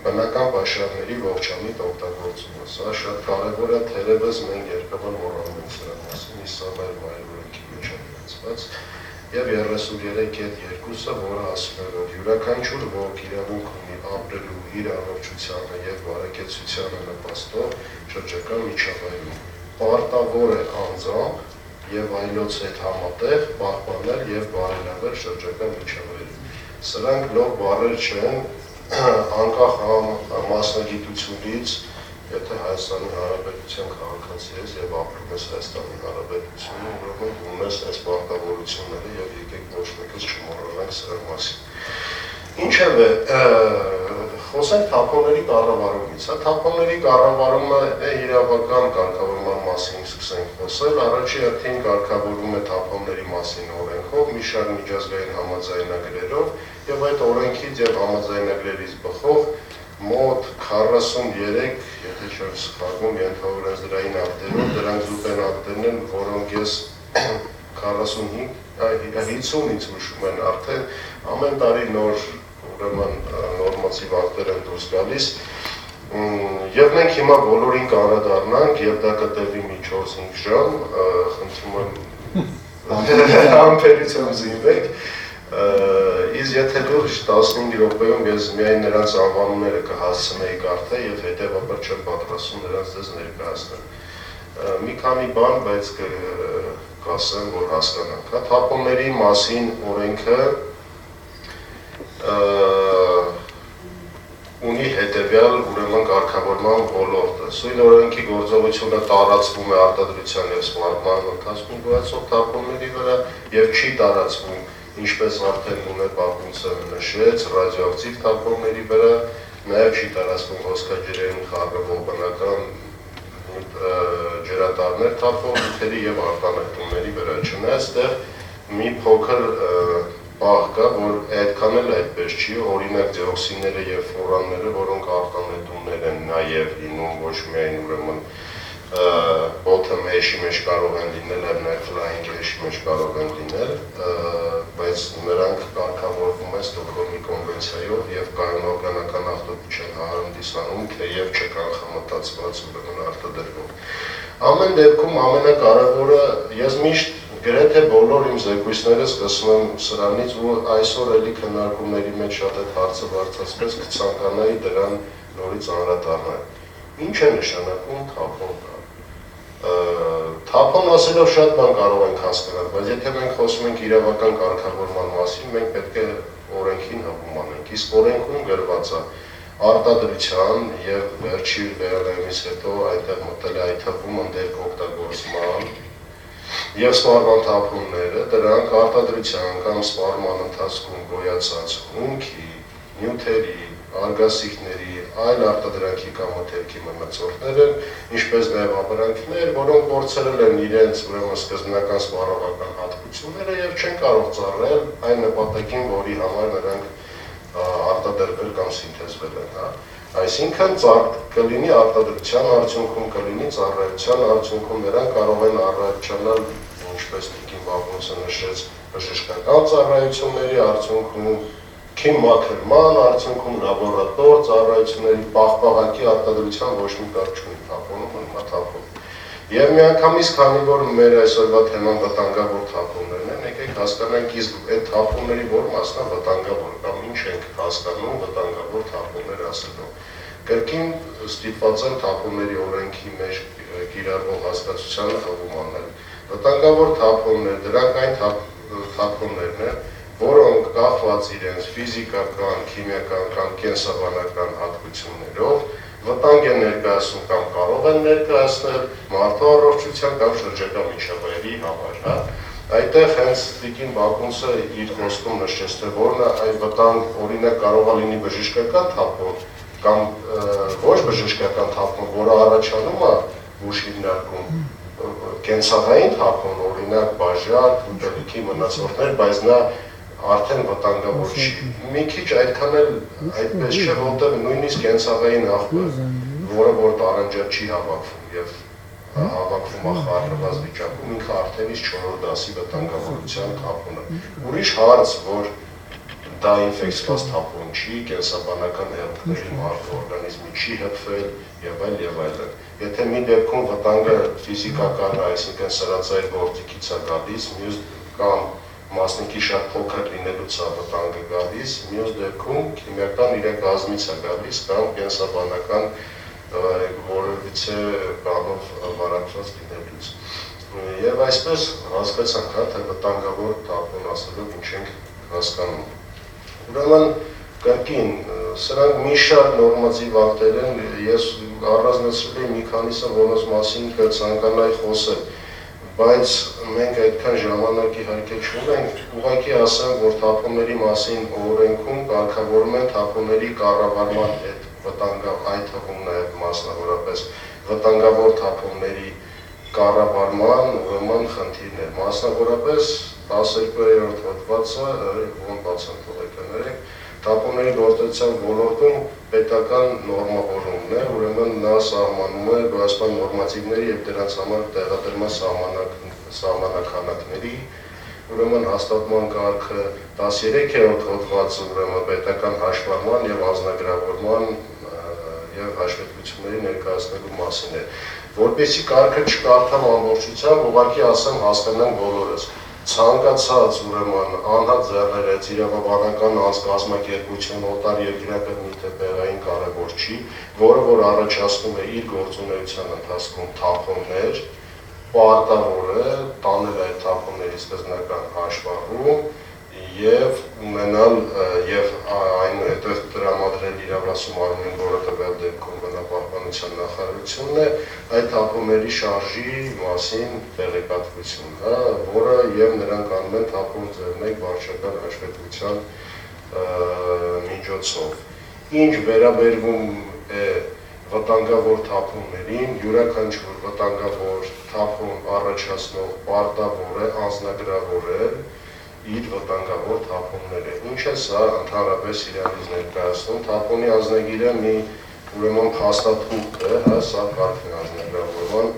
բնական պաշարների ողջամիտ օգտագործումը։ Սա շատ կարևոր է, թերևս մենք երբեմն մոռանում ենք սրա մասին, իսկ սա մեր վայրօրենքի մեջ է գրանցված։ Եվ 33.2-ը, որը ասում է, որ յուրաքանչյուր ոք իրավունք ունի ապրելու իր առողջությանը եւ բարեկեցությանը նպաստող շրջակա միջավայրում։ Պարտավոր է անձամբ եւ այլոց հետ համատեղ պահպանել եւ բարելավել շրջակա միջավայրը։ Սրանք լավ բառեր չեն, անկախ մասնագիտությունից, եթե Հայաստանի Հանրապետության քաղաքացի ես եւ ապրում ես Հայաստանի Հանրապետությունում, ուրեմն ունես այս պարտավորությունները եւ եկեք ոչ մեկս չմոռանանք սրա մասին։ Ինչևէ, խոսենք թափոնների կառավարումից, թափոնների կառավարումը իրավական կարգավորման մասին սկսենք խոսել, առաջի հերթին կարգավորում է թափոնների մասին օրենքով, մի շարք միջազգային համաձայնագրերով եւ այդ օրենքից եւ համաձայնագրերից բխող մոտ 43, եթե չեմ սխալվում, ենթաօրենսդրային ակտերով, դրանք զուտ են ակտերն են, որոնք ես 50 ինձ հուշում են արդեն ամեն տարի նոր ուրեմն նորմատիվ ակտեր են դուրս գալիս եւ մենք հիմա բոլորին կանդրադառնանք եւ դա կտևի մի 4-5 ժամ, խնդրում եմ համբերությամբ զինվեք, իսկ եթե դուրս 15 րոպեում ես միայն նրանց անվանումները կհասցնեի կարդալ եւ հետեւաբար չեմ պատրաստում նրանց դες ներկայացնել։ Մի քանի բան, բայց կասեմ, որ հասկանանք, թափոնների մասին օրենքը ունի հետևյալ ուրեմն կարգավորման ոլորտը։ Սույն օրենքի գործողությունը տարածվում է արտադրության եւ սպառման ընթացքում գոյացող թափոնների վրա եւ չի տարածվում, ինչպես արդեն Մունե Բակունցյանը նշեց, ռադիոակտիվ թափոնների վրա, նաեւ չի տարածվում հոսքաջրային խառնվող բնական ջրատարներ թափող նյութերի եւ արտանետումների վրա, չնայած այդտեղ մի փոքր պահ կա, որ այդքան էլ այդպես չի, օրինակ դիօքսինները եւ ֆուրանները, որոնք արտանետումներ են նաեւ լինում, ոչ միայն ուրեմն bottom ash-ի մեջ կարող են լինել, այլ նաեւ flying ash-ի մեջ կարող են լինել, բայց նրանք կարգավորվում են Ստոկհոլմի կոնվենցիայով եւ կանոնական ախտոտիչ են հարմարեցնում, թեև չկանխամտածված ուրեմն արտադրվող։ Ամեն դեպքում ամենակարևորը ես միշտ գրեթե բոլոր իմ զեկույցները սկսում եմ սրանից, որ այսօր էլի քննարկումների մեջ շատ այդ հարցը բարձրացվեց, կցանկանայի դրան նորից անդրադառնալ։ Ինչ է նշանակում թափոն։ Թափոն ասելով շատ բան կարող ենք հասկանալ, բայց եթե մենք խոսում ենք իրավական կարգավորման մասին, մենք պետք է օրենքին հպում անենք, իսկ օրենքում գրված է արտադրության եւ վերջի վերելայումից հետո այնտեղ մտել է այդ թվում ընդերք օգտագործման եւ սպառման թափոնները, դրանք արտադրության կամ սպառման ընթացքում գոյացած հումքի, նյութերի, արգասիքների, այլ արտադրանքի կամ մթերքի մնացորդներ են, ինչպես նաև ապրանքներ, որոնք փորձել են իրենց ուրեմն սկզբնական սպառողական հատկությունները եւ չեն կարող ծառայել այն նպատակին, որի համար նրանք արտադրվել կամ սինթեզվել են, Այսինքն կլինի արտադրության արդյունքում, կլինի ծառայության արդյունքում, նրանք կարող են առավելանալ, ինչպես Տիկին Բակունցը նշեց, բժշկական ծառայությունների արդյունքում, քիմիական արդյունքում, լաբորատոր ծառայությունների, պահպաղակի արտադրության ոչ մի կարգ չունի թափոնում, թափոն։ Եվ միանգամից, քանի որ մեր այսօրվա թեման վտանգավոր թափոններն են, եկեք հասկանանք իսկ այդ թափոնների որ մասն է վտանգավոր, կամ ինչ ենք հասկանում վտանգավոր թափոններ ասելով։ Կրկին ստիպված են թափոնների օրենքի մեջ կիրառվող հասկացությանը հղում անել։ Վտանգավոր թափոններ, դրանք այն թափոններն են, որոնք կախված իրենց ֆիզիկական, քիմիական կամ կենսաբանական հատկություններով վտանգ են ներկայացնում կամ կարող են ներկայացնել մարդու առողջության կամ շրջակա միջավայրի համար, Այդտեղ հենց Տիկին Բակունցը իր խոսքում նշեց, թե որն է այն վտանգ, օրինակ կարող է լինի բժշկական թափոն կամ ոչ բժշկական թափոն, որը առաջանում է բուժինդարկում, կենցաղային թափոն, օրինակ բաժակ, ուտելիքի մնացորդներ, բայց նա արդեն վտանգավոր չի։ Մի քիչ այդքան էլ այդպես չէ, որտեղ նույնիսկ կենցաղային աղբյուր, որը որ տարանջատ չի հավաքվում եւ հավաքվում է խառնված վիճակում, ինքը արդեն իսկ 4-րդ դասի վտանգավորության թափոն է։ Ուրիշ հարց, որ դա ինֆեկցիոզ թափոն չի, կենսաբանական հեղինակների մարդու օրգանիզմի չի հպվել եւ այլն։ Եթե մի դեպքում վտանգը ֆիզիկական է, այսինքն սրածայր գործիքից է գալիս, մյուս կամ մասնիկի շատ փոքր լինելուց է վտանգը գալիս, մյուս դեպքում քիմիական իր կազմից է գալիս կամ կենսաբանական որևիցե բանով վարակված լինելուց։ Եվ այսպես հասկացանք, թե վտանգավոր թափոն ասելով ինչ ենք հասկանում։ Ուրեմն կրկին Սրանք մի շարք նորմատիվ ակտեր են, ես առանձնացրել եմ մի քանիսը, որոնց մասին կցանկանայի խոսել, բայց մենք այդքան ժամանակ իհարկե չունենք, ուղղակի ասեմ, որ թափոնների մասին օրենքում կարգավորում են թափոնների կառավարման հետ վտանգավոր, այդ թվում նաև մասնավորապես վտանգավոր թափոնների կառավարման ուրեմն խնդիրներ, մասնավորապես 12-րդ հոդվածը, ում բացեմ թողեկներեք, թափոնների գործողության ոլորտում պետական նորմավորումն է, ուրեմն նա սահմանում է գոյացման նորմատիվների և դրանց համար տեղադրման սահմանականակների, ուրեմն հաստատման կարգը 13-րդ հոդվածը, ուրեմն պետական հաշվառման և անձնագրավորման և հաշվետվությունների ներկայացնելու մասին է։ Որպեսզի կարգը չկարդամ ամբողջությամբ, ուղղակի ասեմ հասկանանք բոլորս։ Ցանկացած ուրեմն անհատ ձեռներեց իրավաբանական կազմակերպություն, օտար երկրական նյութեղային կարևոր չի, որը որ առաջացնում է իր գործունեության ընթացքում թափոններ, պարտավոր է տանել այդ թափոնների սկզբնական հաշվառում և ունենալ և այնուհետև տրամադրել իրավասու մարմնին, որը տվյալ դեպքում բնապահպանության նախարարությունն է, այդ թափոնների շարժի մասին տեղեկատվություն, որը և նրանք անում են թափոն ձեռնեք վարչական հաշվետվության միջոցով։ Ինչ վերաբերվում է վտանգավոր թափոններին, յուրաքանչյուր վտանգավոր թափոն առաջացնող պարտավոր է անձնագրավորել իր վտանգավոր թափոնները։ Ինչ է սա ընդհանրապես իրանից ներկայացնում, թափոնի անձնագիրը մի ուրեմն փաստաթուղթ է, սա կարգն անձնագրավորման,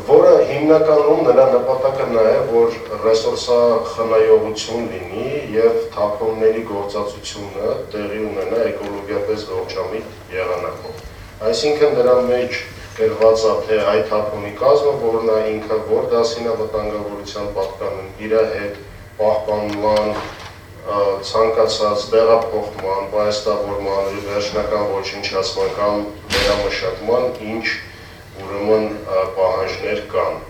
որը հիմնականում նրա նպատակը նա է, որ ռեսուրսախնայողություն լինի և թափոնների գործածությունը տեղի ունենա էկոլոգիապես ողջամիտ եղանակով։ Այսինքն նրա մեջ գրված է, թե այդ թափոնի կազմը, որն է ինքը որ դասին է վտանգավորության պատկանում, իր հետ պահպանման, ցանկացած տեղափոխման, պայստավորման, վերջնական ոչնչացման կամ վերամշակման ինչ ուրեմն պահանջներ կան։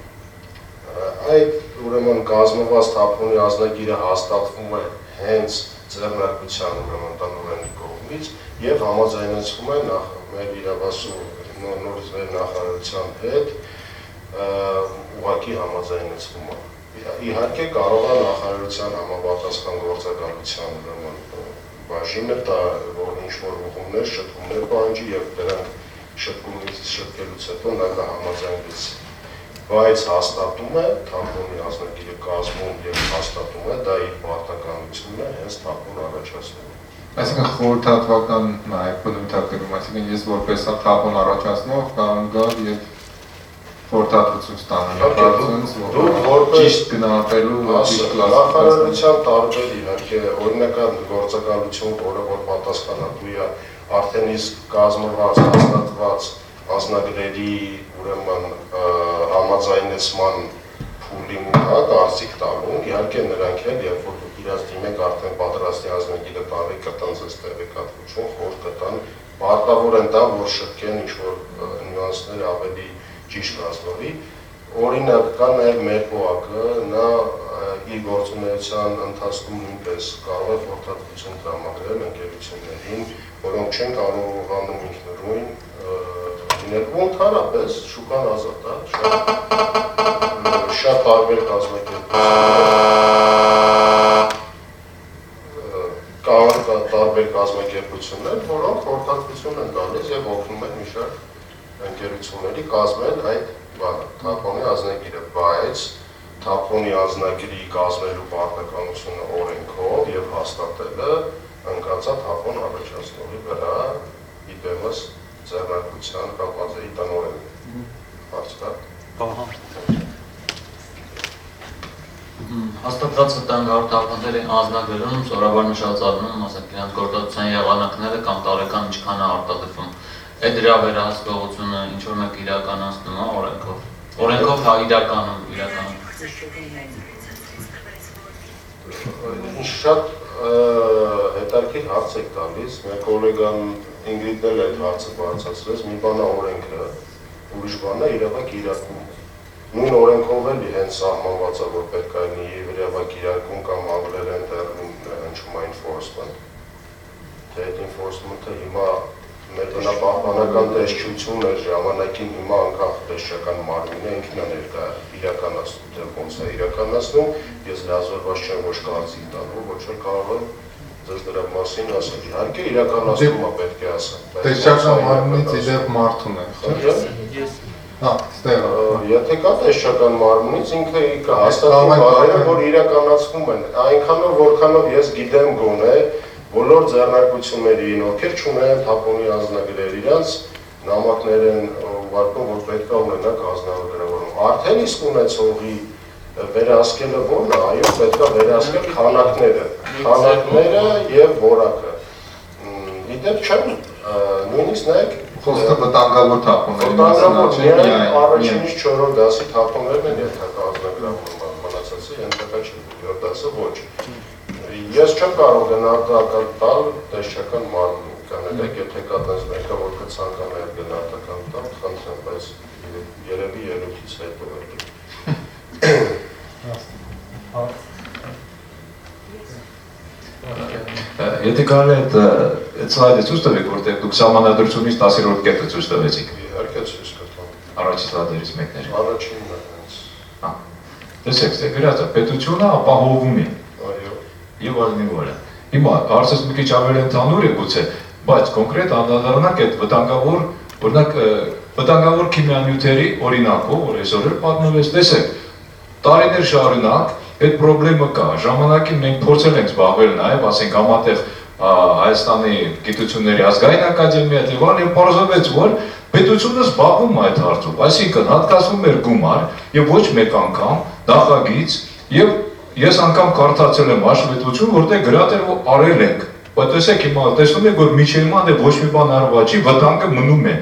Այդ ուրեմն կազմված թափոնի անձնագիրը հաստատվում է հենց ձեռնարկության ուրեմն տնօրենի կողմից և համաձայնեցվում է մեր իրավասու նորից մեր նախարարության հետ ուղղակի համաձայնեցվում է։ Իհարկե կարող է նախարարության համապատասխան գործակալության բաժինը տա, որ ինչ-որ ուղումներ, շտկումներ պահանջի և դրանք շտկելուց հետո նա կհամաձայնվի։ Բայց հաստատում է, թափոնի անձնագիրը կազմում և հաստատում է, դա իր պարտականությունն է հենց թափոն առաջացնում։ Այսինքն խորհրդատվական նաև բնույթակերում, այսինքն ես որպես թափոն առաջացնող կարող գալ և խորհրդատվություն ստանալ, ճիշտ գնահատելու, ճիշտ նախարարության տարբեր իհարկե օրինական գործակալություն, որը որ պատասխանատու է արդեն իսկ կազմված, հաստատված անձնագրերի ուրեմն համաձայնեցման փուլին կարծիք տալու, իհարկե նրանք էլ, երբ որ դուք իրաց դիմեք արդեն պատրաստի անձնագիրը տարի կտան ձեզ տեղեկատվություն, խոր կտան, պարտավոր են տան, որ շտկեն ինչ-որ նյուանսներ ավելի ճիշտ կազմվի։ Օրինակ կա նաև մեր ՊՕԱԿ-ը, նա իր գործունեության ընթացքում նույնպես կարող է խորհրդատվություն տրամադրել ընկերություններին, որոնք չեն կարողանում ինքնուրույն լինել, ու ընդհանրապես շուկան ազատ է, շատ տարբեր կազմակերպություններ, որոնք խորհրդատվություն են տալիս և օգնում են մի շարք ընկերությունների կազմել այդ թափոնի անձնագիրը, բայց թափոնի անձնագիրի կազմելու պարտականությունը օրենքով և հաստատելը ընկած է թափոն առաջացնողի վրա, իդեմս ձեռնարկության կապվածների տնօրենի։ Հարց կա։ Հաստատված վտանգավոր թափոնների անձնագրերում սովորաբար նշված առնում, ասենք իրենց գործողության եղանակները կամ տարեկան ինչքան է արտադրվում։ Այդ դրա վերահսկողությունը ինչ-որ մեկ իրականացնում է օրենքով։ Օրենքով հա իրականում։ Շատ հետաքրքիր հարց եք տալիս, մեր գոլեգան Ինգրիդն էլ այդ հարցը բարձրացրեց, մի բան է օրենքը, ուրիշ բան է իրավակ իրակում։ Նույն օրենքով էլ հենց սահմանված է, որ պետք է լինի իրավակ իրակում կամ անգլերեն տերմին հնչում է enforcement։ թե այդ enforcement-ը հիմա մեր բնապահպանական տեսչությունն էր ժամանակին հիմա անգամ տեսչական մարմինը ինքն է ներկա իրականացնում, թե ոնց է իրականացնում, ես լիազորված չեմ ոչ կարծիք տալու, ոչ էլ կարող եմ ձեզ դրա մասին ասել, իհարկե իրականացումը պետք է ասեմ։ Տեսչական մարմինից իդեպ մարդուն է, Եթե կա տեսչական մարմինից ինքը կհաստատում բարերը, որ իրականացվում են, այնքանով որքանով ես գիտեմ գոնե, բոլոր ձեռնարկություններին, ովքեր չունեն թափոնի անձնագրեր, իրանց նամակներ են ուղարկում, որ պետք է ունենակ անձնագրավորում։ Արդեն իսկ ունեցողի վերահսկելը ո՞րն է, այո, պետք է վերահսկել քանակները եւ որակը։ Իդեպ չեմ, նույնիսկ նայեք խոսքը վտանգավոր թափոնների մասին է, առաջինից 4-րդ դասի թափոններն են ենթակա անձնագրավորման, մնացածը ենթակա չէ, 7 դասը ոչ։ Ես չեմ կարող գնահատական տալ տեսչական մարմնին, կանելեք, եթե կա տես մեկը, որ կցանկանա այդ գնահատական տալ, խնդրեմ, բայց երևի ելույթից հետո Եթե կարելի այդ սլայդը ցույց տվեք, որտեղ դուք սահմանադրությունից 10-րդ կետը ցույց տվեցիք։ Իհարկե ցույց կտամ։ Առաջին սլայդերից մեկն էր։ Առաջինն է։ Տեսեք, դե գրած է, պետությունը ապահովում է։ Այո։ Եվ այլն եւ այլն։ Հիմա հարցս մի քիչ ավելի ընդհանուր է գուցե, բայց կոնկրետ անդրադառնանք այդ վտանգավոր, օրինակ վտանգավոր քիմիանյութերի օրինակով, որ այսօր էլ պատմվեց, տեսեք, տարիներ շարունակ այդ խնդրումը կա, ժամանակին մենք փորձել ենք զբաղվել նաև, ասենք համատեղ Հայաստանի գիտությունների ազգային ակադեմիա եւ այլն, եւ պարզվեց, որ պետությունը զբաղվում է այդ հարցով, այսինքն հատկացվում էր գումար եւ ոչ մեկ անգամ նախագիծ եւ ես անգամ կարդացել եմ հաշվետվություն, որտեղ գրած էր, որ արել ենք, բայց տեսեք հիմա տեսնում եք, որ միջև հիմա դե ոչ մի բան արված չի, վտանգը մնում է։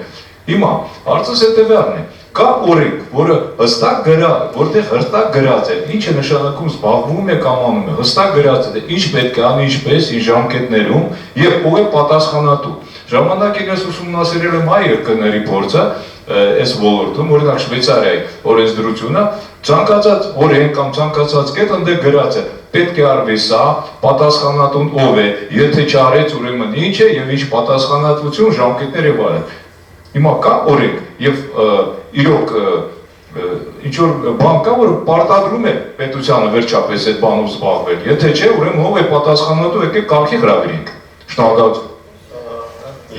Հիմա հարցս հետեւյալն է, կա օրենք, որը հստակ գրած, որտեղ հստակ գրած է, ինչը նշանակում զբաղվում է կամ անում է, հստակ գրած է, ինչ պետք է անի, ինչպես, ինչ ժամկետներում եւ ով է պատասխանատու։ Ժամանակին ես ուսումնասիրել եմ հայ երկրների փորձը, այս ոլորտում, օրինակ Շվեյցարիայի օրենսդրությունը, ցանկացած օրենք կամ ցանկացած կետ ընդ գրած է, պետք է արվի սա, պատասխանատուն ով է, եթե չարեց, ուրեմն ինչ է եւ ինչ պատասխանատվություն, ժամկետներ եւ այլն։ Հիմա կա օրենք եւ իրոք ինչ որ բան կա, որ պարտադրում է պետությանը վերջապես այդ բանով զբաղվել։ Եթե չէ, ուրեմն ով է պատասխանատու, եկեք կարգի հրավիրենք։ Շնորհակալություն։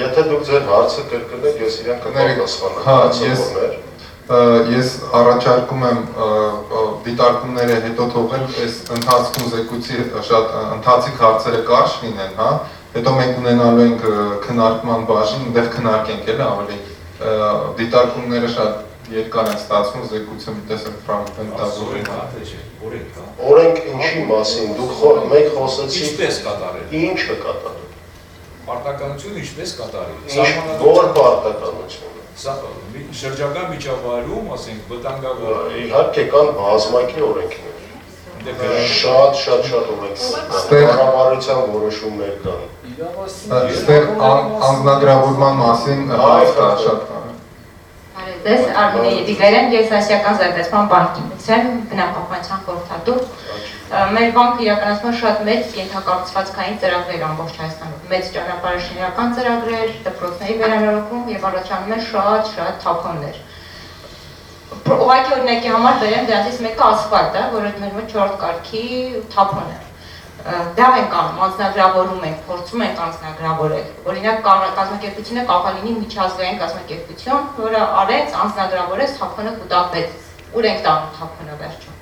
Եթե դուք ձեր հարցը կրկնեք, ես իրան կպատասխանեմ։ Ես առաջարկում եմ դիտարկումները հետո թողել, այս ընթացքում զեկույցի շատ ընթացիկ հարցերը կարճ լինեն, հա, հետո մենք ունենալու ենք քննարկման բաժին, այնտեղ քննարկենք էլ ավելի դիտարկումները շատ երկար են ստացվում, զեկույցը մի տեսակ ֆրագմենտավորվում է։ Օրենք ինչի մասին, դուք մեկ խոսեցիք, ինչը կատարել։ Պարտականությունը ինչպես կատարել։ Որ պարտականությունը։ Շրջակա միջավայրում, ասենք, վտանգավոր։ Իհարկե կան բազմակի օրենքներ։ Շատ օրենքներ։ Կառավարության որոշումներ կան։ Այստեղ անձնագրավորման մասին հարց կա շատ կան։ Ձեզ Արմենիա Դիգարյան, ես Ասիական զարգացման բանկից եմ, բնապահպանության խորհրդատու։ Մեր բանկը իրականացնում է շատ մեծ ենթակառուցվածքային ծրագրեր ամբողջ Հայաստանում, մեծ ճանապարհաշինարական ծրագրեր, դպրոցների վերանորոգում եւ առաջանում են շատ թափոններ։ Ուղղակի օրինակի համար բերեմ դրանից մեկը ասֆալտ է, որը մեր մոտ 4 կարգի թափոն է։ Դա ենք անում, անձնագրավորում ենք, փորձում ենք անձնագրավորել։ Օրինակ կազմակերպությունը կարող է լինի միջազգային կազմակերպություն, որը արեց, անձնագրավորեց, թափոնը կուտակվեց։ Ուր ենք տանում թափոնը վերջում։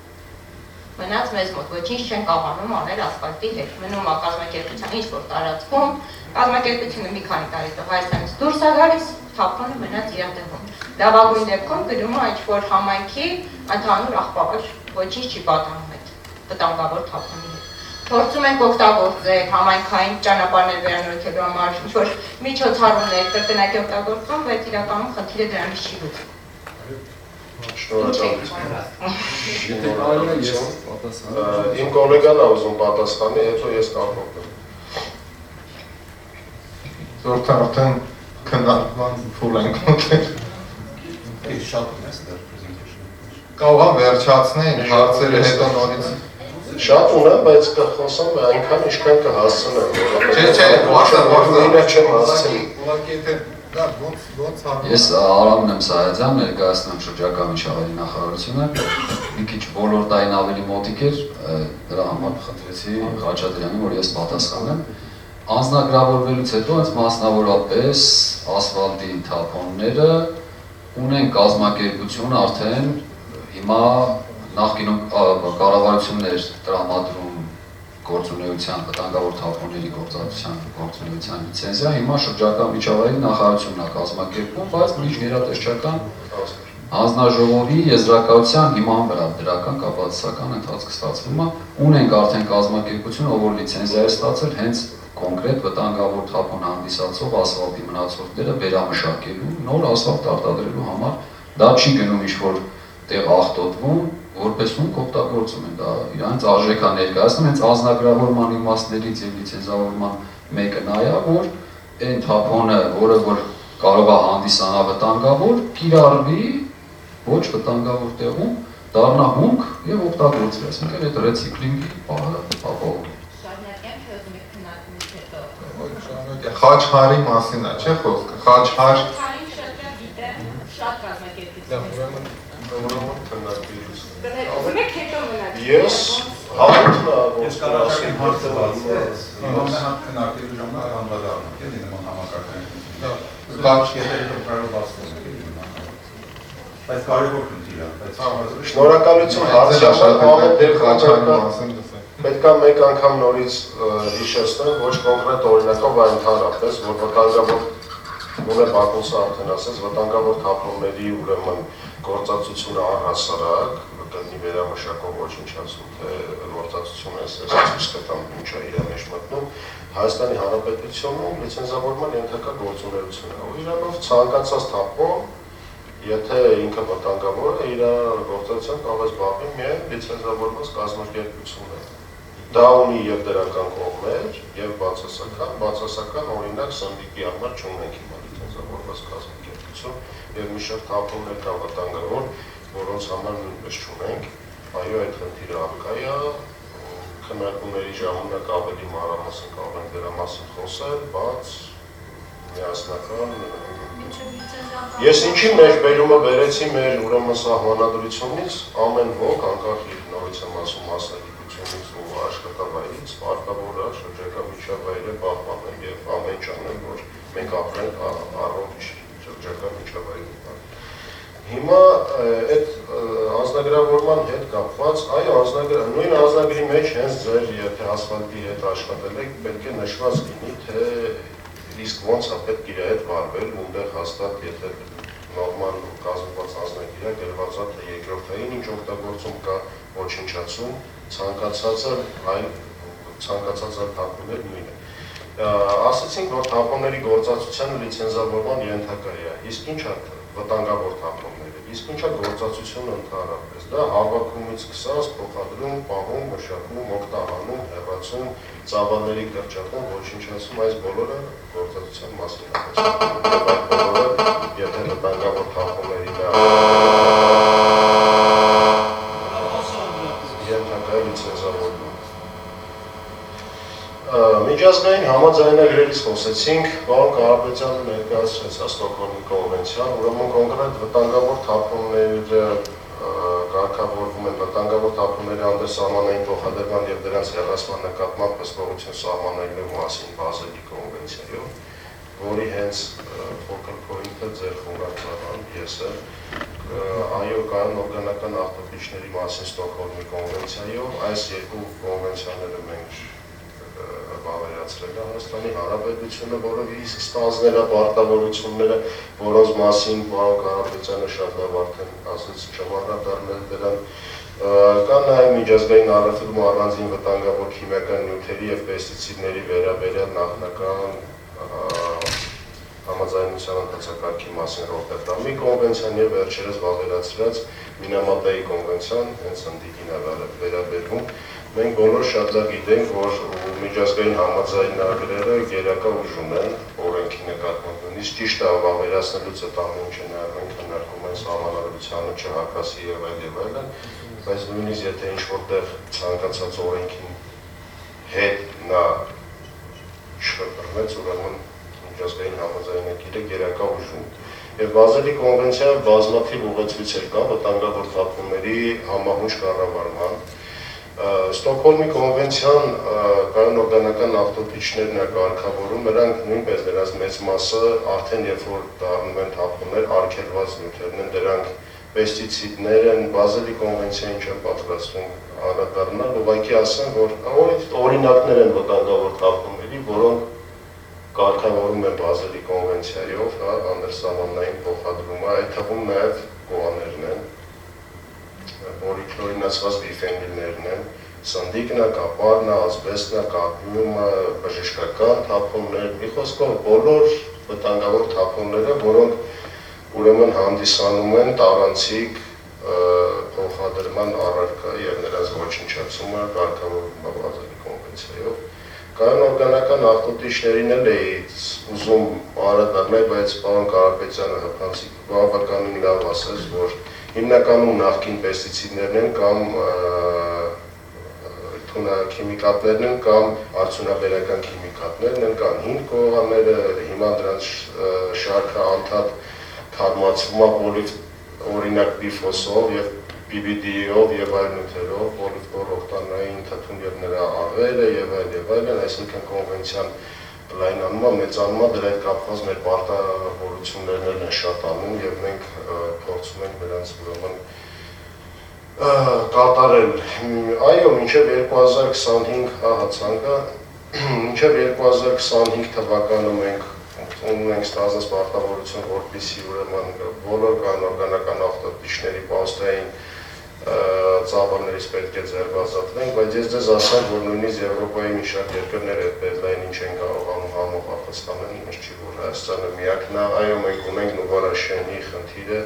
Մնաց մեզ մոտ, ոչինչ չեն կարողանում անել ասֆալտի հետ։ Մնում է կազմակերպության ինչ-որ տարածքում, կազմակերպությունը մի քանի տարի հետո Հայաստանից դուրս է գալիս, թափոնը մնաց իր տեղում։ Լավագույն դեպքում գրում է ինչ-որ համայնքի ընդհանուր աղբավոր, ոչինչ չի պատահում այդ վտանգավոր թափոնի հետ։ Փորձում ենք օգտագործել համայնքային ճանապարհներ վերանորոգելու համար ինչ-որ միջոցառումներ, կրկնակի օգտագործում, բայց իրականում խնդիրը դրանից չի լուծվում։ Իմ կոլեգան է ուզում պատասխանի, հետո ես կապրոպեմ։ Զորդ արդեն քննարկման փուլ ենք մոտել։ Շատ մեծ դեր պրեզենտեյշն։ Կարող է վերջացնենք հարցերը հետո նորից։ Շատ ունեմ, բայց կխոսամ այնքան, ինչքան կհասցնեմ, Ես Արամն եմ Սայաթյան, ներկայացնում շրջակա միջավայրի նախարարությունը, մի քիչ ոլորտային ավելի մոտիկ էր, դրա համար խնդրեցի Խաչատրյանին, որ ես պատասխանեմ։ Անձնագրավորվելուց հետո այս մասնավորապես ասֆալտի թափոնները ունեն կազմակերպություն արդեն հիմա նախկինում կառավարություններ տրամադրում գործունեության, վտանգավոր թափոնների գործունեության լիցենզիա, հիմա շրջակա միջավայրի նախարարությունն է կազմակերպում, բայց միջգերատեսչական հանձնաժողովի եզրակացության հիման վրա դրական կապացիական ընթացք ստացվում է, ունենք արդեն կազմակերպություն, ով որ լիցենզիա է ստացել հենց կոնկրետ վտանգավոր թափոն հանդիսացող ասֆալտի մնացորդները վերամշակելու, նոր ասֆալտ արտադրելու համար, դա չի գնում ինչ-որ տեղ աղտոտվում, որպես ում կօգտագործում են, դա իրանց արժեք է ներկայացնում, հենց անձնագրավորման իմաստներից և լիցենզավորման մեկը նա է, որ այն թափոնը, որը որ կարող է հանդիսանա վտանգավոր, կիրառվի ոչ վտանգավոր տեղում, դառնա հումք և օգտագործվի, այսինքն այդ ռեցիկլինգի պահը ապահովում։ Խաչհարի մասին է, չէ՞ խոսքը, Խաչհար։ Ես Ես կարաշակի հարցը բացվեց, նման հատ քննարկելու ժամանակ անդրադառնանք, էլի նման համակարգային։ Կաչ եթե կարող բացվում է, բայց կարևոր խնդիր է։ Շնորհակալություն հարցը ամեն դեպքում պետք է մեկ անգամ նորից հիշեցնել, ոչ կոնկրետ օրինակով, այլ ընդհանրապես, որ վտանգավոր Մունե Բակոսը արդեն ասեց, վտանգավոր թափոնների ուրեմն գործածությունը առհասարակ կգտնի վերամշակող ոչնչացում, թե գործածությունը ես կտամ ինչա իր մեջ մտնում, Հայաստանի Հանրապետությունում լիցենզավորման ենթակա գործունեություն է, ու իրանով ցանկացած թափոն, եթե ինքը վտանգավոր է, իր գործածության կարող է զբաղվի միայն լիցենզավորված կազմակերպություն է։ Դա ունի և դրական կողմեր, և բացասական օրինակ սնդիկի համար չունենք հիմա լիցենզավորված կազմակերպություն, և մի շարք թափոններ կան վտանգավոր, որոնց համար նույնպես չունենք, այո, այդ խնդիրը առկա է, քննարկումների ժամանակ ավելի մանրամասն կարող ենք դրա մասին խոսել, բայց միասնական Ես ինչի մեր բերումը բերեցի մեր ուրեմն սահմանադրությունից, ամեն ոք անկախ իր նորից եմ ասում մասնագիտությունից ու աշխատավայրից, պարտավոր է շրջակա միջավայրը պահպանել և ամեն ճանել, որ մենք ապրենք առողջ շրջակա միջավայրում։ Հիմա այդ անձնագրավորման հետ կապված, այո, նույն անձնագրի մեջ հենց ձեր եթե ասֆալտի հետ աշխատել եք, պետք է նշված լինի, թե իսկ ոնց է պետք իր հետ վարվել, ունդեղ հաստատ, եթե նորմալ կազմված անձնագիր է, գրված է, թե երկրորդային ինչ օգտագործում կա ոչնչացում, ցանկացած այլ թափոններ նույն է։ Ասացինք, որ թափոնների գործածությանը լիցենզավորման ենթակա է, իսկ ինչ է վտանգավոր թափոնները, իսկ ինչ է գործածությունը ընդհանրապես, դա հավաքումից սկսած, փոխադրում, պահում, մշակում, օգտահանում, հեռացում, ծավալների կրճատում, ոչնչացում, այս բոլորը գործածության մասին է խոսում, և այդ բոլորը, եթե վտանգավոր թափոնների ենթակա է լիցենզավորվում։ Միջազգային համաձայնագրերից խոսեցինք, պարոն Կարապետյանը ներկայացրեց Ստոկհոլմի կոնվենցիան, ուրեմն կոնկրետ վտանգավոր թափոնները կարգավորվում են վտանգավոր թափոնների անդրսահմանային փոխադրման և դրանց հեռացման նկատմամբ հսկողություն սահմանելու մասին Բազելի կոնվենցիայով, որի հենց focal point-ը ձեր խորհրդարան պիեսը, այո, կան օրգանական աղտոտիչների մասին Ստոկհոլմի կոնվենցիայով, այս երկու կոնվենցիաները մենք վավերացրել է Հայաստանի Հանրապետությունը, որը ստանձնել է պարտավորությունները, որոնց մասին պարոն Կարապետյանը շատ լավ արդեն ասեց չմանդատառնել դրան, կան նաև միջազգային առևտրում առանձին վտանգավոր քիմիական նյութերի և պեստիցիդների վերաբերյալ նախնական համաձայնության ընթացակարգի մասին Ռոտերդամի կոնվենցիան և վերջերս վավերացրած Մինամատայի կոնվենցիան, հենց ընդդիկին է վերաբերվում։ Մենք բոլոր շատ լավ գիտենք, որ միջազգային համաձայնագրերը գերակա ուժ ունեն օրենքի նկատմամբ, նույնիսկ ճիշտ է վավերացնելուց այդ ամեն ինչը նաև մենք քննարկում ենք սահմանադրությանը չհակասի և այլն, բայց նույնիսկ եթե ինչ-որտեղ ցանկացած օրենքին հետ նա չխփռնեց, ուրեմն միջազգային համաձայնագիրը գերակա ուժ ունի։ Եվ Բազելի կոնվենցիայով բազմաթիվ ուղեցույցեր կան վտանգավոր թափոնների համահունչ կառավարման։ Ստոկհոլմի կոնվենցիան կայուն օրգանական ավտոտիչներն է կարգավորում, նրանք նույնպես դրանց մեծ մասը արդեն երբ որ դառնում են թափոններ, արգելված նյութերն են, դրանք պեստիցիդներ են, Բազելի կոնվենցիային չեն պատրաստվում անդրադառնալ, ուղղակի ասեմ, որ օրինակներ են վտանգավոր թափոնների, որոնք կարգավորում են Բազելի կոնվենցիայով, անդրսահմանային փոխադրումը, այդ թվում նաև գոաներն են, պոլիկլորինացված բիֆենիլներն են, սնդիկն է, կապարն է, ասբեստն է, կադմիումը, բժշկական թափոններ, մի խոսքով բոլոր վտանգավոր թափոնները, որոնք ուրեմն հանդիսանում են տարանցիկ փոխադրման առարկա եւ նրանց ոչնչացումը կարգավորվում է Բազելի կոնվենցիայով։ Կայուն օրգանական ավտոտիչներին էլ էի ուզում անդրադառնալ, բայց պարոն Կարապետյանը հպանցիկ բավականին լավ ասեց, որ հիմնականում նախկին պեստիցիդներն են կամ քիմիկատներն են կամ արդյունաբերական քիմիկատներն են, կան հին կողանները, հիմա դրանց շարքը անդադ թարմացվում է օրինակ պիֆոսով եւ PBD-ով եւ այլ նյութերով, պոլիֆլորօկտանային թթուն եւ նրա աղերը եւ այլն, այսինքն կոնվենցիան լայնանում է, մեծանում է, դրա հետ կապված մեր պարտավորություններն են շատանում եւ մենք փորձում ենք նրանց ուրեմն կատարել։ Այո, մինչև 2025 հացանկը, մինչև 2025 թվականը մենք ունենք ստացած պարտավորություն, որպեսզի ուրեմն բոլոր կանորգանական ավտոտիչների պաստային ծավալներից պետք է ձեռբազատվենք, բայց ես ձեզ ասեմ, որ նույնիսկ Եվրոպայի մի շարք երկրներ այդ դեդլայնին չեն կարողանում համապատասխանել, ինձ չի որ Հայաստանը միակն է, այո մենք ունենք Նուվարաշենի խնդիրը,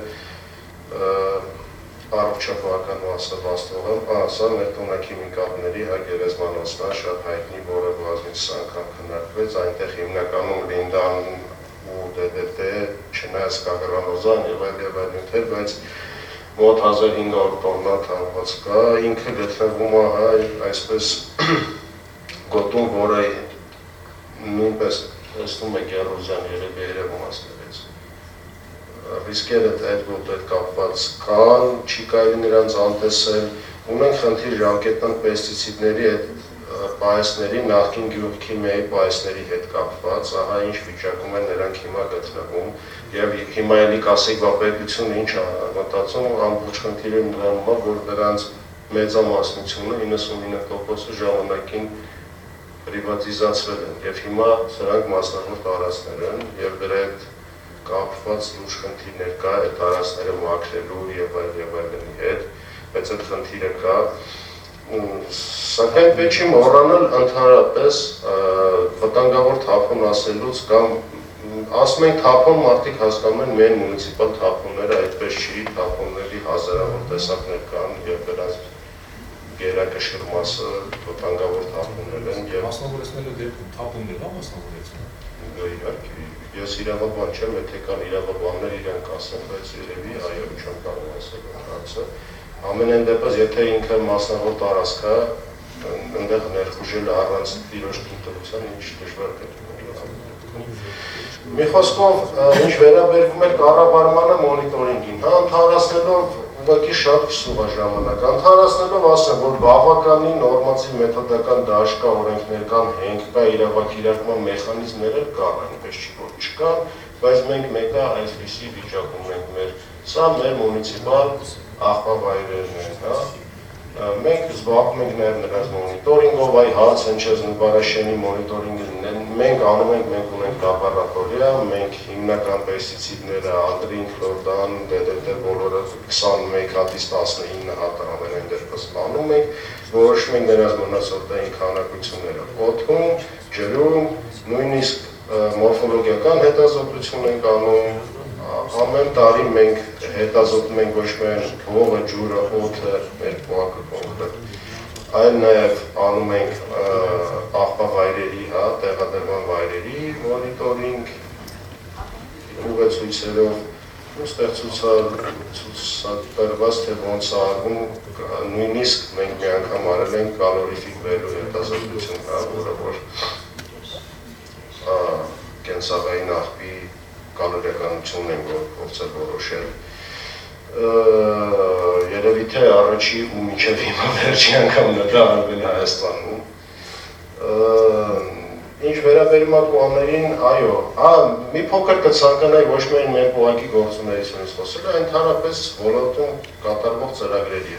առողջապահական մասնաբաստողը, ասա մեր տոնակիմիկատների գերեզմանոցն է շատ հայտնի, որը բազմիցս անգամ քննարկվեց, այնտեղ հիմնականում լինդան ու DDT, չնայած կագրանոզան եւ այլ նյութեր, բայց մոտ 1500 տոննա թաղված կա, ինքը գտնվում է այսպես գոտում, որը նույնպես տեսնում եք էրոզիան երևում ասներից։ Ռիսկերը այդ գոտու հետ կապված կան, չի կարելի նրանց անտեսել, ունենք խնդիր ժամկետան պեստիցիդների այդ պայեսների, նախկին գյուղքիմիայի պայեսների հետ կապված, ահա ինչ վիճակում են նրանք հիմա գտնվում, եւ հիմա էլի կասեք, բա պետությունը ինչ մտածում, ամբողջ խնդիրը նրանում է, որ նրանց մեծամասնությունը 99% ժամանակին պրիվատիզացվել են, եւ հիմա սրանք մասնավոր տարածքներ են, եւ դրա հետ կապված լուրջ խնդիրներ կա, այդ տարածքները մաքրելու եւ այլնի հետ, բայց այդ խնդիրը կա, սակայն պետք չի մոռանալ ընդհանրապես վտանգավոր թափոն ասելուց կամ ասում ենք թափոն մարդիկ հասկանում են միայն մունիցիպալ թափոնները, այդպես չի, թափոնների հազարավոր տեսակներ կան եւ դրանց գերակշռ մասը վտանգավոր թափոններ են եւ մասնավորեցնելու դեպքում թափոններ լավ մասնավորեցնում։ Իհարկե, ես իրավաբան չեմ, եթե կան իրավաբաններ իրենք ասեն, բայց երևի այո չեմ կարող ասել հարցը։ Ամենայն դեպս, եթե ինքը մասնավոր տարածք է, այնտեղ ներխուժելը առանց տիրոջ թույլտվության ինչ դժվար կլինի։ Մի խոսքով, ինչ վերաբերվում է կառավարմանը մոնիտորինգին, ընդհանրացնելով ուղղակի շատ քսուղ է ժամանակ, ընդհանրացնելով ասեմ, որ բավականին նորմատիվ մեթոդական դաշտ կա, օրենքներ կան, հենք կա, իրավակիրակման մեխանիզմներ կան, այնպես չի որ չկան, բայց մենք մեկը այսպիսի վիճակում ենք մեր, սա մեր մունիցիպալ աղբավայրերն են, հա։ Մենք զբաղվում ենք նաև նրանց մոնիտորինգով, այ հաց հնչեց Նուբարաշենի մոնիտորինգն են, մենք անում ենք, մենք ունենք լաբորատորիա, մենք հիմնական պեստիցիդները, անդրին, քլորդան, DDT բոլորը 21 հատից 19 հատ ամենայն դեպս անում ենք, որոշում ենք նրանց մնացորդային քանակությունները օդում, ջրում, նույնիսկ մորֆոլոգիական հետազոտություն ենք անում, ամեն տարի մենք հետազոտում ենք ոչ միայն հողը, ջուրը, օդը, մեր պոակը կոնկրետ, այլ նաև անում ենք աղբավայրերի, տեղադրման վայրերի մոնիտորինգ, ուղեցույցերով, Ստեղծուցած թե ոնց է արվում, նույնիսկ մենք մի անգամ արել ենք կալորիֆիկ վելու հետազոտություն, որը որ կենցաղային աղբի կալորիականությունն են փորձել որոշել։ Երևի թե առաջի ու մինչև հիմա վերջի անգամն է դա արվել Հայաստանում։ Ինչ վերաբերում է կողմերին, այո, մի փոքր կցանկանայի ոչ միայն մեր ուղղակի գործունեությունից խոսել, այլ ընդհանրապես ոլորտում կատարվող ծրագրերի,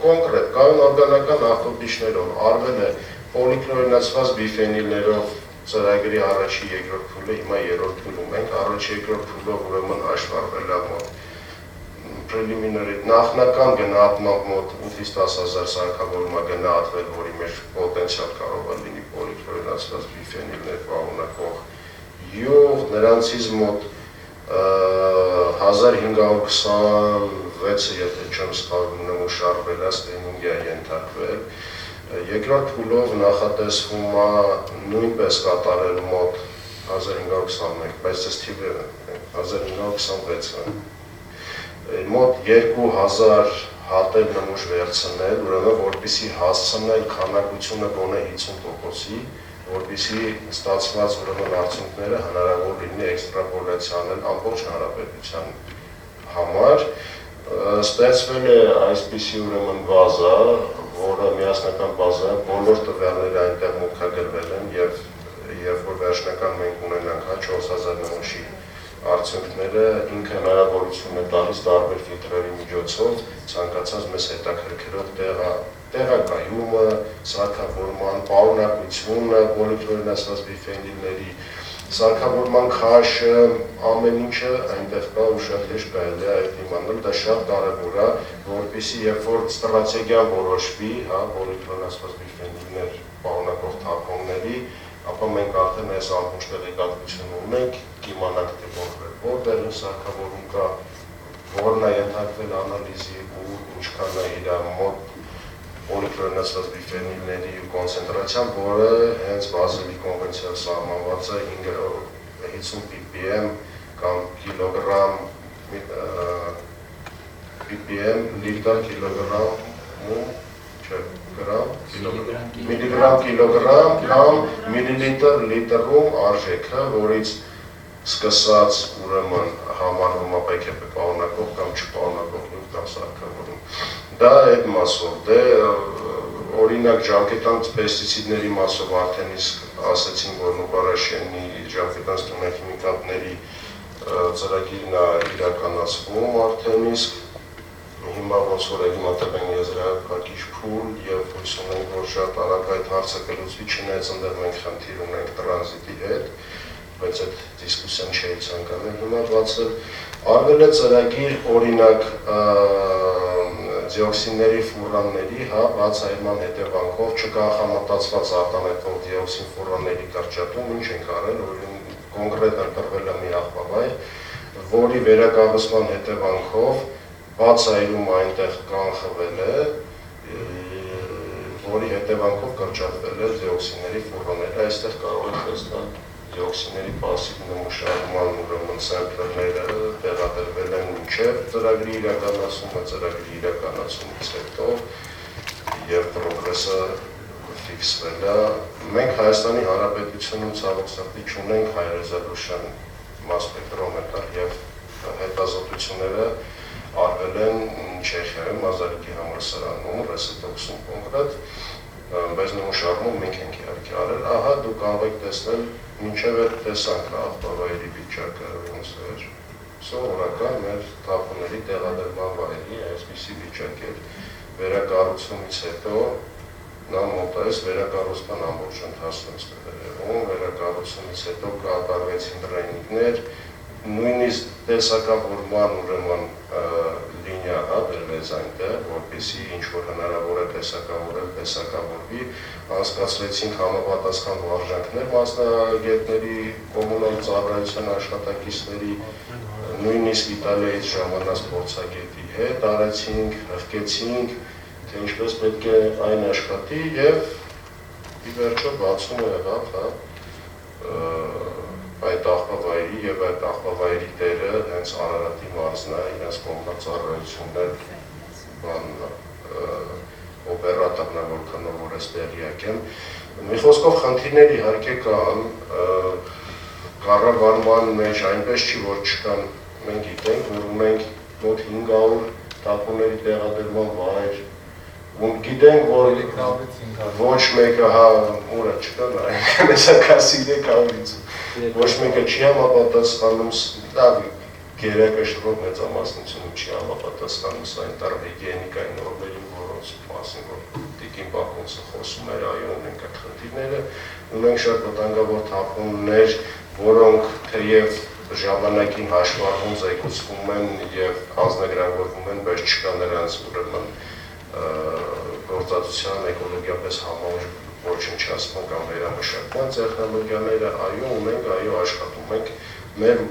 կոնկրետ կայուն օրգանական ախտոտիչներով արվել է պոլիկլորինացված բիֆենիլներով ծրագրի առաջի երկրորդ փուլը, հիմա երրորդ փուլում ենք, առաջի երկրորդ փուլով ուրեմն հաշվառվել է մոտ preliminary նախնական գնահատմամբ մոտ 8-10,000 սարքավորում է գնահատվել, որի մեջ պոտենցիալ կարող է լինի պոլիկլորինացված բիֆենիլներ պարունակող յուղ, նրանցից մոտ 1526-ը, եթե չեմ սխալվում, նմուշարվել է, ստեյնինգի է ենթարկվել։ Երկրորդ փուլով նախատեսվում է նույնպես կատարել մոտ 1521, բայց այս թիվը 1526-ը։ Մոտ 2000 հատել նմուշ վերցնել, ուրեմն որպեսզի հասցնել քանակությունը գոնե 50%-ի, որպեսզի ստացված ուրեմն արդյունքները հնարավոր լինի էքստրապոլյացիա անել ամբողջ հանրապետության համար։ Ստեղծվել է այսպիսի ուրեմն բազա, որը միասնական բազա է, բոլոր տվյալները այնտեղ մուտքագրվել են եւ երբ որ վերջնական մենք ունենանք 4000 նմուշի արդյունքները ինքը հնարավորություն է տալիս տարբեր ֆիլտրերի միջոցով ցանկացած մեզ հետաքրքրող տեղակայումը, սարքավորման պարունակությունը, պոլիկլորինացված բիֆենիլների սարքավորման քաշը, ամեն ինչը այնտեղ կա ու շատ հեշտ կարելի է այդ իմանալ, դա շատ կարևոր է, որպեսզի երբ որ ստրատեգիան որոշվի, պոլիկլորինացված բիֆենիլներ պարունակող թափոնների, ապա մենք արդեն այս ամբողջ տեղեկատվությունը ունենք, կիմանանք թե որտեղ ինչ սարքավորում կա, որն է ենթարկվել անալիզի ու ինչքան է իր մոտ պոլիկլորինացված բիֆենիլների կոնցենտրացիան, որը հենց Բազելի կոնվենցիայով սահմանված է 50 ppm կամ կիլոգրամ ppm լիտր կիլոգրամում միլիգրամ կիլոգրամ կամ միլիլիտր լիտրում արժեքը, որից սկսած ուրեմն համարվում է պայքեպը պարունակող կամ չպարունակող նյութ կամ սարքավորում։ Դա այդ մասով, օրինակ ժամկետանց պեստիցիդների մասով արդեն իսկ ասեցին, որ Նուբարաշյանի ժամկետանց քիմիկատների ծրագիրն է իրականացվում արդեն իսկ հիմա ոնց որ հիմա տվեն եզրակակիչ փուլ եւ հույս ունենք, որ շատ արագ այդ հարցը կլուծվի, չնայած այնտեղ մենք խնդիր ունենք տրանզիտի հետ, բայց այդ դիսկուսիան չէի ցանկանում հիմա բացել։ Արվել է ծրագիր օրինակ դիոքսինների ֆուրանների, բացահայտման հետևանքով չկանխամտածված արտանետվող դիոքսին ֆուրանների կրճատում, ինչ ենք արել, կոնկրետ ընտրվել է մի աղբավայր, որի վերակառուցման հետևանքով բացահայտում այնտեղ կանխվել է, որի հետևանքով կրճատվել է դիոքսինների ֆուրանները, այստեղ կարող եք տեսնել դիոքսինների պասիվ նմուշարման ուրեմն սեմպլերները տեղադրվել են մինչև ծրագրի իրականացումը, ծրագրի իրականացումից հետո եւ պրոգրեսը ֆիքսվել է։ Մենք Հայաստանի Հանրապետությունում ցավոք սրտի չունենք high resolution mass spectrometer եւ հետազոտությունները արվել են Չեխիայում, Մազարիկի համալսարանում, Ռեսետոքսում կոնկրետ, բայց նմուշարմում մենք ենք իհարկե արել, ահա դուք կարող եք տեսնել մինչև այդ տեսանք աղբավայրի վիճակը ոնց էր, սովորական մեր թափոնների տեղադրման վայրի այսպիսի վիճակ էր, վերակառուցումից հետո նա մոտայից վերակառուցման ամբողջ ընթացքում ստեղծվում, վերակառուցումից հետո կատարվեցին տրեյնինգներ, նույնիսկ տեսակավորման ուրեմն լինիա դրվեց այնտեղ, որպեսզի ինչ որ հնարավոր է տեսակավորել, տեսակավորվի, անցկացվեցինք համապատասխան վարժանքներ մասնագետների, կոմունալ ծառայության աշխատակիցների, նույնիսկ Իտալիայից ժամանած փորձագետի հետ արեցինք, հղկեցինք, թե ինչպես պետք է այն աշխատի եւ ի վերջո բացումը եղավ այդ աղբավայրի եւ այդ աղբավայրի տերը հենց Արարատի մարզն է, իրենց կողմնածառայություններ օպերատորն է, որքան որ ես տեղյակ եմ։ Մի խոսքով խնդիրներ իհարկե կան, կառավարման մեջ այնպես չի, որ չկան, մենք գիտենք, որ ունենք մոտ 500 տապոնների տեղադրման վայր, ու գիտենք, որ ոչ մեկը, հա, ուրա չկան, այնքան ես ակասիդ է կավից, ոչ մեկը չի համապատասխանում, լավ գերակշռով մեծամասնությունը չի համապատասխանում այն տարհիգիենիկայի նորմերին, որոնց մասին, որ տիկին Բաքոնցը խոսում էր, այո, ունենք այդ խնդիրները, ունենք շատ վտանգավոր թափոններ, որոնք թեև ժամանակին հաշվառվում, զեկուցվում են և անձնագրավորվում են, բայց չկա նրանց ուրեմն գործածության էկոլոգիապես համահունչ ոչնչացման կամ վերամշակման տեխնոլոգիաները, այո, ունենք, այո, աշխատում ենք, մեր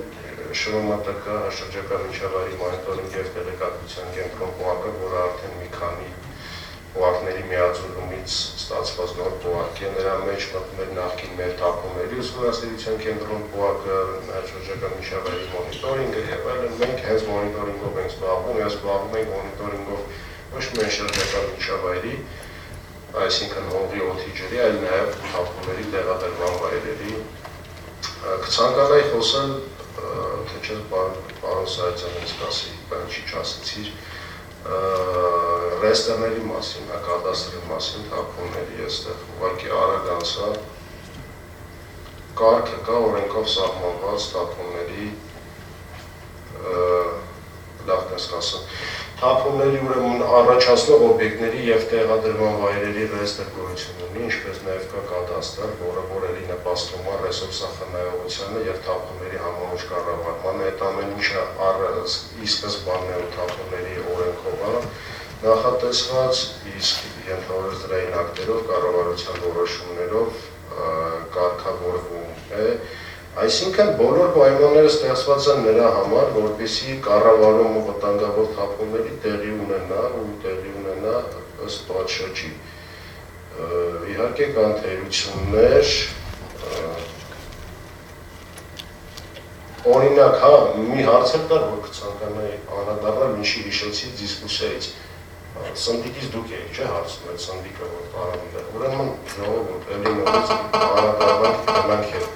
շրջանակա շրջակա միջավայրի մոնիտորինգ և տեղեկատվության կենտրոն պոակը, որը արդեն մի քանի պոակների միաձուլումից ստացված նոր պոակ է, նրա մեջ մտնում էր նախկին մեր թափոնների ուսումնասիրության կենտրոն պոակը, շրջակա միջավայրի մոնիտորինգը և այլն, մենք հենց մոնիտորինգով ենք զբաղվում, և զբաղվում ենք մոնիտորինգով ոչ միայն շրջակա միջավայրի, այսինքն հողի օդի ջրի, այլ նաև թափոնների տեղադրման վայրերի։ Կցանկանայի խոսել, թե չէ պարոն Սահակյանն ասի, բան չի չասեցիր, ռեստերների մասին, կադաստրի մասին, թափոնների այստեղ ուղղակի արագ անցա, կարգը կա օրենքով սահմանված թափոնների, լավ ես ասեմ, թափոնների ուրեմն առաջացնող օբյեկտների և տեղադրման վայրերի ռեստր գոյություն ունի, ինչպես նաև կա կադաստր, որը որելի նպաստում է ռեսուրսախնայողությանը և թափոնների համահունչ կառավարմանը, այդ ամեն ինչը ի սկզբանն է ու թափոնների օրենքով է նախատեսված, իսկ ենթավորված դրային ակտերով, կառավարության որոշումներով կարգավորվում է, այսինքն բոլոր պայմանները ստեղծված են նրա համար, որպեսզի կառավարում ու վտանգավոր թափոնների տեղի ունենա ու տեղի ունենա ըստ պատշաճի։ Իհարկե կան թերություններ, օրինակ, հա, մի հարց էլ կար, որ կցանկանայի անդրադառնալ ինչի հիշեցի դիսկուսիայից, սնդիկից դուք եք, չէ, հարցնում այդ սնդիկը, որ տարան է, ուրեմն ժողովուրդ, էլի նորից անդրադառնանք գնանք հետ,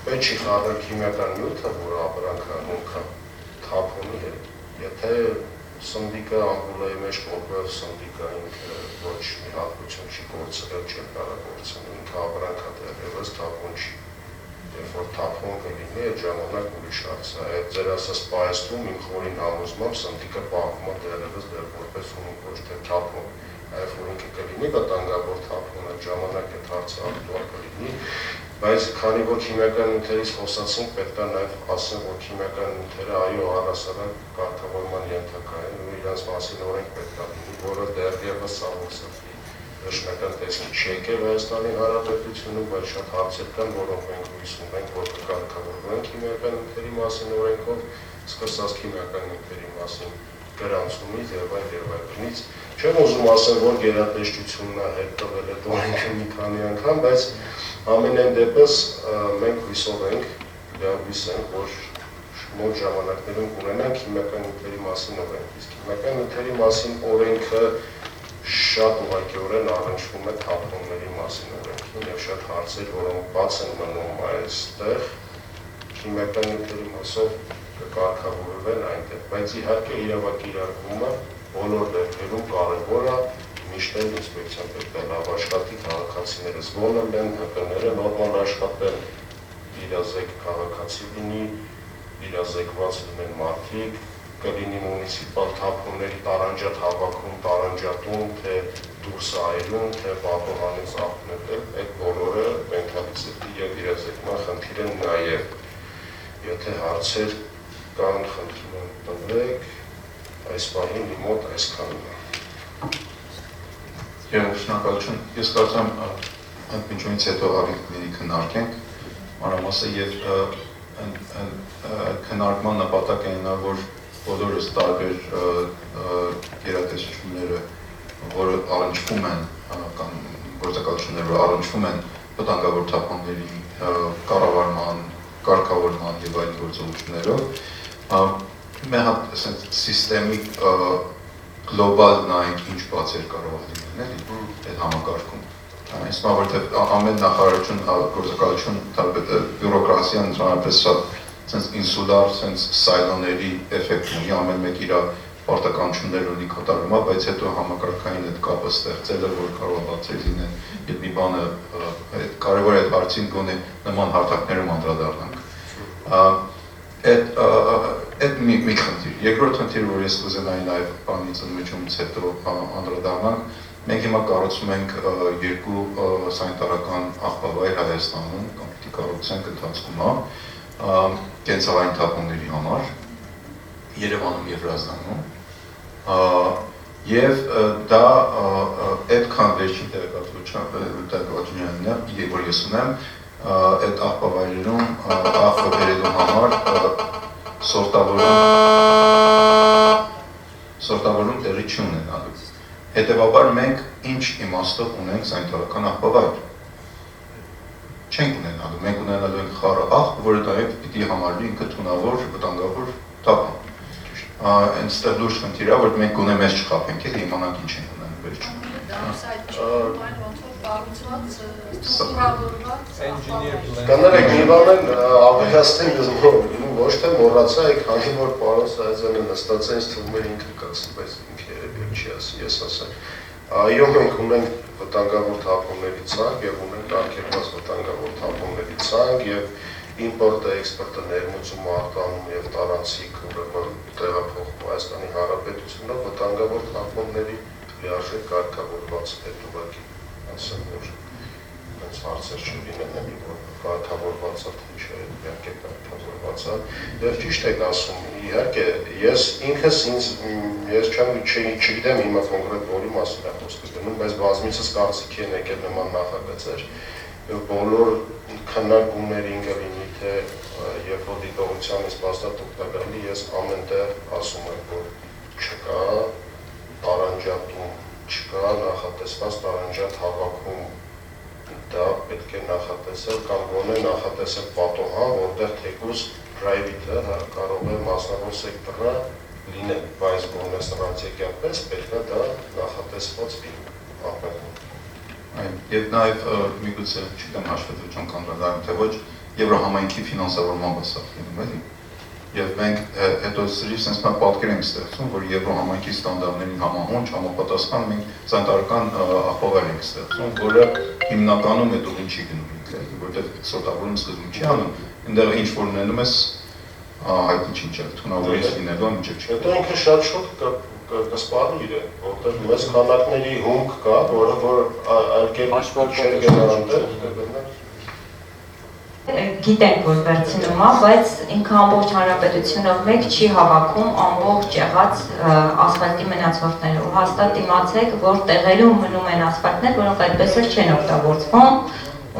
պետք չի խառնել քիմիական նյութը, որ ապրանքը հոնքա թափոնի հետ, եթե սնդիկը ամբուլայի մեջ կողմով սնդիկը ինքը ոչ մի հատկություն չի գործել, չի կարագործել, ինքը ապրանքա դեռևս թափոն չի, երբ որ թափոն կլինի, այդ ժամանակ ուրիշ հարց է, այդ ձեր ասած պայստում իմ խորին համոզմամբ սնդիկը պահվում է դեռևս որպես հունիկ ոչ թե թափոն, այվ որ ինքը կլինի վտանգավոր թափոն, այդ ժամանակ այդ հարցը ակտուալ կլինի, բայց քանի որ քիմիական նյութերից խոսացինք, պետք է նաև ասեմ, որ քիմիական նյութերը այո առհասարակ կարգավորման ենթակա են ու իրենց մասին օրենք պետք է լինի, որը դեռևս սահմանցրի վերջնական տեսքի չի եկել Հայաստանի Հանրապետությունում, բայց շատ հարցեր կան, որոնք մենք հույս ունենք, որ կկարգավորվեն քիմիական նյութերի մասին օրենքով, սկսած քիմիական նյութերի մասին գրանցումից եւ այլնից։ Չեմ ուզում ասել, որ գերատեսչությունն է հետ տվել այդ օրենքը մի քանի անգամ, բայց ամենայն դեպս մենք հույսով ենք, լիահույս ենք, որ մոտ ժամանակներում կունենանք քիմիական նյութերի մասին օրենք, իսկ քիմիական նյութերի մասին օրենքը շատ ուղղակիորեն առնչվում է թափոնների մասին օրենքին եւ շատ հարցեր, որոնք բաց են մնում այստեղ, քիմիական նյութերի մասով կկարգավորվեն այնտեղ, բայց իհարկե իրավակիրարկումը բոլոր դեպքերում կարևոր է, միշտ էլ ինսպեկցիան պետք է լավ աշխատի, քաղաքացիները զգոնել են, ՀԿ-ները նորմալ աշխատեն, իրազեկ քաղաքացի լինի, իրազեկված լինեն մարդիկ, կլինի մունիցիպալ թափոնների տարանջատ հավաքում, տարանջատում, թե դուրս այրում, թե պատոհանից ապնետել, այդ բոլորը մենթալիտետի և իրազեկման խնդիր են նաև, եթե հարցեր կան խնդրում եմ տվեք, այս պահին իմ մոտ այսքանն է։ Շնորհակալություն, ես կարծում եմ ընդմիջումից հետո ավելի կլինի քննարկենք, մանրամասը և քննարկման նպատակը նա, որ բոլորս տարբեր գերատեսչությունները, որը առնչվում են, կամ գործակալությունները, որ առնչվում են վտանգավոր թափոնների կառավարման, կարգավորման եւ այլ գործողություններով մի հատ ասենք սիստեմիկ գլոբալ նայենք ինչ բացեր կարող լինեն էլի այդ համակարգում Այսինքն որտեղ ամեն նախարարություն գործակալություն բյուրոկրատիան ընդհանրապես շատ sense ինսուլար sense սայլոների էֆեկտ ունի ամեն մեկ իր պարտականություններ ունի կատարում, բայց հետո համակարգային այդ կապը ստեղծելը որ կարող է բացեր լինեն եւ մի բանը կարևոր է այդ հարցին գոնե նման հարթակներում անդրադառնանք այդ մի խնդիր երկրորդ խնդիրը որ ես կուզենայի նաեւ բանից ընդմիջումից հետո անդրադառնանք Մենք հիմա կառուցում ենք երկու սանիտարական աղբավայր Հայաստանում, կամ պիտի կառուցենք ընթացքում կենցաղային թափոնների համար, Երևանում եւ Վրաստանում, եւ դա այդքան վերջին տեղեկատվությունն է, որ ես ունեմ, այդ աղբավայրերում աղբը բերելու համար սորտավորում տեղի չի ունենալու Հետևաբար մենք ինչ իմաստով ունենք սանիտարական աղբավայր։ Չենք ունենալու, մենք ունենալու ենք խառը աղբ, որը նաև պիտի համարվի ինքը թունավոր, վտանգավոր թափոն։ Այնտեղ լուրջ խնդիր է, որ մենք գոնե մեզ չխաբենք, էլի իմանանք ինչ ենք ունենում վերջում։ Կանարեք մի բան ավելացնեմ դժվար ոչ թե մոռացա եք քանի որ պարոն Սայազյանը նստած է ինձ թվում է ինքը կասի բայց ինքը երբեք չի ասի ես ասեմ այո մենք ունենք վտանգավոր թափոնների ցանկ եւ ունենք արգելված վտանգավոր թափոնների ցանկ եւ իմպորտը էքսպորտը ներմուծում արտանում եւ տարանցիկ ուրեմն տեղափոխում Հայաստանի Հանրապետությունով վտանգավոր թափոնների լիարժեք կարգավորված հետուղակի ասեմ որ հարցեր չլինեն էլի որ կարգավորված է թե չէ իհարկե կարգավորված է եւ ճիշտ եք ասում իհարկե ես ինքս ինձ ես չգիտեմ հիմա կոնկրետ որի մասին է խոսքը գնում բայց բազմիցս կարծիք են եկել նման նախագծեր բոլոր քննարկումներին կլինի թե երբ որ դիտողությանից փաստաթուղթ կգալի ես ամենտեղ ասում եմ որ չկա տարանջատում չկա նախատեսված տարանջատ հավաքում դա պետք է նախատեսել կամ գոնե նախատեսել պատոհան, որտեղ թեկուզ private-ը կարող է մասնավոր սեկտորը լինել, բայց գոնե ստրատեգիապես պետք է դա նախատեսված լինի։ Եվ նաև միգուցե չգիտեմ հաշվետվություն կանդրադառնամ, թե ոչ Եվրոհամայնքի ֆինանսավորման բասավ լինում էլի։ Եվ մենք հետո սրիվ sense մենք պատկեր ենք ստեղծում, որ Եվրոհամայնքի ստանդարտներին համահունչ, համապատասխան մենք սանիտարական աղբավայր ենք ստեղծում, որը հիմնականում այդ ուղին չի գնում, որտեղ սոտավորում սկզբում չի անում, այնտեղ ինչ որ ունենում ես հայտնի չի ինչ է, թունավորից լինելու մինչև չի։ Հետո ինքը շատ շուտ կսպառի իրեն, որտեղ մեծ քանակների հումք կա, որը որ այլ կերպ չէր գնալ Գիտենք, որ վերցնում է, բայց ինքը ամբողջ հանրապետությունով մեկ չի հավաքում ամբողջ եղած ասֆալտի մնացորդները ու հաստատ իմացեք, որ տեղերում մնում են ասֆալտներ, որոնք այդպես էլ չեն օգտագործվում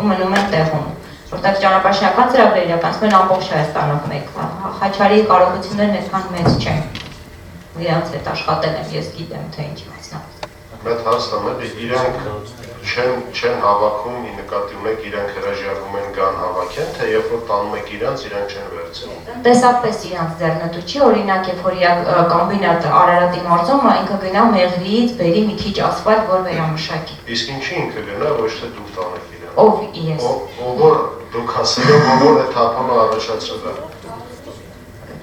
ու մնում են տեղում, որտեղ ճանապարհային ծրագրերը իրականացվում են ամբողջ Հայաստանով մեկ։ Խաչարի կարողություններն այդքան մեծ չեն։ Իրանց հետ աշխատել եմ, ես գիտեմ, թե ինչ մասնավոր։ Մեծ հաստատում է իրանք չեն հավաքում, նկատի ունեք իրանք հրաժարվում են գան հավաքեն, թե երբ որ տանում եք իրանք չեն վերցնում։ Տեսապես իրանք ձեռնտու չի, օրինակ երբ որ կոմբինատը Արարատի մարզում ինքը գնա Մեղրիից բերի մի քիչ ասֆալտ, որ վերամշակի։ Իսկ ինչի ինքը գնա, ոչ թե դուք տանեք իրան։ Ով ես։ Ով դուք ասել եք, որ այդ թափոնը առաջացրել է։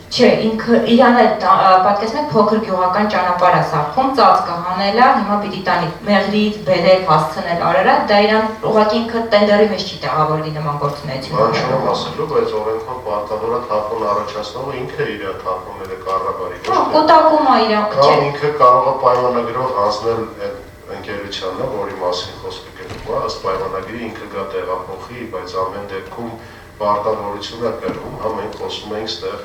Չէ, ինքը իրան պատկերացնեք փոքր գյուղական ճանապարհ է սարքում, ծածկը հանել է, հիմա պիտի տանի Մեղրիից բերել, հասցնել Արարատ, դա իրան ուղղակի ինքը տենդերի մեջ չի տեղավորվի նման գործունեություն։ Բան չեմ ասելու, բայց օրենքով պարտավոր է թափոն առաջացնողը ինքը իր թափոնները կառավարի։ Կուտակում է իրանք, չէ։ Կամ ինքը կարող է պայմանագրով հանձնել այդ ընկերությանը, որի մասին խոսքը գնում է, ըստ պայմանագրի ինքը գա տեղափոխի, բայց ամեն դեպքում պարտավորություն է կրում, հա մենք խոսում ենք ստեղ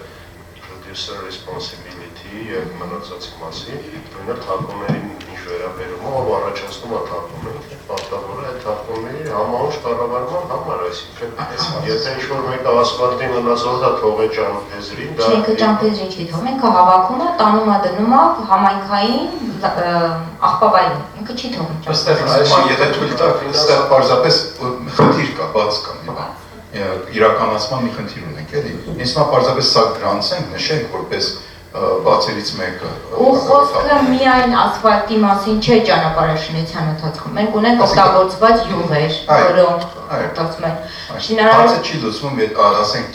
producer responsibility եւ մնացածի մասին, նույնը թափոններին ինչ վերաբերում է, ով առաջացնում է թափոնները, պարտավոր է թափոնների համահունչ կառավարման համար, այսինքն եթե ինչ-որ մեկը ասֆալտի մնացորդը թողե ճամփեզրին, դա ինքը ճամփեզրին չի թողում, ինքը հավաքում է, տանում է դնում է համայնքային աղբավայրում, ինքը չի թողում ճամփեզրին։ Այստեղ եթե թույլ տաք, այստեղ պարզապես խնդիր կա, բաց կա մի բան։ իրականացման մի խնդիր ունենք, էլի։ Ինձ մա պարզապես սա գրանցենք, նշենք, որպես բացերից մեկը։ Ու խոսքը միայն ասֆալտի մասին չէ ճանապարհաշինության ընթացքում։ Մենք ունենք օգտագործված յուղեր, որոնք օգտագործում են։ Հարցը չի լուծվում, ասենք,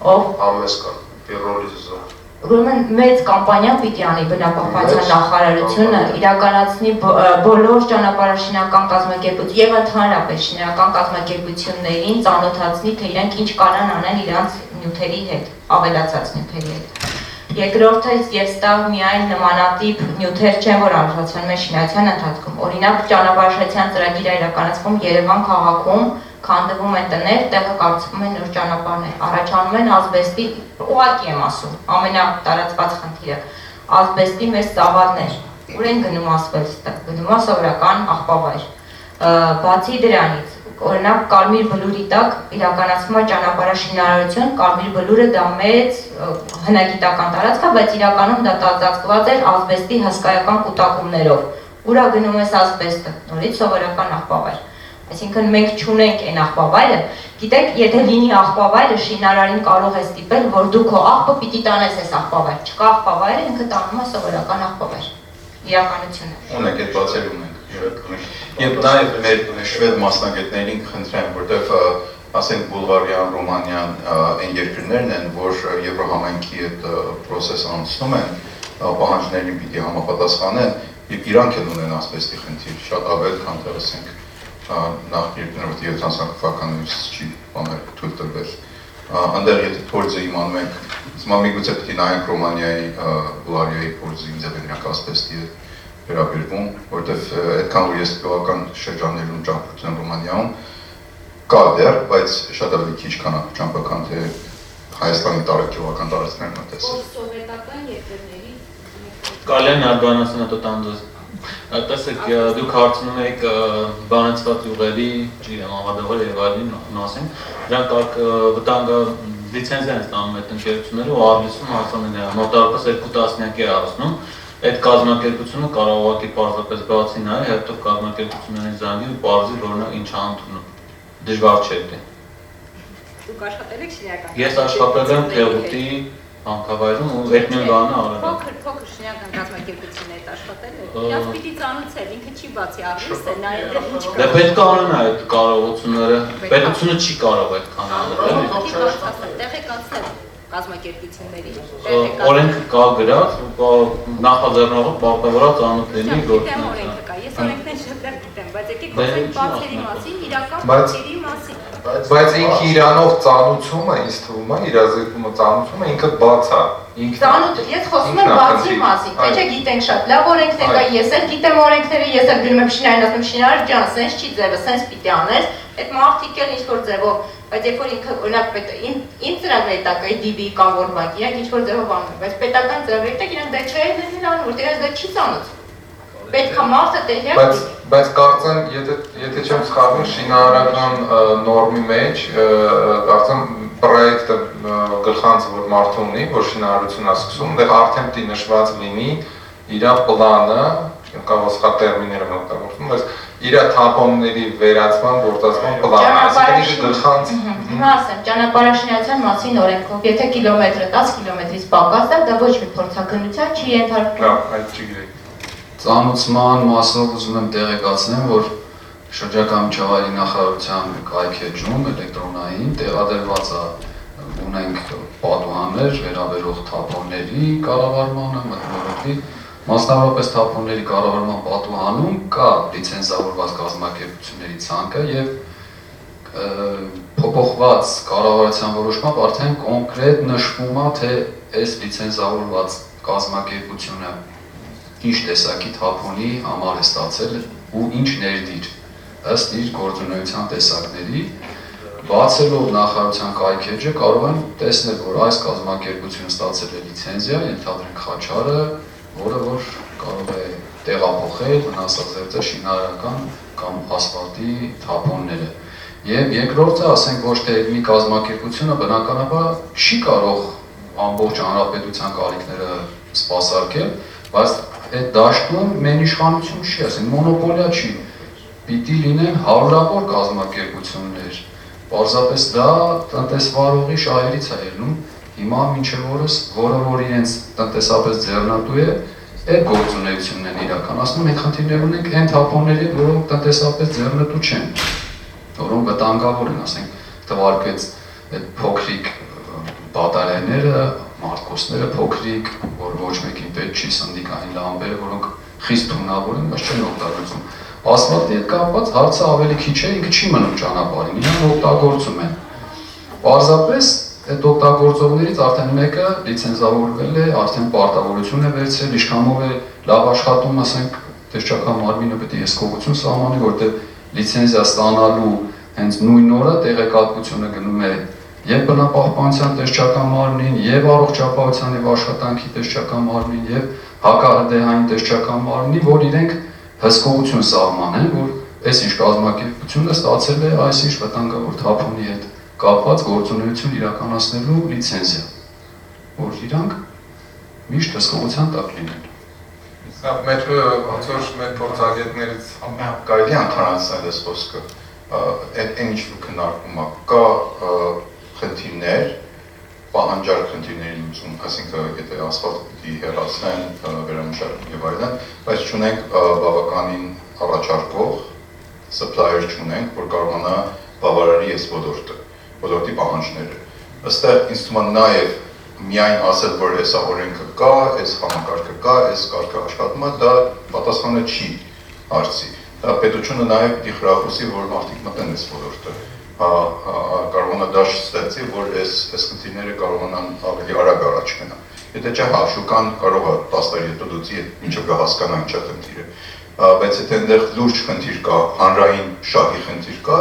Համեսկան, պիրոլիզը։ Ուրեմն մեծ կամպանիա պիտի անի բնապահպանության նախարարությունը իրականացնի բոլոր ճանապարհաշինական կազմակերպություն եւ ընդհանրապես շինական կազմակերպություններին ծանոթացնի, թե իրենք ինչ կարան անեն իրանց նյութերի հետ, ավելացած նյութերի հետ։ Երկրորդը եւ ստա միայն նմանատիպ նյութեր չեն, որ արժացվում են շինարարության ընթացքում։ Օրինակ ճանապարհաշինության ծրագիրը իրականացվում Երևան քաղաքում, քանդվում են տներ, տեղը կառուցվում են նոր ճանապարհներ, առաջանում են ազբեստի, ուղղակի եմ ասում, ամենատարածված խնդիրը, ազբեստի մեծ ծավալներ, ուր են գնում ասբեստը, գնում է սովորական աղբավայր։ Բացի դրանից, օրինակ Կարմիր բլուրի տակ իրականացվում է ճանապարհաշինարարություն, Կարմիր բլուրը դա մեծ հնագիտական տարածք է, բայց իրականում դա ծածկված էր ազբեստի հսկայական կուտակումներով, ուր է գնում է ազբեստը, նորից սովորական աղբավայր։ Այսինքն մենք չունենք այն աղբավայրը, գիտեք, եթե լինի աղբավայրը, շինարարին կարող է ստիպել, որ դու քո աղբը պիտի տանես այս աղբավայր, չկա աղբավայրը, ինքը տանում է սովորական աղբավայր, իրականությունը։ Ունենք, այդ բացերում ենք։ Եվ նաև մեր շվեդ մասնագետներին խնդրեմ, որտեղ ասենք Բուլղարիան, Ռումանիան այն երկրներն են, որ Եվրոհամայնքի այդ process-ը անցնում են, պահանջներին պիտի համապատասխանեն, եւ իրանք են ունեն ասբեստի խնդիր, շատ ավել, քան թե ասենք նախ երկրներով 70 թվականից չի բաներ թույլ տրվել։ Անդեղ եթե փորձը իմանում ենք, հիմա միգուցե պիտի նայենք Ռումանիայի, Բուլղարիայի փորձը ինձ է վերնակ ասբեստի վերաբերվում, որտեղ այդքան որ ես գյուղական շրջաններում ճամփորդել եմ Ռումանիայում, կա դեռ, բայց շատ ավելի քիչ ճամփական թե Հայաստանի տարածքական տարածքներն եմ տեսել։ Սովետական երկրների Կարելի է բանացնա տոտանդոս։ Տեսեք, դուք հարցնում եք բանացված յուղերի, չգիտեմ, ավադողեր եւ այլն նասեն, դրանք վտանգը լիցենզիա են ստանում այդ ընկերությունները ու առլիսում հասնում են մոտավորապես 2 տասնյակի առնում։ Այդ կազմակերպությունը կարող ուղղակի պարզապես բացի նայել, հետո կազմակերպություններին զանգի ու պարզի, որ նա ինչ անդունում։ Դժվար չէ դա։ Դուք աշխատել եք շինարարական։ Ես աշխատել եմ Թեղուտի հանքավայրում ու այդ նույն բանը արել եմ։ Փոքր շինարարական կազմակերպություններ հետ աշխատել եք։ Իրաց պիտի ծանոթել, ինքը չի բացի առլիստ է, նայել ինչ կա։ Դե պետք է անեն այդ կարողությունները։ Պետությունը չի կարող այդքան անել։ Տեղեկացնել կազմակերպությունների։ Օրենքը կա գրած, նախաձեռնողը պարտավորած անոթ լինի գործունեություն։ Օրենքը կա, ես օրենքներ շատ լավ գիտեմ, բայց եկեք խոսենք բացերի մասին, իրական բացերի մասին։ Բայց ինքը իրանով ծանուցումը, ինձ թվում է, իրազեկումը ծանուցումը ինքը բաց է։ Ես խոսում եմ բացի մասին, թե չէ գիտենք շատ լավ օրենքներ կա, ես էլ գիտեմ օրենքները, ես էլ գրում եմ շինարարին, ասում շինարար ջան, սենց չի ձևը, սենց պիտի անես, այդ մարդիկ էլ ինչ-որ ձևով, բայց երբ որ ինքը օրինակ իմ ծրագրերի տակ է DB կամ որ բանկ, իրանք ինչ-որ ձևով անում, բայց պետական ծրագրերի տակ իրանք դա չէ դերին անում, որտեղ դա չի ծանոթ։ Պետք է մարդը տեղյակ։ Բայց կարծեմ, եթե չեմ սխալվում, շինարարական նորմի մեջ, կարծեմ պրոյեկտը գլխանցը որ մարդը ունի, որ շինարարություն է սկսում, դեղ արդեն պիտի նշված լինի իր պլանը, կարող սխալ տերմիններ եմ օգտագործում, բայց իր թափոնների վերացման, գործածման պլանը, այսինքն գլխանց։ Հիմա ասեմ, ճանապարհաշինարարության մասին օրենքով, եթե կիլոմետրը 10 կիլոմետրից պակաս է, դա ոչ մի փորձաքննության չի ենթարկվում։ Լավ, այդ չգիտեի։ Ծանուցման մասով ուզում եմ տեղեկացնեմ, որ շրջակա միջավայրի նախարարության կայքեջում էլեկտրոնային տեղադրված է ունենք պատուհաններ վերաբերող թափոնների կառավարմանը, մթնոլորտի, մասնավորապես թափոնների կառավարման պատուհանում կա լիցենզավորված կազմակերպությունների ցանկը եւ փոփոխված կառավարության որոշմամբ արդեն կոնկրետ նշվում է, թե այս լիցենզավորված կազմակերպությունը ինչ տեսակի թափոնի համար է ստացել ու ինչ ներդիր ըստ իր գործունեության տեսակների բացելով նախարարության կայքեջը կարող են տեսնել, որ այս կազմակերպությունը ստացել է լիցենզիա, ենթադրենք խաչարը, որը որ կարող է տեղափոխել, վնասազերծել շինարարական կամ ասֆալտի թափոնները։ Եվ երկրորդը, ասենք ոչ թե մի կազմակերպությունը բնականաբար չի կարող ամբողջ հանրապետության կարիքները սպասարկել, բայց այդ դաշտում մեն իշխանություն չի, ասենք մոնոպոլիա չի։ պիտի լինեն հարյուրավոր կազմակերպություններ։ Պարզապես դա տնտեսվարողի շահերից է ելնում, հիմա մինչև օրս, որը որ իրենց տնտեսապես ձեռնատու է, այդ գործունեությունն են իրականացնում, մենք խնդիրներ ունենք այն թափոնների, որոնք տնտեսապես ձեռնտու չեն, որոնք վտանգավոր են, ասենք, թվարկեց այդ փոքրիկ բատարայները, մարդկոսները փոքրիկ, որ ոչ մեկին պետք չի սնդիկային լամպերը, որոնք խիստ թունավոր են, բայց չեն օգտագործում։ Ասֆալտի հետ կապված հարցը ավելի քիչ է, ինքը չի մնում ճանապարհին, իրան օգտագործում են։ Պարզապես այդ օգտագործողներից արդեն մեկը լիցենզավորվել է, արդեն պարտավորություն է վերցրել, ինչքանով է լավ աշխատում, ասենք, տեսչական մարմինը պետք է հսկողություն սահմանի, որտեղ լիցենզիա ստանալու հենց նույն օրը տեղեկատվությունը գնում է եւ բնապահպանության տեսչական մարմնին, եւ առողջապահության եւ աշխատանքի տեսչական մարմնին, եւ հակահրդեհային տեսչական մարմնին, որ իրենք հսկողություն սահմանեն, որ այս ինչ կազմակերպությունը ստացել է այս ինչ վտանգավոր թափոնի հետ կապված գործունեություն իրականացնելու լիցենզիա, որ իրանք միշտ հսկողության տակ լինեն։ Մեր ոնց որ մեր փորձագետներից կարելի է ընդհանրացնել այս խոսքը, այդ ինչ որ քննարկում է, կա խնդիրներ, պահանջարկ խնդիրների լուծում, այսինքն եթե ասֆալտ պիտի հեռացնեն, վերամշակել եւ այլն, բայց չունենք բավականին առաջարկող supplier չունենք, որ կարողանա բավարարի այս ոլորտի պահանջները։ Այստեղ ինձ թվում է նաև միայն ասել, որ այս օրենքը կա, այս համակարգը կա, այս կարգը աշխատում է, դա պատասխանը չի հարցի։ Դա պետությունը նաև պիտի խրախուսի, որ մարդիկ մտնեն այս ոլորտը, կարողանա դաշտ ստեղծի, որ այս խնդիրները կարողանան ավելի արագ առաջ գնան։ Եթե չէ, հա, շուկան կարող է 10 տարի հետո դուծի, մինչև կհասկանա ինչ է խնդիրը։ Բայց եթե այնտեղ լուրջ խնդիր կա, հանրային շահի խնդիր կա,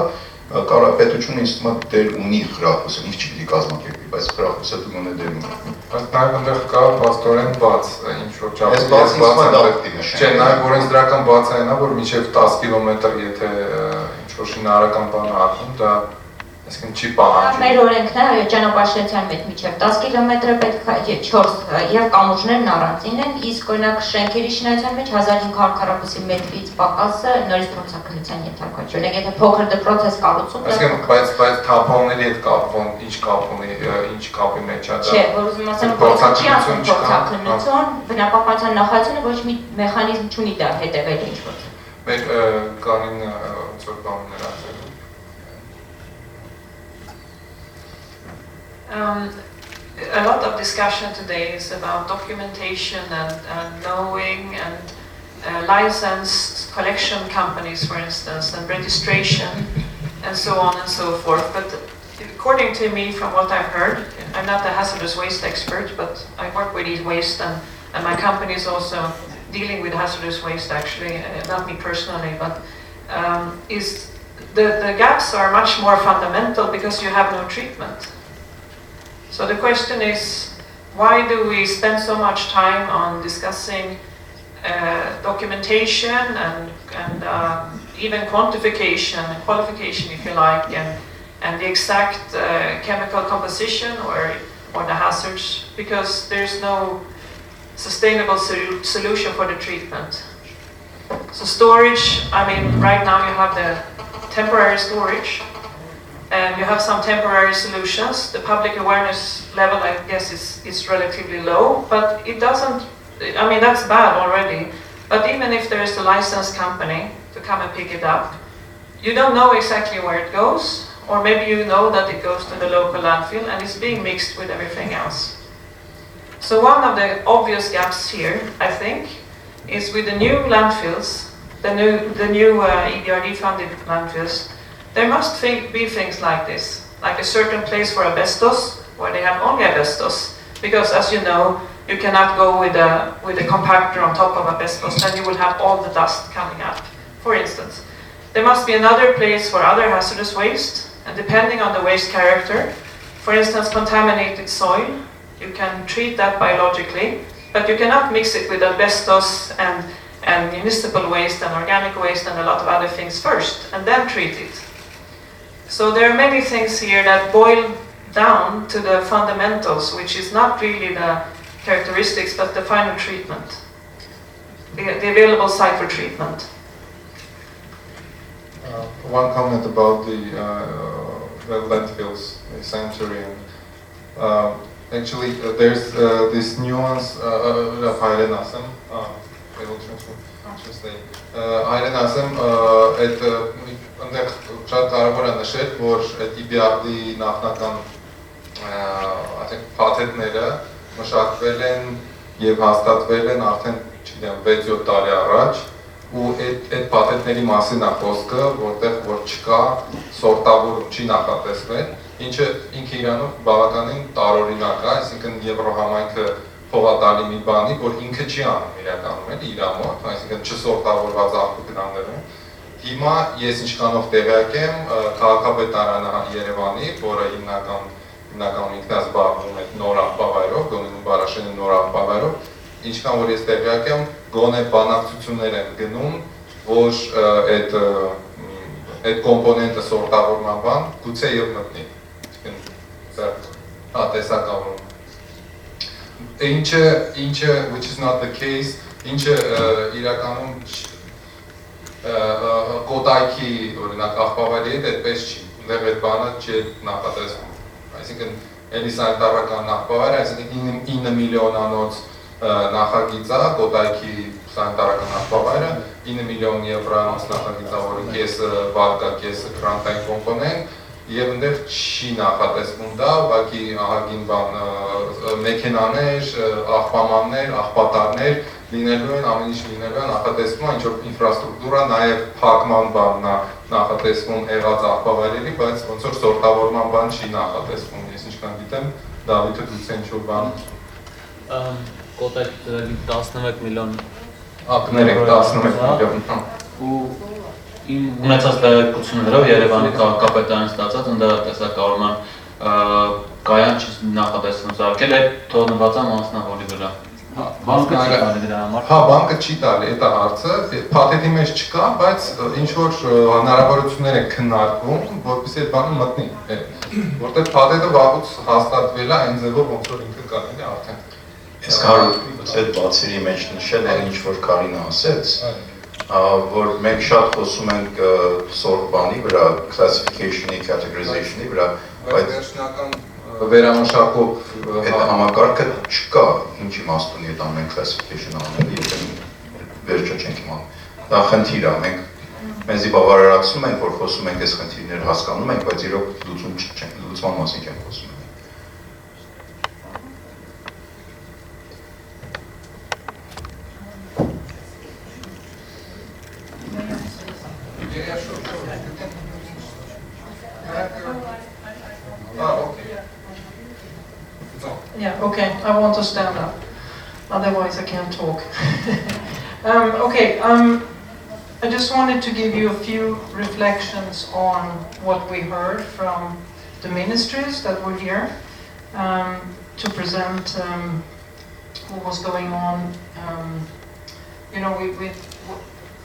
պետությունը ինձ թվում է դեր ունի խրախուսել, ինչ չպիտի կազմակերպի, բայց խրախուսելու գոնե դեր ունի։ Բայց նաև այնտեղ կա փաստորեն բաց, ինչ որ չափի բաց է։ Չէ, նաև օրենսդրական բաց այն է, որ մինչև 10 կիլոմետր եթե ինչ որ շինարարական բան ակում, դա այսինքն չի պահանջում։ Մեր օրենքն է, այո, ճանապարհաշինության մեջ մինչև 10 կիլոմետր պետք է 4 եւ կամուրջներն առանձին են, իսկ օրինակ շենքերի շինարարության մեջ 1500 քառակուսի մետրից պակասը նորից փորձաքննության ենթարկված չէ։ Օրինակ եթե փոքր դպրոց ես կառուցում, այսինքն բայց թափոնների հետ կապվում, ինչ կապ ունի, ինչ կապի մեջ է դա։ Չէ, որ ուզում ասեմ, փորձաքննություն, բնապահպանության նախարարությունը ոչ մի մեխանիզմ չունի դա հետևել ինչ որ։ Մեր կանին ոնց որ բաններ ասել։ A lot of discussion today is about documentation and knowing and license collection companies, for instance, and registration and so on and so forth. But according to me, from what I've heard, I'm not a hazardous waste expert, but I work with e-waste and my company is also dealing with hazardous waste actually, not me personally, but is the gaps are much more fundamental because you have no treatment. So the question is, why do we spend so much time on discussing documentation and even quantification, qualification if you like, and the exact chemical composition or the hazards, because there's no sustainable solution for the treatment. So storage, I mean, right now you have the temporary storage, and you have some temporary solutions. The public awareness level, I guess, is relatively low, but it doesn't, I mean, that's bad already. But even if there is a licensed company to come and pick it up, you don't know exactly where it goes, or maybe you know that it goes to the local landfill and it's being mixed with everything else. So one of the obvious gaps here, I think, is with the new landfills, the new EBRD funded landfills. There must be things like this, like a certain place for asbestos, where they have only asbestos, because as you know, you cannot go with a compactor on top of asbestos, then you will have all the dust coming up, for instance. There must be another place for other hazardous waste, and depending on the waste character, for instance, contaminated soil, you can treat that biologically, but you cannot mix it with asbestos and municipal waste and organic waste and a lot of other things first, and then treat it. So there are many things here that boil down to the fundamentals, which is not really the characteristics, but the final treatment, the available site for treatment. One comment about the landfills center in. Actually, there's this nuance of հայերեն ասեմ, I will translate. Հայերեն ասեմ, այդ այնտեղ շատ կարևոր է նշել, որ այդ իբիարդի նախնական ասենք փաթեթները մշակվել են եւ հաստատվել են արդեն, չգիտեմ, 6-7 տարի առաջ, ու այդ փաթեթների մասին է խոսքը, որտեղ որ չկա սորտավորում, չի նախատեսվել, ինչը ինքը իրանով բավականին տարօրինակ է, այսինքն Եվրոհամայնքը փոխատալի մի բանի, որ ինքը չի անում իրականում էլի իր մոտ, այսինքն չսորտավորված աղբյուրանները։ Հիմա ես ինչքանով տեղյակ եմ, քաղաքապետարանը Երևանի, որը հիմնականում ինքնազբաղվում է նոր աղբավայրով, Գոնե Բարաշենի նոր աղբավայրով, ինչքան որ ես տեղյակ եմ, գոնե բանակցություններ են գնում, որ այդ կոմպոնենտը սորտավորման բան գուցե եւ մտնի։ Տեսակավորում։ Ինչը, which is not the case, ինչը իրականում կոտայքի, օրինակ, աղբավայրի հետ այդպես չի, ունդեղ այդ բանը չի նախատեսվում։ Այսինքն, էլի սանիտարական աղբավայր, այսինքն 9 միլիոնանոց նախագիծա, կոտայքի սանիտարական աղբավայրը, 9 միլիոն եվրանոց նախագիծա, որը կեսը վարկա, կեսը գրանտային կոմպոնենտ, եւ այնտեղ չի նախատեսվում դա, ուղղակի ահագին բան մեքենաներ, աղբամաններ, աղբատարներ լինելու են, ամեն ինչ լինելու են, նախատեսվում է ինչ-որ ինֆրաստրուկտուրա, նաեւ փակման բանն է նախատեսվում եղած աղբավայրերի, բայց ոնց որ սորտավորման բան չի նախատեսվում, ես ինչքան գիտեմ, Դավիթը գուցե ինչ-որ բան կոտայքի ծրագրի 11 միլիոն ակներ եք 11 միլիոն ու իմ ունեցած տեղեկություններով Երևանի քաղաքապետարանի ստացած ընդդատեսակավորման կայան չի նախատեսվում սարքել, այդ թողնված է մասնավորի վրա։ Բանկը չի տալի դրա համար։ Հա, բանկը չի տալի, դա հարցը, փաթեթի մեջ չկա, բայց ինչ որ հնարավորություններ են քննարկվում, որպեսզի այդ բանը մտնի, որտեղ փաթեթը վաղուց հաստատվել է այն ձևով, ոնց որ ինքը կարելի է արդեն։ Ես կարող այդ բացերի մեջ նշել է ինչ որ Կարինը ասեց, որ մենք շատ խոսում ենք սորտ բանի վրա, classification-ի, categorization-ի վրա, բայց վերամշակով այդ համակարգը չկա, ինչ իմաստ ունի այդ ամեն classification անել, եթե վերջը չենք իմանում։ Դա խնդիր է, մենք մեզի բավարարացնում ենք, որ խոսում ենք այս խնդիրները հասկանում ենք, բայց իրոք լուծման մասին չենք խոսում։ Yeah, okay, I want to stand up, otherwise I can't talk. I just wanted to give you a few reflections on what we heard from the ministries that were here to present what was going on,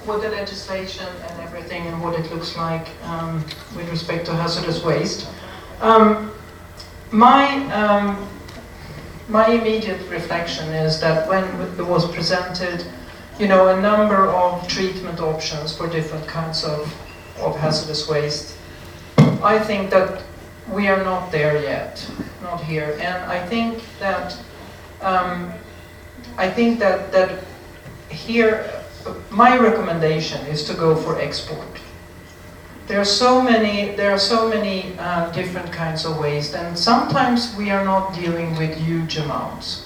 with the legislation and everything and what it looks like with respect to hazardous waste. My immediate reflection is that when it was presented, a number of treatment options for different kinds of hazardous waste, I think that we are not there yet, not here, and I think that here my recommendation is to go for export. There are so many different kinds of waste, and sometimes we are not dealing with huge amounts.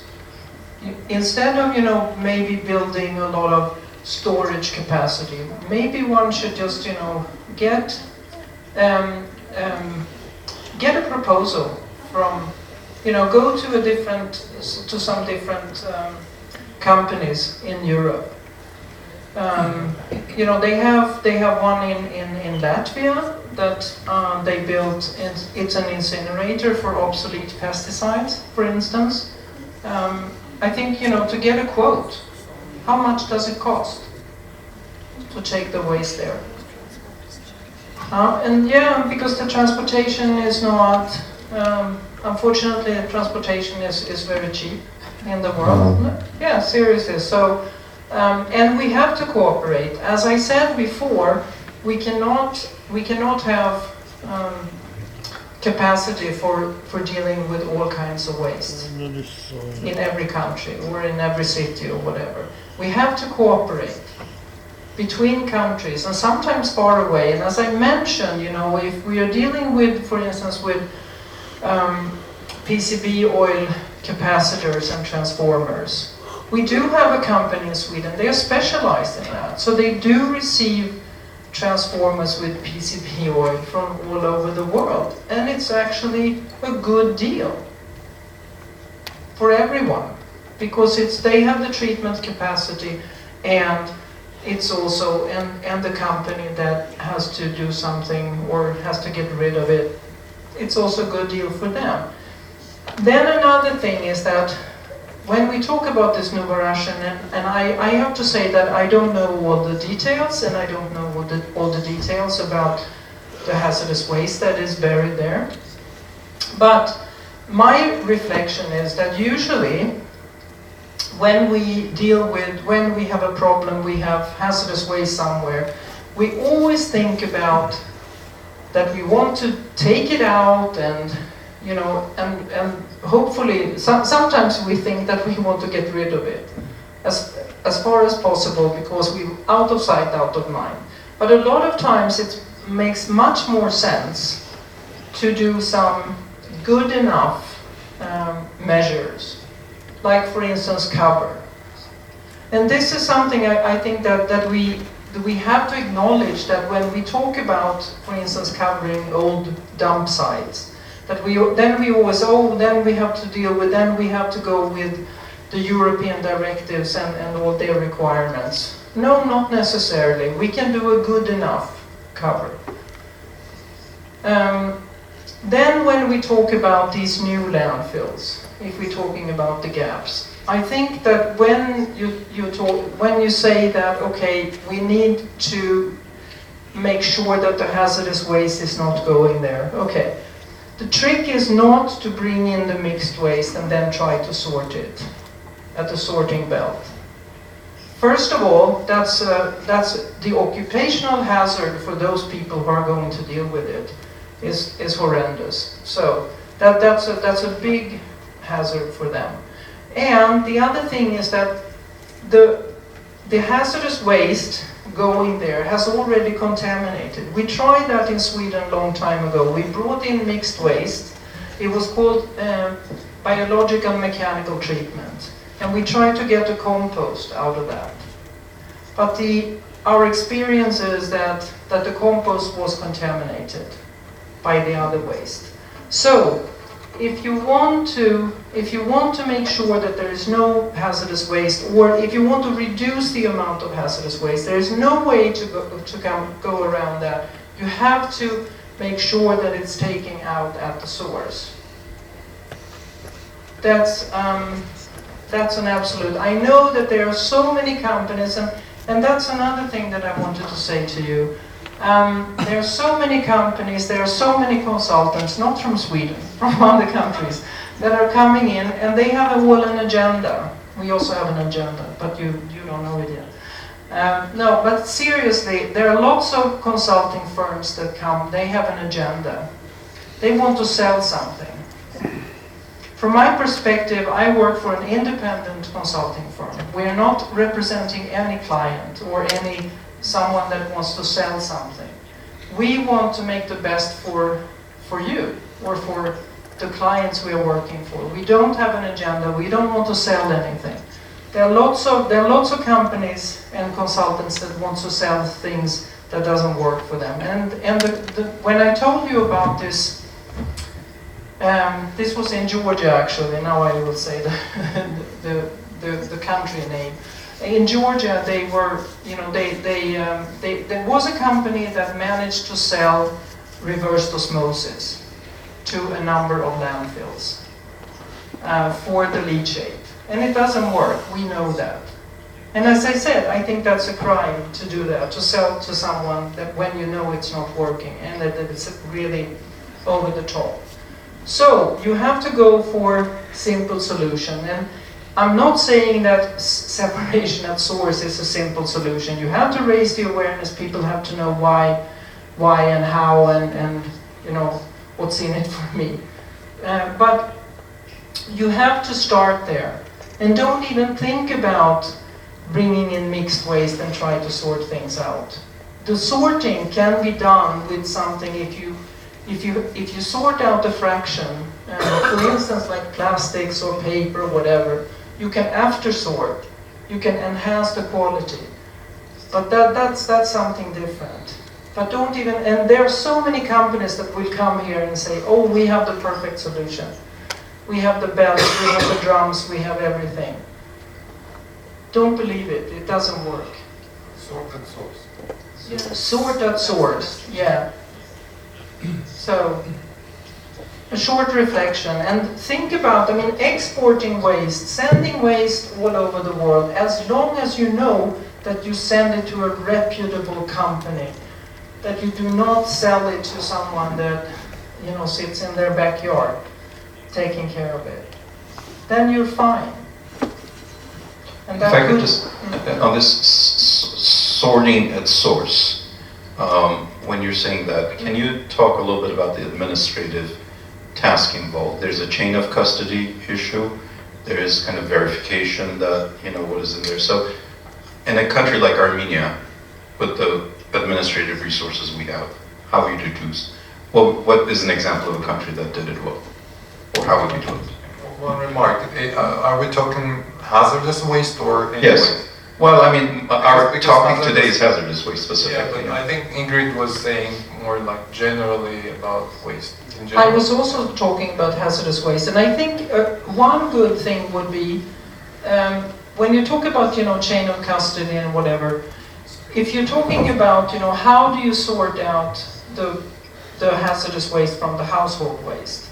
Instead of maybe building a lot of storage capacity, maybe one should just get a proposal from go to some different companies in Europe. They have one in Latvia that they built. It's an incinerator for obsolete pesticides, for instance. I think to get a quote, how much does it cost to take the waste there? Because the transportation is not. Unfortunately, the transportation is very cheap in the world. Yeah, seriously. So. And we have to cooperate. As I said before, we cannot have capacity for dealing with all kinds of waste in every country or in every city or whatever. We have to cooperate between countries and sometimes far away. And as I mentioned, you know, if we are dealing with, for instance, with PCB oil capacitors and transformers, we do have a company in Sweden, they are specialized in that. So they do receive transformers with PCB oil from all over the world. And it's actually a good deal for everyone, because they have the treatment capacity, and it's also, and the company that has to do something or has to get rid of it, it's also a good deal for them. Then another thing is that when we talk about this Novoroshan, and I have to say that I don't know all the details, and I don't know all the details about the hazardous waste that is buried there. But my reflection is that usually when we have a problem, we have hazardous waste somewhere, we always think about that we want to take it out and, you know, and hopefully, sometimes we think that we want to get rid of it as far as possible, because we're out of sight, out of mind. But a lot of times it makes much more sense to do some good enough measures, like for instance cover. And this is something I think that we have to acknowledge, that when we talk about, for instance, covering old dump sites, that we always, then we have to deal with, then we have to go with the European directives and all their requirements. No, not necessarily. We can do a good enough cover. Then when we talk about these new landfills, if we're talking about the gaps, I think that when you say that, okay, we need to make sure that the hazardous waste is not going there, okay. The trick is not to bring in the mixed waste and then try to sort it at the sorting belt. First of all, that's the occupational hazard for those people who are going to deal with it is horrendous. So that's a big hazard for them. And the other thing is that the hazardous waste going there has already contaminated. We tried that in Sweden a long time ago. We brought in mixed waste. It was called biological mechanical treatment. And we tried to get a compost out of that. But our experience is that the compost was contaminated by the other waste. So if you want to make sure that there is no hazardous waste, or if you want to reduce the amount of hazardous waste, there is no way to go around that. You have to make sure that it's taken out at the source. That's an absolute. I know that there are so many companies, and that's another thing that I wanted to say to you. There are so many companies, there are so many consultants, not from Sweden, from other countries, that are coming in, and they have an agenda. We also have an agenda, but you don't know it yet. No, but seriously, there are lots of consulting firms that come, they have an agenda. They want to sell something. From my perspective, I work for an independent consulting firm. We are not representing any client or someone that wants to sell something. We want to make the best for you or for the clients we are working for. We don't have an agenda. We don't want to sell anything. There are lots of companies and consultants that want to sell things that doesn't work for them. And when I told you about this, this was in Georgia actually. Now I will say the country name. In Georgia, they were, there was a company that managed to sell reversed osmosis to a number of landfills for the leachate. And it doesn't work, we know that. And as I said, I think that's a crime to do that, to sell to someone that when you know it's not working and that it's really over the top. So you have to go for simple solution. I'm not saying that separation at source is a simple solution. You have to raise the awareness. People have to know why and how and you know what's in it for me. But you have to start there, and don't even think about bringing in mixed waste and try to sort things out. The sorting can be done with something if you sort out the fraction, for instance, like plastics or paper or whatever, you can after sort, you can enhance the quality. But that's something different. But don't even, and there are so many companies that will come here and say, oh, we have the perfect solution. We have the belts, we have the drums, we have everything. Don't believe it, it doesn't work. Sort at source. Yeah, sort at source, yeah. So, a short reflection, and think about, I mean, exporting waste, sending waste all over the world, as long as you know that you send it to a reputable company, that you do not sell it to someone that, you know, sits in their backyard taking care of it, then you're fine. And if I could just, on this sorting at source, when you're saying that, can you talk a little bit about the administrative task involved? There's a chain of custody issue, there is kind of verification that, you know, what is in there. So in a country like Armenia, with the administrative resources we have, how would you do? Well, what is an example of a country that did it well? Or how would you do it? One remark, are we talking hazardous waste or any yes. waste? Well, I mean, our topic today is hazardous waste specifically. Yeah, but I think Ingrid was saying more like generally about waste. I was also talking about hazardous waste, and I think one good thing would be, when you talk about, you know, chain of custody and whatever, if you're talking about, you know, how do you sort out the hazardous waste from the household waste?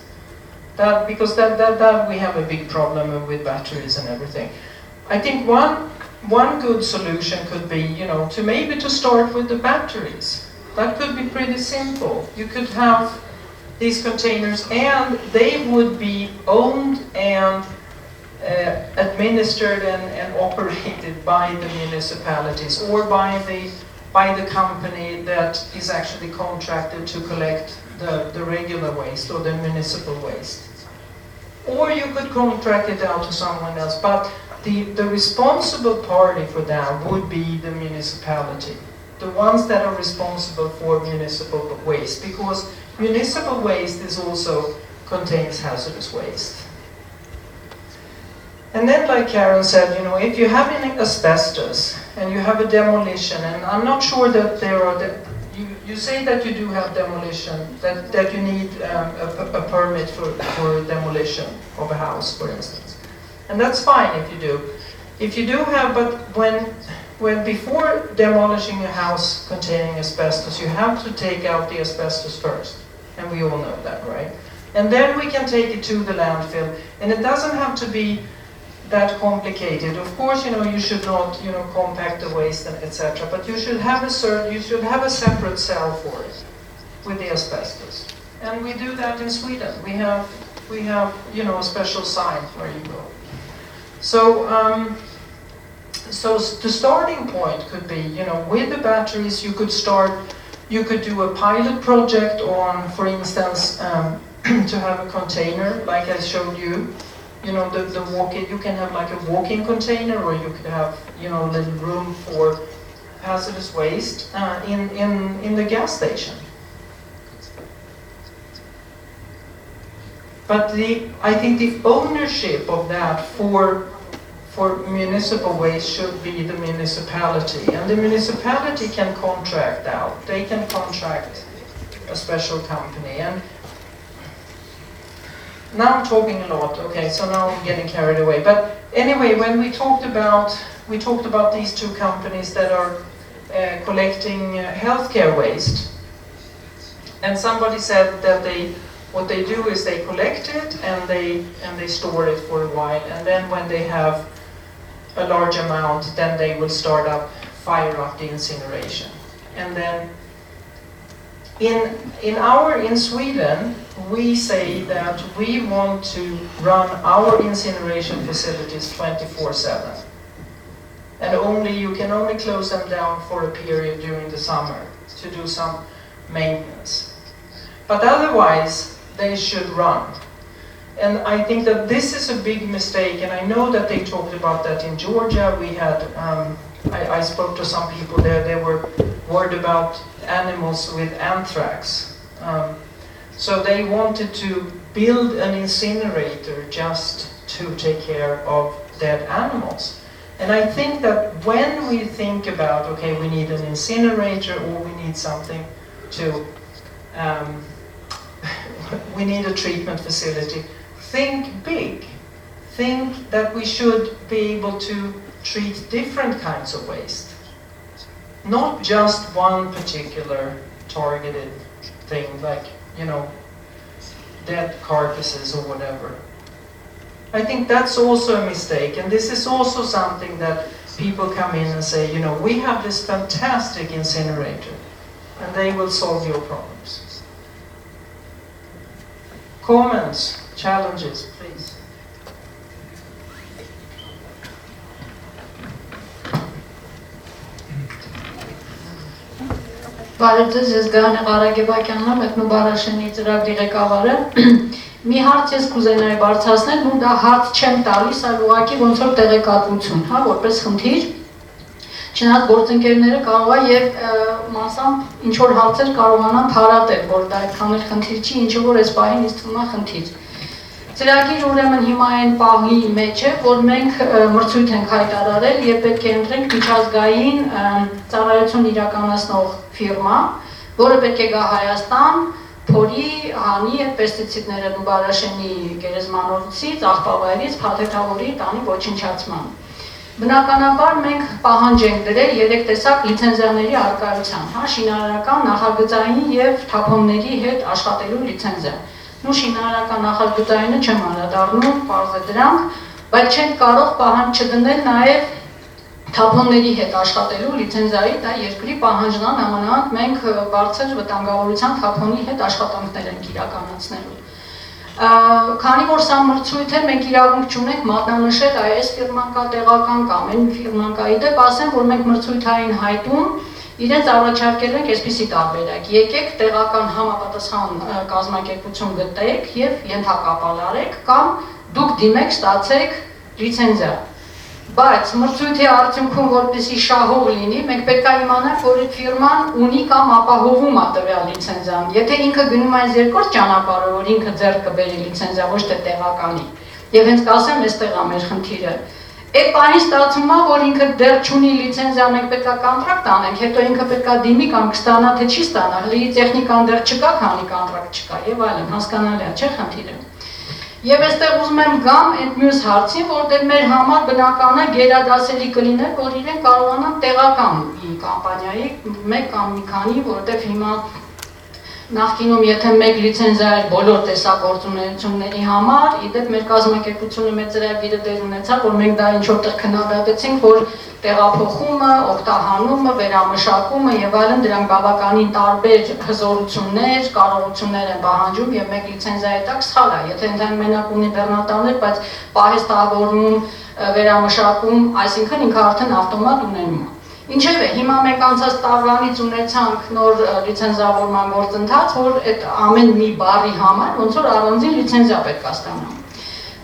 Because that we have a big problem with batteries and everything. I think one good solution could be, you know, to start with the batteries. That could be pretty simple. You could have these containers, and they would be owned and administered and operated by the municipalities or by the company that is actually contracted to collect the regular waste or the municipal waste. Or you could contract it out to someone else, but the responsible party for that would be the municipality, the ones that are responsible for municipal waste, because municipal waste also contains hazardous waste. And then, like Karen said, you know, if you have any asbestos and you have a demolition, and I'm not sure that there are, you say that you do have demolition, that you need a permit for demolition of a house, for instance. And that's fine if you do. If you do have, but when before demolishing a house containing asbestos, you have to take out the asbestos first. And we all know that, right? And then we can take it to the landfill. And it doesn't have to be that complicated. Of course, you know, you should not, you know, compact the waste and etc. But you should have a separate cell for it with the asbestos. And we do that in Sweden. We have you know, a special site where you go. So the starting point could be, you know, with the batteries you could do a pilot project on, for instance, to have a container like I showed you. You know, you can have like a walk-in container, or you could have, you know, a little room for hazardous waste in the gas station. But I think the ownership of that for municipal waste should be the municipality, and the municipality can contract out. They can contract a special company. And now I'm talking a lot, okay, so now I'm getting carried away. But anyway, when we talked about these two companies that are collecting healthcare waste, and somebody said that what they do is they collect it and they store it for a while, and then when they have a large amount, then they will fire up the incineration. And then In Sweden, we say that we want to run our incineration facilities 24/7. And you can only close them down for a period during the summer to do some maintenance. But otherwise, they should run. And I think that this is a big mistake, and I know that they talked about that in Georgia. We had, I spoke to some people there, they were worried about animals with anthrax. So they wanted to build an incinerator just to take care of dead animals. And I think that when we think about, okay, we need an incinerator or we need something to, we need a treatment facility, think big. Think that we should be able to treat different kinds of waste. Not just one particular targeted thing, like, dead carcasses or whatever. I think that's also a mistake, and this is also something that people come in and say, we have this fantastic incinerator, and they will solve your problems. Comments, challenges, please. Բարև ձեզ, ես Գայանե Ղարագեբակյանն եմ, Էթնոբարաշենի ծրագրի ղեկավարը։ Մի հարց ես կուզենայի բարձրացնել, ու դա հարց չեմ տալիս, այլ ուղղակի ոնց որ տեղեկատվություն, որպես խնդիր։ Չնայած գործընկերները կարող է եւ մասամբ ինչ որ հարցեր կարողանան փարատել, որ դա այդքան էլ խնդիր չի, ինչը որ այս պահին ինձ թվում է խնդիր։ Ծրագիր ուրեմն հիմա այն պահի մեջ է, որ մենք մրցույթ ենք հայտարարել եւ պետք է ընտրենք միջազգային ծառայություն իրականացնող ֆիրմա, որը պետք է գա Հայաստան, փորի, հանի եւ պեստիցիդները Նուբարաշենի գերեզմանոցից, աղբավայրից, փաթեթավորի, տանի ոչնչացման։ Բնականաբար մենք պահանջ ենք դրել 3 տեսակ լիցենզիաների առկայության, շինարարական, նախագծային եւ թափոնների հետ աշխատելու լիցենզիա։ Նու շինարարական նախագծայինը չեմ անդրադառնում, պարզ է դրանք, բայց չենք կարող պահանջ չդնել նաեւ թափոնների հետ աշխատելու լիցենզիայի, դա երկրի պահանջն է, նամանավանդ մենք բարձր վտանգավորության թափոնի հետ աշխատանքներ ենք իրականացնելու։ Քանի որ սա մրցույթ է, մենք իրավունք չունենք մատնանշել այս ֆիրման կա տեղական կամ այն ֆիրման կա, իդեպ ասեմ, որ մենք մրցույթային հայտում իրենց առաջարկել ենք այսպիսի տարբերակ. Եկեք տեղական համապատասխան կազմակերպություն գտեք եւ ենթակապալարեք կամ դուք դիմեք ստացեք լիցենզիա։ Բայց մրցույթի արդյունքում որպեսզի շահող լինի, մենք պետք է իմանանք, որ այդ ֆիրման ունի կամ ապահովում է տվյալ լիցենզիան։ Եթե ինքը գնում է այս երկրորդ ճանապարհը, որ ինքը ձեռք կբերի լիցենզիա, ոչ թե տեղականի։ Եվ հենց կասեմ, այստեղ է մեր խնդիրը։ Այդ պահին ստացվում է, որ ինքը դեռ չունի լիցենզիա, մենք պետք է կոնտրակտ անենք, հետո ինքը պետք է դիմի կամ կստանա, թե չի ստանա, հլի տեխնիկան դեռ չկա, քանի կոնտրակտ չկա եւ այլն, հասկանալի է, չէ՞ խնդիրը։ Եվ այստեղ ուզում եմ գամ այդ մյուս հարցին, որտեղ մեր համար բնական է գերադասելի կլիներ, որ իրենք կարողանան տեղական կամպանիայի մեկ կամ մի քանի, որտեղ հիմա նախկինում եթե մեկ լիցենզիա էր բոլոր տեսակորձունությունների համար, իդեպ մեր կազմակերպությունը մեր ծրագիրը դեր ունեցավ, որ մենք դա ինչ որտեղ քննադատեցինք, որ տեղափոխումը, օգտահանումը, վերամշակումը եւ այլն դրանք բավականին տարբեր հզորություններ, կարողություններ են պահանջում եւ մեկ լիցենզիայի տակ սխալ է, եթե ընդհանուր մենակ ունի բեռնատարներ, բայց պահեստավորում, վերամշակում, այսինքն ինքը արդեն ավտոմատ ունենում է։ Ինչևէ, հիմա մենք անցած տարվանից ունեցանք նոր լիցենզավորման գործընթաց, որ այդ ամեն մի բառի համար ոնց որ առանձին լիցենզիա պետք է ստանա։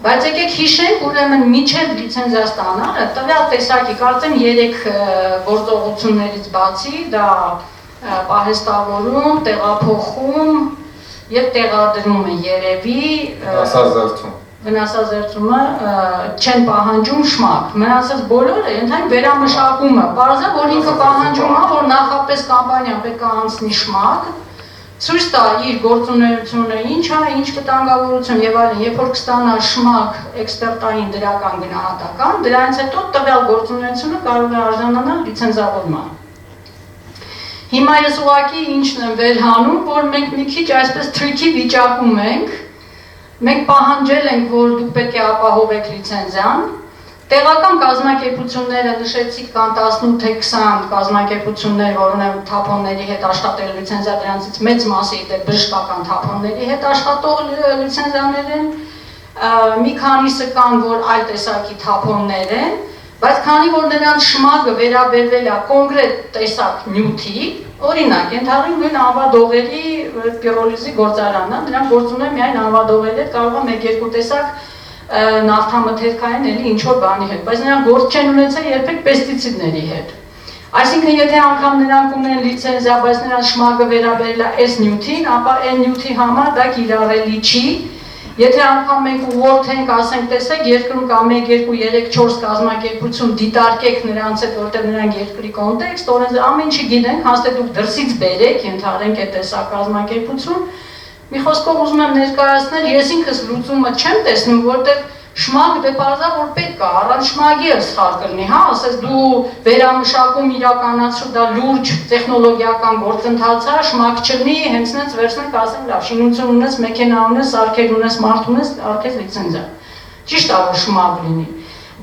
Բայց եկեք հիշենք, ուրեմն միջև լիցենզիա ստանալը տվյալ տեսակի, կարծեմ 3 գործողություններից բացի, դա պահեստավորում, տեղափոխում եւ տեղադրում է երևի վնասազերծումը չեն պահանջում շմակ, մնացած բոլորը ընդհանուր վերամշակումը, պարզ է, որ ինքը պահանջում է, որ նախապես կամպանիան պետք է անցնի շմակ, ցույց տա իր գործունեությունը ինչ է, ինչ վտանգավորություն եւ այլն, երբ որ կստանա շմակ էքսպերտային դրական գնահատական, դրանից հետո տվյալ գործունեությունը կարող է արժանանալ լիցենզավորման։ Հիմա ես ուղղակի ինչն եմ վերհանում, որ մենք մի քիչ այսպես թրիքի վիճակում ենք, մենք պահանջել ենք, որ դուք պետք է ապահովեք լիցենզիան, Տեղական կազմակերպությունները նշեցիք կան 18-20 կազմակերպություններ, որ ունեն թափոնների հետ աշխատել լիցենզիա, դրանցից մեծ մասը դե բժշկական թափոնների հետ աշխատող լիցենզիաներ են, մի քանիսը կան, որ այլ տեսակի թափոններ են, բայց քանի որ նրանց շմագը վերաբերվել է կոնկրետ տեսակ նյութի, օրինակ, ենթադրենք նույն անվադողերի պիրոլիզի գործարանն է, նրանք գործում են միայն անվադողերի հետ, կարող է 1-2 տեսակ նավթամթերքային էլի ինչ-որ բանի հետ, բայց նրանք գործ չեն ունեցել երբեք պեստիցիդների հետ։ Այսինքն, եթե անգամ նրանք ունեն լիցենզիա, բայց նրանց շմագը վերաբերել է այս նյութին, ապա այն նյութի համար դա կիրառելի չի։ Եթե անգամ մենք ուղղորդենք, ասենք, տեսեք, երկրում կա 1, 2, 3, 4 կազմակերպություն, դիտարկեք նրանց հետ, որտեղ նրանք երկրի կոնտեքստ, օրենս ամեն ինչի գիտենք, հաստատ դուք դրսից բերեք, ենթադրենք այդ տեսակ կազմակերպություն։ Մի խոսքով ուզում եմ ներկայացնել, ես ինքս լուծումը չեմ տեսնում, որտեղ շմագ դե պարզա որ պետք է, առանց շմագի էլ սխալ կլինի, հա, ասես դու վերամշակում իրականացու դա լուրջ տեխնոլոգիական գործընթաց է, շմագ չլինի, հենց նենց վերցնենք, ասենք, լավ, շինություն ունես, մեքենա ունես, սարքեր ունես, մարդ ունես, արքես լիցենզիա։ Ճիշտ է, որ շմագ լինի։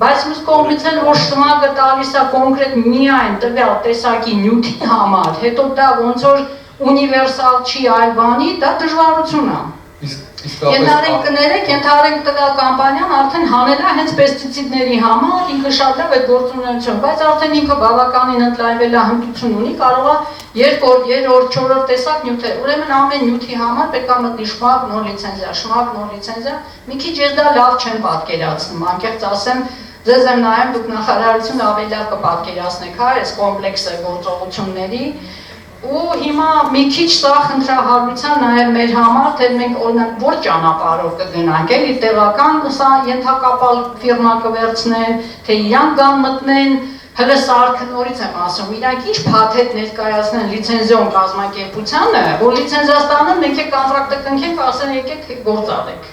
Բայց մյուս կողմից էլ որ շմագը տալիս է կոնկրետ միայն տվյալ տեսակի նյութի համար, հետո դա ոնց որ ունիվերսալ չի այլ բանի, դա դժվարություն է։ Ենթադրենք կներեք, ենթադրենք տվյալ կամպանիան արդեն հանել է հենց պեստիցիդների համար, ինքը շատ լավ է գործունեություն, բայց արդեն ինքը բավականին ընդլայնվել է, հմտություն ունի, կարող է 2-րդ, 4-րդ տեսակ նյութեր, ուրեմն ամեն նյութի համար պետք է մտնի շմագ, նոր լիցենզիա, շմագ, նոր լիցենզիա, մի քիչ ես դա լավ չեմ պատկերացնում, անկեղծ ասեմ, ձեզ եմ նայում, դուք նախարարություն ավելի լավ կպատկերացնեք, հա, այս կոմպլեքսը գործողությունների ու հիմա մի քիչ սա խնդրահարության նաև մեր համար, թե մենք օրինակ որ ճանապարհով կգնանք, էլի տեղական սա ենթակապալ ֆիրմա կվերցնեն, թե իրանք կան մտնեն, հələ սարքը նորից եմ ասում, իրանք ինչ փաթեթ ներկայացնեն լիցենզիոն կազմակերպությանը, որ լիցենզիա ստանան, մենք է կոնտրակտը կնքենք, ասեն եկեք գործ արեք։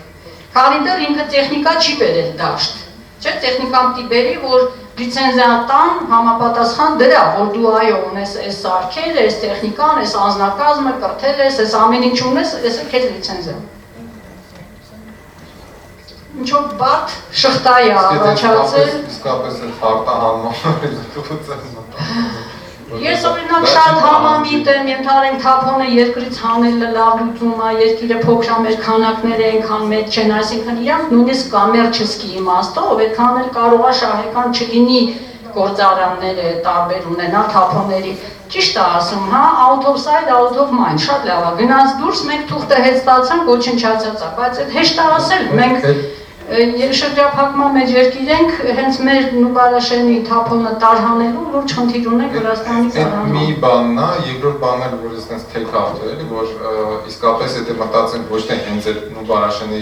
Քանի դեռ ինքը տեխնիկա չի բերել դաշտ, չէ, տեխնիկան պիտի բերի, որ լիցենզիա տան համապատասխան դրա, որ դու այո ունես այս սարքերը, այս տեխնիկան, այս անձնակազմը, կրթել ես, այս ամեն ինչ ունես, այս է քեզ լիցենզիա։ Ինչով բարդ շղթա է առաջացել։ Իսկապես այդ արտահանման Ես օրինակ շատ համամիտ եմ, ենթադրենք թափոնը երկրից հանելը լավ լուծում է, երկիրը փոքր է, մեր քանակները այնքան մեծ չեն, այսինքն իրանք նույնիսկ կոմերչեսկի իմաստով այդքան էլ կարող է շահեկան չլինի գործարանները տարբեր ունենա թափոնների։ Ճիշտ է ասում, հա, out of sight, out of mind, շատ լավ է, գնաց դուրս, մենք թուղթը հետ ստացանք, ոչնչացած է, բայց այդ հեշտ է ասել, մենք շրջափակման մեջ երկիր ենք, հենց մեր Նուբարաշենի թափոնը տարհանելու լուրջ խնդիր ունենք Վրաստանի տարհանման։ Մի բանն է, երկրորդ բանն է, որ ես այնպես take out էլի, որ իսկապես եթե մտածենք ոչ թե հենց այդ Նուբարաշենի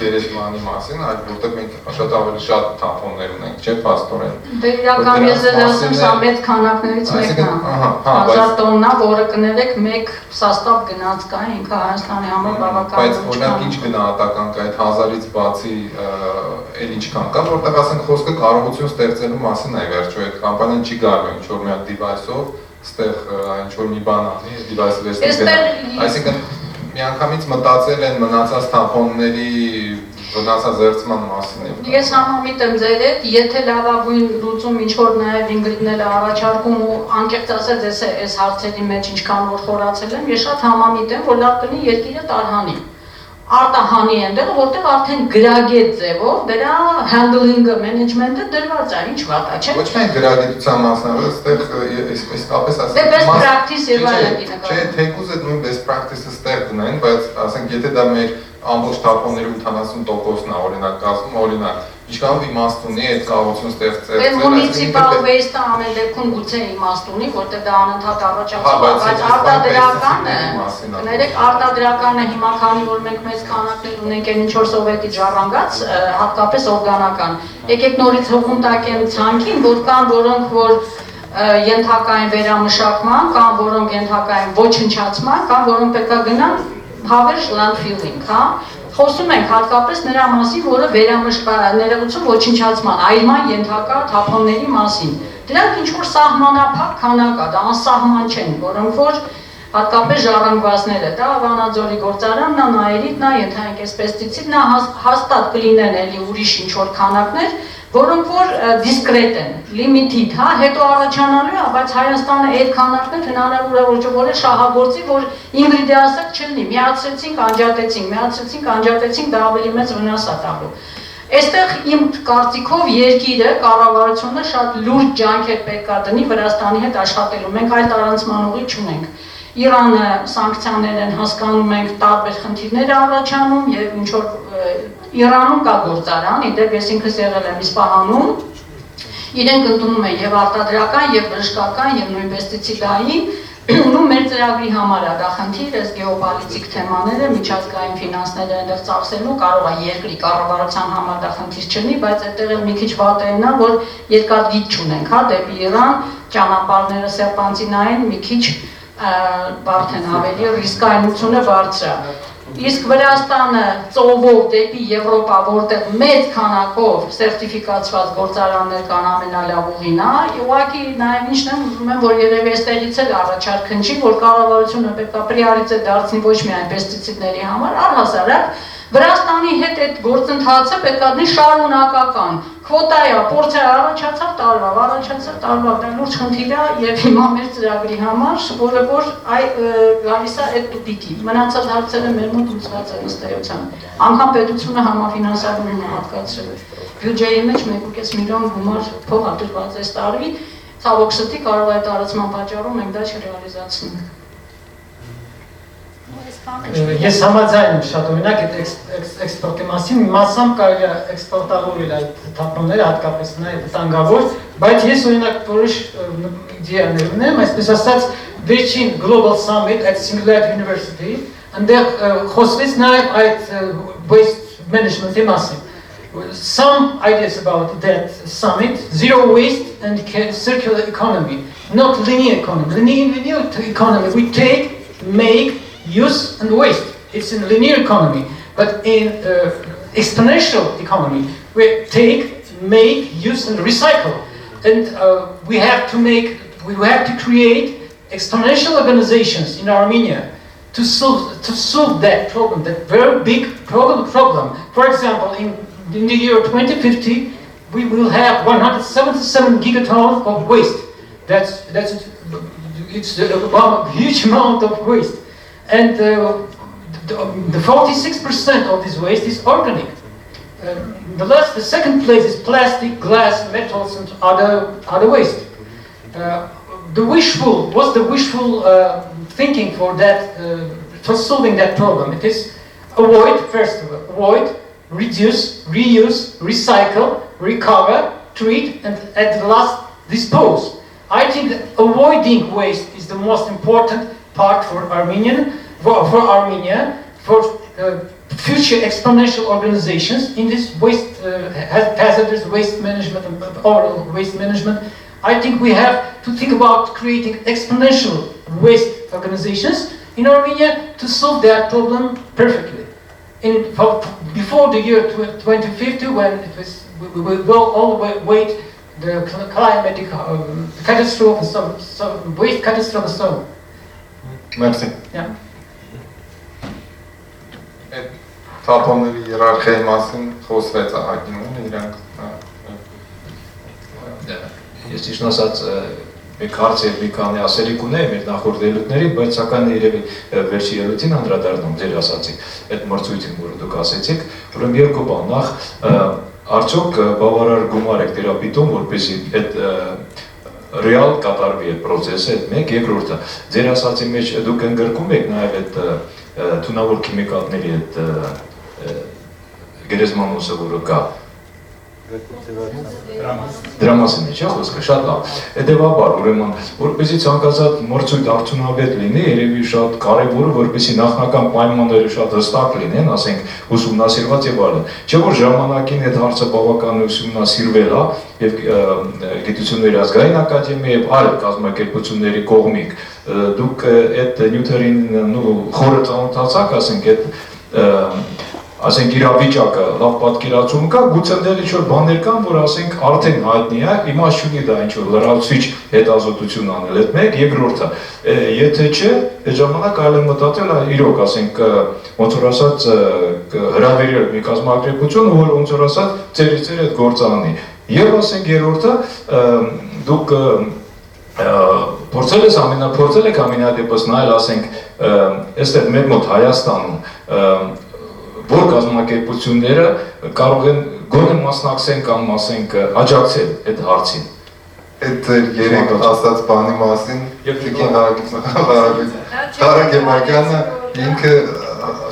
գերեզմանի մասին, այլ որտեղ մենք շատ ավելի շատ թափոններ ունենք, չէ՞, փաստորեն։ Դե իրական ես էլ ասեմ, սա մեծ քանակներից մեկն է։ 1000 տոննա, որը կներեք մեկ սաստավ գնաց կա, ինքը Հայաստանի համար բավական։ Բայց օրինակ ինչ գնահատական կա այդ 1000-ից բացի էլ ինչքան կա, որտեղ ասենք խոսքը կարողություն ստեղծելու մասին է վերջո, այդ կամպանիան չի կարող ինչ-որ մի հատ device-ով ստեղ ինչ-որ մի բան անի, device-ը վերցնի։ Այսինքն միանգամից մտածել են մնացած թափոնների վնասազերծման մասին։ Ես համամիտ եմ ձեր հետ, եթե լավագույն լուծում ինչ-որ նաև Ինգրիդն էլ առաջարկում ու անկեղծ ասած այս հարցերի մեջ ինչքան որ խորացել եմ, ես շատ համամիտ եմ, որ լավ կլինի երկիրը տարհանի։ Արտահանի այնտեղ, որտեղ արդեն գրագետ ձևով դրա handling-ը, management-ը դրված է, ինչ վատ է, չէ՞։ Ոչ միայն գրագիտության մասն է, այստեղ իսկապես ասենք։ Դե best practice եւ այլն կինը։ Չէ, թեկուզ այդ նույն best practice-ը ստեղ դնեն, բայց ասենք եթե դա մեր ամբողջ թափոնների 80%-ն է, օրինակ կազմում, օրինակ, ինչքանով իմաստ ունի այդ կարողություն ստեղծել։ Դե municipal waste-ը ամեն դեպքում գուցե իմաստ ունի, որտեղ դա անընդհատ առաջացնում է, բայց արտադրականը, կներեք, արտադրականը հիմա քանի որ մենք մեծ քանակներ ունենք այն ինչ որ սովետի ժառանգած, հատկապես օրգանական։ Եկեք նորից հողում տակեն ցանկին, որ կան որոնք որ ենթակային վերամշակման, կան որոնք ենթակային ոչնչացման, կան որոնք պետք է գնան հավերժ landfilling, հա։ Խոսում ենք հատկապես նրա մասին, որը ներողություն ոչնչացման, այրման ենթակա թափոնների մասին։ Դրանք ինչ-որ սահմանափակ քանակ է, դա անսահման չեն, որոնք որ հատկապես ժառանգվածները, դա Վանաձորի գործարանն է, Նայերիդն է, ենթադրենք այս պեստիցիդն է, հաստատ կլինեն էլի ուրիշ ինչ-որ քանակներ, որոնք որ դիսկրետ են, լիմիտիդ, հա, հետո առաջանալու է, բայց Հայաստանը այդ քանակներ հնարավոր է որ շահագործի, որ Ինգրիդի ասած չլինի, միացրեցինք, դա ավելի մեծ վնաս է տալու։ Այստեղ իմ կարծիքով երկիրը, կառավարությունը շատ լուրջ ջանքեր պետք է դնի Վրաստանի հետ աշխատելու։ Մենք այլ տարանցման ուղի չունենք։ Իրանը սանկցիաներ են հասկանում ենք, տարբեր խնդիրներ առաջանում եւ ինչ որ Իրանում կա գործարան, իդեպ ես ինքս եղել եմ Իսպահանում, իրենք ընդունում են եւ արտադրական, եւ բժշկական, եւ նույն պեստիցիդային, ու մեր ծրագրի համար է դա խնդիր, այս գեոպոլիտիկ թեմաները, միջազգային ֆինանսները այնտեղ ծախսելու, կարող է երկրի կառավարության համար դա խնդիր չլինի, բայց այդտեղ էլ մի քիչ վատերն է, որ երկար գիծ չունենք, հա, դեպի Իրան, ճանապարհները սերպանտինային մի քիչ բարդ են, ավելի ռիսկայնությունը բարձր է։ Իսկ Վրաստանը ծովով դեպի Եվրոպա, որտեղ մեծ քանակով սերտիֆիկացված գործարաններ կան, ամենալավ ուղին է, ուղղակի նաև ինչն եմ ուզում եմ, որ երևի այստեղից էլ առաջարկ հնչի, որ կառավարությունը պետք է պրիորիտետ դարձնի ոչ միայն պեստիցիդների համար, առհասարակ Վրաստանի հետ այդ գործընթացը պետք է լինի շարունակական։ Քվոտայա, փորձը առաջացավ տարվա, դա լուրջ խնդիր է եւ հիմա մեր ծրագրի համար, որը որ գալիս է այդ տուպիկի։ Մնացած հարցերը մեր մոտ լուծված են ըստ էության։ Անգամ պետությունը համաֆինանսավորում է հատկացրել։ Բյուջեի մեջ 1.5 միլիոն գումար փող է դրված այս տարի, ցավոք սրտի կարող է տարածման պատճառով մենք դա չռեալիզացնենք։ Ես համաձայն եմ շատ օրինակ այդ էքսպորտի մասին, մասամբ կարելի է էքսպորտավորել այդ թափոնները, հատկապես նաև վտանգավոր, բայց ես օրինակ որոշ իդեաներ ունեմ, այսպես ասած, վերջին Global Summit at Singularity University, այնտեղ խոսվեց նաև այդ waste management-ի մասին. Some ideas about that summit, zero waste and circular economy, not linear economy. Linear economy, we take, make, use and waste. It's in linear economy, but in exponential economy, we take, make, use and recycle. And we have to create exponential organizations in Armenia to solve that problem, that very big problem. For example, in the year 2050, we will have 177 gigatons of waste. It's a huge amount of waste. And the 46% of this waste is organic. The second place is plastic, glass, metals, and other waste. What's the wishful thinking for that, for solving that problem? It is avoid, reduce, reuse, recycle, recover, treat, and at the last, dispose. I think that avoiding waste is the most important part for Armenia, for future exponential organizations in this hazardous waste management and oral waste management. I think we have to think about creating exponential waste organizations in Armenia to solve that problem perfectly. Before the year 2050, when we will go all the way the climatic catastrophe, some waste catastrophe, and so on. Merci. Yeah. Թափոնների հիերարխիայի մասին խոսվեց ահագինում իրանք։ Ես ճիշտ ասած մեկ հարց եւ մի քանի ասելիք ունեի մեր նախորդ ելույթների, բայց սակայն երևի վերջի ելույթին անդրադառնում ձեր ասացիք այդ մրցույթին, որը դուք ասեցիք, ուրեմն երկու բան, նախ արդյոք բավարար գումար եք տերապիտում, որպեսզի այդ ռեալ կատարվի այդ process-ը, այդ մեկ, երկրորդը ձեր ասացի մեջ դուք ընդգրկում եք նաև այդ թունավոր քիմիկատների այդ գերեզմանոցը, որը կա դրա մասին է, չէ՞ խոսքը, շատ լավ։ Հետևաբար, ուրեմն, որպեսզի ցանկացած մրցույթ արդյունավետ լինի, երևի շատ կարևոր է, որպեսզի նախնական պայմանները շատ հստակ լինեն, ասենք, ուսումնասիրված եւ այլն։ Չէ՞ որ ժամանակին այդ հարցը բավական ուսումնասիրվել է եւ Գիտությունների ազգային ակադեմիայի եւ այլ կազմակերպությունների կողմից դուք այդ նյութերին խորը ծանոթացաք, ասենք իրավիճակը լավ պատկերացում կա, գուցե դեռ ինչ-որ բաներ կան, որ ասենք արդեն հայտնի է, իմաստ չունի դա ինչ-որ լրացուցիչ հետազոտություն անել, այդ մեկ, երկրորդը, եթե չէ, այդ ժամանակ այլ եմ մտածել, իրոք, ասենք, ոնց որ ասած հրավիրել մի կազմակերպություն, որ ոնց որ ասած ծերից այդ գործը անի։ Եվ ասենք երրորդը դուք փորձել եք ամենադեպս նայել, ասենք, այստեղ մեր մոտ Հայաստանում որ կազմակերպությունները կարող են գոնե մասնակցեն կամ ասենք աջակցել այդ հարցին։ Այդ երեք ասած բանի մասին Տիկին Ղարագեմակյանը ինքը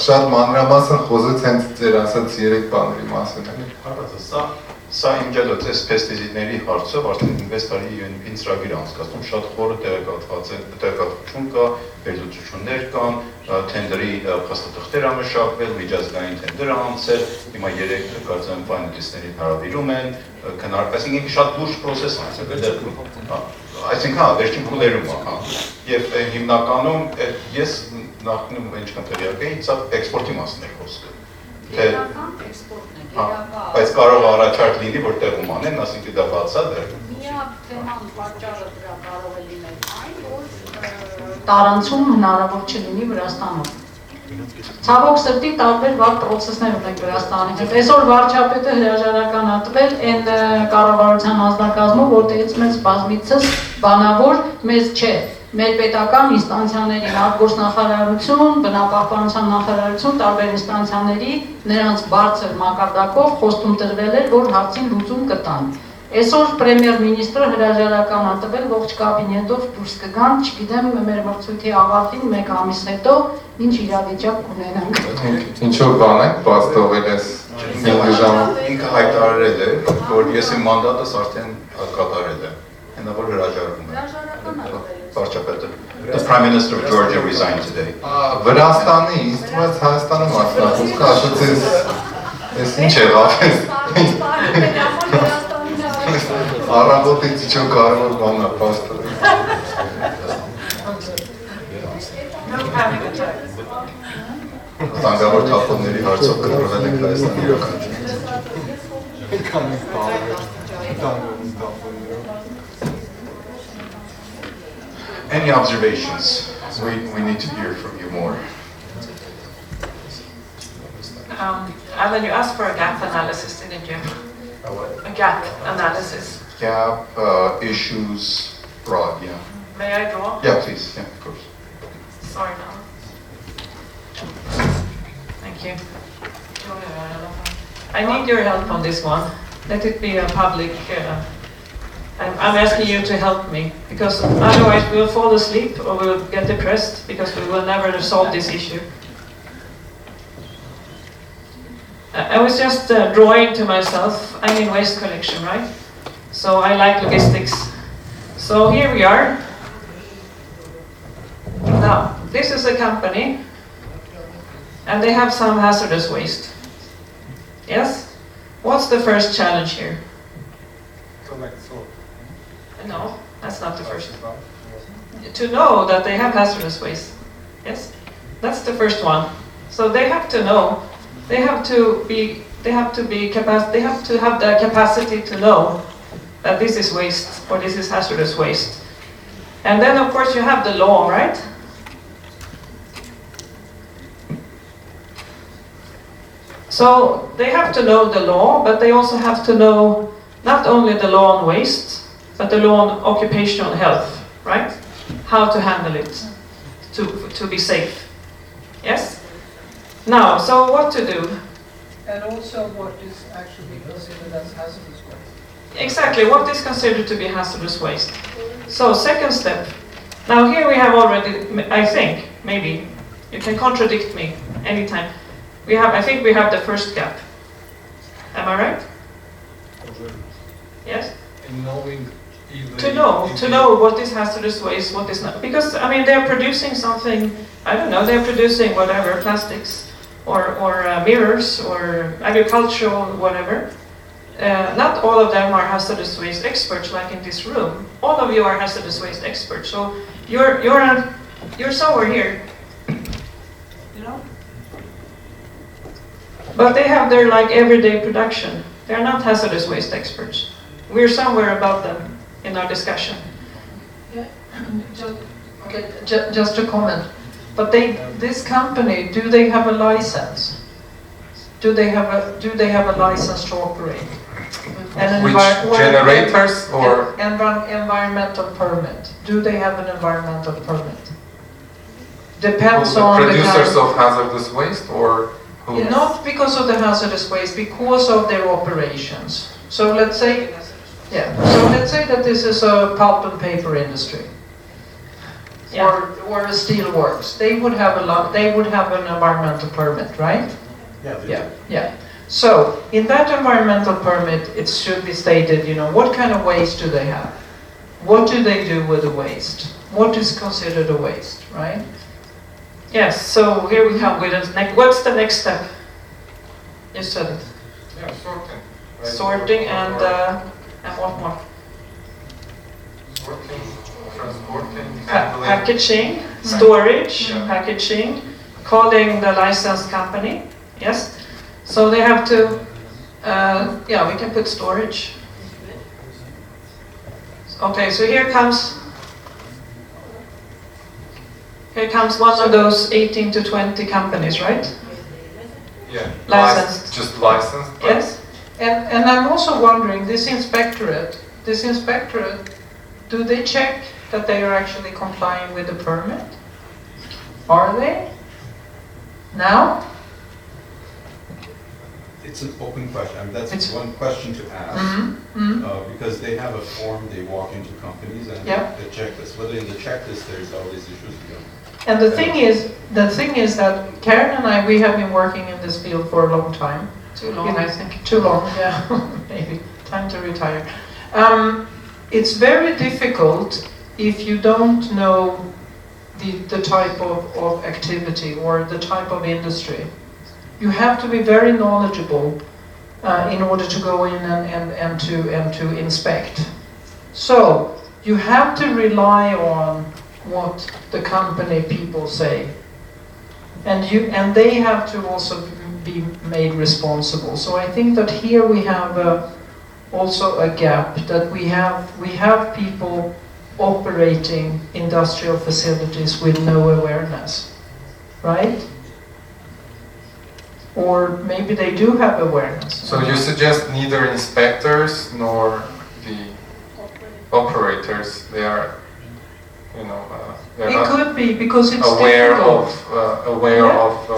շատ մանրամասն խոսեց հենց ձեր ասած երեք բաների մասին։ Սա իմ ջելոց էս պեստիցիդների հարցով արդեն 6 տարի UNP-ին ծրագիր անցկացնում, շատ խորը տեղեկատվություն կա, վերլուծություններ կան, թենդերի փաստաթղթեր ամշակվել, միջազգային թենդեր անցել, հիմա 3 կարծեմ ֆայնալիստների հրավիրում են, քննարկվեցին ինքը շատ լուրջ process անցել, այսինքն վերջին փուլերում է, եւ հիմնականում ես նախնում ինչքան տեղյակ էի, սա էքսպորտի մասն էր խոսքը։ Բայց կարող առաջարկ լինի, որ տեղում անեն, ասինքն դա բացա դեռ։ Միակ թեման պատճառը դրա կարող է լինել այն, որ տարանցում հնարավոր չլինի Վրաստանում։ Ցավոք սրտի տարբեր վատ պրոցեսներ ունենք Վրաստանի հետ։ Այսօր վարչապետը հրաժարական ա տվել այն կառավարության անձնակազմով, որտեղից մեզ բազմիցս բանավոր մեզ չէ։ Մեր պետական ինստանցիաների, արտգործնախարարություն, բնապահպանության նախարարություն, տարբեր ինստանցիաների նրանց բարձր մակարդակով խոստում տրվել էր, որ հարցին լուծում կտան։ Այսօր պրեմիեր-մինիստրը հրաժարական ա տվել, ողջ կաբինետով դուրս կգան, չգիտեմ մեր մրցույթի ավարտին 1 ամիս հետո ինչ իրավիճակ կունենանք։ Ինչով բան եք բաց թողել ես ինքը հայտարարել է, որ ես իմ մանդատս արդեն կատարել եմ, հենա որ հրաժարվում եմ։ The Prime Minister of Georgia resigned today. Վրաստանի, ինձ թվում է Հայաստանը մասնակցում ասացես, ես ինչ եղավ ես։ Առավոտից իջո կարևոր բան է պաստը։ Զանգավոր թափոնների հարցով կտրվել ենք Հայաստանի իրականություն։ Any observations? We need to hear from you more. Alan, you asked for a gap analysis, didn't you? A what? A gap analysis. Gap, issues, broad, yeah. May I draw? Yeah, please, yeah, of course. Sorry, no. Thank you. I need your help on this one. Let it be a public... I'm asking you to help me, because otherwise we will fall asleep or we will get depressed because we will never solve this issue. I was just drawing to myself, I'm in waste collection, right? So I like logistics. So here we are. Now, this is a company, and they have some hazardous waste. Yes? What's the first challenge here? No, that's not the first. To know that they have hazardous waste. Yes? That's the first one. So they have to know, they have to have the capacity to know that this is waste or this is hazardous waste. And then of course you have the law, right? So they have to know the law, but they also have to know not only the law on waste, but the law on occupational health, right? How to handle it to be safe. Yes? Now, so what to do? And also what is actually considered as hazardous waste. Exactly, what is considered to be hazardous waste. So, second step. Now here we have already, I think, maybe, you can contradict me anytime. I think we have the first gap. Am I right? Yes? In knowing to know what is hazardous waste, what is not. Because, I mean, they're producing something, I don't know, they're producing whatever, plastics, or mirrors, or agricultural, whatever. Not all of them are hazardous waste experts, like in this room. All of you are hazardous waste experts, so you're somewhere here, you know? But they have their, like, everyday production. They're not hazardous waste experts. We're somewhere above them in our discussion. Yeah. Just a comment. But this company, do they have a license? Do they have a license to operate? An generators or environmental permit. Do they have an environmental permit? Depends the on producers the of hazardous waste or who? Not because of the hazardous waste, because of their operations. So let's say, let's say that this is a pulp and paper industry, or a steel works. They would have They would have an environmental permit, right? Yeah. So in that environmental permit, it should be stated, what kind of waste do they have? What do they do with the waste? What is considered a waste, right? Yes, so here we come with the next. What's the next step? You said it. Yeah, sorting. Right. Sorting and what more? Sorting, transporting, packaging, storage, packaging, calling the licensed company. Yes. So they have to. We can put storage. Okay, so here comes one of those 18 to 20 companies, right? Yeah, licensed. Just licensed? Yes. And I'm also wondering, this inspectorate, do they check that they are actually complying with the permit? Are they? Now? It's an open question. I mean, that's one question to ask, because they have a form, they walk into companies and they check this. Whether in the checklist there's all these issues. And the thing is that Karen and I, we have been working in this field for a long time. Too long, I think. Too long, yeah. Maybe. Time to retire. It's very difficult if you don't know the type of activity or the type of industry. You have to be very knowledgeable in order to go in and to inspect. So you have to rely on what the company people say, and they have to also be made responsible. So I think that here we have also a gap, that we have people operating industrial facilities with no awareness, right? Or maybe they do have awareness. So you suggest neither inspectors nor the operators, they are, they're it could be because it's aware difficult. of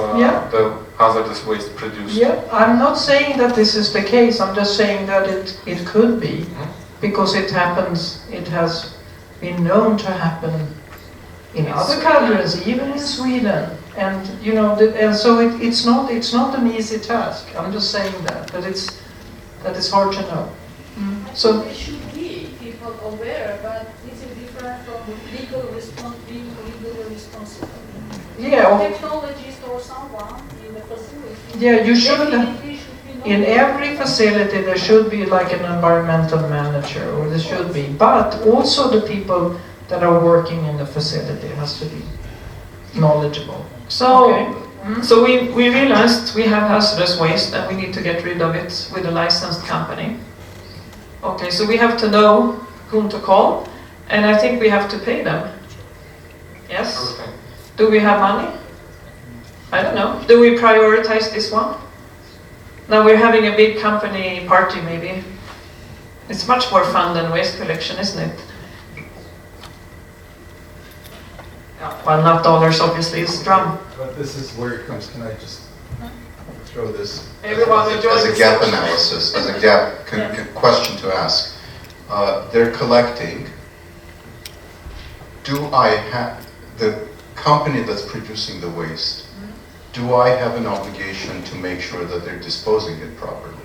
the hazardous waste produced. Yeah, I'm not saying that this is the case. I'm just saying that it could be, because it happens. It has been known to happen in other countries, even in Sweden. And and so it's not an easy task. I'm just saying that it's hard to know. So there should be people aware, but this is different from being legally responsible. Yeah. Technologist or someone in the facility. Yeah, you should. Definitely should be In every facility, there should be like an environmental manager, or there should be. But also the people that are working in the facility has to be knowledgeable. So we realized we have hazardous waste and we need to get rid of it with a licensed company. Okay, so we have to know whom to call, and I think we have to pay them. Yes? Okay. Do we have money? I don't know. Do we prioritize this one? Now we're having a big company party maybe. It's much more fun than waste collection, isn't it? Well, not dollars, obviously, it's drum. But this is where it comes. Can I just throw this? Everyone as a gap analysis, as a gap question to ask. They're collecting. Do I have the company that's producing the waste? Do I have an obligation to make sure that they're disposing it properly?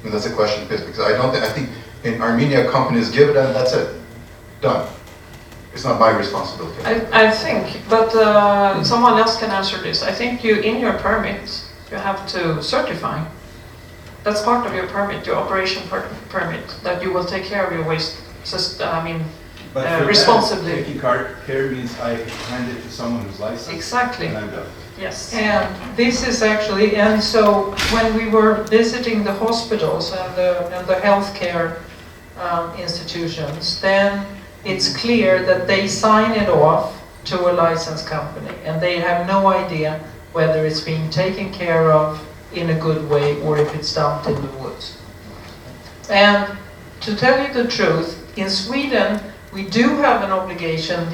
And that's a question because I think in Armenia companies give it and that's it, done. It's not my responsibility. I think, but someone else can answer this. I think in your permit, you have to certify. That's part of your permit, your operation permit, that you will take care of your waste responsibly. Taking care means I hand it to someone who's licensed. Exactly. And I'm done. Yes. And this is actually, and so when we were visiting the hospitals and the healthcare institutions, then it's clear that they sign it off to a licensed company and they have no idea whether it's being taken care of in a good way or if it's dumped in the woods. And to tell you the truth, in Sweden, we do have an obligation.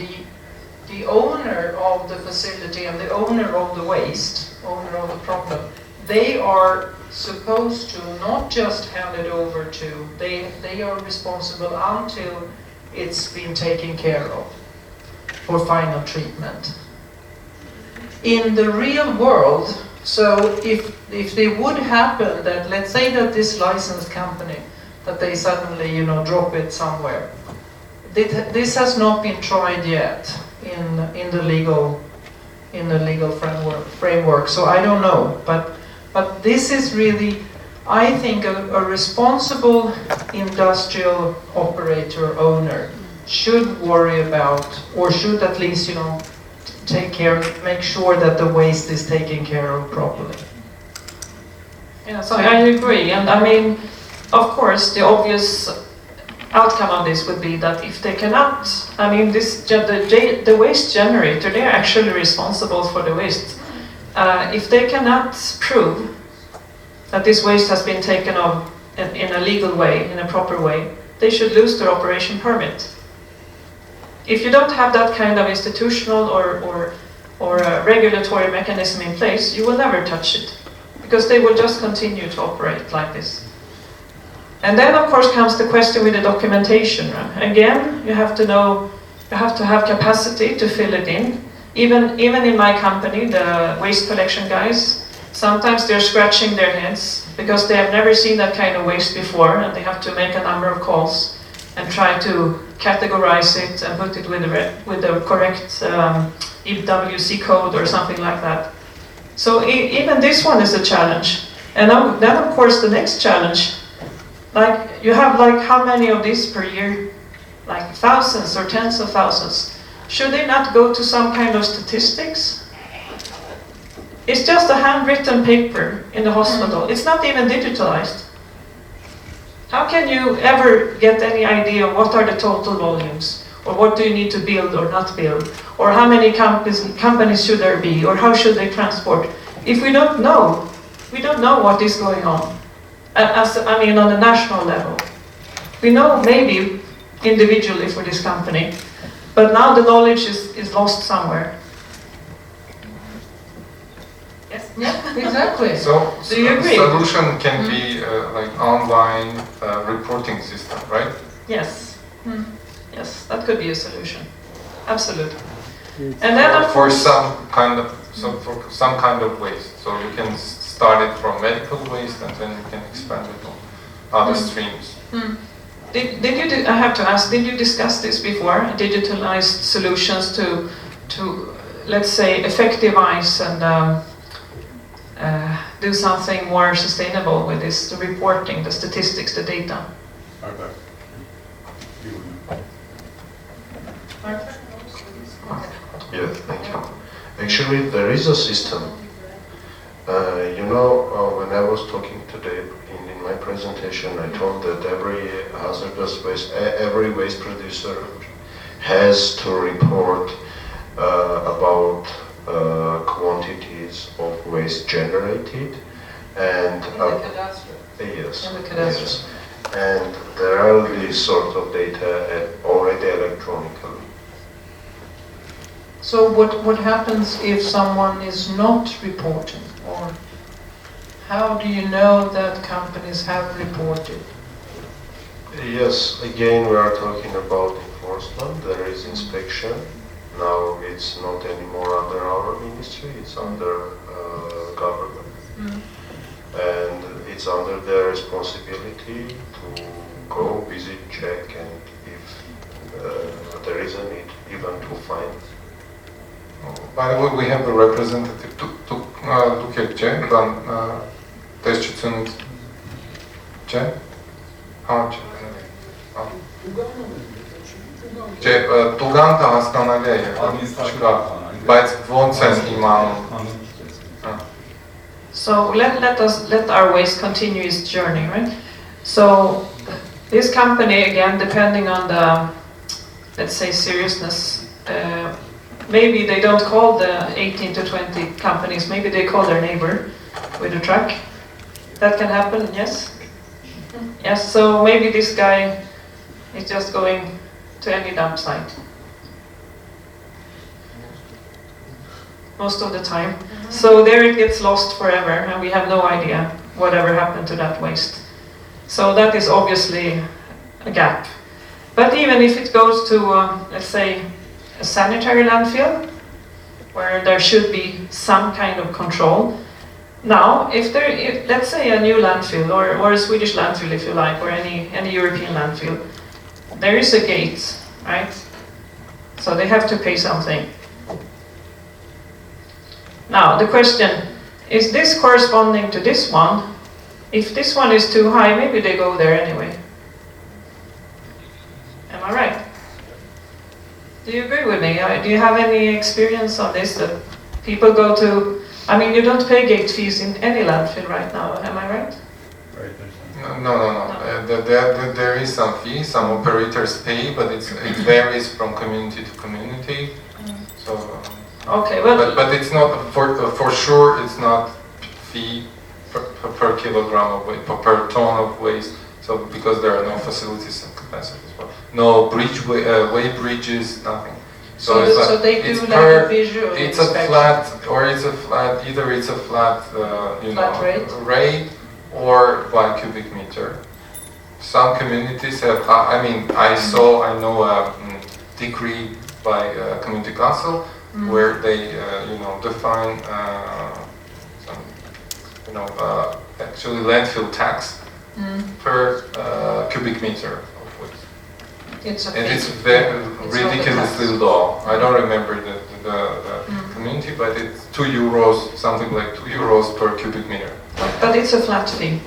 The owner of the facility and the owner of the waste, owner of the problem, they are supposed to not just hand it over to, they are responsible until it's been taken care of for final treatment. In the real world, so if it would happen that, let's say that this licensed company, that they suddenly, drop it somewhere, this has not been tried yet in the legal framework. So I don't know, but this is really, I think, a responsible industrial operator owner should worry about, or should at least, take care, make sure that the waste is taken care of properly. Yeah, so I agree, and I mean, of course, the obvious outcome of this would be that if they cannot, I mean, the waste generator, they are actually responsible for the waste. If they cannot prove that this waste has been taken off in a legal way, in a proper way, they should lose their operation permit. If you don't have that kind of institutional or a regulatory mechanism in place, you will never touch it, because they will just continue to operate like this. And then, of course, comes the question with the documentation. Again, you have to know, you have to have capacity to fill it in. Even in my company, the waste collection guys, sometimes they're scratching their heads because they have never seen that kind of waste before, and they have to make a number of calls and try to categorize it and put it with the correct WQCS code or something like that. So even this one is a challenge. And then, of course, the next challenge, like you have how many of these per year? Like thousands or tens of thousands. Should they not go to some kind of statistics? It's just a handwritten paper in the hospital. It's not even digitalized. How can you ever get any idea of what are the total volumes? Or what do you need to build or not build? Or how many companies should there be? Or how should they transport? If we don't know what is going on. On a national level. We know maybe individually for this company, but now the knowledge is lost somewhere. Yes? Yeah, exactly. So, do you agree? The solution can be like online reporting system, right? Yes. Yes, that could be a solution. Absolutely. And then for some kind of waste. So you can start it from medical waste, and then you can expand it on other streams. I have to ask, did you discuss this before? Digitalized solutions to let's say, effectivize and do something more sustainable with this, the reporting, the statistics, the data? Yes, thank you. Actually, there is a system. When I was talking today in my presentation, I told that every hazardous waste, every waste producer has to report about quantities of waste generated, and yes, and there are these sort of data already electronically. So what happens if someone is not reporting, or how do you know that companies have reported? Yes, again we are talking about enforcement. There is inspection. Now it's not anymore under our ministry, it's under government. And it's under their responsibility to go visit, check, and if there is a need, even to find. By the way, we have a representative to WQCS, տեսչությունից չէ, չէ, տուգանքը հասկանալի է, չկա, բայց ոնց են իմանում. So let our waste continue its journey, right? So this company, again, depending on the, let's say, seriousness, maybe they don't call the 18 to 20 companies, maybe they call their neighbor with a truck. That can happen, yes? Yes, so maybe this guy is just going to any dump site. Most of the time. So there it gets lost forever and we have no idea whatever happened to that waste. So that is obviously a gap. But even if it goes to, let's say, a sanitary landfill, where there should be some kind of control. Now, if let's say a new landfill, or a Swedish landfill if you like, or any European landfill, there is a gate, right? So they have to pay something. Now, the question, is this corresponding to this one? If this one is too high, maybe they go there anyway. Am I right? Do you agree with me? Do you have any experience on this, that people go to, I mean, you don't pay gate fees in any landfill right now, am I right? No. There is some fee, some operators pay, but it varies from community to community. So, okay, well, but it's not, for sure, it's not fee per kilogram of waste, per ton of waste. So because there are no facilities and capacity as well. No way bridges, nothing. So they do like a visual it's inspection. A flat, or it's a flat, either it's a flat, rate or by cubic meter. Some communities have, I know a decree by community council where they, define actually landfill tax per cubic meter of waste. It's very ridiculously low. I don't remember the community, but it's €2, something like €2 per cubic meter. But it's a flat fee.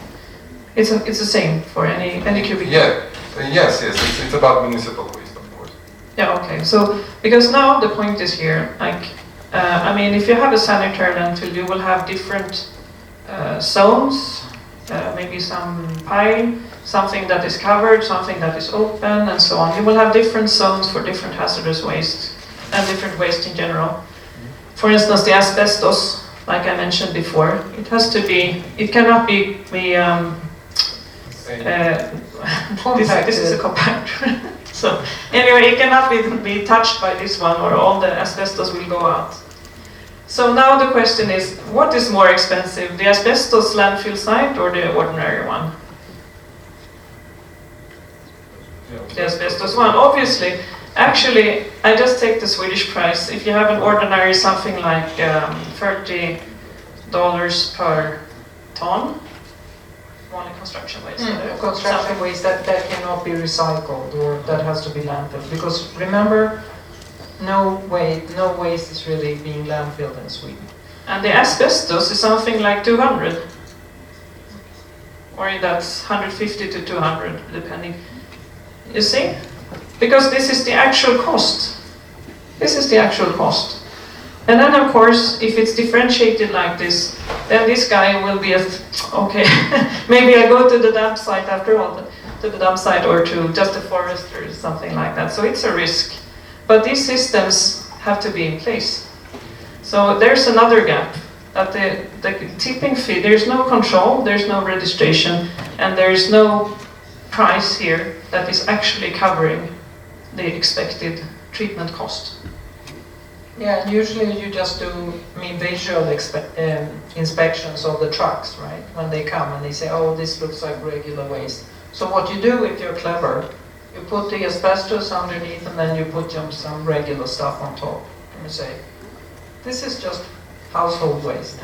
It's the same for any cubic meter. Yes. It's about municipal waste, of course. Yeah. Okay. So because now the point is here, like, if you have a sanitary landfill, you will have different zones. Maybe some pile, something that is covered, something that is open, and so on. You will have different zones for different hazardous waste and different waste in general. For instance, the asbestos, like I mentioned before, it cannot be this is a compactor. So anyway, it cannot be touched by this one, or all the asbestos will go out. So now the question is, what is more expensive, the asbestos landfill site or the ordinary one? The asbestos one, obviously. Actually, I just take the Swedish price. If you have an ordinary, something like $30 per ton, only construction waste. Construction waste that cannot be recycled, or that has to be landfilled. Because remember, no waste is really being landfilled in Sweden. And the asbestos is something like 200. Or that's 150 to 200, depending. You see? Because this is the actual cost. This is the actual cost. And then, of course, if it's differentiated like this, then this guy will be okay, maybe I go to the dump site after all, to the dump site, or to just a forest or something like that. So it's a risk. But these systems have to be in place. So there's another gap, that the tipping fee, there's no control, there's no registration, and there's no price here that is actually covering the expected treatment cost. Yeah, usually you just do visual inspections of the trucks, right? When they come and they say, oh, this looks like regular waste. So what you do, if you're clever, you put the asbestos underneath and then you put some regular stuff on top. And you say, this is just household waste.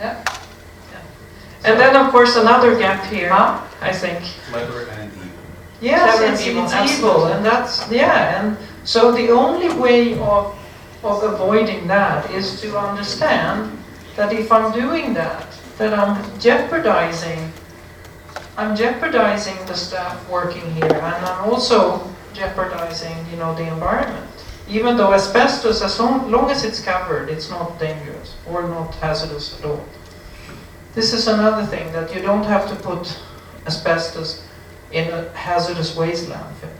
Yeah. And then, of course, another gap here, I think. Clever and evil. Yes, it's evil, and and so the only way of avoiding that is to understand that if I'm doing that I'm jeopardizing the staff working here, and I'm also jeopardizing, the environment. Even though asbestos, as long as it's covered, it's not dangerous or not hazardous at all. This is another thing, that you don't have to put asbestos in a hazardous waste landfill.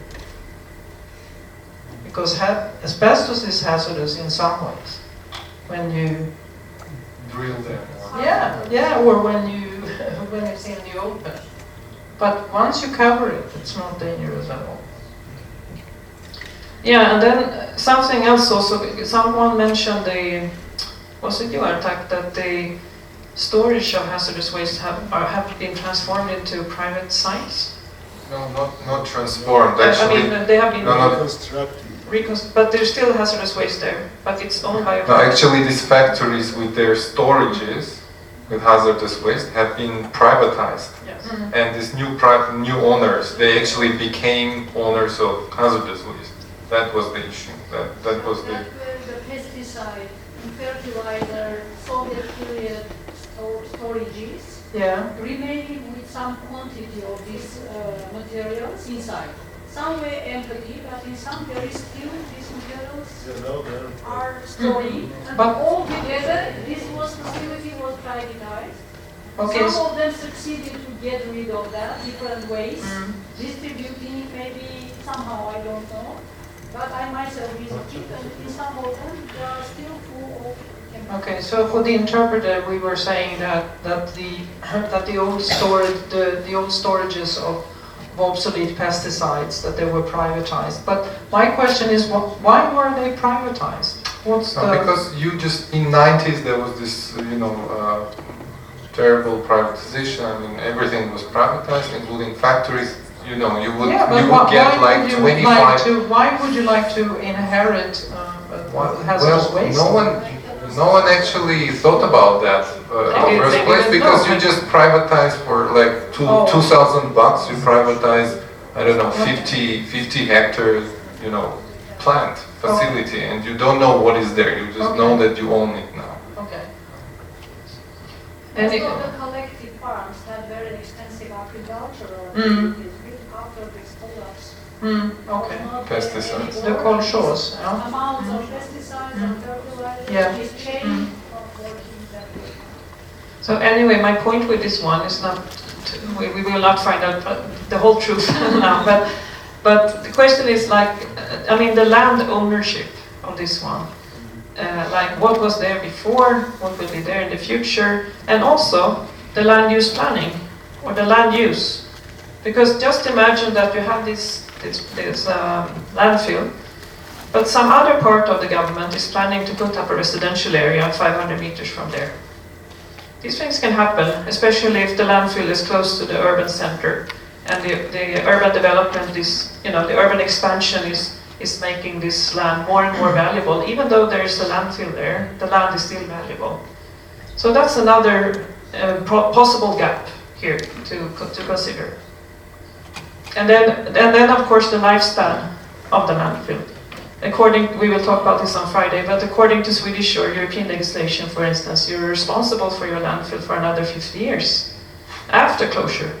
Because asbestos is hazardous in some ways. When you drill them. Yeah, or when it's in the open. But once you cover it, it's not dangerous at all. Yeah, and then something else also, someone mentioned was it you, Artak, that the storage of hazardous waste have been transformed into private sites? No, not transformed. Actually, I mean, they have been reconstructed. But there's still hazardous waste there, but it's owned by a No, actually, these factories with their storages with hazardous waste have been privatized. Yes. And these new owners, they actually became owners of hazardous waste. That was the issue. That was the pesticide and fertilizer, Soviet period storages, remaining with some quantity of these materials inside. Some were empty, but in some there is still these materials are storing. And all together, this facility was privatized. Okay. Some of them succeeded to get rid of that, different ways, distributing maybe somehow, I don't know. But I myself visited, and in some of them, they are still full of chemicals. Okay, so for the interpreter, we were saying that the old storages of obsolete pesticides, that they were privatized. But my question is, why were they privatized? Because in 90s there was this, terrible privatization. I mean, everything was privatized, including factories. You would get like 25. Why would you like to inherit hazardous waste? No one actually thought about that in the first place, because you just privatize for like $2,000. You privatize, I don't know, 50 hectares, plant facility, and you don't know what is there. You just know that you own it now. Okay. And the collective farms had very extensive agricultural activities after this collapse. Okay. Pesticides. The cold shores. Amounts of pesticides and fertilizers, this chain of working that way. So anyway, my point with this one is not, we will not find out the whole truth now, but the question is the land ownership of this one. What was there before, what will be there in the future, and also the land use planning, or the land use. Because just imagine that you have this landfill, but some other part of the government is planning to put up a residential area 500 meters from there. These things can happen, especially if the landfill is close to the urban center, and the urban development is, the urban expansion is making this land more and more valuable. Even though there is a landfill there, the land is still valuable. So that's another possible gap here to consider. And then of course the lifespan of the landfill. We will talk about this on Friday, but according to Swedish or European legislation, for instance, you're responsible for your landfill for another 50 years after closure.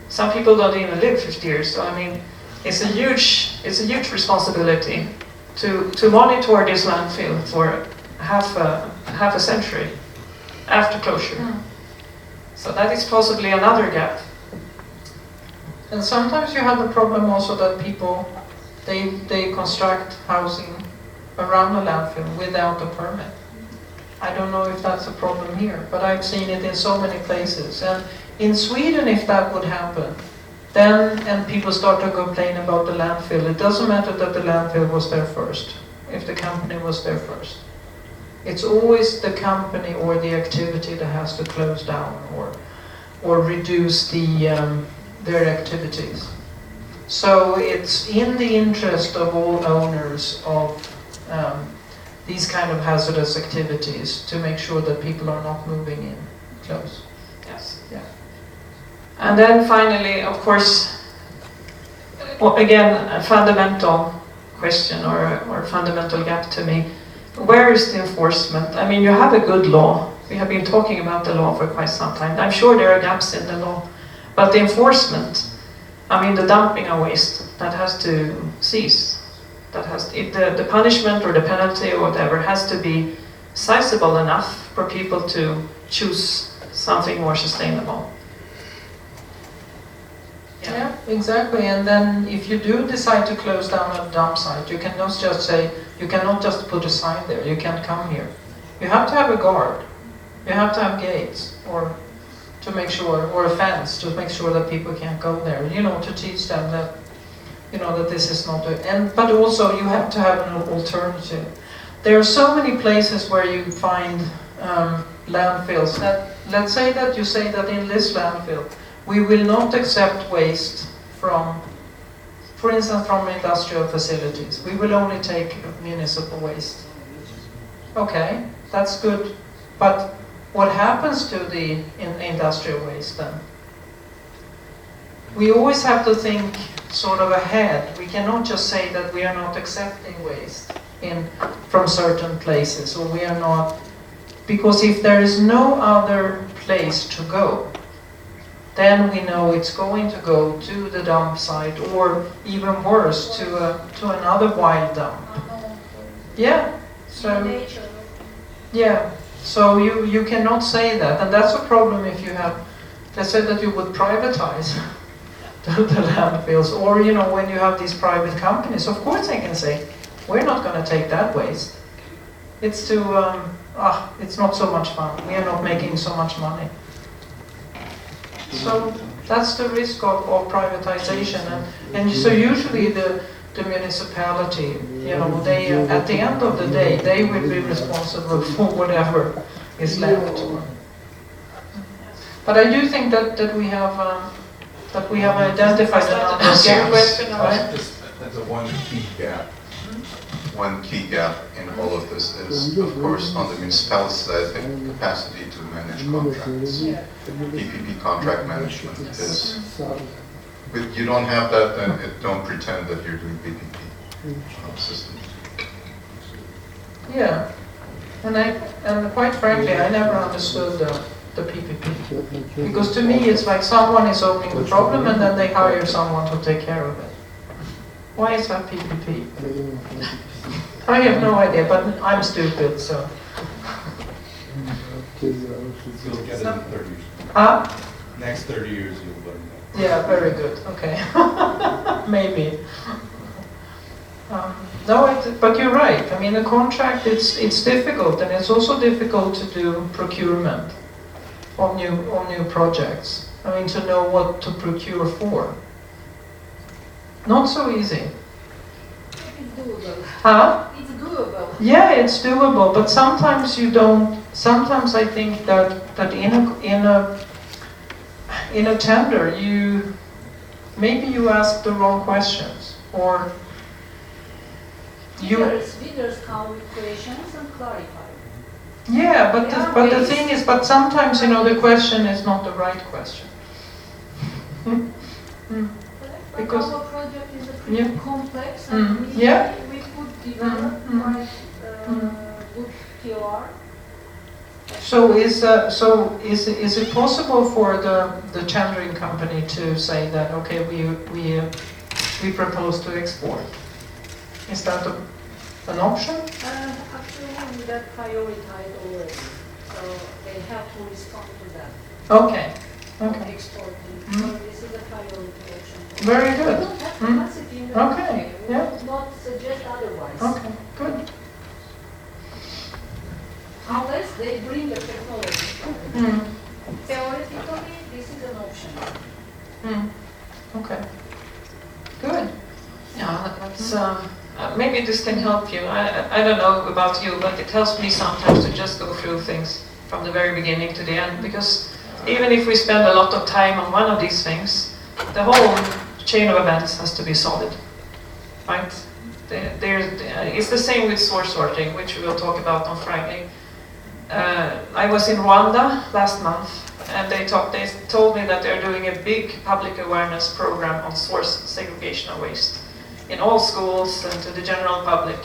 Some people don't even live 50 years, so I mean, it's a huge responsibility to monitor this landfill for half a century after closure. So that is possibly another gap. And sometimes you have the problem also that people, they construct housing around the landfill without a permit. I don't know if that's a problem here, but I've seen it in so many places. And in Sweden, if that would happen, and people start to complain about the landfill, it doesn't matter that the landfill was there first, if the company was there first. It's always the company or the activity that has to close down or reduce their activities. So it's in the interest of all owners of these kind of hazardous activities to make sure that people are not moving in close. Yes. Yeah. And then finally, of course, again, a fundamental question or fundamental gap to me. Where is the enforcement? I mean, you have a good law. We have been talking about the law for quite some time. I'm sure there are gaps in the law. But the enforcement, I mean, the dumping of waste, that has to cease. The punishment or the penalty or whatever has to be sizable enough for people to choose something more sustainable. Yeah, exactly. And then if you do decide to close down a dump site, you cannot just say, you cannot just put a sign there, you can't come here. You have to have a guard. You have to have gates or to make sure, or a fence to make sure that people can't go there. You know, to teach them that, you know, that this is not but also you have to have an alternative. There are so many places where you find landfills. Let's say that you say that in this landfill, we will not accept waste from, for instance, from industrial facilities. We will only take municipal waste. Okay, that's good. But what happens to the industrial waste then? We always have to think sort of ahead. We cannot just say that we are not accepting waste from certain places, or we are not, because if there is no other place to go, then we know it's going to go to the dump site, or even worse, to another wild dump. Yeah. So yeah. So you cannot say that, and that's a problem if you have. They said that you would privatize the landfills, or you know, when you have these private companies, of course they can say, we're not going to take that waste. It's too. It's not so much fun. We are not making so much money. So that's the risk of privatization, and so usually the municipality, you know, they at the end of the day they will be responsible for whatever is left. But I do think that we have identified a number of gaps. That's one key gap. One key gap in all of this is, of course, on the municipality side, the capacity to manage contracts. PPP contract management is, if you don't have that, then don't pretend that you're doing PPP systems. Yeah, and quite frankly, I never understood the PPP, because to me it's like someone is owning the problem and then they hire someone to take care of it. Why is that PPP? I have no idea, but I'm stupid, so. You'll get it in 30 years. Next 30 years you'll learn that. Yeah, very good. Okay. Maybe. No, but you're right. I mean, the contract, it's difficult, and it's also difficult to do procurement on new projects. I mean, to know what to procure for. Not so easy. It's doable. Huh? It's doable. Yeah, it's doable, but sometimes you don't. Sometimes I think that in a tender, maybe you ask the wrong questions, or Leaders come with questions and clarify. Yeah, but the thing is, but sometimes, you know, the question is not the right question. Because our project is pretty complex, and we could develop quite good TOR. So is it possible for the tendering company to say that, okay, we propose to export? Is that an option? Actually, that prioritized already, so they have to respond to that. Okay. Okay. Exporting. So this is a priority option. Very good. We don't have capacity in the Okay. We Yeah. will not suggest otherwise. Okay. Good. Unless they bring the technology. Theoretically, this is an option. Okay. Good. Yeah, that's, maybe this can help you. I don't know about you, but it helps me sometimes to just go through things from the very beginning to the end, because even if we spend a lot of time on one of these things, the whole chain of events has to be solid, right? It's the same with source sorting, which we will talk about on Friday. I was in Rwanda last month, and they told me that they're doing a big public awareness program on source segregation of waste in all schools and to the general public.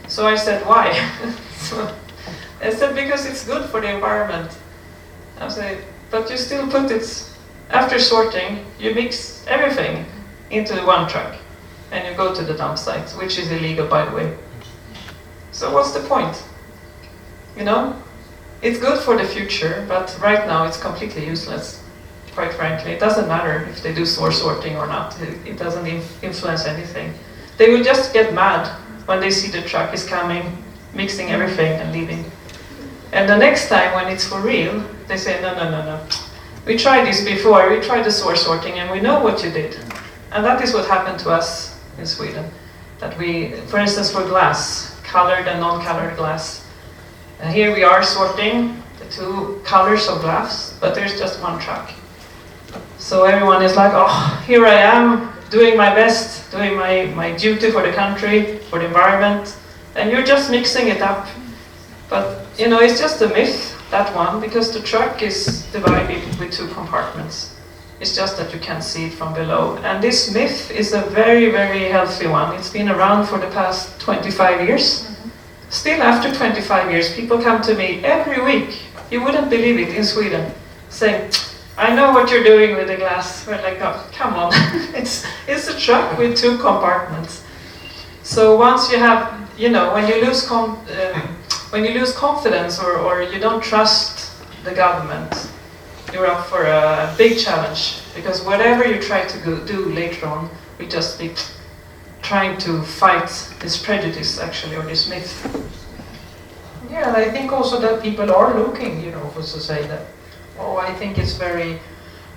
So I said, why? I said, because it's good for the environment. I said, but you still put it, after sorting, you mix everything into one truck and you go to the dump site, which is illegal, by the way. So what's the point? You know? It's good for the future, but right now it's completely useless, quite frankly. It doesn't matter if they do source sorting or not. It doesn't influence anything. They will just get mad when they see the truck is coming, mixing everything and leaving. And the next time when it's for real, they say, no. We tried this before, we tried the source sorting, and we know what you did. And that is what happened to us in Sweden. That we, for instance, for glass, colored and non-colored glass. And here we are sorting the two colors of glass, but there's just one truck. So everyone is like, oh, here I am, doing my best, doing my duty for the country, for the environment, and you're just mixing it up. But, you know, it's just a myth, that one, because the truck is divided with two compartments. It's just that you can't see it from below. And this myth is a very, very healthy one. It's been around for the past 25 years. Still, after 25 years, people come to me every week, you wouldn't believe it, in Sweden, saying, I know what you're doing with the glass. We're like, oh, come on. it's a truck with two compartments. So once you have, you know, when you lose confidence or you don't trust the government, you're up for a big challenge. Because whatever you try to do later on will just be trying to fight this prejudice, actually, or this myth. Yeah, and I think also that people are looking, you know, for to say that, oh, I think it's very,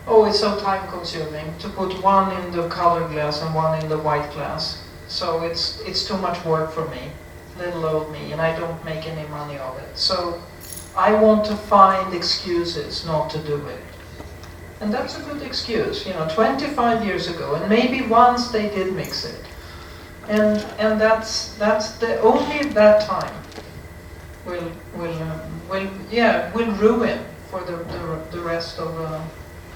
oh, it's so time consuming to put one in the colored glass and one in the white glass. So it's too much work for me, little old me, and I don't make any money of it. So I want to find excuses not to do it. And that's a good excuse, you know, 25 years ago, and maybe once they did mix it. And that's the only that time will ruin for the rest of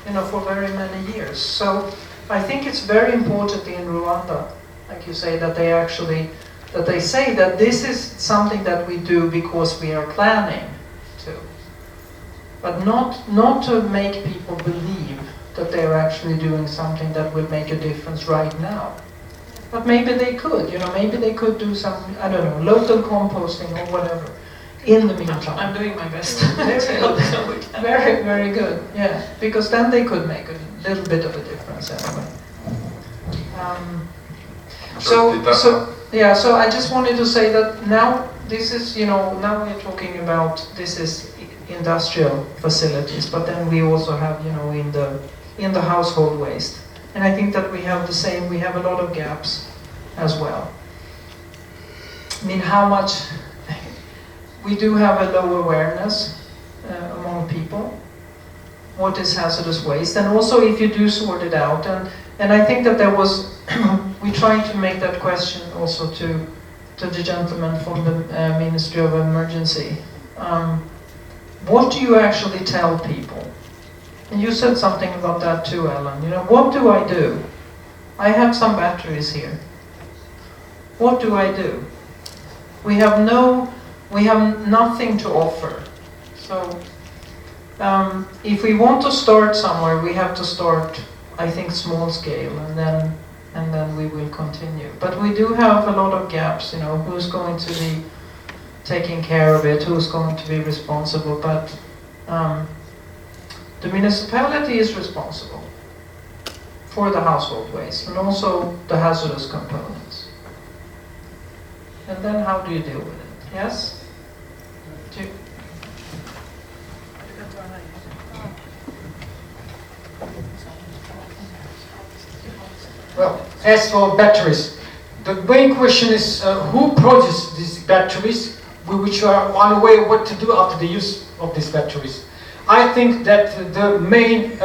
you know, for very many years. So I think it's very important in Rwanda, like you say, that they say that this is something that we do because we are planning to, but not to make people believe that they are actually doing something that will make a difference right now. But maybe they could, you know, maybe they could do some, I don't know, local composting or whatever. In the meantime, I'm doing my best. Very, very good. Yeah, because then they could make a little bit of a difference anyway. So I just wanted to say that now this is, you know, now we're talking about this is industrial facilities, but then we also have, you know, in the household waste, and I think that we have the same. We have a lot of gaps as well. I mean, how much. We do have a low awareness among people. What is hazardous waste? And also if you do sort it out. And I think that there was, we tried to make that question also to the gentleman from the Ministry of Emergency. What do you actually tell people? And you said something about that too, Ellen. You know, what do I do? I have some batteries here. What do I do? We have nothing to offer. So if we want to start somewhere, we have to start, I think, small scale, and then we will continue. But we do have a lot of gaps, you know, who's going to be taking care of it, who's going to be responsible, but the municipality is responsible for the household waste and also the hazardous components. And then how do you deal with it? Yes? Well, as for batteries, the main question is who produces these batteries, which are unaware what to do after the use of these batteries. I think that the main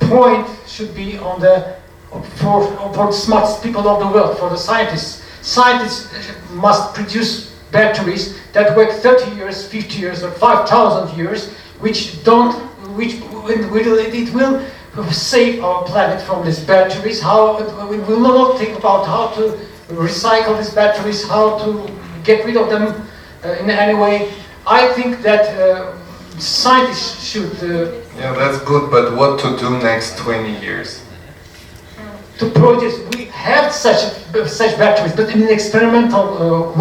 point should be on for the smart people of the world, for the scientists. Scientists must produce batteries that work 30 years, 50 years, or 5,000 years, it will save our planet from these batteries. We will not think about how to recycle these batteries, how to get rid of them in any way. I think that scientists should... yeah, that's good, but what to do next 20 years? To produce, we have such batteries, but in an experimental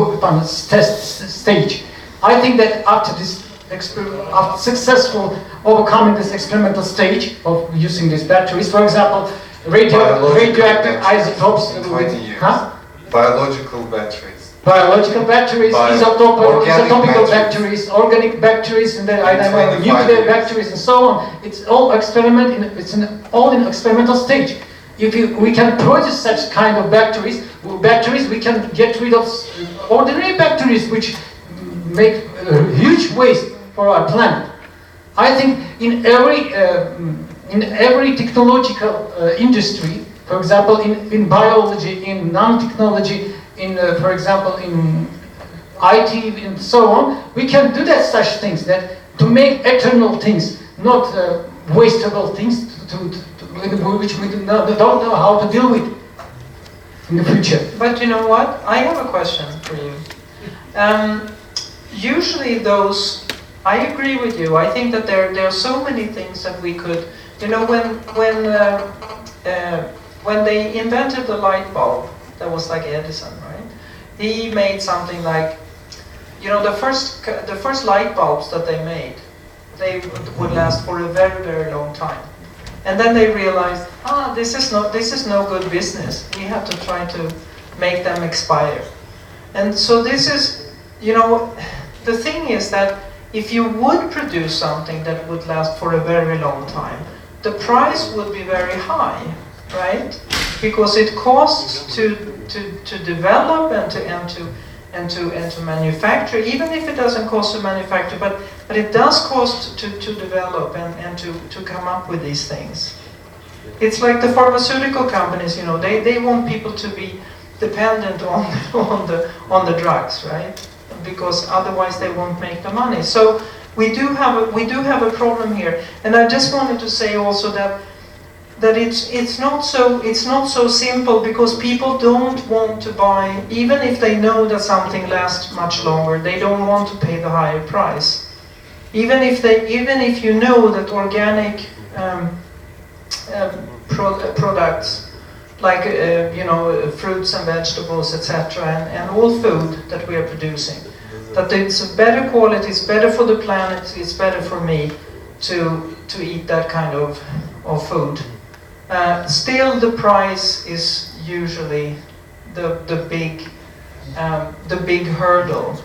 test stage. I think that after this, after successful overcoming this experimental stage of using these batteries, for example, radioactive isotopes. 20 years. Huh? Biological batteries. biological batteries, isotopical batteries, organic batteries, and then nuclear batteries, and so on. It's all all in experimental stage. If we can produce such kind of batteries, we can get rid of ordinary batteries, which make huge waste for our planet. I think in every technological industry, for example, in biology, in nanotechnology, for example, in IT, and so on, we can do such things to make eternal things, not wastable things, which we don't know how to deal with in the future. But you know what? I have a question for you. Usually I agree with you. I think that there are so many things that we could, when they invented the light bulb, that was like Edison, right? He made something like, the first light bulbs that they made, they would last for a very, very long time. And then they realized, this is no good business. We have to try to make them expire. And so this is, the thing is that if you would produce something that would last for a very long time, the price would be very high, right? Because it costs to develop and to manufacture, even if it doesn't cost to manufacture, but it does cost to develop and to come up with these things. It's like the pharmaceutical companies, they want people to be dependent on the drugs, right? Because otherwise they won't make the money. So we do have a problem here, and I just wanted to say also that it's not so simple, because people don't want to buy, even if they know that something lasts much longer, they don't want to pay the higher price. Even if you know that organic products like fruits and vegetables, etc., and all food that we are producing, that it's better quality, it's better for the planet, it's better for me to eat that kind of food. Still, the price is usually the big hurdle.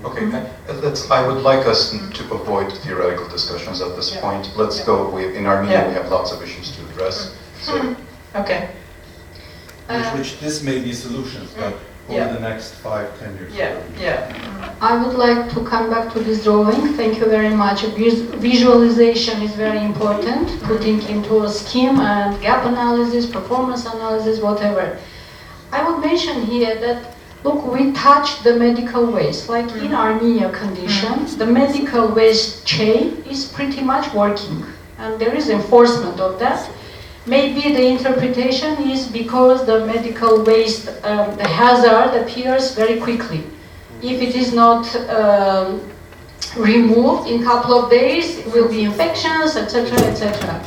Okay, I would like us to avoid theoretical discussions at this point. Let's go. In Armenia, we have lots of issues to address. So. Okay. Which this may be solutions, but over the next 5-10 years. I would like to come back to this drawing. Thank you very much. Visualization is very important, putting into a scheme and gap analysis, performance analysis, whatever. I would mention here that, look, we touched the medical waste. Like in Armenia conditions, the medical waste chain is pretty much working, and there is enforcement of that. Maybe the interpretation is because the medical waste, the hazard appears very quickly. If it is not removed in a couple of days, it will be infections, etc., etc.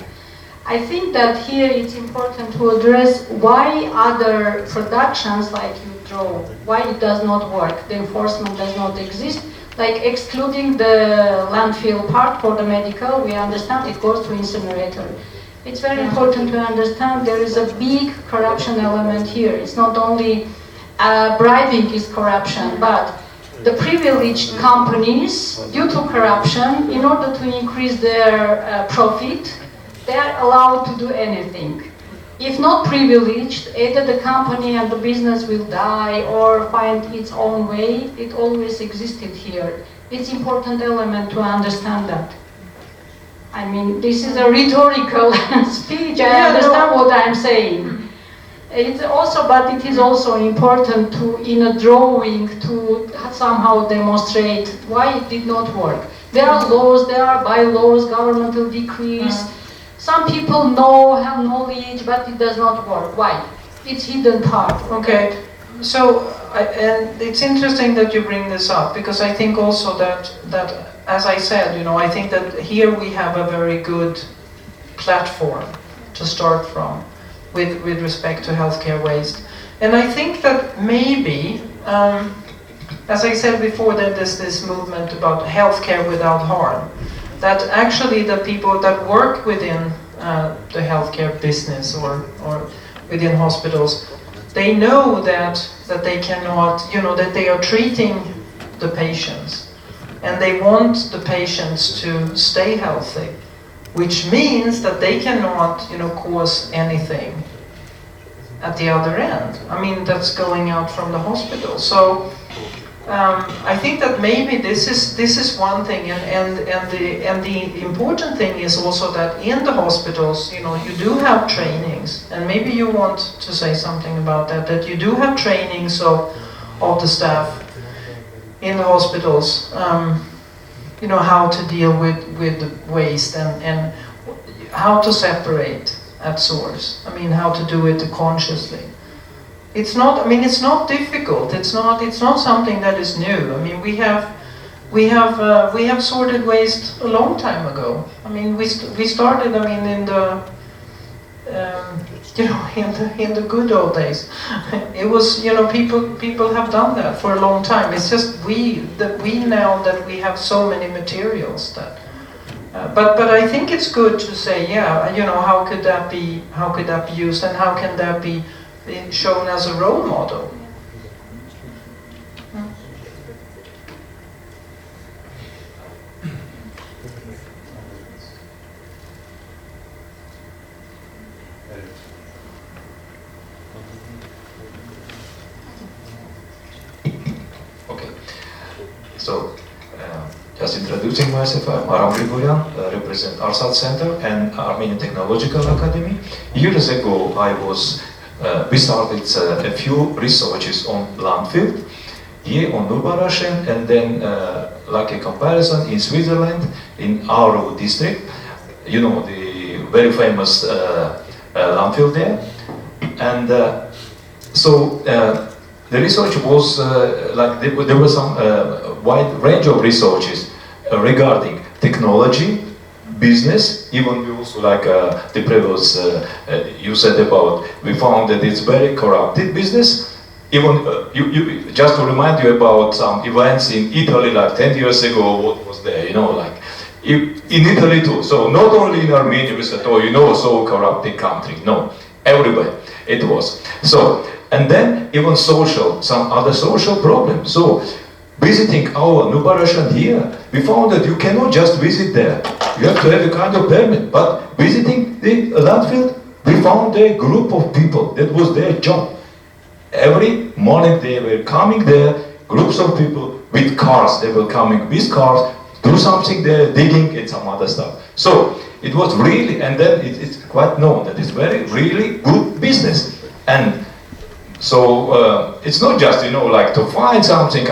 I think that here it's important to address why other productions like you draw, why it does not work, the enforcement does not exist. Like excluding the landfill part for the medical, we understand it goes to incinerator. It's very important to understand there is a big corruption element here. It's not only bribing is corruption, but the privileged companies, due to corruption, in order to increase their profit, they are allowed to do anything. If not privileged, either the company and the business will die or find its own way. It always existed here. It's an important element to understand that. I mean, this is a rhetorical speech. I understand what I'm saying. It's also, but it is also important to, in a drawing, to somehow demonstrate why it did not work. There are laws, there are bylaws, governmental decrees. Some people know, have knowledge, but it does not work. Why? It's hidden part. Okay. So, and it's interesting that you bring this up, because I think also that as I said, I think that here we have a very good platform to start from with respect to healthcare waste. And I think that maybe, as I said before, that there's this movement about healthcare without harm, that actually the people that work within the healthcare business or within hospitals, they know that they cannot, that they are treating the patients, and they want the patients to stay healthy, which means that they cannot, cause anything at the other end. I mean, that's going out from the hospital. So I think that maybe this is one thing, and the important thing is also that in the hospitals, you do have trainings, and maybe you want to say something about that. That you do have trainings of the staff in the hospitals, how to deal with the waste and how to separate at source. I mean, how to do it consciously. It's not. I mean, it's not difficult. It's not something that is new. I mean, we have sorted waste a long time ago. I mean, we started. I mean, in the in the good old days, it was people have done that for a long time. It's just we now that we have so many materials that. But I think it's good to say, how could that be used, and how can that be shown as a role model? Okay, so just introducing myself, I'm Aram Grigoryan, represent Hazardous Center and Armenian Technological Academy. Years ago, we started a few researches on landfill here on Nubarashen, and then like a comparison in Switzerland, in Aarau district, the very famous landfill there. And so the research was there was some wide range of researches regarding technology, business, even we also the previous you said about, we found that it's very corrupted business. Even you just to remind you about some events in Italy like 10 years ago, what was there, in Italy too. So not only in Armenia we said, so corrupted country. No, everywhere it was. So, and then even some other social problems. So visiting our Nubarashan here, we found that you cannot just visit there. You have to have a kind of permit. But visiting the landfill, we found a group of people. That was their job. Every morning they were coming there, groups of people with cars. They were coming with cars, do something there, digging and some other stuff. So it was really, and then it's quite known that it's really good business. And so it's not just, to find something,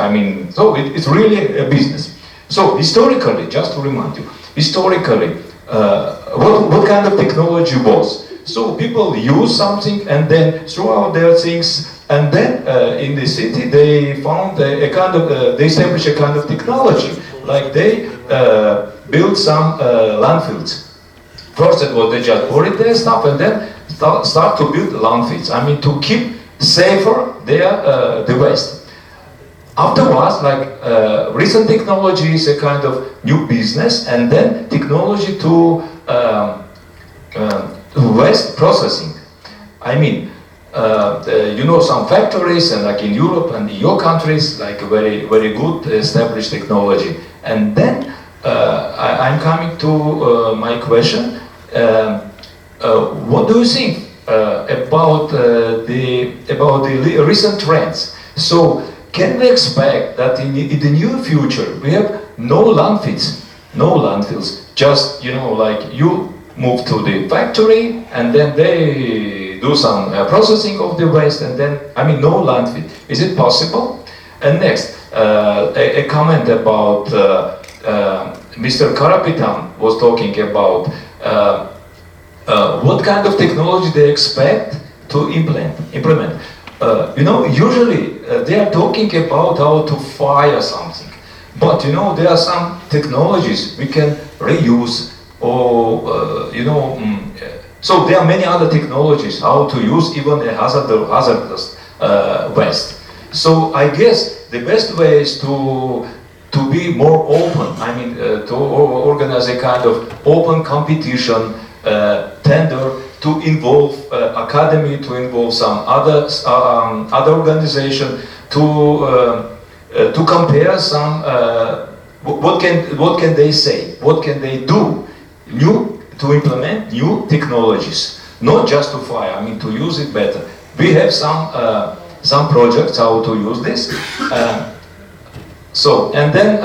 so it's really a business. So historically, just to remind you, historically, what kind of technology was? So people use something and then throw out their things, and then in the city they found they established a kind of technology, like they built some landfills. First it was they just buried their stuff, and then start to build landfills. To keep safer the waste. Afterwards, recent technology is a kind of new business, and then technology to waste processing. Some factories, and like in Europe and in your countries, very good established technology. And then I'm coming to my question. What do you think about the recent trends? So can we expect that in the near future we have no landfills? Just you move to the factory and then they do some processing of the waste, and then no landfill. Is it possible? And next, a comment about Mr. Karapitan was talking about what kind of technology they expect to implement. Usually they are talking about how to fire something, but there are some technologies we can reuse, or so there are many other technologies how to use even a hazardous waste. So I guess the best way is to be more open. To organize a kind of open competition, tender to involve academy, to involve some other organization, to compare some. What can they say? What can they do? To implement new technologies, not just to fire. I mean, to use it better. We have some projects how to use this. And then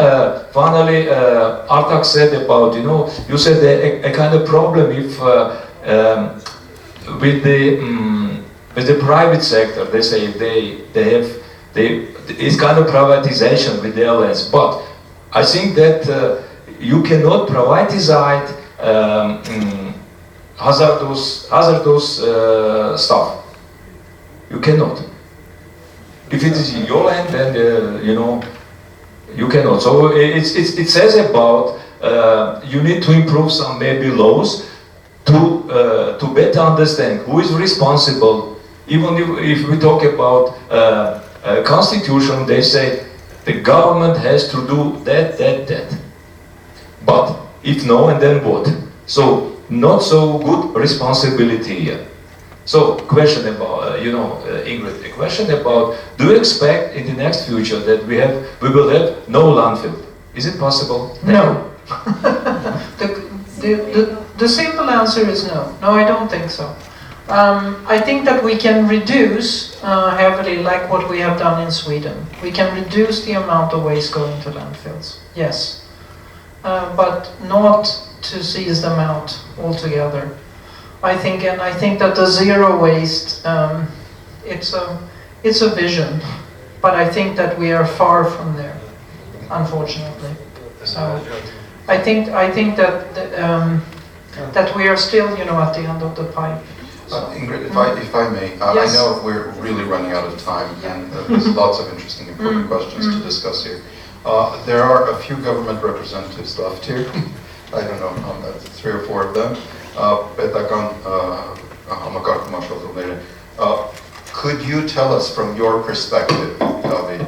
finally, Artak said about, you said a kind of problem if with the private sector, they say it's kind of privatization with the airlines. But I think that you cannot privatize hazardous stuff. You cannot. If it is in your land, then you cannot. So it says about you need to improve some maybe laws to better understand who is responsible. Even if we talk about constitution, they say the government has to do that. But if no, and then what? So not so good responsibility here. So question about, Ingrid, a question about, do you expect in the next future that we will have no landfill? Is it possible? No. The simple answer is no. No, I don't think so. I think that we can reduce heavily, like what we have done in Sweden. We can reduce the amount of waste going to landfills, yes. But not to seize them out altogether. I think that the zero waste, it's a vision, but I think that we are far from there, unfortunately. So I think that that we are still, at the end of the pipe. Ingrid, if I may, yes. I know we're really running out of time, and there's lots of interesting, important questions to discuss here. There are a few government representatives left here. I don't know, 3 or 4 of them. Could you tell us from your perspective, David,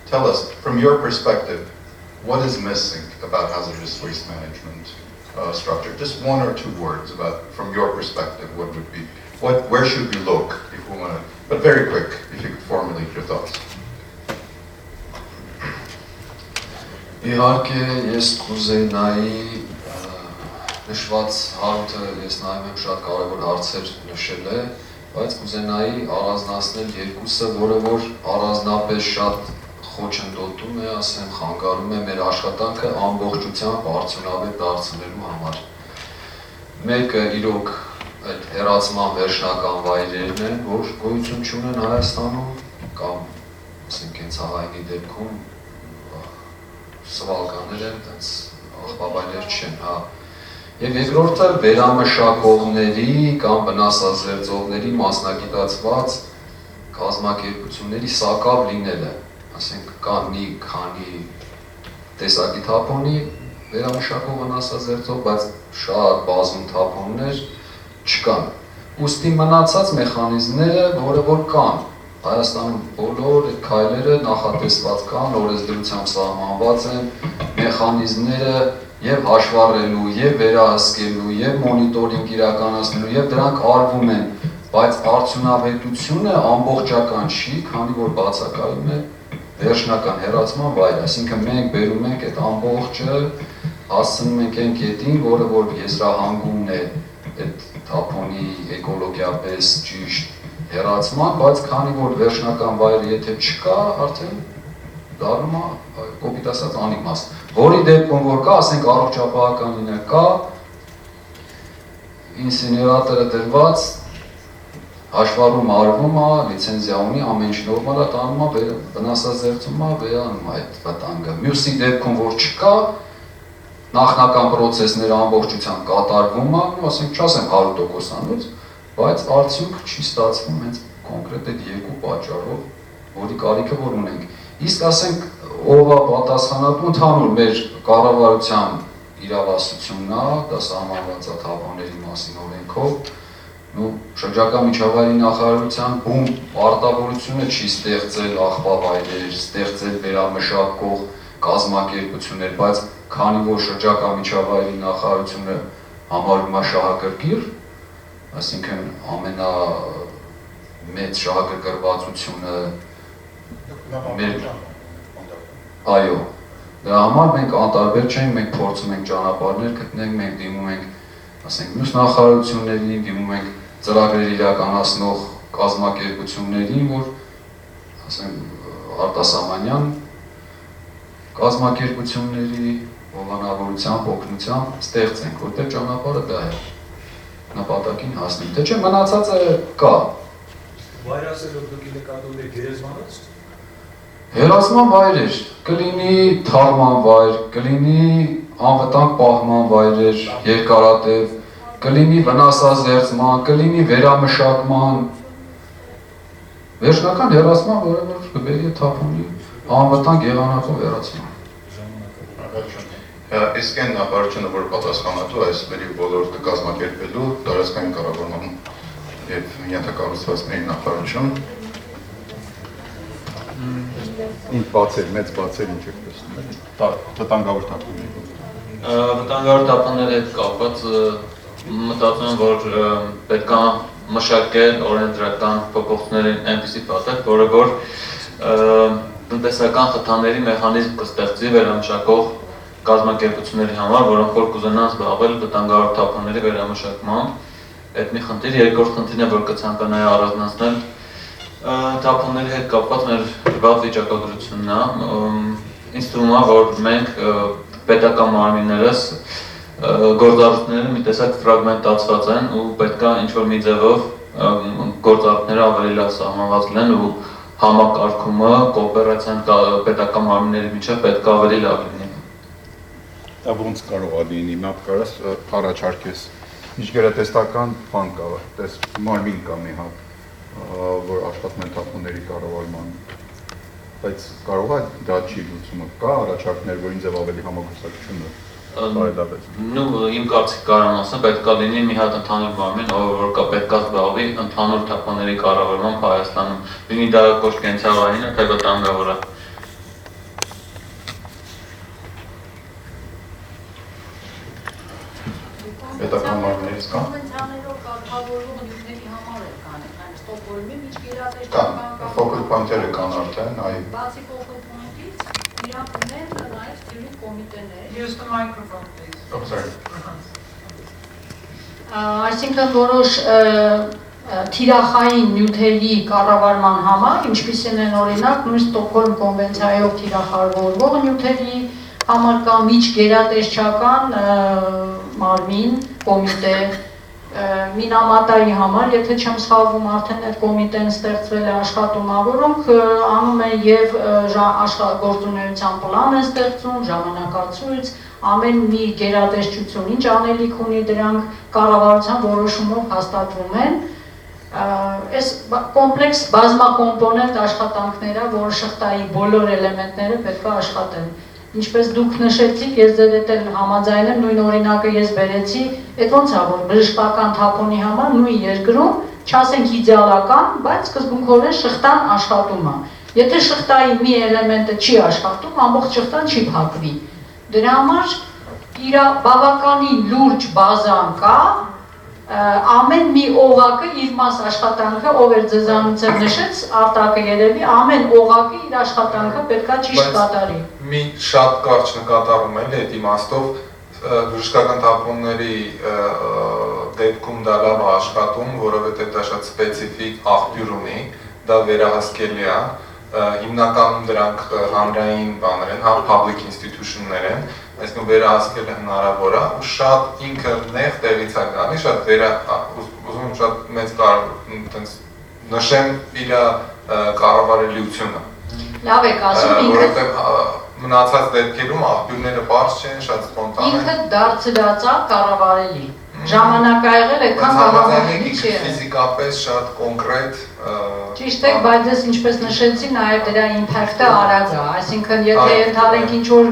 tell us from your perspective, what is missing about hazardous waste management structure? Just 1 or 2 words about, from your perspective, what would be, where should we look if we want to, but very quick, if you could formulate your thoughts. Իհարկե ես կուզեի նայի նշված հարութը ես նայում եմ շատ կարևոր հարցեր նշել է, բայց կուզենայի առանձնացնել երկուսը, որը որ առանձնապես շատ խոչընդոտում է, ասեմ, խանգարում է մեր աշխատանքը ամբողջությամբ արդյունավետ դարձնելու համար։ Մեկը իրոք այդ հեռացման վերջնական վայրերն են, որ գոյություն չունեն Հայաստանում կամ ասենք կենցաղայինի դեպքում սվալկաներ են, տենց աղբաբայներ չեն, հա։ Եվ երկրորդը վերամշակողների կամ վնասազերծողների մասնագիտացված կազմակերպությունների սակավ լինելը, ասենք կան մի քանի տեսակի թափոնի վերամշակող վնասազերծող, բայց շատ բազում թափոններ չկան։ Ուստի մնացած մեխանիզմները, որը որ կան, Հայաստանում բոլոր այդ քայլերը նախատեսված կան, օրենսդրությամբ սահմանված են, մեխանիզմները եւ հաշվառելու, եւ վերահսկելու, եւ մոնիտորինգ իրականացնելու, եւ դրանք արվում են, բայց արդյունավետությունը ամբողջական չի, քանի որ բացակայում է վերջնական հեռացման վայրը, այսինքն մենք բերում ենք այդ ամբողջը, հասցնում ենք այն կետին, որը որ եզրահանգումն է այդ թափոնի էկոլոգիապես ճիշտ հեռացման, բայց քանի որ վերջնական վայրը եթե չկա, արդեն դառնում է կոպիտ ասած անիմաստ, որի դեպքում որ կա, ասենք առողջապահական լինել կա, ինսիներատորը դրված, հաշվառում արվում է, լիցենզիա ունի, ամեն ինչ նորմալ է, տանում է, վնասազերծում է, վերանում է այդ վտանգը։ Մյուսի դեպքում որ չկա, նախնական պրոցեսները ամբողջությամբ կատարվում է, ասենք չասեմ 100%-անոց, բայց արդյունք չի ստացվում հենց կոնկրետ այդ երկու պատճառով, որի կարիքը որ ունենք։ Իսկ ասենք ով է պատասխանատու ընդհանուր մեր կառավարության իրավասությունն է, դա սահմանված է թափոնների մասին օրենքով, շրջակա միջավայրի նախարարության բում արտավորությունը չի ստեղծել աղբավայրեր, ստեղծել վերամշակող կազմակերպություններ, բայց քանի որ շրջակա միջավայրի նախարարությունը համարում է շահագրգիռ, այսինքն ամենամեծ շահագրգռվածությունը այո, դրա համար մենք անտարբեր չենք, մենք փորձում ենք ճանապարհներ գտնենք, մենք դիմում ենք, ասենք, մյուս նախարարություններին, դիմում ենք ծրագրեր իրականացնող կազմակերպություններին, որ ասենք արտասահմանյան կազմակերպությունների հովանավորությամբ, օգնությամբ ստեղծենք, որտեղ ճանապարհը դա է, նպատակին հասնենք, թե չէ մնացածը կա։ Վայրասելով դուք նկատում եք գերեզմանոց։ Հեռացման վայրեր, կլինի թաղման վայր, կլինի անվտանգ պահման վայրեր, երկարատև, կլինի վնասազերծման, կլինի վերամշակման, վերջնական հեռացման, որը որ կբերի թափոնի անվտանգ եղանակով հեռացման։ Իսկ այն նախարարությունը, որ պատասխանատու այս վերի ոլորտը կազմակերպելու տարածքային կառավարման եւ ենթակառուցվածքների նախարարություն Ինչ բացեր, մեծ բացեր ինչ եք տեսնում։ Վտանգավոր թափոնների։ Վտանգավոր թափոնների հետ կապված մտածում եմ, որ պետք է մշակել օրենսդրական փոփոխությունների այնպիսի պատեր, որը որ տնտեսական խթանների մեխանիզմ կստեղծի վերամշակող կազմակերպությունների համար, որոնք որ կուզենան զբաղվել վտանգավոր թափոնների վերամշակմամբ։ Այդ մի խնդիր, երկրորդ խնդիրն է, որ կցանկանայի առանձնացնել թափոնների հետ կապված մեր վատ վիճակագրությունն է։ Ինձ թվում է, որ մենք պետական մարմիններս գործառույթները մի տեսակ ֆրագմենտացված են ու պետք է ինչ-որ մի ձևով գործառույթները ավելի լավ սահմանված լինեն ու համակարգումը, կոոպերացիան պետական մարմինների միջև պետք է ավելի լավ լինի։ Դա ոնց կարող է լինի, մատ կարաս առաջարկես, ինչ գերատեստական բան կա, մարմին կա մի հատ, որ աշխատում են թափոնների կառավարման, բայց կարող է դա չի լուծումը, կա առաջարկներ, որ ինձ ավելի համագործակցությունը բարելավեց։ Իմ կարծիք կարամ ասեմ, պետք է լինի մի հատ ընդհանուր մարմին, որ պետք է զբաղվի ընդհանուր թափոնների կառավարմամբ Հայաստանում, լինի դա ոչ կենցաղային է, թե վտանգավոր է։ Պետական մարմիններից կա։ Կան, focal point-երը կան արդեն, այո։ Բացի focal point-ից, իրանք ունեն նաև steering կոմիտեներ։ Use the microphone, please. Oh, sorry. Այսինքն որոշ թիրախային նյութերի կառավարման համար, ինչպիսին են օրինակ նույն Ստոկհոլմ կոնվենցիայով թիրախավորվող նյութերի համար կա միջգերատեսչական մարմին, կոմիտե, մինամատայի համար, եթե չեմ սխալվում, արդեն այդ կոմիտեն ստեղծվել է աշխատում, որոնք անում են եւ գործունեության պլան են ստեղծում, ժամանակացույց, ամեն մի գերատեսչություն ինչ անելիք ունի, դրանք կառավարության որոշումով հաստատվում են։ Այս կոմպլեքս բազմակոմպոնենտ աշխատանքները, որ շղթայի բոլոր էլեմենտները պետք է աշխատեն։ Ինչպես դուք նշեցիք, ես ձեր հետ համաձայն եմ, նույն օրինակը ես բերեցի, այդ ոնց է, որ բժշկական թափոնի համար նույն երկրում, չասենք իդեալական, բայց սկզբունքորեն շղթան աշխատում է։ Եթե շղթայի մի էլեմենտը չի աշխատում, ամբողջ շղթան չի փակվի։ Դրա համար իր բավականին լուրջ բազան կա, ամեն մի օղակը իր մաս աշխատանքը, ով էր ձեզանից էլ նշեց, Արտակը երևի, ամեն օղակը իր աշխատանքը պետք է ճիշտ կատարի։ Մի շատ կարճ նկատառում էլ այդ իմաստով բժշկական թափոնների դեպքում դա լավ է աշխատում, որովհետև դա շատ սպეციფიկ աղբյուր ունի, դա վերահսկելի է, հիմնականում դրանք հանրային բաներ են, public institution-ներ են, այսինքն վերահսկելը հնարավոր է ու շատ ինքը նեղ տեղից է գալի, շատ ուզում եմ շատ մեծ նշեմ իր կառավարելիությունը։ Լավ եք ասում, որովհետև մնացած դեպքերում աղբյուրները բարձ չեն, շատ սպոնտան են։ Ինքը դարձրած է կառավարելի։ Ժամանակ ա եղել այդքան կառավարելի չի եղել։ Ֆիզիկապես շատ կոնկրետ Ճիշտ է, բայց ես ինչպես նշեցի, նաև դրա իմպակտը արագ է, այսինքն եթե ընդհանրենք ինչ-որ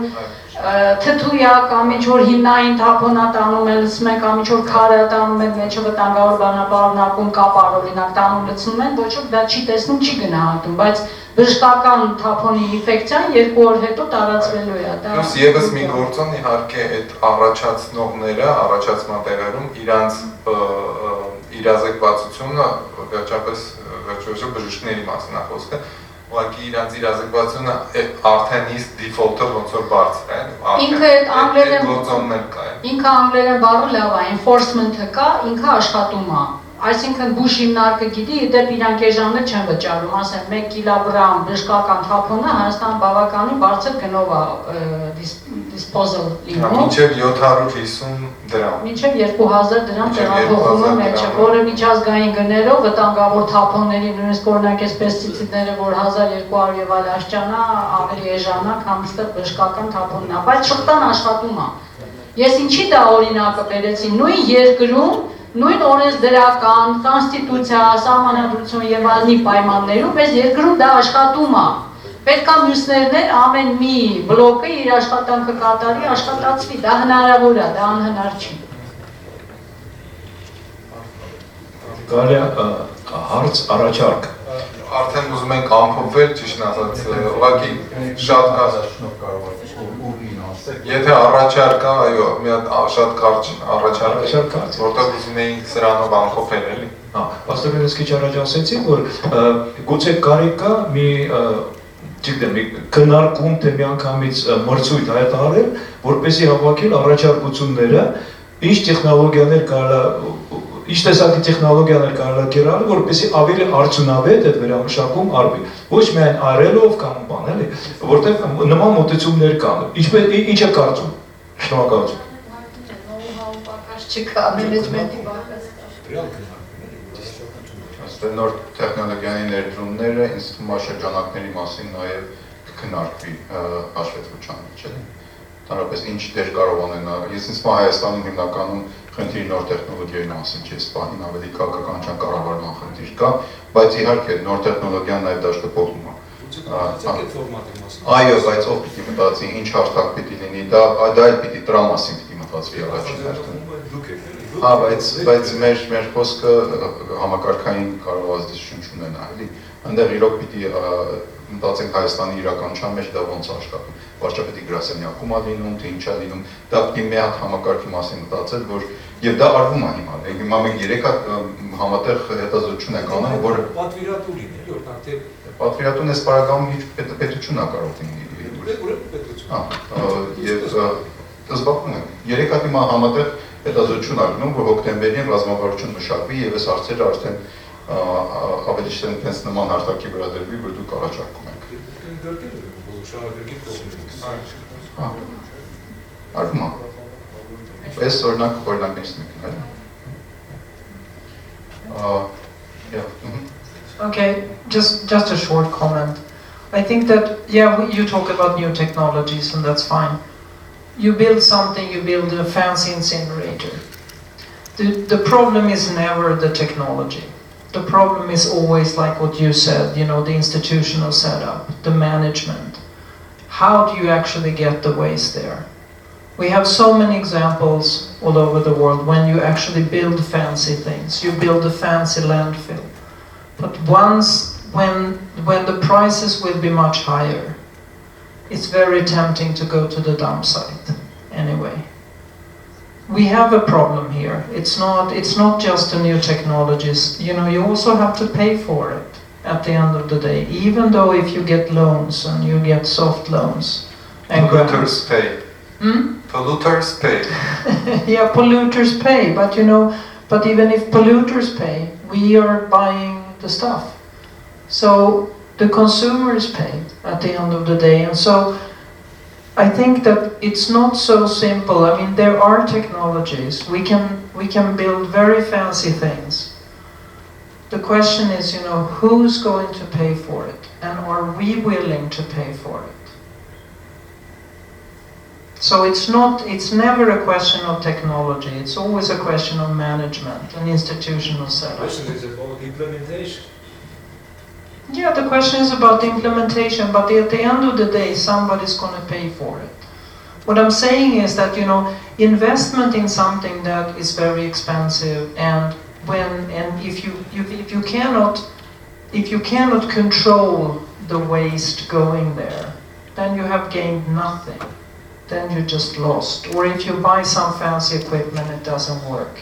թթույա կամ ինչ-որ հիմնային թափոնա տանում են լցում են կամ ինչ-որ քարը տանում են մեջը վտանգավոր բանապարունակում կապար օրինակ տանում լցնում են, ոչ ոք դա չի տեսնում, չի գնահատում, բայց բժշկական թափոնի ինֆեկցիան 2 օր հետո տարածվելու է։ Plus եւս մի գործոն իհարկե այդ առաջացնողները, առաջացման տեղերում իրանց իր իրազեկվածությունը վերջապես վերջը բժիշկների մասին է խոսքը, ուղղակի իրանց իրազեկվածությունը արդեն իսկ դիֆոլտը ոնց որ բարձր է, ինքը գործոններ կա։ Ինքը անգլերեն բառը լավ է, enforcement-ը կա, ինքը աշխատում է։ Այսինքն բուժ հիմնարկը գիտի, դեպ իրանք էժաններ չեն վճարում, ասեն 1 կիլոգրամ բժշկական թափոնը Հայաստան բավականին բարձր գնով է disposal լինում։ Մինչև 750 դրամ։ Մինչև 2000 դրամ տեղափոխումը մեջը, որը միջազգային գներով վտանգավոր թափոնների, նույնիսկ օրինակ այս պեստիցիդները, որ 1200 եւ այլ աշճանա, ավելի էժանա, քան այստեղ բժշկական թափոնն է, բայց շղթան աշխատում է։ Ես ինչի դա օրինակը բերեցի, նույն երկրում նույն օրենսդրական, կոնստիտուցիա, սահմանադրություն եւ այլնի պայմաններում այս երկրում դա աշխատում է։ Պետք է մյուսներն ամեն մի բլոկը իր աշխատանքը կատարի, աշխատացվի, դա հնարավոր է, դա անհնար չի։ Գալի հարց առաջարկ։ Արդեն ուզում ենք ամփոփել, ճիշտ ասած, ուղղակի շատ Եթե առաջարկ կա, այո, մի հատ շատ կարճ առաջարկ, որտեղ ուզում էինք սրանով ամփոփել, էլի։ Պաստորեն ես քիչ առաջ ասեցի, որ գուցե կարիք կա մի չգիտեմ, քննարկում թե միանգամից մրցույթ հայտարարել, որպեսզի հավաքել առաջարկությունները, ինչ տեխնոլոգիաներ կարելի Ինչ տեսակի տեխնոլոգիաներ կարելի է կիրառել, որպեսզի ավելի արդյունավետ այդ վերամշակում արվի։ Ոչ միայն արելով կամ բան, էլի, որտեղ նման մոտեցումներ կան։ Ինչ է կարծում։ Շնորհակալություն։ Չկա, մենեջմենտի բակաս։ Այստեղ նոր տեխնոլոգիայի ներդրումները ինձ թվում է շրջանակների մասին նաև կքննարկվի հաշվետվության մեջ, էլի։ Ընդհանրապես ինչ դեր կարող ունենա։ Ես ինձ թվում է Հայաստանում հիմնականում խնդիրը նոր տեխնոլոգիայի մասին չի, սպահին ավելի քաղաքականության կառավարման խնդիր կա, բայց իհարկե նոր տեխնոլոգիան նաև դաշտը փոխում է։ Այո, բայց ով պիտի մտածի, ինչ հարթակ պիտի լինի, դա էլ պիտի տրամասին պիտի մտածվի առաջին հերթին։ Բայց մեր խոսքը համակարգային կարող ազդեցություն չունենա, էլի։ Այնտեղ իրոք պիտի մտածենք Հայաստանի իրականության մեջ դա ոնց է աշխատում։ Վարչապետի գրասենյակում է լինում, թե ինչ է լինում, դա պիտի մի հատ համակարգի մասին մտածել, որ եւ դա արվում է հիմա։ Հիմա մենք 3 հատ համատեղ հետազոտություն ենք անում, որը պատվիրատու լինի, օրինակ թե պատվիրատուն այս պարագայում իր պետությունն է կարող լինի։ Եվ զբաղվում ենք 3 հատ հիմա համատեղ հետազոտություն անում, որ հոկտեմբերին ռազմավարություն մշակվի եւ այս հարցերը արդեն ավելի շեն տենց նման հարթակի վրա դրվի, որ դուք առաջարկում եք։ Արվում է։ Այս օրինակներից մեկն է։ Okay, just a short comment. I think that, yeah, you talk about new technologies and that's fine. You build something, you build a fancy incinerator. The problem is never the technology. The problem is always like what you said, the institutional setup, the management. How do you actually get the waste there? We have so many examples all over the world when you actually build fancy things. You build a fancy landfill. But when the prices will be much higher, it's very tempting to go to the dump site anyway. We have a problem here. It's not just the new technologies. You also have to pay for it at the end of the day. Even though if you get loans and you get soft loans. And polluters pay. Polluters pay. Yeah, polluters pay. But but even if polluters pay, we are buying the stuff. So the consumers pay at the end of the day. And so I think that it's not so simple. I mean, there are technologies. We can build very fancy things. The question is, who's going to pay for it? And are we willing to pay for it? So it's never a question of technology. It's always a question of management and institutional setup. The question is about implementation. Yeah, the question is about the implementation, but at the end of the day, somebody's going to pay for it. What I'm saying is that, investment in something that is very expensive, and if you cannot control the waste going there, then you have gained nothing. Then you just lost. Or if you buy some fancy equipment, it doesn't work.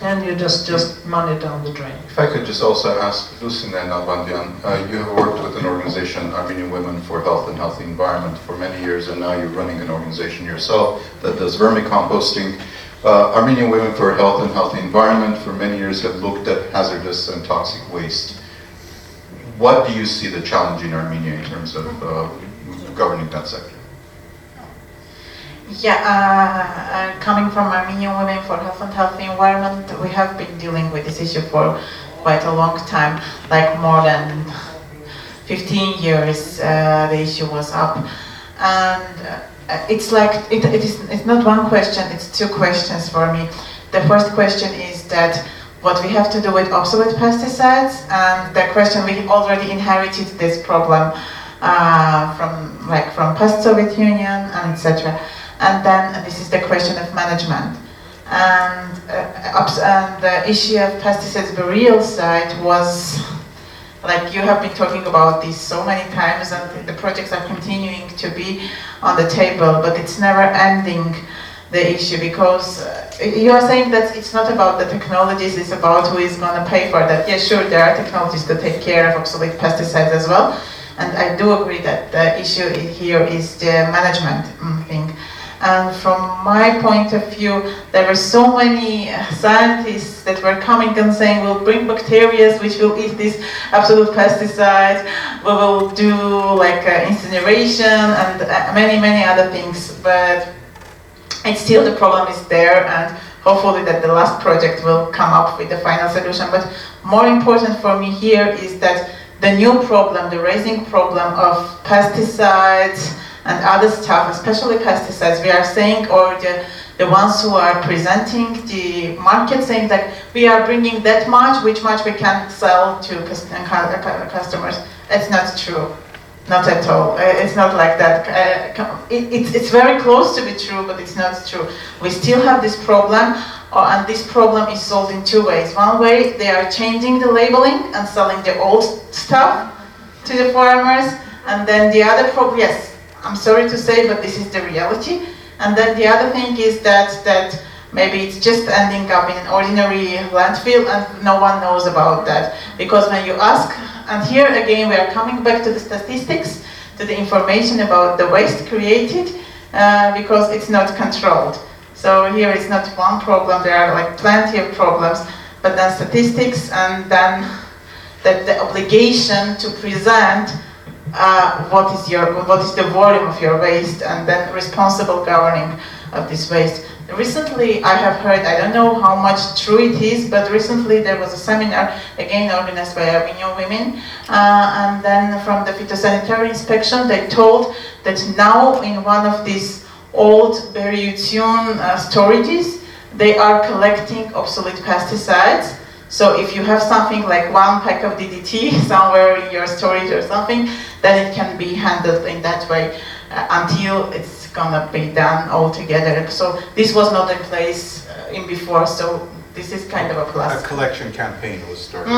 and you just money down the drain. If I could just also ask Lucina Nalbandian, you have worked with an organization, Armenian Women for Health and Healthy Environment, for many years, and now you're running an organization yourself that does vermicomposting. Armenian Women for Health and Healthy Environment for many years have looked at hazardous and toxic waste. What do you see the challenge in Armenia in terms of governing that sector? Yeah, coming from Armenian Women for Health and Healthy Environment, we have been dealing with this issue for quite a long time, like more than 15 years the issue was up. And it's like, it's not one question, it's two questions for me. The first question is that what we have to do with obsolete pesticides, and the question we already inherited this problem from post-Soviet Union and etc. And then this is the question of management. And the issue of pesticides burial site was, like you have been talking about this so many times, and the projects are continuing to be on the table, but it's never ending, the issue, because you are saying that it's not about the technologies, it's about who is going to pay for that. Yeah, sure, there are technologies to take care of obsolete pesticides as well, and I do agree that the issue here is the management thing. And from my point of view, there were so many scientists that were coming and saying, we'll bring bacteria which will eat these absolute pesticides, we will do like incineration and many other things, but it's still the problem is there, and hopefully that the last project will come up with the final solution. But more important for me here is that the new problem, the rising problem of pesticides and other stuff, especially pesticides, we are saying, or the ones who are presenting the market saying that we are bringing that much, which much we can sell to customers. It's not true, not at all. It's not like that. It's very close to be true, but it's not true. We still have this problem, and this problem is solved in two ways. One way, they are changing the labeling and selling the old stuff to the farmers, and then the other problem, yes, I'm sorry to say, but this is the reality. And then the other thing is that maybe it's just ending up in an ordinary landfill and no one knows about that. Because when you ask, and here again we are coming back to the statistics, to the information about the waste created, because it's not controlled. So here it's not one problem, there are like plenty of problems, but then statistics, and then the obligation to present what is the volume of your waste, and then responsible governing of this waste. Recently I have heard, I don't know how much true it is, but recently there was a seminar, again organized by Armenian Women, and then from the phytosanitary inspection they told that now in one of these old Beriutian storages they are collecting obsolete pesticides. So if you have something like one pack of DDT somewhere in your storage or something, then it can be handled in that way until it's gonna be done all together. So this was not in place in before, so this is kind of a plus. A collection campaign was started.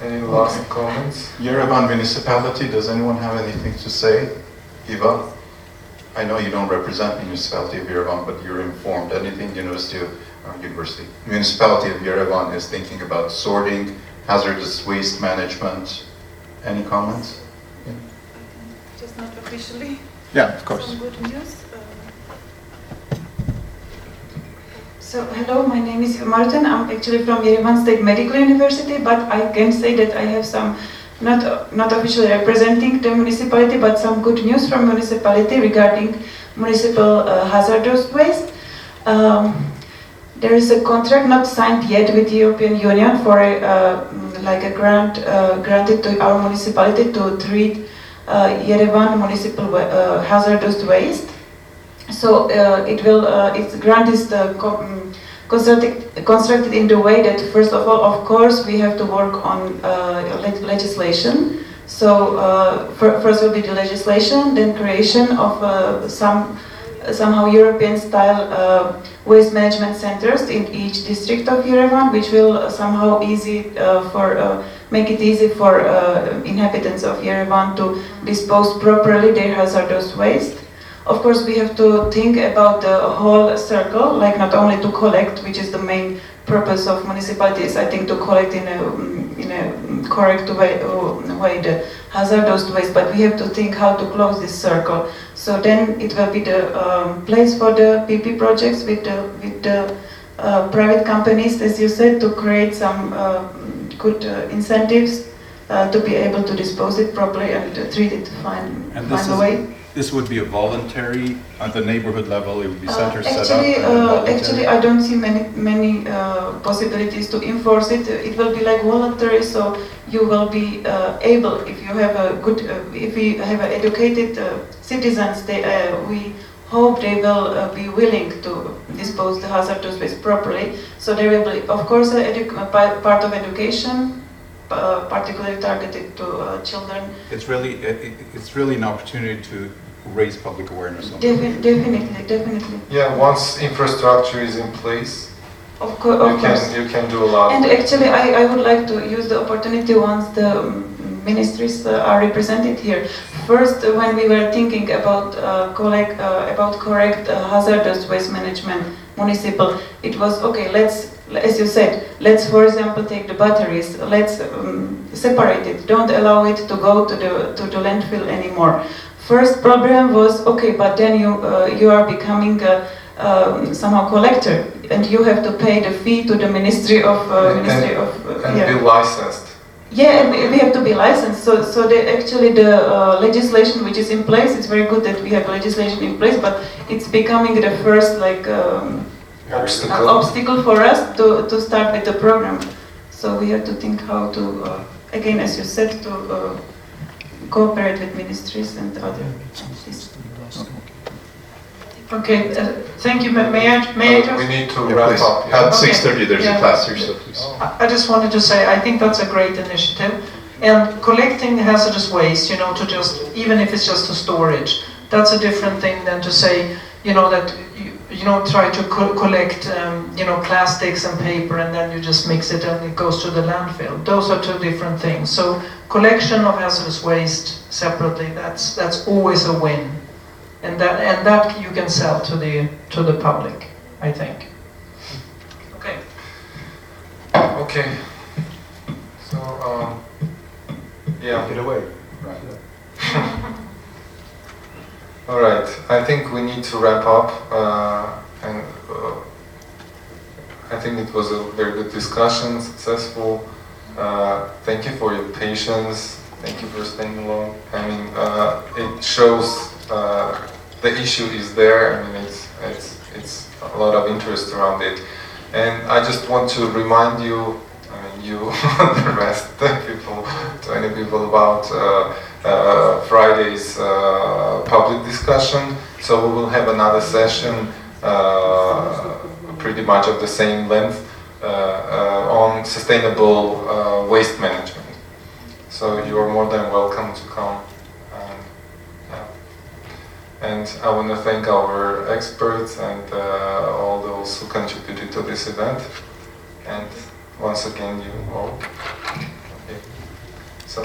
Any last comments? Yerevan municipality, does anyone have anything to say? Eva, I know you don't represent the municipality of Yerevan, but you're informed. Anything Municipality of Yerevan is thinking about sorting, hazardous waste management. Any comments? Yeah. Just not officially. Yeah, of course. Some good news. So hello, my name is Martin. I'm actually from Yerevan State Medical University, but I can say that I have some not officially representing the municipality, but some good news from municipality regarding municipal hazardous waste. There is a contract not signed yet with the European Union for like a grant granted to our municipality to treat Yerevan municipal hazardous waste. So its grant is constructed in the way that, first of all, of course, we have to work on legislation. So first will be the legislation, then creation of somehow European-style waste management centers in each district of Yerevan, which will somehow easy for make it easy for inhabitants of Yerevan to dispose properly their hazardous waste. Of course, we have to think about the whole circle, like not only to collect, which is the main purpose of municipalities, I think, to collect in a correct way the hazardous waste, but we have to think how to close this circle. So then it will be the place for the PP projects with the private companies, as you said, to create some good incentives to be able to dispose it properly and treat it, find a way. This would be a voluntary, at the neighborhood level, it would be centers set up? Actually, I don't see many possibilities to enforce it. It will be like voluntary, so you will be able, if you have if we have educated citizens, we hope they will be willing to dispose the hazardous waste properly. So there will be, of course, part of education, particularly targeted to children. It's really an opportunity to raise public awareness. Definitely. Yeah, once infrastructure is in place, of course, you can do a lot. And actually, I would like to use the opportunity once the ministries are represented here. First, when we were thinking about correct hazardous waste management, municipal, it was okay. Let's, as you said, let's, for example, take the batteries. Let's separate it. Don't allow it to go to the landfill anymore. First problem was okay, but then you are becoming somehow collector, and you have to pay the fee to the Ministry of be licensed. Yeah, and we have to be licensed. So actually the legislation which is in place, it's very good that we have legislation in place, but it's becoming the first obstacle for us to start with the program. So we have to think how to, again, as you said, to cooperate with ministries and other agencies. Okay, thank you. May I just? We need to wrap up. At 6:30 there's a class here, so please. I just wanted to say, I think that's a great initiative. And collecting hazardous waste, to just, even if it's just a storage, that's a different thing than to say, that try to collect, plastics and paper, and then you just mix it and it goes to the landfill. Those are two different things. So collection of hazardous waste separately, that's always a win. And that you can sell to the public, I think. Okay. Okay. So yeah. Get away. Right. All right. I think we need to wrap up, and I think it was a very good discussion, successful. Thank you for your patience. Thank you for staying long. I mean, it shows. The issue is there. I mean, it's a lot of interest around it, and I just want to remind you, the rest people, 20 people, about Friday's public discussion. So we will have another session, pretty much of the same length, on sustainable waste management. So you are more than welcome to come. And I want to thank our experts and all those who contributed to this event. And once again, you all. Okay. So.